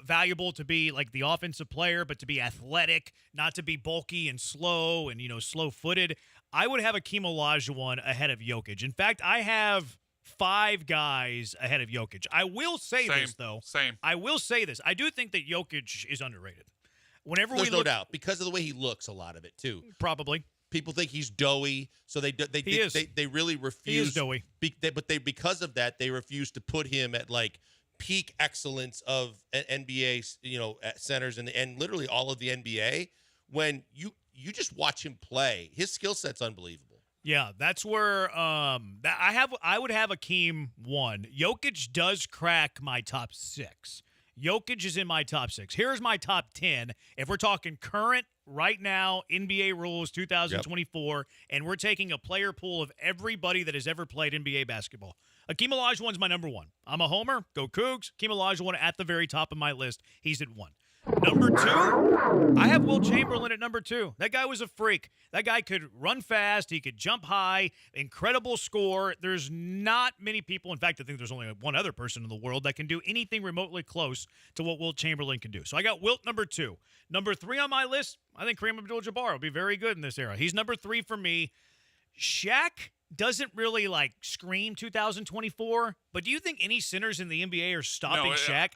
valuable to be like the offensive player, but to be athletic, not to be bulky and slow and, slow-footed. I would have Akeem Olajuwon ahead of Jokic. In fact, I have 5 guys ahead of Jokic. I will say this, though. I will say this. I do think that Jokic is underrated. There's no doubt, because of the way he looks, a lot of it too. Probably. People think he's doughy, so they really refuse. He is doughy. Because of that, they refuse to put him at like peak excellence of NBA, centers and literally all of the NBA. When you just watch him play, his skill set's unbelievable. Yeah, that's where I would have Akeem 1. Jokic does crack my top 6. Jokic is in my top 6. Here's my top 10. If we're talking current, right now, NBA rules 2024, and we're taking a player pool of everybody that has ever played NBA basketball. Akeem Olajuwon's my number 1. I'm a homer. Go Cougs. Akeem Olajuwon at the very top of my list. He's at 1. Number 2, I have Wilt Chamberlain at number 2. That guy was a freak. That guy could run fast. He could jump high. Incredible score. There's not many people. In fact, I think there's only one other person in the world that can do anything remotely close to what Wilt Chamberlain can do. So I got Wilt number 2. Number 3 on my list, I think Kareem Abdul-Jabbar will be very good in this era. He's number 3 for me. Shaq doesn't really scream 2024, but do you think any centers in the NBA are stopping Shaq?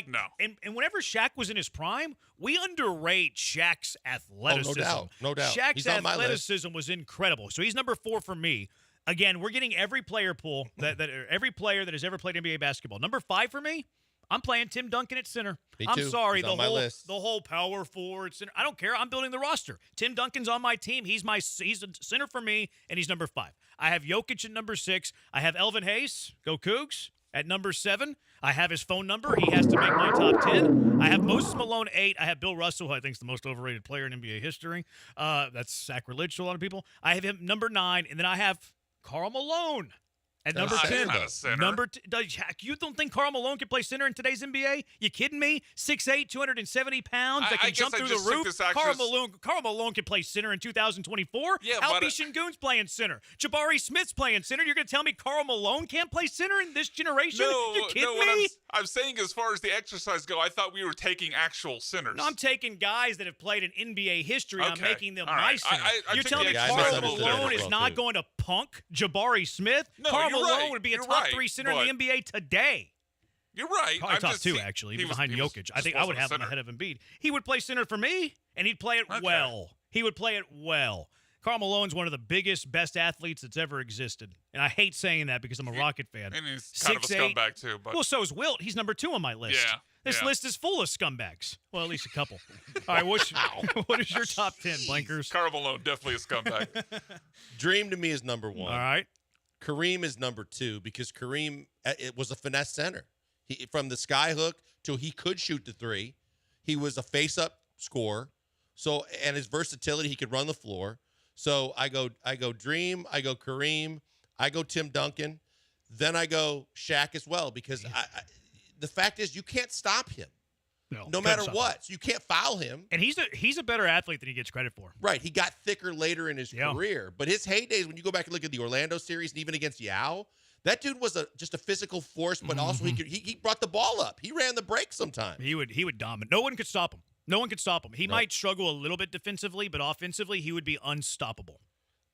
No. And whenever Shaq was in his prime, we underrate Shaq's athleticism. No doubt. Shaq's athleticism was incredible. So he's number 4 for me. Again, we're getting every player pool that every player that has ever played NBA basketball. Number 5 for me, I'm playing Tim Duncan at center. Me I'm too. sorry, He's on my list. the whole power forward center. I don't care. I'm building the roster. Tim Duncan's on my team. He's a center for me, and he's number 5. I have Jokic at number 6. I have Elvin Hayes, go Cougs, at number 7. I have his phone number. He has to make my top 10. I have Moses Malone 8. I have Bill Russell, who I think is the most overrated player in NBA history. That's sacrilege to a lot of people. I have him number 9, and then I have Karl Malone at number 10. You don't think Karl Malone can play center in today's NBA? You kidding me? 6'8", 270 pounds that can jump through the roof. Karl Malone can play center in 2024. Yeah, Alpi Şengün's playing center. Jabari Smith's playing center. You're going to tell me Karl Malone can't play center in this generation? You're kidding me? I'm saying as far as the exercise go, I thought we were taking actual centers. No, I'm taking guys that have played in NBA history. I'm Okay. making them All my right. center. You're took telling me the Karl misunderstood Malone it is well, not too. going to punk Jabari Smith? No, Karl you're Malone right. would be a You're top right, 3 center in the NBA today. You're right. Probably I'm top just, 2, actually, he was- behind he was- Jokic. I just think I would wasn't a have him center. ahead of Embiid. He would play center for me, and he'd play it well. He would play it well. Karl Malone's one of the biggest, best athletes that's ever existed. And I hate saying that because I'm a Rocket fan. And he's kind of a 6'8". scumbag, too. But Well, so is Wilt. He's number 2 on my list. Yeah, This yeah. list is full of scumbags. Well, at least a couple. All right, what is your top 10, Blankers? Karl Malone, definitely a scumbag. Dream to me is number 1. All right. Kareem is number 2 because Kareem it was a finesse center. He, from the sky hook till he could shoot the 3, he was a face-up scorer. So, and his versatility, he could run the floor. So I go Dream, I go Kareem, I go Tim Duncan, then I go Shaq as well because the fact is you can't stop him. No matter what. So you can't foul him. And he's a better athlete than he gets credit for. Right. He got thicker later in his career. But his heydays, when you go back and look at the Orlando series and even against Yao, that dude was just a physical force, but also he brought the ball up. He ran the break sometimes. He would dominate. No one could stop him. No one could stop him. He might struggle a little bit defensively, but offensively, he would be unstoppable.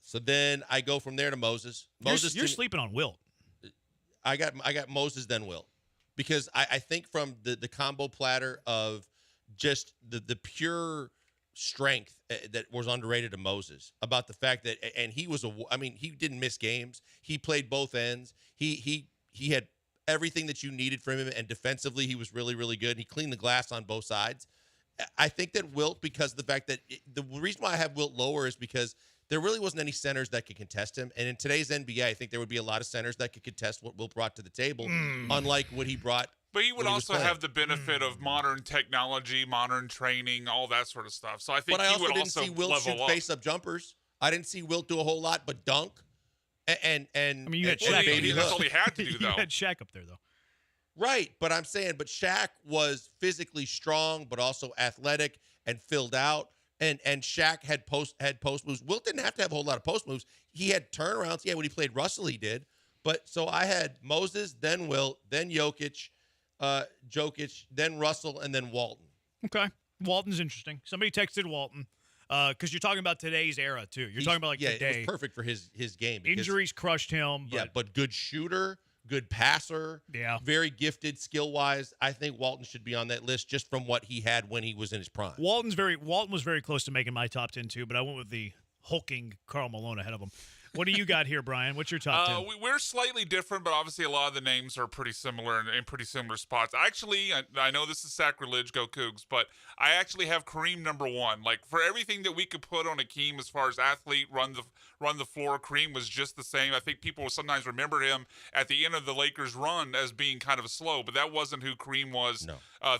So then I go from there to Moses. You're sleeping on Wilt. I got Moses, then Wilt. Because I think from the combo platter of just the pure strength that was underrated to Moses, about the fact that, and he was he didn't miss games. He played both ends. He had everything that you needed from him, and defensively he was really, really good. He cleaned the glass on both sides. I think that Wilt, because of the fact that the reason why I have Wilt lower is because there really wasn't any centers that could contest him. And in today's NBA, I think there would be a lot of centers that could contest what Wilt brought to the table, unlike what he brought. But he would when also have the benefit of modern technology, modern training, all that sort of stuff. So I think But I he also would didn't see Wilt level shoot up. face-up jumpers. I didn't see Wilt do a whole lot but dunk. And you had and Shaq. baby that's hook. all he had to do, You though. had Shaq up there, though. Right, but I'm saying, but Shaq was physically strong, but also athletic and filled out. And Shaq had post moves. Wilt didn't have to have a whole lot of post moves. He had turnarounds. Yeah, when he played Russell, he did. But so I had Moses, then Wilt, then Jokic, then Russell, and then Walton. Okay. Walton's interesting. Somebody texted Walton because you're talking about today's era, too. You're talking about like today. It was perfect for his game. because- Injuries crushed him. but good shooter, good passer, very gifted skill-wise. I think Walton should be on that list just from what he had when he was in his prime. Walton was very close to making my top 10, too, but I went with the hulking Karl Malone ahead of him. What do you got here, Brian? What's your top 10? We're slightly different, but obviously a lot of the names are pretty similar and in pretty similar spots. Actually, I know this is sacrilege, go Cougs, but I actually have Kareem number 1. Like, for everything that we could put on Akeem as far as athlete, run the floor, Kareem was just the same. I think people will sometimes remember him at the end of the Lakers' run as being kind of slow, but that wasn't who Kareem was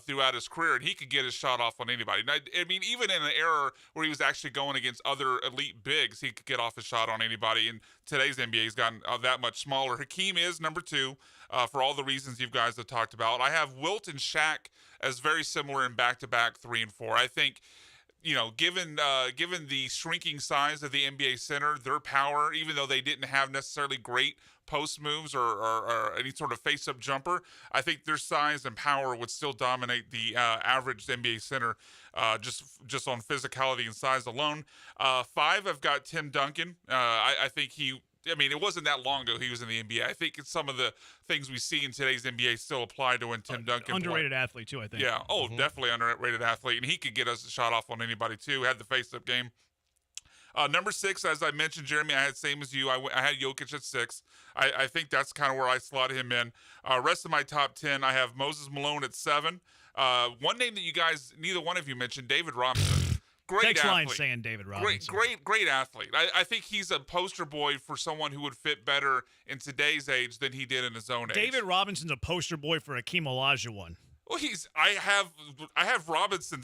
throughout his career, and he could get his shot off on anybody. Now, I mean, even in an era where he was actually going against other elite bigs, he could get off his shot on anybody. And today's NBA has gotten that much smaller. Hakeem is number 2 for all the reasons you guys have talked about. I have Wilt and Shaq as very similar in back-to-back 3 and 4. I think, given the shrinking size of the NBA center, their power, even though they didn't have necessarily great post moves or any sort of face-up jumper, I think their size and power would still dominate the average NBA center just on physicality and size alone. 5, I've got Tim Duncan. I think it wasn't that long ago he was in the NBA. I think it's some of the things we see in today's NBA still apply to when Tim Duncan Underrated athlete, too, I think. Yeah. Oh, definitely underrated athlete. And he could get us a shot off on anybody, too. Had the face-up game. Number 6, as I mentioned, Jeremy, I had same as you. I had Jokic at 6. I think that's kind of where I slotted him in. Rest of my top 10, I have Moses Malone at 7. One name that you guys, neither one of you mentioned, David Robinson. Great Text line athlete. saying David Robinson. Great athlete. I think he's a poster boy for someone who would fit better in today's age than he did in his own age. David Robinson's a poster boy for Hakeem Olajuwon. Well, I have Robinson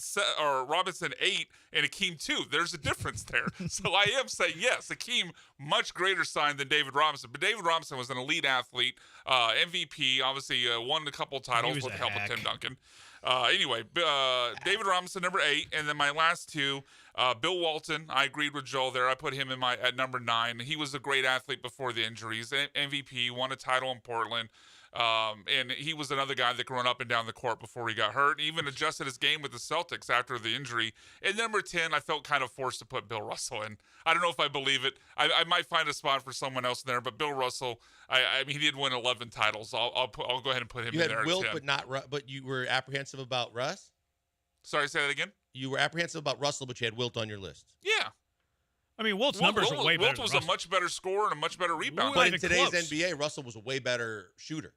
8 and Hakeem 2. There's a difference there. So I am saying yes, Hakeem much greater sign than David Robinson. But David Robinson was an elite athlete, MVP. Obviously, won a couple titles with the help of Tim Duncan. Anyway, David Robinson number 8, and then my last 2. Bill Walton, I agreed with Joel there. I put him at number 9. He was a great athlete before the injuries. MVP, won a title in Portland. And he was another guy that could run up and down the court before he got hurt. He even adjusted his game with the Celtics after the injury. And number 10, I felt kind of forced to put Bill Russell in. I don't know if I believe it. I might find a spot for someone else there, but Bill Russell, I mean, he did win 11 titles. I'll go ahead and put him You in had there. Wilt, but you were apprehensive about Russ? Sorry, say that again? You were apprehensive about Russell, but you had Wilt on your list. Yeah. I mean, Wilt's numbers are way better. Wilt was a much better scorer and a much better rebounder. But in today's NBA, Russell was a way better shooter.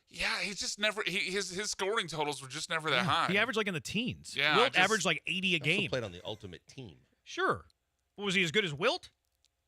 Yeah, he's just never. His scoring totals were just never that high. He averaged like in the teens. Yeah, Wilt averaged like 80 a game. Also played on the ultimate team. Sure. But was he as good as Wilt?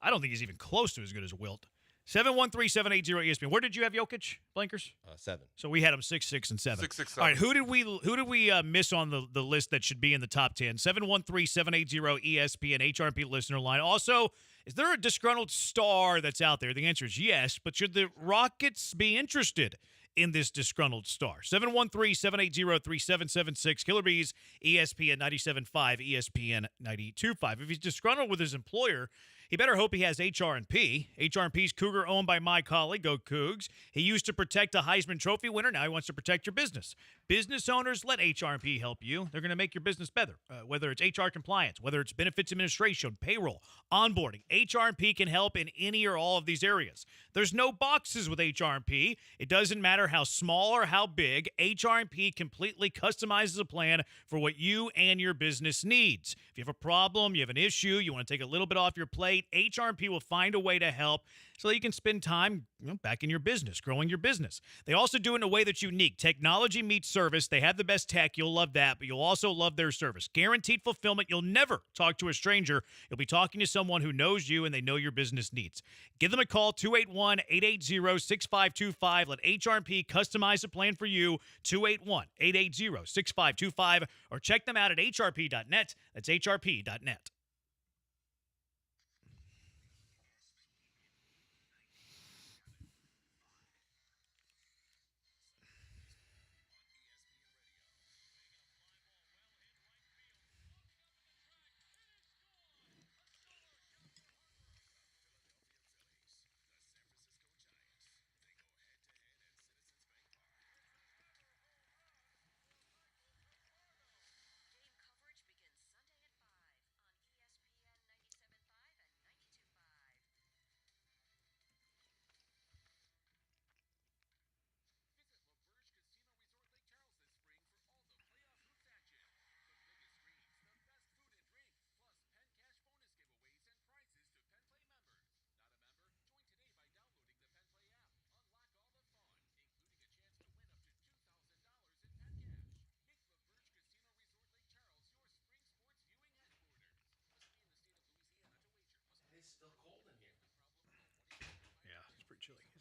I don't think he's even close to as good as Wilt. 713-780 ESPN. Where did you have Jokic, Blankers? 7. So we had him 6, 6, and 7. 6, 6, 7. All right, who did we miss on the list that should be in the top 10? 713-780 ESPN HRP listener line. Also, is there a disgruntled star that's out there? The answer is yes, but should the Rockets be interested in this disgruntled star? 713-780-3776. Killer Bees, ESPN 97.5, ESPN 92.5. If he's disgruntled with his employer, he better hope he has HR&P. HR&P's Cougar owned by my colleague, Go Cougs. He used to protect a Heisman Trophy winner. Now he wants to protect your business. Business owners, let HR&P help you. They're going to make your business better, whether it's HR compliance, whether it's benefits administration, payroll, onboarding. HR&P can help in any or all of these areas. There's no boxes with HR&P. It doesn't matter how small or how big. HR&P completely customizes a plan for what you and your business needs. If you have a problem, you have an issue, you want to take a little bit off your plate, HR&P will find a way to help so that you can spend time back in your business, growing your business. They also do it in a way that's unique. Technology meets service. They have the best tech. You'll love that, but you'll also love their service. Guaranteed fulfillment. You'll never talk to a stranger. You'll be talking to someone who knows you and they know your business needs. Give them a call, 281-880-6525. Let HR&P customize a plan for you, 281-880-6525, or check them out at hrp.net. That's hrp.net.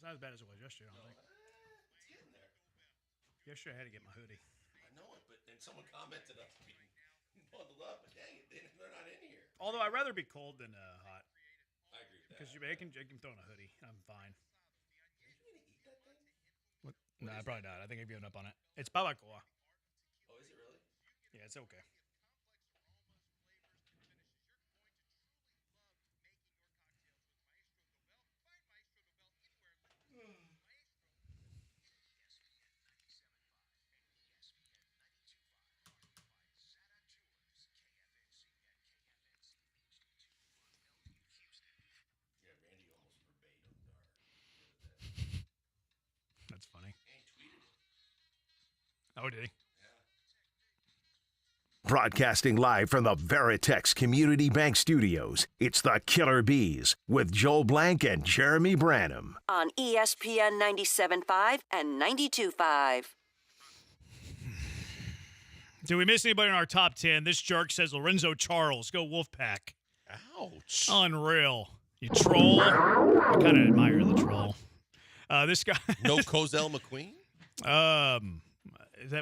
It's not as bad as it was yesterday, I don't think. It's getting there. Yesterday, I had to get my hoodie. I know it, but then someone commented on me bundled up, but dang it, they're not in here. Although I'd rather be cold than hot. I agree with that. Because you can throw in a hoodie. I'm fine. Are you going to eat that thing? What? No, probably not. I think I've given up on it. It's barbacoa. Oh, is it really? Yeah, it's okay. That's funny. Oh, did he? Broadcasting live from the Veritex Community Bank Studios, it's the Killer Bees with Joel Blank and Jeremy Branham. On ESPN 97.5 and 92.5. Do we miss anybody in our top 10? This jerk says Lorenzo Charles. Go Wolfpack. Ouch. Unreal. You troll. I kind of admire the troll. This guy. No Cozell McQueen?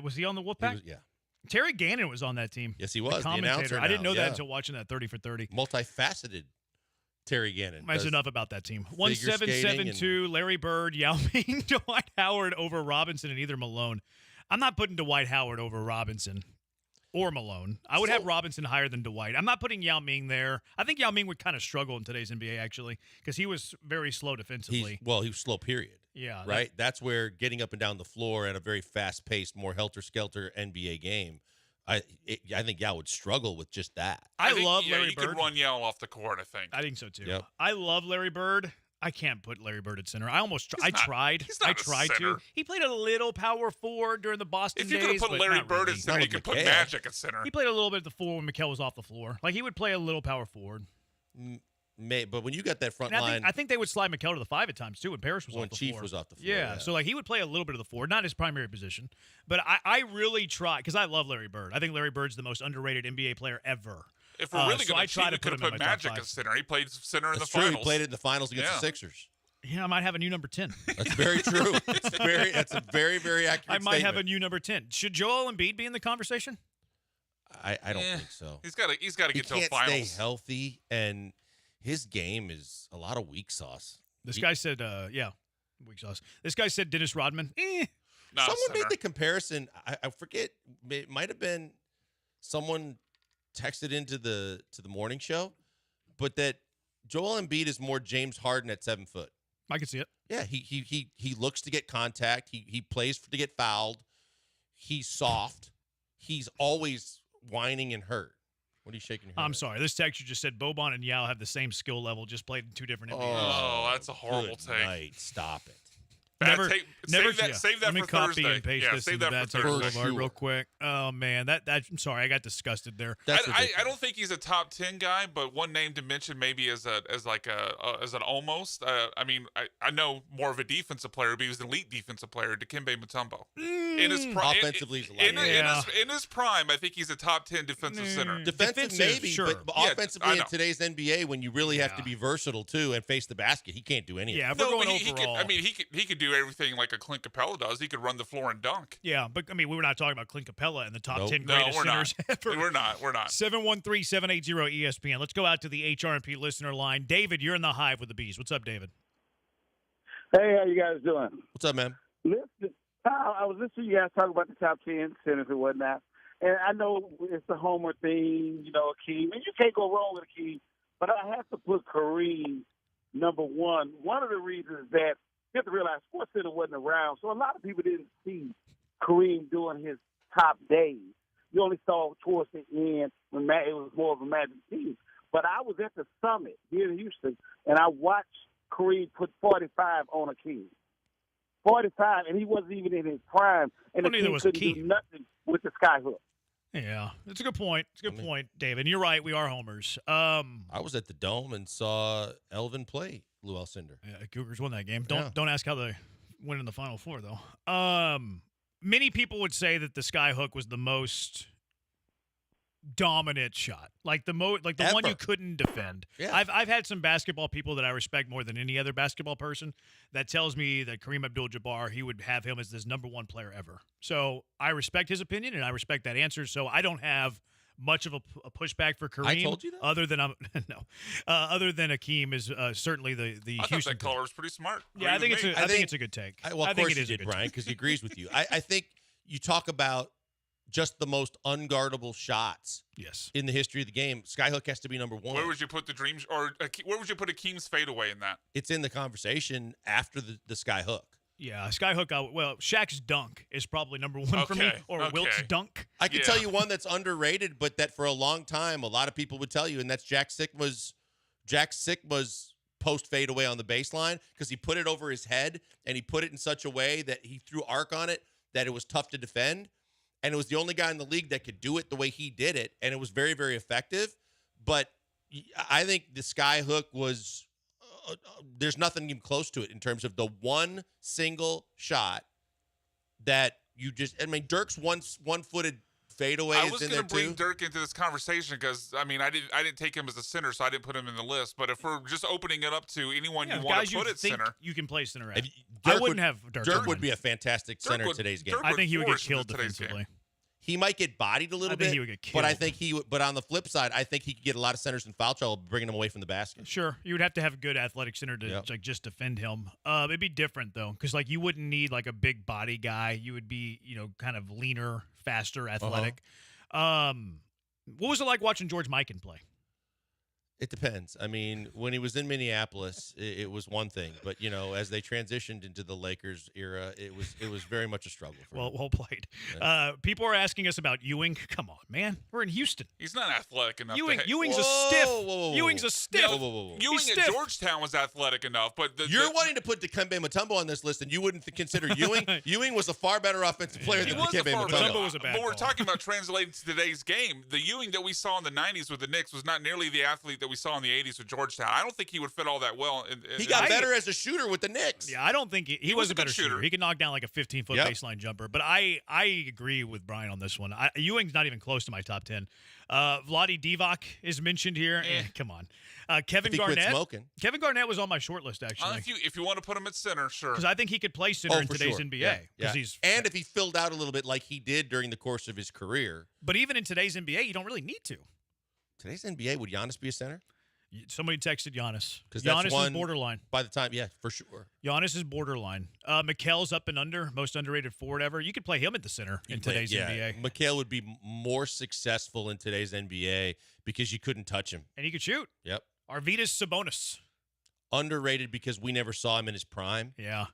Was he on the Wolfpack? Yeah. Terry Gannon was on that team. Yes, he was. The commentator. Announcer I didn't now, know that yeah. until watching that 30 for 30. Multifaceted Terry Gannon. That's enough about that team. figure skating 1772, Larry Bird, Yao Ming, Dwight Howard over Robinson, and either Malone. I'm not putting Dwight Howard over Robinson. or Malone. I would have Robinson higher than Dwight. I'm not putting Yao Ming there. I think Yao Ming would kind of struggle in today's NBA, actually, because he was very slow defensively. He was slow, period. Yeah. Right? That's where getting up and down the floor at a very fast-paced, more helter-skelter NBA game, I think Yao would struggle with just that. I love Larry you Bird. could run Yao off the court, I think. I think so, too. Yep. I love Larry Bird. I can't put Larry Bird at center. I tried. He's not I a tried center. to. He played a little power forward during the Boston If you days. could have put but Larry not Bird really. at center, you could put Magic at center. He played a little bit at the 4 when Mikal was off the floor. Like, he would play a little power forward. But when you got that front And line, I think they would slide Mikal to the 5 at times, too, when Parrish was when off the Chief floor. was off the floor. Yeah, so, like, he would play a little bit of the 4, not his primary position. But I really try, because I love Larry Bird. I think Larry Bird's the most underrated NBA player ever. If we're really so going I to try cheat, to we could have him in put my top Magic 5. at center. He played center in That's the true. finals. He played it in the finals against the Sixers. Yeah, I might have a new number 10. That's very true. That's a very, very accurate I might have a statement. new number 10. Should Joel Embiid be in the conversation? I don't think so. He's got to get to a He can't finals. stay healthy, and his game is a lot of weak sauce. This guy said, weak sauce. This guy said Dennis Rodman. Not a Someone made center. the comparison. I forget. It might have been someone texted into the morning show, but that Joel Embiid is more James Harden at 7 foot. I can see it. Yeah, he looks to get contact. He plays to get fouled. He's soft. He's always whining and hurt. What are you shaking your head I'm at? sorry. This texture just said Boban and Yao have the same skill level, just played in 2 different NBAs. Oh, that's a horrible Good take. night. Stop it. Bad Never, save that Let me for copy Thursday. and paste Yeah, this save into that Bad for Take Thursday. Boulevard real quick. Oh, man. I'm sorry. I got disgusted there. I don't think he's a top 10 guy, but one name to mention maybe as an almost. I mean, I know more of a defensive player, but he was an elite defensive player, Dikembe Mutombo. In his Offensively, he's a lot in his prime, I think he's a top 10 defensive center. Defensive maybe, sure. but Yeah, offensively I in know. today's NBA, when you really have to be versatile too and face the basket, he can't do anything. Yeah, if we're going he could, overall. I mean, he could do everything like a Clint Capella does. He could run the floor and dunk. Yeah, but, I mean, we were not talking about Clint Capella in the top 10 No, greatest we're centers not. ever. We're not. 713-780 ESPN. Let's go out to the HRMP listener line. David, you're in the Hive with the Bees. What's up, David? Hey, how you guys doing? What's up, man? Listen, I was listening to you guys talk about the top 10 centers and whatnot. And I know it's the Homer thing, Akeem. And you can't go wrong with Akeem. But I have to put Kareem number 1. One of the reasons that you have to realize SportsCenter wasn't around. So a lot of people didn't see Kareem doing his top days. You only saw towards the end when it was more of a Magic team. But I was at the Summit here in Houston, and I watched Kareem put 45 on Akeem. 45, and he wasn't even in his prime. And Well, neither Akeem was couldn't Akeem. do nothing with the skyhook. Yeah, it's a good point. It's a good point, David. And you're right. We are homers. I was at the Dome and saw Elvin play Lou Alcindor. Yeah, Cougars won that game. Yeah. Don't ask how they went in the Final Four, though. Many people would say that the skyhook was the most dominant shot, like the one you couldn't defend. Yeah. I've had some basketball people that I respect more than any other basketball person that tells me that Kareem Abdul-Jabbar, he would have him as this number 1 player ever. So I respect his opinion and I respect that answer. So I don't have much of a pushback for Kareem. I told you that? Other than other than Akeem is certainly the I thought Houston. that color was pretty smart. Yeah, I think it's Agree I with me. think it's a good take. Well, I of think course it is you a did, good Brian, take. because he agrees with you. I think you talk about just the most unguardable shots in the history of the game. Skyhook has to be number 1. Where would you put the dreams, or where would you put Akeem's fadeaway in that? It's in the conversation after the Skyhook. Yeah, skyhook. Shaq's dunk is probably number 1 for me, Okay, or okay. Wilt's dunk. I can tell you one that's underrated, but that for a long time a lot of people would tell you, and that's Jack Sikma's post fadeaway on the baseline, because he put it over his head and he put it in such a way that he threw arc on it that it was tough to defend. And it was the only guy in the league that could do it the way he did it, and it was very, very effective. But I think the skyhook was there's nothing even close to it in terms of the one single shot that you just. I mean, Dirk's one-footed fadeaway I is was in going there to bring too. Dirk into this conversation because I didn't take him as a center, so I didn't put him in the list. But if we're just opening it up to anyone you want guys to put you at think center, you can play center at. If I Dirk wouldn't have Dirk. Dirk on would mine. be a fantastic center in today's game. I think he would get flourish in killed today's game. defensively. He might get bodied a little I bit. think he would get But I killed. think he would. But on the flip side, I think he could get a lot of centers in foul trouble, bringing them away from the basket. Sure, you would have to have a good athletic center to like just defend him. It'd be different though, because like you wouldn't need like a big body guy. You would be kind of leaner, faster, athletic. What was it like watching George Mikan play? It depends. I mean, when he was in Minneapolis, it was one thing, but as they transitioned into the Lakers era, it was very much a struggle for him. Well played. Yeah. People are asking us about Ewing. Come on, man, we're in Houston. He's not athletic enough. Ewing's a stiff. Ewing's a stiff. Ewing at Georgetown was athletic enough, but you're wanting to put Dikembe Mutombo on this list, and you wouldn't consider Ewing. Ewing was a far better offensive player than Dikembe Mutombo. Was a bad but we're call. talking about translating to today's game. The Ewing that we saw in the '90s with the Knicks was not nearly the athlete that we saw in the '80s with Georgetown. I don't think he would fit all that well. He got better as a shooter with the Knicks. Yeah, I don't think he was a better shooter. He could knock down like a 15-foot Yep. baseline jumper. But I agree with Brian on this one. Ewing's not even close to my top 10. Vlade Divac is mentioned here. Come on. Kevin If he quit Garnett. smoking. Kevin Garnett was on my short list, actually. If you want to put him at center, sure. Because I think he could play center in for today's sure. NBA. Yeah. Because he's and if he filled out a little bit like he did during the course of his career. But even in today's NBA, you don't really need to. Today's NBA, would Giannis be a center? Somebody texted Giannis. Because Giannis is borderline. By the time, for sure. Giannis is borderline. Mikel's up and under, most underrated forward ever. You could play him at the center in today's NBA. Mikal would be more successful in today's NBA because you couldn't touch him. And he could shoot. Yep. Arvydas Sabonis. Underrated because we never saw him in his prime. Yeah.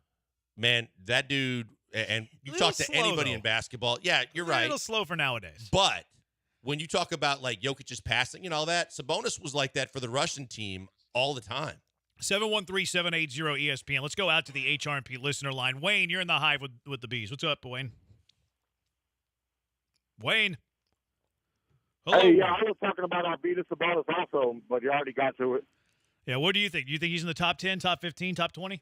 Man, that dude, and you Little talk to slow, anybody though. in basketball. Yeah, you're A right. little slow for nowadays. But when you talk about like Jokic's passing and all that, Sabonis was like that for the Russian team all the time. 713-780-ESPN. Let's go out to the HRP listener line. Wayne, you're in the hive with the bees. What's up, Wayne? Wayne. Hello. Hey, yeah, I was talking about Arvydas Sabonis also, but you already got to it. Yeah, what do you think? Do you think he's in the top 10, top 15, top 20?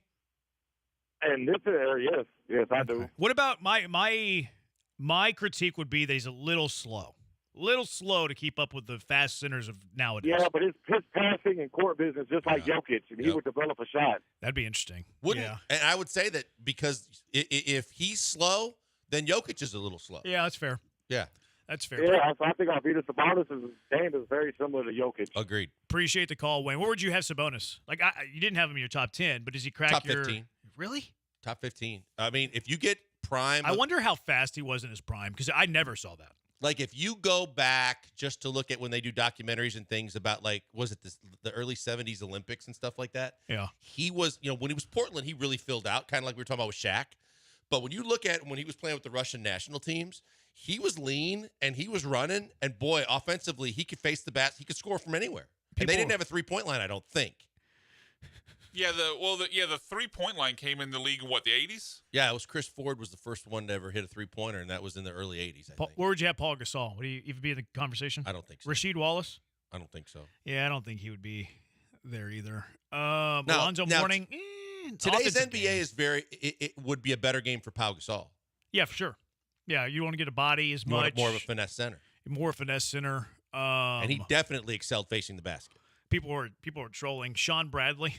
And this area, yes, I do. What about my critique would be that he's a little slow. Little slow to keep up with the fast centers of nowadays. Yeah, but his passing and court business, just like Jokic, and he would develop a shot. That'd be interesting. And I would say that because if he's slow, then Jokic is a little slow. Yeah, that's fair. Yeah. That's fair. Yeah, so I think Arvydas Sabonis' game is very similar to Jokic. Agreed. Appreciate the call, Wayne. Where would you have Sabonis? Like, you didn't have him in your top 10, but does he crack Top your 15. Really? Top 15. I mean, if you get prime. I wonder how fast he was in his prime because I never saw that. Like, if you go back just to look at when they do documentaries and things about, like, was it the early 70s Olympics and stuff like that? Yeah. He was, when he was Portland, he really filled out, kind of like we were talking about with Shaq. But when you look at when he was playing with the Russian national teams, he was lean and he was running. And, boy, offensively, he could face the bat. He could score from anywhere. And they didn't have a three-point line, I don't think. Yeah, the 3-point line came in the league in what, the 80s? Yeah, it was Chris Ford was the first one to ever hit a three-pointer, and that was in the early 80s, I think. Where would you have Paul Gasol? Would he even be in the conversation? I don't think so. Rasheed Wallace? I don't think so. Yeah, I don't think he would be there either. Alonzo Mourning. Today's NBA is it would be a better game for Pau Gasol. Yeah, for sure. Yeah, you want to get a body as much. More of a finesse center. More finesse center. And he definitely excelled facing the basket. People were trolling Sean Bradley.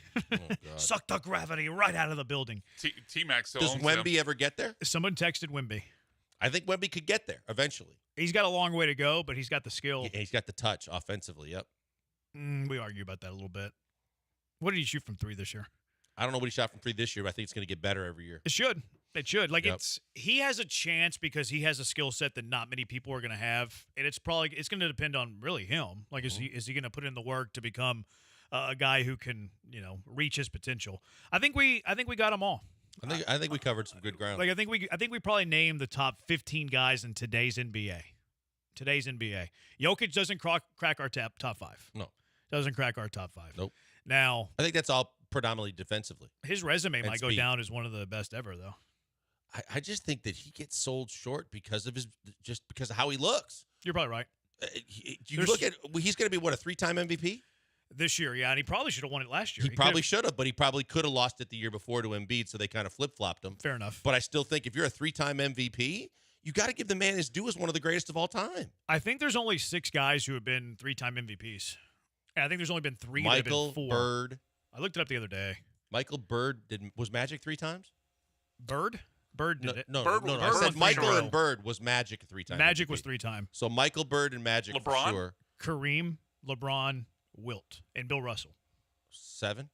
Sucked the gravity right out of the building. T-Mac still Does owns Wemby him. ever get there? Someone texted Wemby. I think Wemby could get there eventually. He's got a long way to go, but he's got the skill. He's got the touch offensively, yep. We argue about that a little bit. What did he shoot from three this year? I don't know what he shot from three this year, but I think it's going to get better every year. It should. It should. Like, Yep. he has a chance because he has a skill set that not many people are going to have, and it's going to depend on really him. Like, is he going to put in the work to become a guy who can, reach his potential? I think we got them all. I think we covered some good ground. Like, I think we probably named the top 15 guys in today's NBA. Jokic doesn't crack our top five. No, doesn't crack our top five. Nope. Now, I think that's all predominantly defensively. His resume and might go speed. down as one of the best ever, though. I just think that he gets sold short because of how he looks. You're probably right. You look at he's going to be a 3-time MVP this year, yeah, and he probably should have won it last year. He probably should have, but he probably could have lost it the year before to Embiid, so they kind of flip-flopped him. Fair enough. But I still think if you're a 3-time MVP, you got to give the man his due as one of the greatest of all time. I think there's only 6 guys who have been 3-time MVPs. And I think there's only been 3 that have Michael been 4. Bird. I looked it up the other day. Michael Bird was Magic 3 times? Bird did it. No. Bird I said won Michael 3 and Bird was Magic 3 times. Magic MVP. was 3 times. So Michael Bird and Magic for sure. Kareem, LeBron, Wilt, and Bill Russell. 7?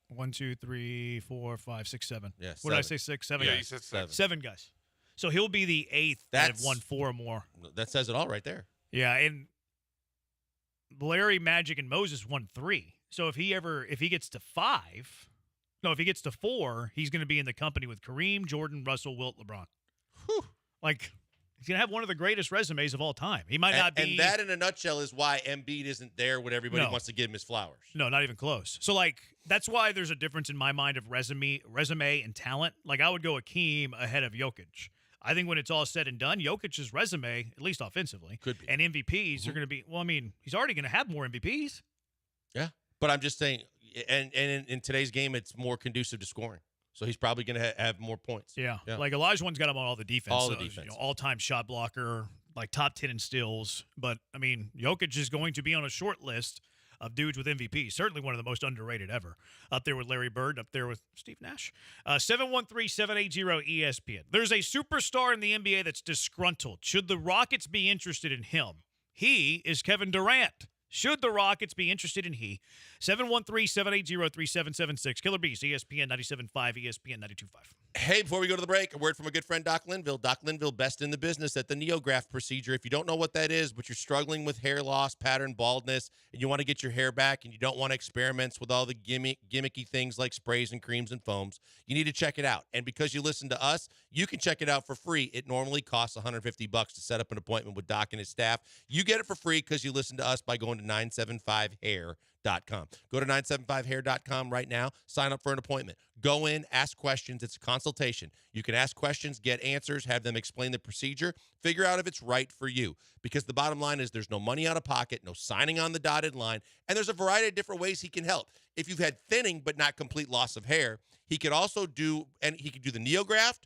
1, 2, 3, 4, 5, 6, 7. Yeah, What did I say? 6, 7 Yeah, guys. you said 7. 7 guys. So he'll be the 8th that have won 4 or more. That says it all right there. Yeah, and Larry, Magic, and Moses won 3. So if he gets to 4, he's going to be in the company with Kareem, Jordan, Russell, Wilt, LeBron. Whew. Like, he's going to have one of the greatest resumes of all time. He might not be. And that, in a nutshell, is why Embiid isn't there when everybody wants to give him his flowers. No, not even close. So, like, that's why there's a difference in my mind of resume and talent. Like, I would go Akeem ahead of Jokic. I think when it's all said and done, Jokic's resume, at least offensively, could be, and MVPs are going to be. Well, I mean, he's already going to have more MVPs. Yeah, but I'm just saying, and in today's game, it's more conducive to scoring. So he's probably going to have more points. Yeah. Like Olajuwon's got him on all the defense. All the defense. All-time shot blocker, like top 10 in steals. But, I mean, Jokic is going to be on a short list of dudes with MVP. Certainly one of the most underrated ever. Up there with Larry Bird, up there with Steve Nash. 713-780-ESPN. There's a superstar in the NBA that's disgruntled. Should the Rockets be interested in him? He is Kevin Durant. Should the Rockets be interested in he? 713-780-3776. Killer Bees, ESPN 97.5, ESPN 92.5. Hey, before we go to the break, a word from a good friend, Doc Linville. Doc Linville, best in the business at the NeoGraft procedure. If you don't know what that is, but you're struggling with hair loss, pattern baldness, and you want to get your hair back and you don't want experiments with all the gimmicky things like sprays and creams and foams, you need to check it out. And because you listen to us, you can check it out for free. It normally costs $150 to set up an appointment with Doc and his staff. You get it for free because you listen to us by going to 975hair.com. Go to 975hair.com right now. Sign up for an appointment. Go in, ask questions. It's a consultation. You can ask questions, get answers, have them explain the procedure, figure out if it's right for you. Because the bottom line is there's no money out of pocket, no signing on the dotted line, and there's a variety of different ways he can help. If you've had thinning but not complete loss of hair, he could also do the NeoGraft,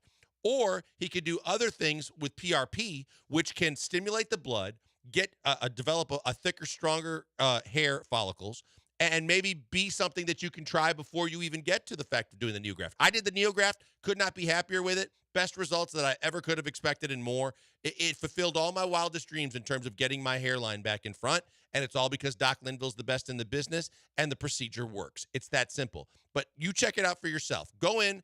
or he could do other things with PRP, which can stimulate the blood, develop a thicker, stronger hair follicles, and maybe be something that you can try before you even get to the fact of doing the NeoGraft. I did the NeoGraft, could not be happier with it. Best results that I ever could have expected and more. It fulfilled all my wildest dreams in terms of getting my hairline back in front, and it's all because Doc Linville's the best in the business, and the procedure works. It's that simple. But you check it out for yourself. Go in,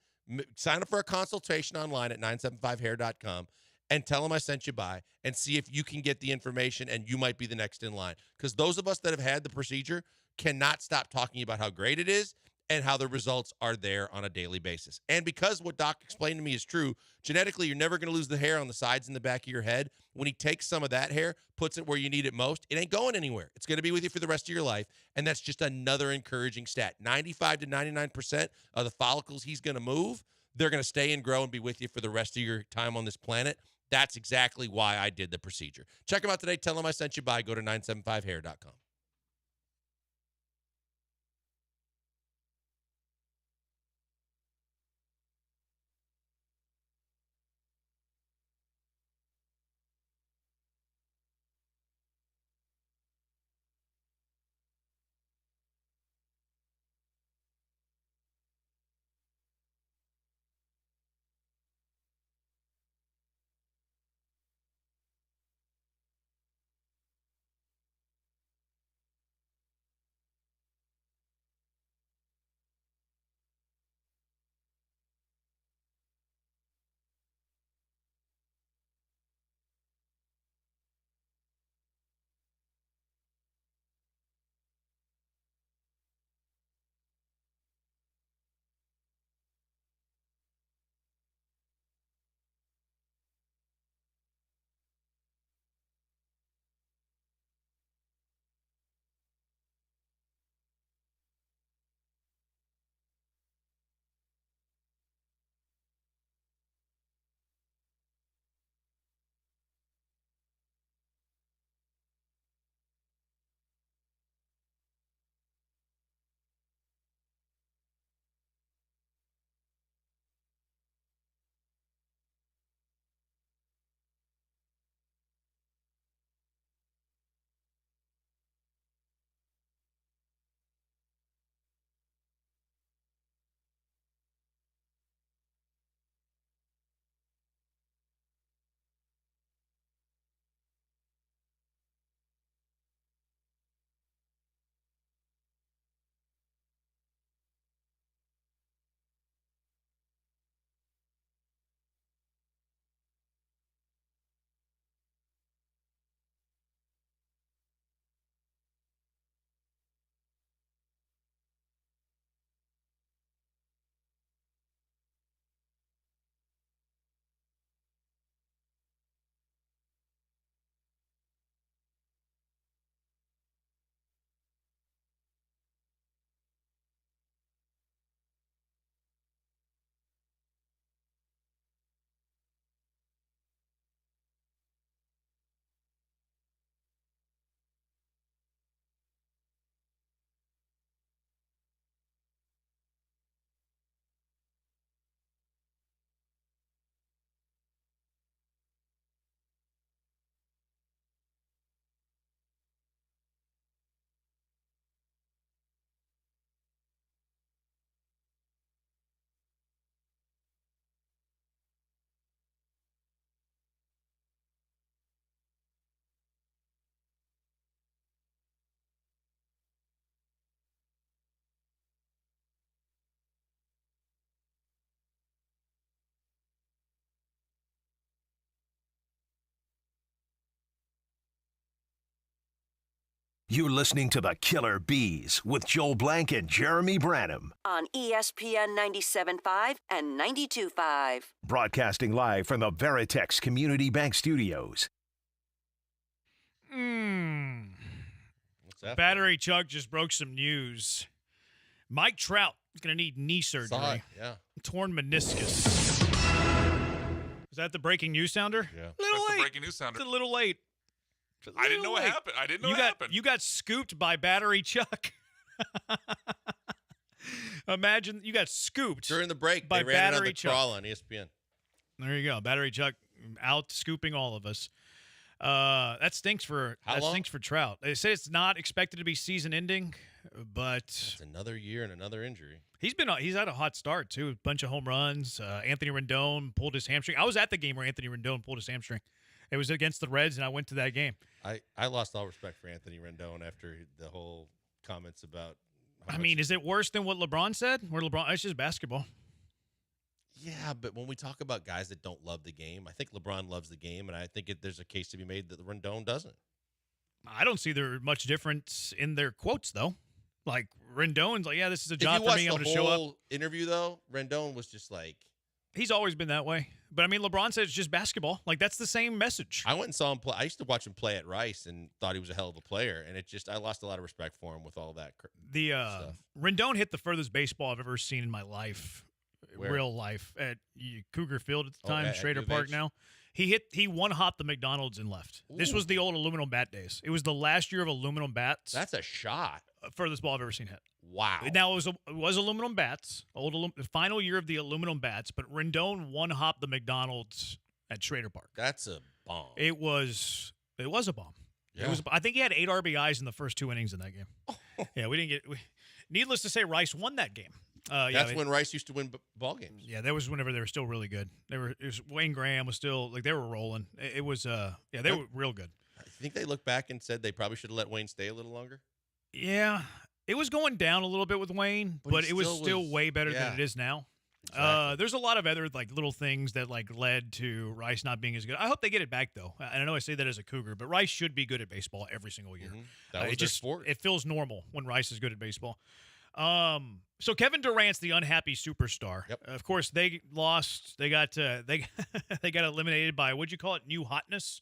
sign up for a consultation online at 975hair.com. and tell them I sent you by and see if you can get the information and you might be the next in line. Because those of us that have had the procedure cannot stop talking about how great it is and how the results are there on a daily basis. And because what Doc explained to me is true, genetically, you're never going to lose the hair on the sides and the back of your head. When he takes some of that hair, puts it where you need it most, it ain't going anywhere. It's going to be with you for the rest of your life. And that's just another encouraging stat. 95 to 99% of the follicles he's going to move, they're going to stay and grow and be with you for the rest of your time on this planet. That's exactly why I did the procedure. Check them out today. Tell them I sent you by. Go to 975hair.com. You're listening to the Killer Bees with Joel Blank and Jeremy Branham. On ESPN 97.5 and 92.5. Broadcasting live from the Veritex Community Bank Studios. What's that? Battery Chuck just broke some news. Mike Trout is going to need knee surgery. Yeah. Torn meniscus. Is that the breaking news sounder? Yeah. Little That's late. the breaking news sounder. It's a little late. I didn't know what happened. I didn't know what happened. You got scooped by Battery Chuck. Imagine you got scooped During the break, by they ran Battery another Chuck. crawl on ESPN. There you go. Battery Chuck out scooping all of us. That stinks for Trout. They say it's not expected to be season ending, but it's another year and another injury. He's had a hot start too. A bunch of home runs. Anthony Rendon pulled his hamstring. I was at the game where Anthony Rendon pulled his hamstring. It was against the Reds, and I went to that game. I lost all respect for Anthony Rendon after the whole comments about. I mean, is it worse than what LeBron said? It's just basketball. Yeah, but when we talk about guys that don't love the game, I think LeBron loves the game, and I think there's a case to be made that Rendon doesn't. I don't see there much difference in their quotes, though. Like, Rendon's like, yeah, this is a job for me. I'm going to show up. If you watch the whole interview, though, Rendon was just like. He's always been that way. But, I mean, LeBron said it's just basketball. Like, that's the same message. I went and saw him play. I used to watch him play at Rice and thought he was a hell of a player. And I lost a lot of respect for him with all that stuff. Rendon hit the furthest baseball I've ever seen in my life, real life, at Cougar Field at the time, Schrader Park now. He one-hopped the McDonald's and left. Ooh. This was the old aluminum bat days. It was the last year of aluminum bats. That's a shot. Furthest ball I've ever seen hit. Wow. Now, it was aluminum bats, the final year of the aluminum bats, but Rendon one-hopped the McDonald's at Schrader Park. That's a bomb. It was a bomb. Yeah. I think he had 8 RBIs in the first 2 innings in that game. Yeah, we didn't get needless to say, Rice won that game. That's when Rice used to win ball games. Yeah, that was whenever they were still really good. Wayne Graham was still they were rolling. They were real good. I think they looked back and said they probably should have let Wayne stay a little longer. Yeah, it was going down a little bit with Wayne, but it was still way better than it is now. Exactly. There's a lot of other little things that led to Rice not being as good. I hope they get it back though. And I know I say that as a Cougar, but Rice should be good at baseball every single year. That was their sport. It feels normal when Rice is good at baseball. So Kevin Durant's the unhappy superstar. Yep. Of course, they lost. They got they got eliminated by what'd you call it? New hotness.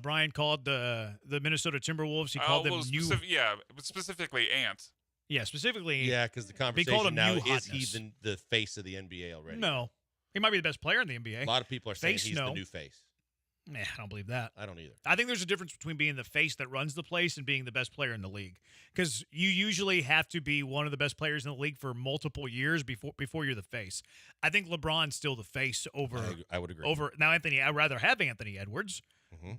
Brian called the Minnesota Timberwolves. He called them new. Specifically ants. Yeah, specifically. Yeah, because the conversation now is he the face of the NBA already? No, he might be the best player in the NBA. A lot of people are saying he's the new face. Nah, I don't believe that. I don't either. I think there's a difference between being the face that runs the place and being the best player in the league. Because you usually have to be one of the best players in the league for multiple years before you're the face. I think LeBron's still the face over. I would agree. Over now, I'd rather have Anthony Edwards.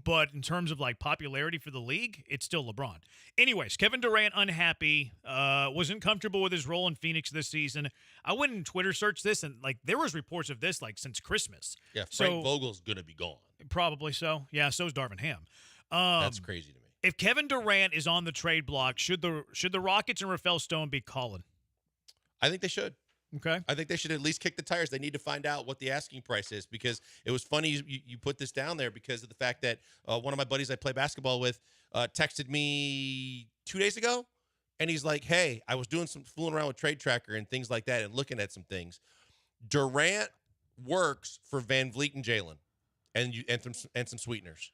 But in terms of popularity for the league, it's still LeBron. Anyways, Kevin Durant unhappy, wasn't comfortable with his role in Phoenix this season. I went and Twitter searched this, and there was reports of this since Christmas. Yeah, Frank Vogel's gonna be gone. Probably so. Yeah, so is Darvin Ham. That's crazy to me. If Kevin Durant is on the trade block, should the Rockets and Rafael Stone be calling? I think they should. Okay. I think they should at least kick the tires. They need to find out what the asking price is, because it was funny you put this down there because of the fact that one of my buddies I play basketball with texted me 2 days ago, and he's like, hey, I was doing some fooling around with Trade Tracker and things like that and looking at some things. Durant works for Van Vliet and Jalen and some sweeteners.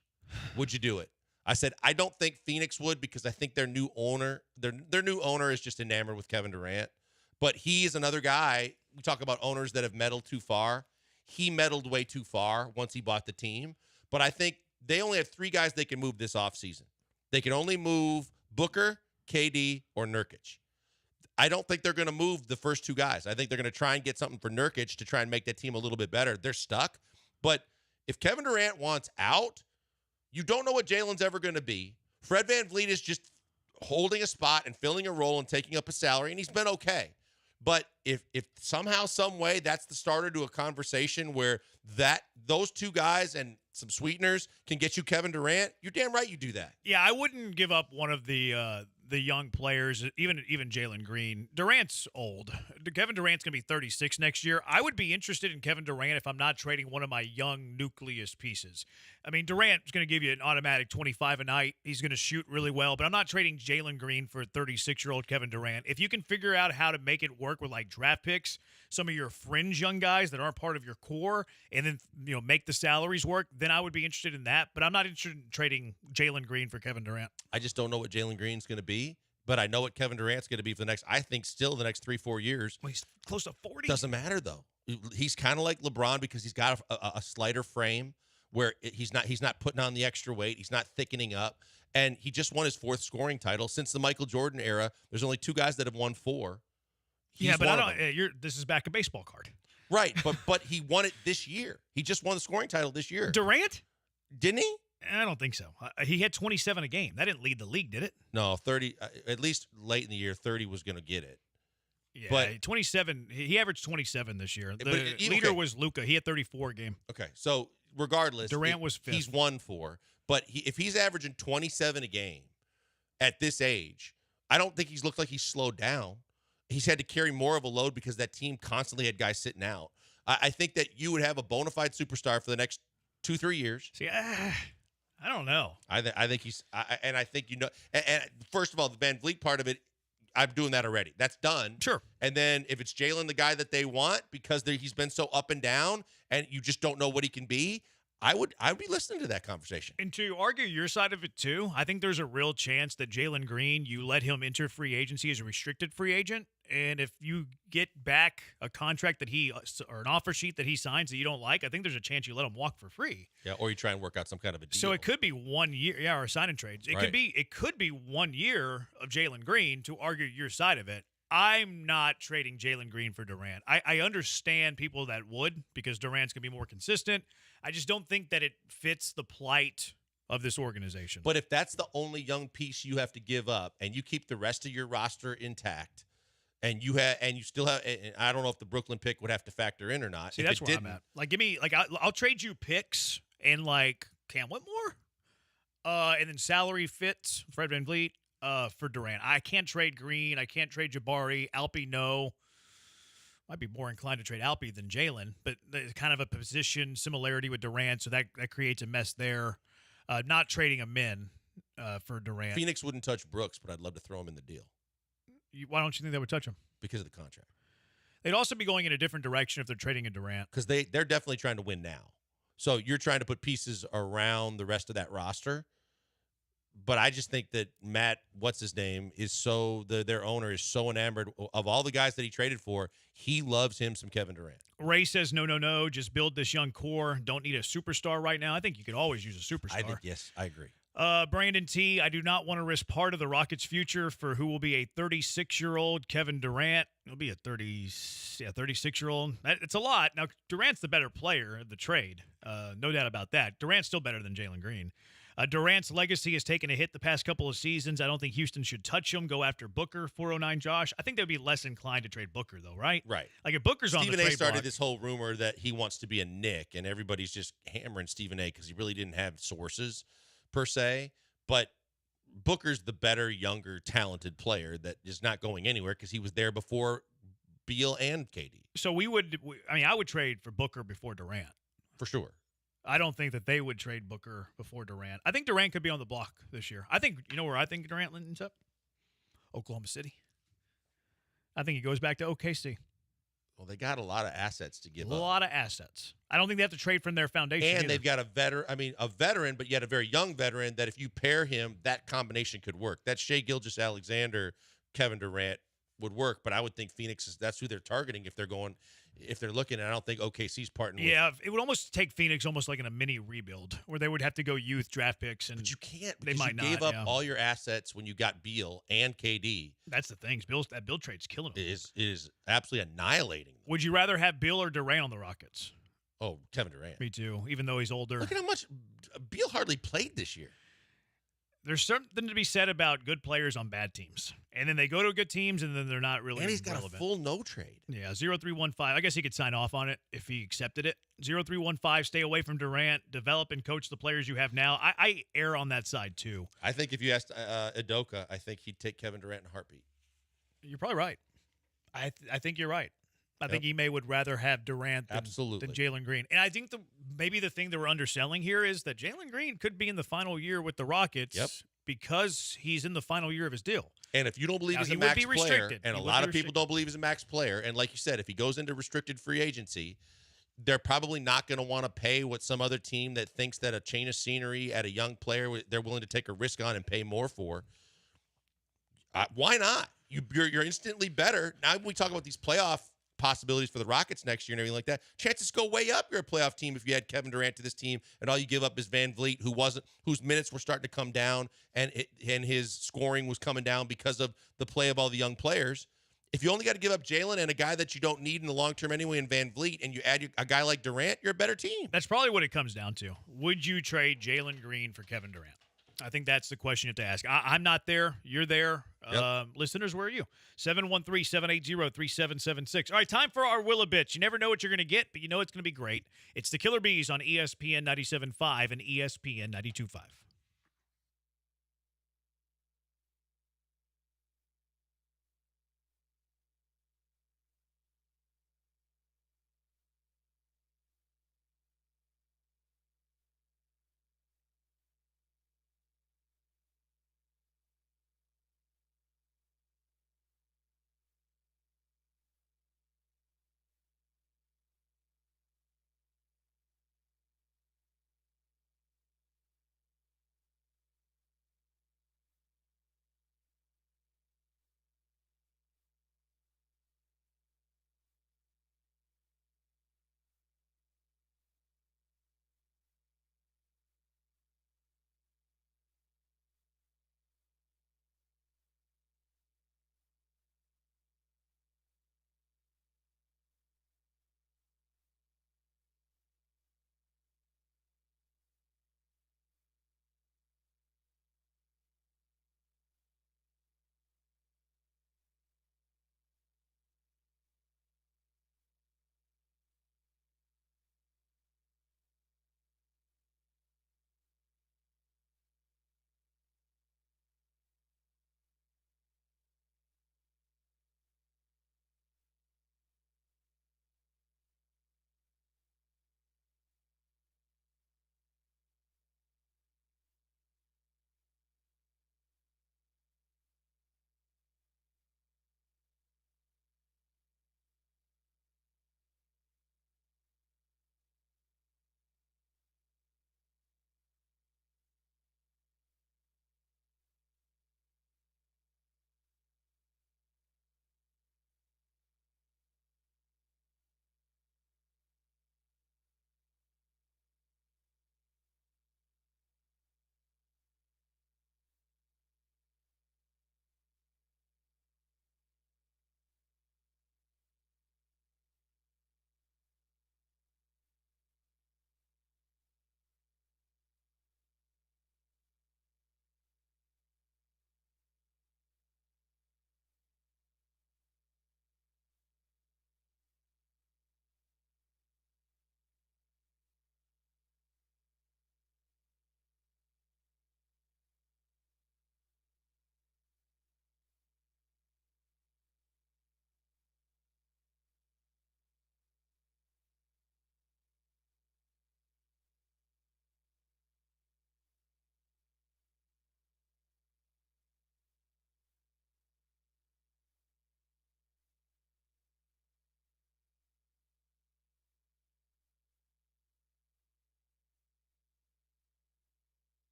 Would you do it? I said, I don't think Phoenix would, because I think their new owner is just enamored with Kevin Durant. But he is another guy. We talk about owners that have meddled too far. He meddled way too far once he bought the team. But I think they only have 3 guys they can move this offseason. They can only move Booker, KD, or Nurkic. I don't think they're going to move the first 2 guys. I think they're going to try and get something for Nurkic to try and make that team a little bit better. They're stuck. But if Kevin Durant wants out, you don't know what Jalen's ever going to be. Fred VanVleet is just holding a spot and filling a role and taking up a salary, and he's been okay. But if somehow, some way, that's the starter to a conversation where those 2 guys and some sweeteners can get you Kevin Durant, you're damn right you do that. Yeah, I wouldn't give up one of the the young players, even Jalen Green. Durant's old. Kevin Durant's going to be 36 next year. I would be interested in Kevin Durant if I'm not trading one of my young nucleus pieces. I mean, Durant's going to give you an automatic 25 a night. He's going to shoot really well, but I'm not trading Jalen Green for 36-year-old Kevin Durant. If you can figure out how to make it work with like draft picks, some of your fringe young guys that aren't part of your core, and then make the salaries work, then I would be interested in that. But I'm not interested in trading Jalen Green for Kevin Durant. I just don't know what Jalen Green's going to be, but I know what Kevin Durant's going to be for the next, I think still the next 3-4 years. Well, he's close to 40. Doesn't matter, though. He's kind of like LeBron because he's got a slighter frame where he's not putting on the extra weight. He's not thickening up. And he just won his 4th scoring title. Since the Michael Jordan era, there's only 2 guys that have won 4. Yeah, but I don't. This is back a baseball card. Right, but he won it this year. He just won the scoring title this year. Durant? Didn't he? I don't think so. He had 27 a game. That didn't lead the league, did it? No, 30. At least late in the year, 30 was going to get it. Yeah, but 27. He averaged 27 this year. The but leader was Luka. He had 34 a game. Okay, so regardless, Durant was 5th. He's won 4, but if he's averaging 27 a game at this age, I don't think he's looked like he's slowed down. He's had to carry more of a load because that team constantly had guys sitting out. I think that you would have a bona fide superstar for the next 2-3 years. See, I don't know. I think he's, and I think and first of all, the Van Vliet part of it, I'm doing that already. That's done. Sure. And then if it's Jalen, the guy that they want, because he's been so up and down, and you just don't know what he can be, I would be listening to that conversation. And to argue your side of it too, I think there's a real chance that Jalen Green, you let him enter free agency as a restricted free agent, and if you get back a contract that or an offer sheet that he signs that you don't like, I think there's a chance you let him walk for free. Yeah, or you try and work out some kind of a deal. So it could be 1 year, or sign and trades. It could be 1 year of Jalen Green to argue your side of it. I'm not trading Jalen Green for Durant. I understand people that would because Durant's going to be more consistent. I just don't think that it fits the plight of this organization. But if that's the only young piece you have to give up and you keep the rest of your roster intact and you still have, and I don't know if the Brooklyn pick would have to factor in or not. See, that's where I'm at. Like, give me, like, I'll trade you picks and like Cam Whitmore, and then salary fits Fred VanVleet. For Durant. I can't trade Green. I can't trade Jabari. Alpe, no. Might be more inclined to trade Alpe than Jalen, but there's kind of a position similarity with Durant, so that creates a mess there. Not trading him in for Durant. Phoenix wouldn't touch Brooks, but I'd love to throw him in the deal. Why don't you think they would touch him? Because of the contract. They'd also be going in a different direction if they're trading a Durant. Because they're definitely trying to win now. So you're trying to put pieces around the rest of that roster. But I just think that Matt, what's his name, is their owner is so enamored of all the guys that he traded for. He loves him some Kevin Durant. Ray says, no. Just build this young core. Don't need a superstar right now. I think you could always use a superstar. Yes, I agree. Brandon T, I do not want to risk part of the Rockets' future for who will be a 36-year-old Kevin Durant. He'll be a 36-year-old. It's a lot. Now, Durant's the better player of the trade. No doubt about that. Durant's still better than Jalen Green. Durant's legacy has taken a hit the past couple of seasons. I don't think Houston should touch him, go after Booker, 409 Josh. I think they'd be less inclined to trade Booker, though, right? Right. Like if Booker's on the trade Stephen A started block, this whole rumor that he wants to be a Knick, and everybody's just hammering Stephen A because he really didn't have sources per se. But Booker's the better, younger, talented player that is not going anywhere because he was there before Beal and KD. So I would trade for Booker before Durant. For sure. I don't think that they would trade Booker before Durant. I think Durant could be on the block this year. I think, you know where I think Durant ends up? Oklahoma City. I think he goes back to OKC. Well, they got a lot of assets to give up. A lot of assets. I don't think they have to trade from their foundation And either. they've got a veteran, but yet a very young veteran that if you pair him, that combination could work. That Shai Gilgeous-Alexander, Kevin Durant would work, but I would think Phoenix that's who they're targeting if they're looking, and I don't think OKC's partnering with. Yeah, it would almost take Phoenix almost like in a mini rebuild where they would have to go youth draft picks. But you can't they because might you gave not, up all your assets when you got Beal and KD. That's the thing. That Bill trade's killing them. It is absolutely annihilating them. Would you rather have Bill or Durant on the Rockets? Oh, Kevin Durant. Me too, even though he's older. Look at how much Beal hardly played this year. there's something to be said about good players on bad teams. And then they go to good teams, and then they're not really And he's got relevant. a full no trade. Yeah, 0315. I guess he could sign off on it if he accepted it. 0315, stay away from Durant, develop and coach the players you have now. I err on that side, too. I think if you asked Udoka, I think he'd take Kevin Durant in a heartbeat. You're probably right. I think you're right. I think Ime would rather have Durant than Jalen Green. And I think maybe the thing that we're underselling here is that Jalen Green could be in the final year with the Rockets because he's in the final year of his deal. And if you don't believe he's a max player, and a lot of people don't believe he's a max player, and like you said, if he goes into restricted free agency, they're probably not going to want to pay what some other team that thinks that a change of scenery at a young player they're willing to take a risk on and pay more for. Why not? You're instantly better. Now when we talk about these playoff possibilities for the Rockets next year and everything like that, chances go way up. You're a playoff team if you had Kevin Durant to this team, and all you give up is Van Vliet, whose minutes were starting to come down, and his scoring was coming down because of the play of all the young players. If you only got to give up Jalen and a guy that you don't need in the long term anyway in Van Vliet, and you add a guy like Durant, you're a better team. That's probably what it comes down to. Would you trade Jalen Green for Kevin Durant? I think that's the question you have to ask. I'm not there. You're there. Yep. Listeners, where are you? 713-780-3776. All right, time for our Will-A-Bits. You never know what you're going to get, but you know it's going to be great. It's the Killer Bees on ESPN 97.5 and ESPN 92.5.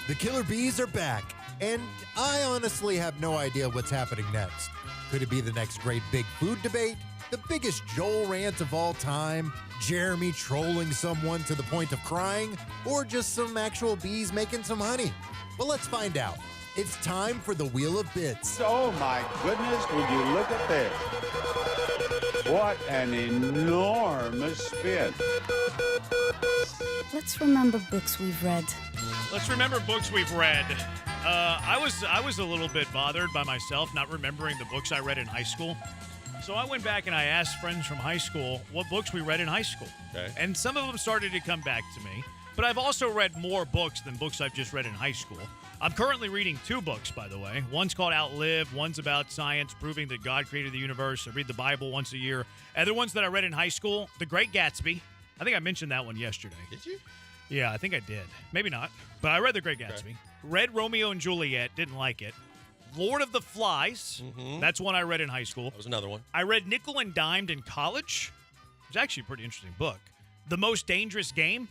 The Killer Bees are back, and I honestly have no idea what's happening next. Could it be the next great big food debate? The biggest Joel rant of all time? Jeremy trolling someone to the point of crying? Or just some actual bees making some honey? Well, let's find out. It's time for the Wheel of Bits. Oh my goodness, would you look at this? What an enormous spin. Let's remember books we've read. Let's remember books we've read. I was a little bit bothered by myself not remembering the books I read in high school. So I went back and I asked friends from high school what books we read in high school. Okay. And some of them started to come back to me. But I've also read more books than books I've just read in high school. I'm currently reading 2 books, by the way. One's called Outlive. One's about science, proving that God created the universe. I read the Bible once a year. Other ones that I read in high school, The Great Gatsby. I think I mentioned that one yesterday. Did you? Yeah, I think I did. Maybe not. But I read The Great Gatsby. Okay. Read Romeo and Juliet. Didn't like it. Lord of the Flies. Mm-hmm. That's one I read in high school. That was another one. I read Nickel and Dimed in college. It was actually a pretty interesting book. The Most Dangerous Game.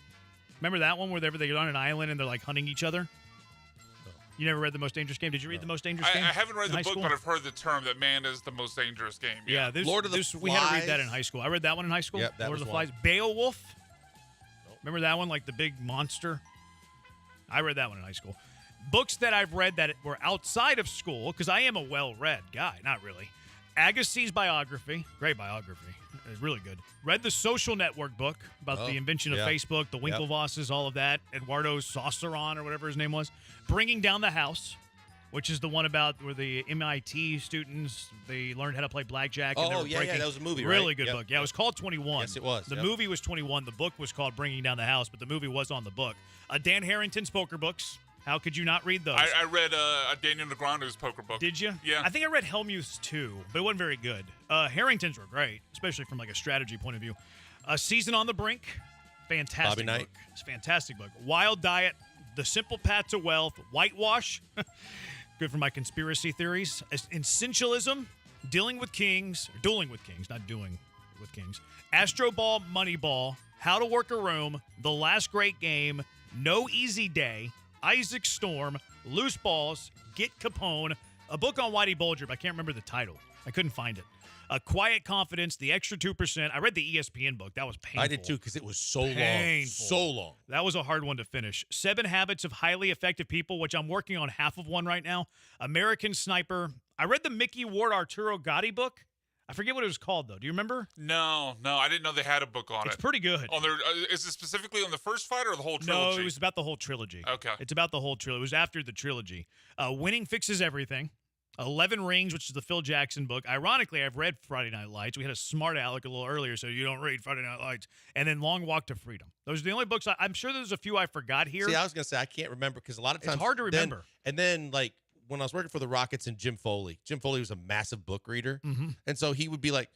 Remember that one where they get on an island and they're like hunting each other? No. You never read The Most Dangerous Game? Did you read The Most Dangerous Game? I haven't read the book, school? but I've heard the term that man is the most dangerous game. Yeah, Lord of the Flies. We had to read that in high school. I read that one in high school. Yep, that Lord was of the one. Flies. Beowulf. Nope. Remember that one, like the big monster? I read that one in high school. Books that I've read that were outside of school, because I am a well-read guy. Not really. Agassiz biography. Great biography. It's really good. Read the Social Network book about the invention of Facebook, the Winklevosses, all of that. Eduardo Sauceron or whatever his name was. Bringing Down the House, which is the one about where the MIT students, they learned how to play blackjack. And they were breaking. that was a movie, Really right? good book. Yeah, it was called 21. Yes, it was. The movie was 21. The book was called Bringing Down the House, but the movie was on the book. Dan Harrington's poker books. How could you not read those? I read Daniel Negreanu's poker book. Did you? Yeah. I think I read Helmuth's too, but it wasn't very good. Harrington's were great, especially from like a strategy point of view. Season on the Brink, fantastic Bobby Knight. book. It's a fantastic book. Wild Diet, The Simple Path to Wealth, Whitewash, good for my conspiracy theories. Essentialism, Dueling with Kings, not doing with Kings. Astro Ball, Moneyball, How to Work a Room, The Last Great Game, No Easy Day, Isaac Storm, Loose Balls, Get Capone, a book on Whitey Bulger, but I can't remember the title. I couldn't find it. Quiet Confidence, The Extra 2%. I read the ESPN book. That was painful. I did too, because it was so long. So long. That was a hard one to finish. 7 Habits of Highly Effective People, which I'm working on half of one right now. American Sniper. I read the Mickey Ward Arturo Gotti book. I forget what it was called, though. Do you remember? No, I didn't know they had a book on it. It's pretty good. On their, is it specifically on the first fight or the whole trilogy? No, it was about the whole trilogy. Okay. It's about the whole trilogy. It was after the trilogy. Winning Fixes Everything. 11 Rings, which is the Phil Jackson book. Ironically, I've read Friday Night Lights. We had a smart aleck a little earlier, so you don't read Friday Night Lights. And then Long Walk to Freedom. Those are the only books. I'm sure there's a few I forgot here. See, I was going to say, I can't remember, because a lot of times. It's hard to remember. And then, like, when I was working for the Rockets and Jim Foley was a massive book reader. Mm-hmm. And so he would be like,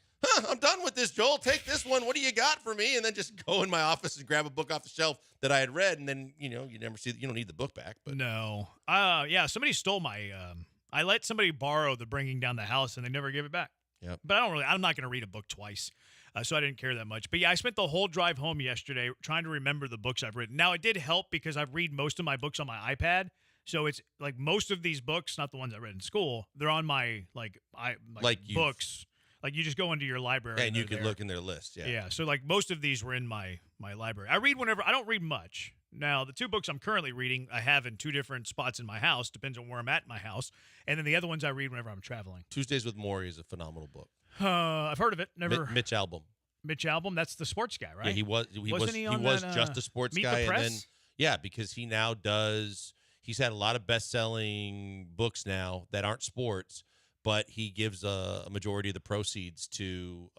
I'm done with this, Joel. Take this one. What do you got for me? And then just go in my office and grab a book off the shelf that I had read. And then, you never see, you don't need the book back. But No. Yeah, somebody stole my, I let somebody borrow the Bringing Down the House and they never gave it back. Yep. But I'm not going to read a book twice. So I didn't care that much. But yeah, I spent the whole drive home yesterday trying to remember the books I've written. Now, it did help because I read most of my books on my iPad. So it's like most of these books, not the ones I read in school, they're on my books. Like you just go into your library and you can look in their list. Yeah. So like most of these were in my library. I read whenever. I don't read much. Now, the 2 books I'm currently reading, I have in 2 different spots in my house. Depends on where I'm at in my house. And then the other ones I read whenever I'm traveling. Tuesdays with Maury is a phenomenal book. I've heard of it. Never. Mitch Albom. Mitch Albom. That's the sports guy, right? Yeah, he was just a sports Meet guy. the Press? And then, yeah, because he now does. He's had a lot of best-selling books now that aren't sports, but he gives a majority of the proceeds to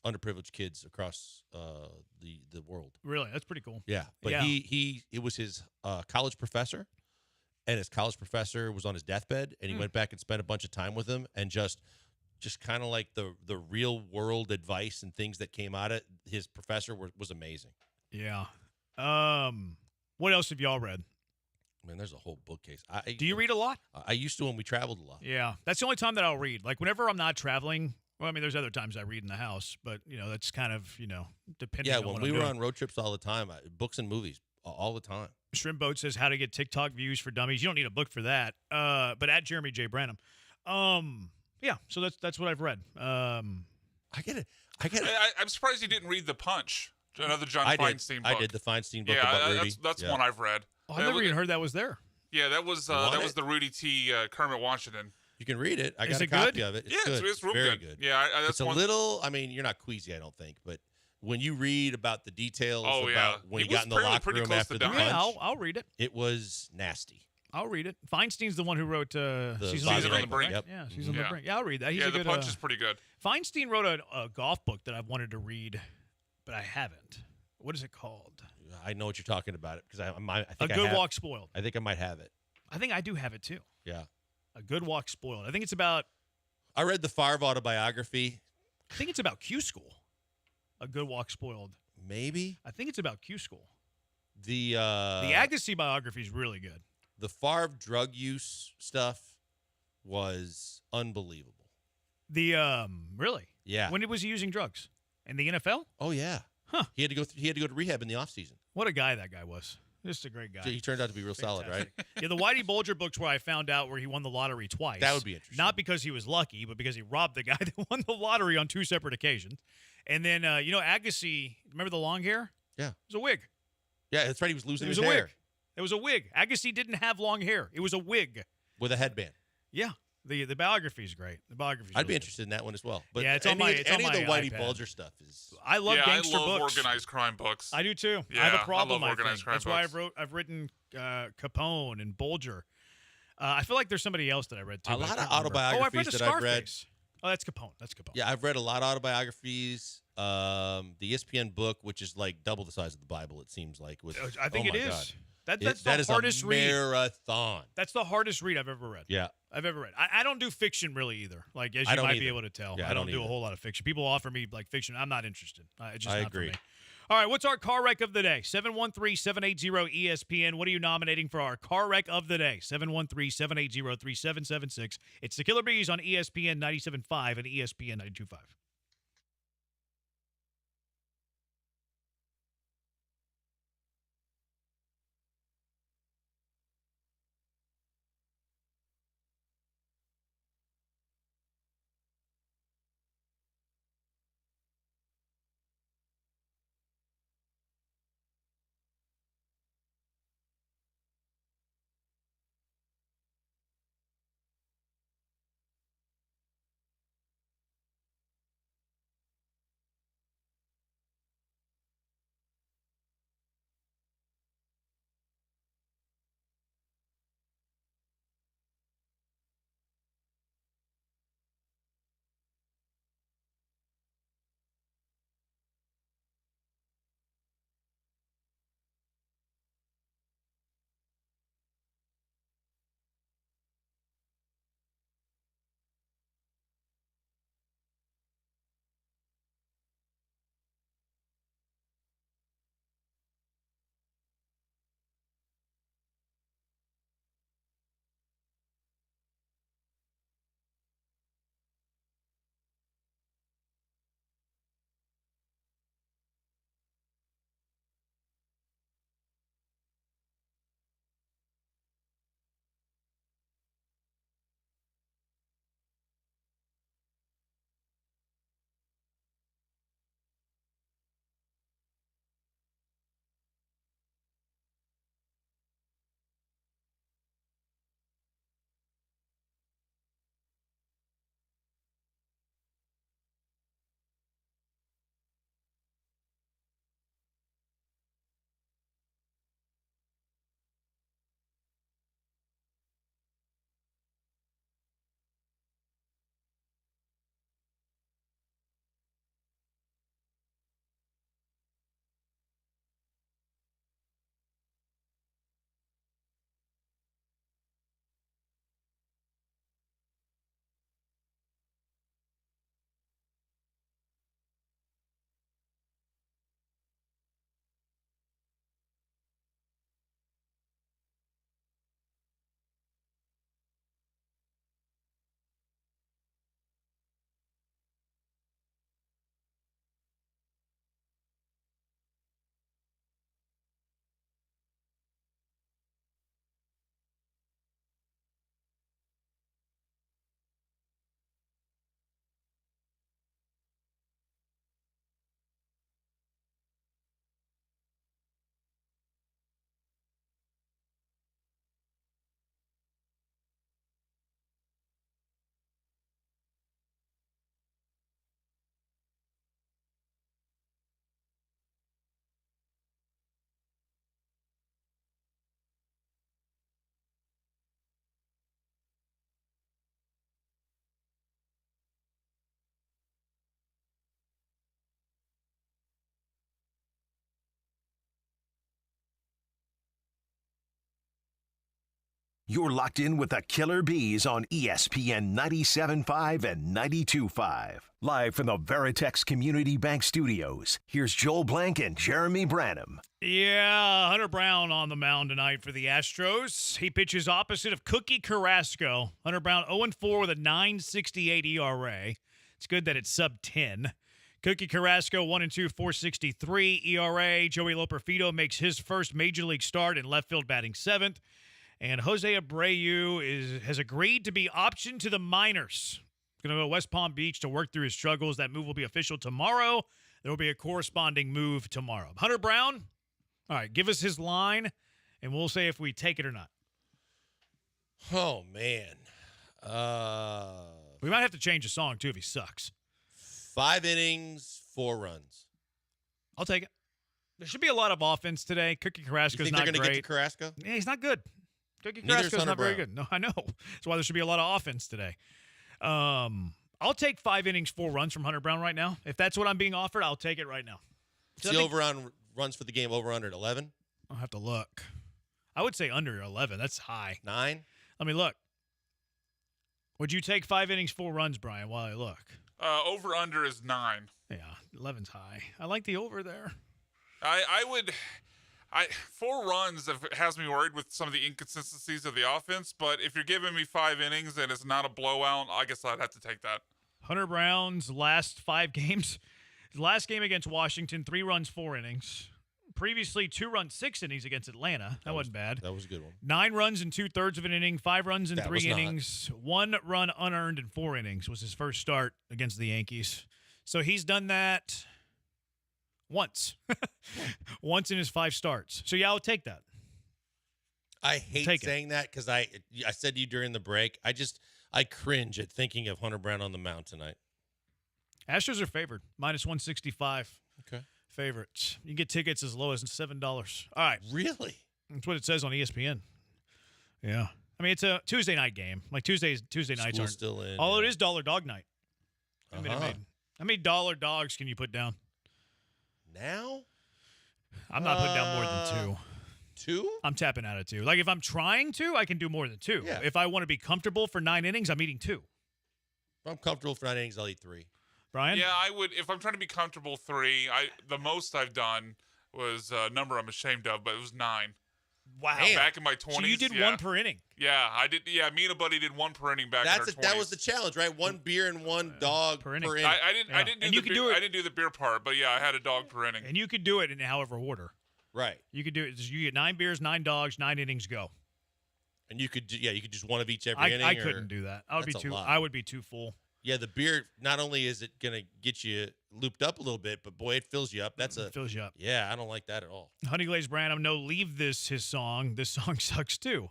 underprivileged kids across the world. Really? That's pretty cool. Yeah, but it was his college professor, and his college professor was on his deathbed, and he went back and spent a bunch of time with him, and just kind of like the real world advice and things that came out of his professor was amazing. Yeah. What else have y'all read? Man, there's a whole bookcase. Do you read a lot? I used to when we traveled a lot. Yeah, that's the only time that I'll read. Like whenever I'm not traveling. Well, I mean, there's other times I read in the house, but that's kind of depending. Yeah, on when what we I'm were doing. on road trips all the time, books and movies all the time. Shrimp Boat says how to get TikTok views for dummies. You don't need a book for that. But at Jeremy J. Branham. Yeah, so that's what I've read. I get it. I'm surprised you didn't read The Punch, another John Feinstein book. I did the Feinstein book yeah, about Rudy. That's one I've read. Oh, I never even heard that was there. Yeah, that was the Rudy T. Kermit Washington. You can read it. I got Is a it copy good? of it. It's Yeah, good. it's real very good. Yeah, that's it's a little. I mean, you're not queasy, I don't think, but when you read about the details about when he got in the locker room after the punch, yeah, I'll read it. It was nasty. I'll read it. Feinstein's the one who wrote Season on the Brink. Yep. Yeah, Season on the Brink. Yeah, I'll read that. He's yeah, a good, The Punch is pretty good. Feinstein wrote a golf book that I've wanted to read, but I haven't. What is it called? I know what you're talking about it because I think A Good Walk Spoiled. I think I might have it. I think I do have it too. Yeah. A Good Walk Spoiled. I think it's about. I read the Favre autobiography. I think it's about Q School. A Good Walk Spoiled. Maybe. I think it's about Q School. The Agassi biography is really good. The Favre drug use stuff was unbelievable. The really? Yeah. When was he using drugs? In the NFL? Oh yeah. Huh. He had to go to rehab in the offseason. What a guy that guy was. Just a great guy. So he turned out to be real solid, right? Yeah, the Whitey Bulger books where I found out where he won the lottery twice. That would be interesting. Not because he was lucky, but because he robbed the guy that won the lottery on 2 separate occasions. And then, Agassi, remember the long hair? Yeah. It was a wig. Yeah, that's right. He was losing his a hair. wig. It was a wig. Agassi didn't have long hair. It was a wig. With a headband. Yeah. The biography is great. The biography. I'd be interested in that one as well. But yeah, it's any on of the Whitey iPad. Bulger stuff is. I love gangster I love books. organized crime books. I do too. Yeah, I have a problem. I love organized crime That's books. why I've written Capone and Bulger. I feel like there's somebody else that I read too. A but I lot can't of remember. autobiographies that I've read. Scarface. Oh, that's Capone. That's Capone. Yeah, I've read a lot of autobiographies. The ESPN book, which is like double the size of the Bible, it seems like. I think it is. God. That's that the is hardest a read. marathon. That's the hardest read I've ever read. Yeah. I've ever read. I don't do fiction really either. Like as I you don't might be either. able to tell, Yeah, I don't do either. a whole lot of fiction. People offer me like fiction. I'm not interested. It's just I not agree. for me. All right, what's our car wreck of the day? 713-780-ESPN. What are you nominating for our car wreck of the day? 713-780-3776. It's the Killer Bees on ESPN 97.5 and ESPN 92.5. You're locked in with the Killer Bees on ESPN 97.5 and 92.5. Live from the Veritex Community Bank Studios, here's Joel Blank and Jeremy Branham. Yeah, Hunter Brown on the mound tonight for the Astros. He pitches opposite of Cookie Carrasco. Hunter Brown 0-4 with a 9.68 ERA. It's good that it's sub-10. Cookie Carrasco 1-2, 4.63 ERA. Joey Loperfido makes his first major league start in left field, batting seventh. And Jose Abreu has agreed to be optioned to the minors. He's going to go to West Palm Beach to work through his struggles. That move will be official tomorrow. There will be a corresponding move tomorrow. Hunter Brown, all right, give us his line, and we'll say if we take it or not. Oh, man. We might have to change the song, too, if he sucks. 5 innings, 4 runs. I'll take it. There should be a lot of offense today. Cookie Carrasco's not great. You think they're going to get to Carrasco? Yeah, he's not good. Cookie Neither is Carrasco's Hunter not very Brown. good. No, I know. That's why there should be a lot of offense today. I'll take 5 innings, 4 runs from Hunter Brown right now. If that's what I'm being offered, I'll take it right now. Is the over on runs for the game over under at 11? I'll have to look. I would say under 11. That's high. 9? Let me look. Would you take 5 innings, 4 runs, Brian, while I look? Over under is 9. Yeah, 11's high. I like the over there. I would 4 runs has me worried with some of the inconsistencies of the offense, but if you're giving me 5 innings and it's not a blowout, I guess I'd have to take that. Hunter Brown's last 5 games. His last game against Washington, 3 runs, 4 innings. Previously, 2 runs, 6 innings against Atlanta. That wasn't bad. That was a good one. 9 runs in 2/3 of an inning, 5 runs in That 3 was not. innings, 1 run unearned in 4 innings was his first start against the Yankees. So he's done that once. Once in his 5 starts. So, yeah, I'll take that. I hate saying that because I said to you during the break, I cringe at thinking of Hunter Brown on the mound tonight. Astros are favored, -165. Okay. Favorites. You can get tickets as low as $7. All right. Really? That's what it says on ESPN. Yeah. I mean, it's a Tuesday night game. Like Tuesday nights aren't still in. Although it is dollar dog night. I mean, Uh-huh. how many dollar dogs can you put down? Now? I'm not putting down more than 2. 2? I'm tapping out at 2. Like if I'm trying to, I can do more than 2. Yeah. If I want to be comfortable for 9 innings, I'm eating 2. If I'm comfortable for 9 innings, I'll eat 3. Brian? Yeah, I would. If I'm trying to be comfortable, 3. The most I've done was a number I'm ashamed of, but it was 9. Wow. Back in my 20s. So you did 1 per inning. Yeah, I did. Yeah, me and a buddy did 1 per inning back in our 20s. That was the challenge, right? 1 beer and 1 dog per inning. I didn't do the beer part, but yeah, I had a dog per inning. And you could do it in however order. Right. You could do it. You get 9 beers, 9 dogs, 9 innings, go. And you could just 1 of each every inning. I couldn't do that. I would be That's a too. lot. I would be too full. Yeah, the beer, not only is it going to get you looped up a little bit, but boy, it fills you up. It fills you up. Yeah, I don't like that at all. Honey Glazed Branham, no, leave this his song. This song sucks too.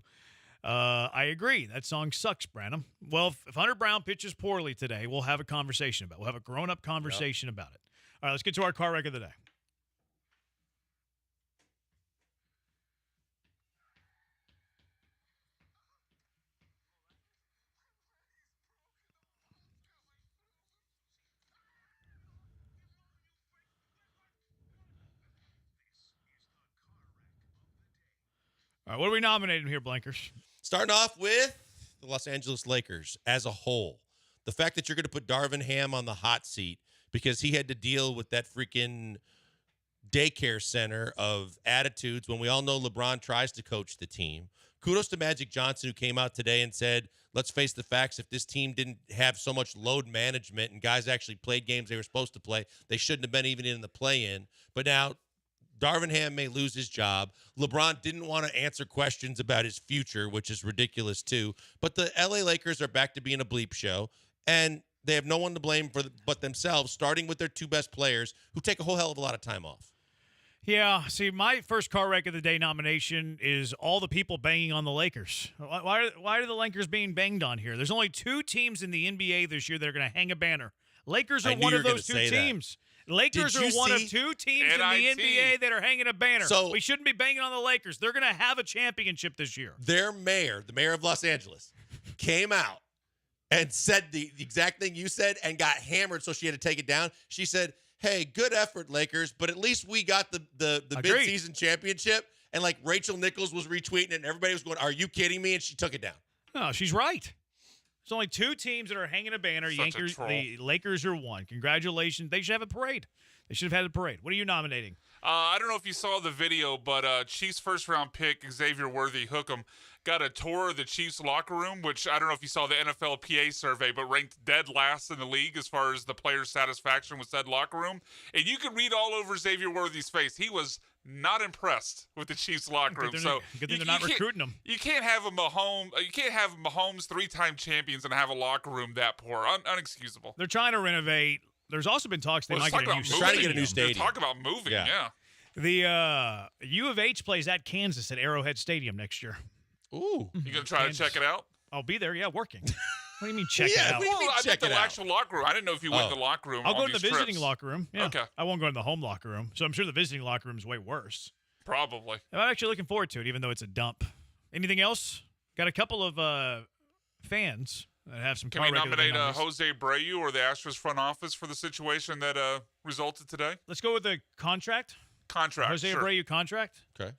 I agree. That song sucks, Branham. Well, if Hunter Brown pitches poorly today, we'll have a conversation about it. We'll have a grown-up conversation about it. All right, let's get to our car wreck of the day. All right, what are we nominating here, Blankers? Starting off with the Los Angeles Lakers as a whole. The fact that you're going to put Darvin Ham on the hot seat because he had to deal with that freaking daycare center of attitudes when we all know LeBron tries to coach the team. Kudos to Magic Johnson, who came out today and said, let's face the facts, if this team didn't have so much load management and guys actually played games they were supposed to play, they shouldn't have been even in the play-in. But now Darvin Ham may lose his job. LeBron didn't want to answer questions about his future, which is ridiculous too. But the LA Lakers are back to being a bleep show, and they have no one to blame but themselves, starting with their 2 best players who take a whole hell of a lot of time off. Yeah, see, my first car wreck of the day nomination is all the people banging on the Lakers. Why are the Lakers being banged on here? There's only 2 teams in the NBA this year that are going to hang a banner. Lakers are one of those 2 teams. Lakers are one of 2 teams in the NBA that are hanging a banner. So we shouldn't be banging on the Lakers. They're going to have a championship this year. Their mayor, the mayor of Los Angeles, came out and said the exact thing you said and got hammered, so she had to take it down. She said, hey, good effort, Lakers, but at least we got the Agreed. mid-season championship, and like Rachel Nichols was retweeting it, and everybody was going, "Are you kidding me?" And she took it down. No, she's right. There's only 2 teams that are hanging a banner. The Lakers are 1. Congratulations. They should have a parade. They should have had a parade. What are you nominating? I don't know if you saw the video, but Chiefs first-round pick Xavier Worthy-Hookham got a tour of the Chiefs locker room, which I don't know if you saw the NFL PA survey, but ranked dead last in the league as far as the players' satisfaction with said locker room. And you can read all over Xavier Worthy's face. He was not impressed with the Chiefs locker room. So good thing they're not recruiting them. You can't have a Mahomes. You can't have Mahomes 3-time champions and have a locker room that poor. Unexcusable. They're trying to renovate. There's also been talks they might get a new stadium. Trying to get a new stadium. They're talking about moving. Yeah. The U of H plays at Kansas at Arrowhead Stadium next year. Ooh. You going to try to check it out? I'll be there, working. What do you mean check it out? Well, I meant the actual locker room. I didn't know if you went to the locker room. I'll go to the visiting locker room. Yeah. Okay. I won't go to the home locker room. So I'm sure the visiting locker room is way worse. Probably. I'm actually looking forward to it, even though it's a dump. Anything else? Got a couple of fans that have some. Can we nominate Jose Abreu or the Astros front office for the situation that resulted today? Let's go with the contract. Jose sure. Abreu contract. Okay.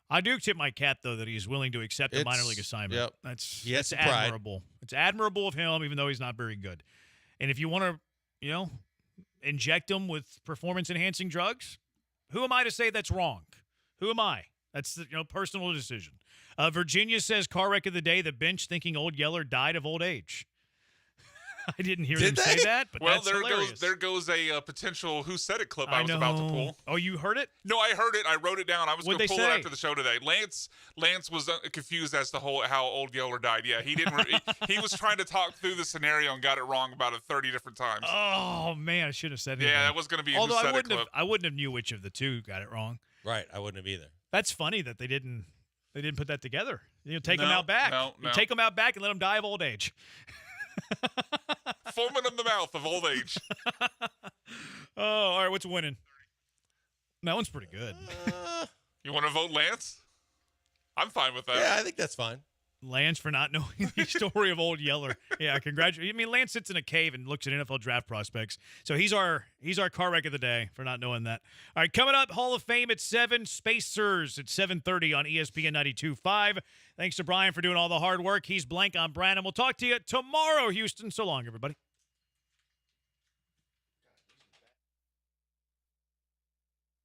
I do tip my cap, though, that he's willing to accept a minor league assignment. Yep. That's admirable. It's admirable of him, even though he's not very good. And if you want to, inject him with performance-enhancing drugs, who am I to say that's wrong? Who am I? That's personal decision. Virginia says car wreck of the day. The bench thinking Old Yeller died of old age. I didn't hear them say that, but that's hilarious. There goes a potential Who Said It clip I was about to pull. Oh, you heard it? No, I heard it. I wrote it down. I was going to pull it say? after the show today. Lance was confused as to how Old Yeller died. Yeah, he didn't. He was trying to talk through the scenario and got it wrong about 30 different times. Oh man, I should have said it. Yeah, that was going to be. Although Who Said It clip. I wouldn't have knew which of the two got it wrong. Right, I wouldn't have either. That's funny that they didn't put that together. Take them out back. No. Take them out back and let them die of old age. Foaming in the mouth of old age. Oh, all right. What's winning? That one's pretty good. You want to vote Lance? I'm fine with that. Yeah, I think that's fine. Lance for not knowing the story of Old Yeller. Yeah, congratulations. I mean, Lance sits in a cave and looks at NFL draft prospects. So he's our car wreck of the day for not knowing that. All right, coming up, Hall of Fame at 7, Spacers at 7:30 on ESPN 92.5. Thanks to Brian for doing all the hard work. He's Blank on Brandon. We'll talk to you tomorrow, Houston. So long, everybody.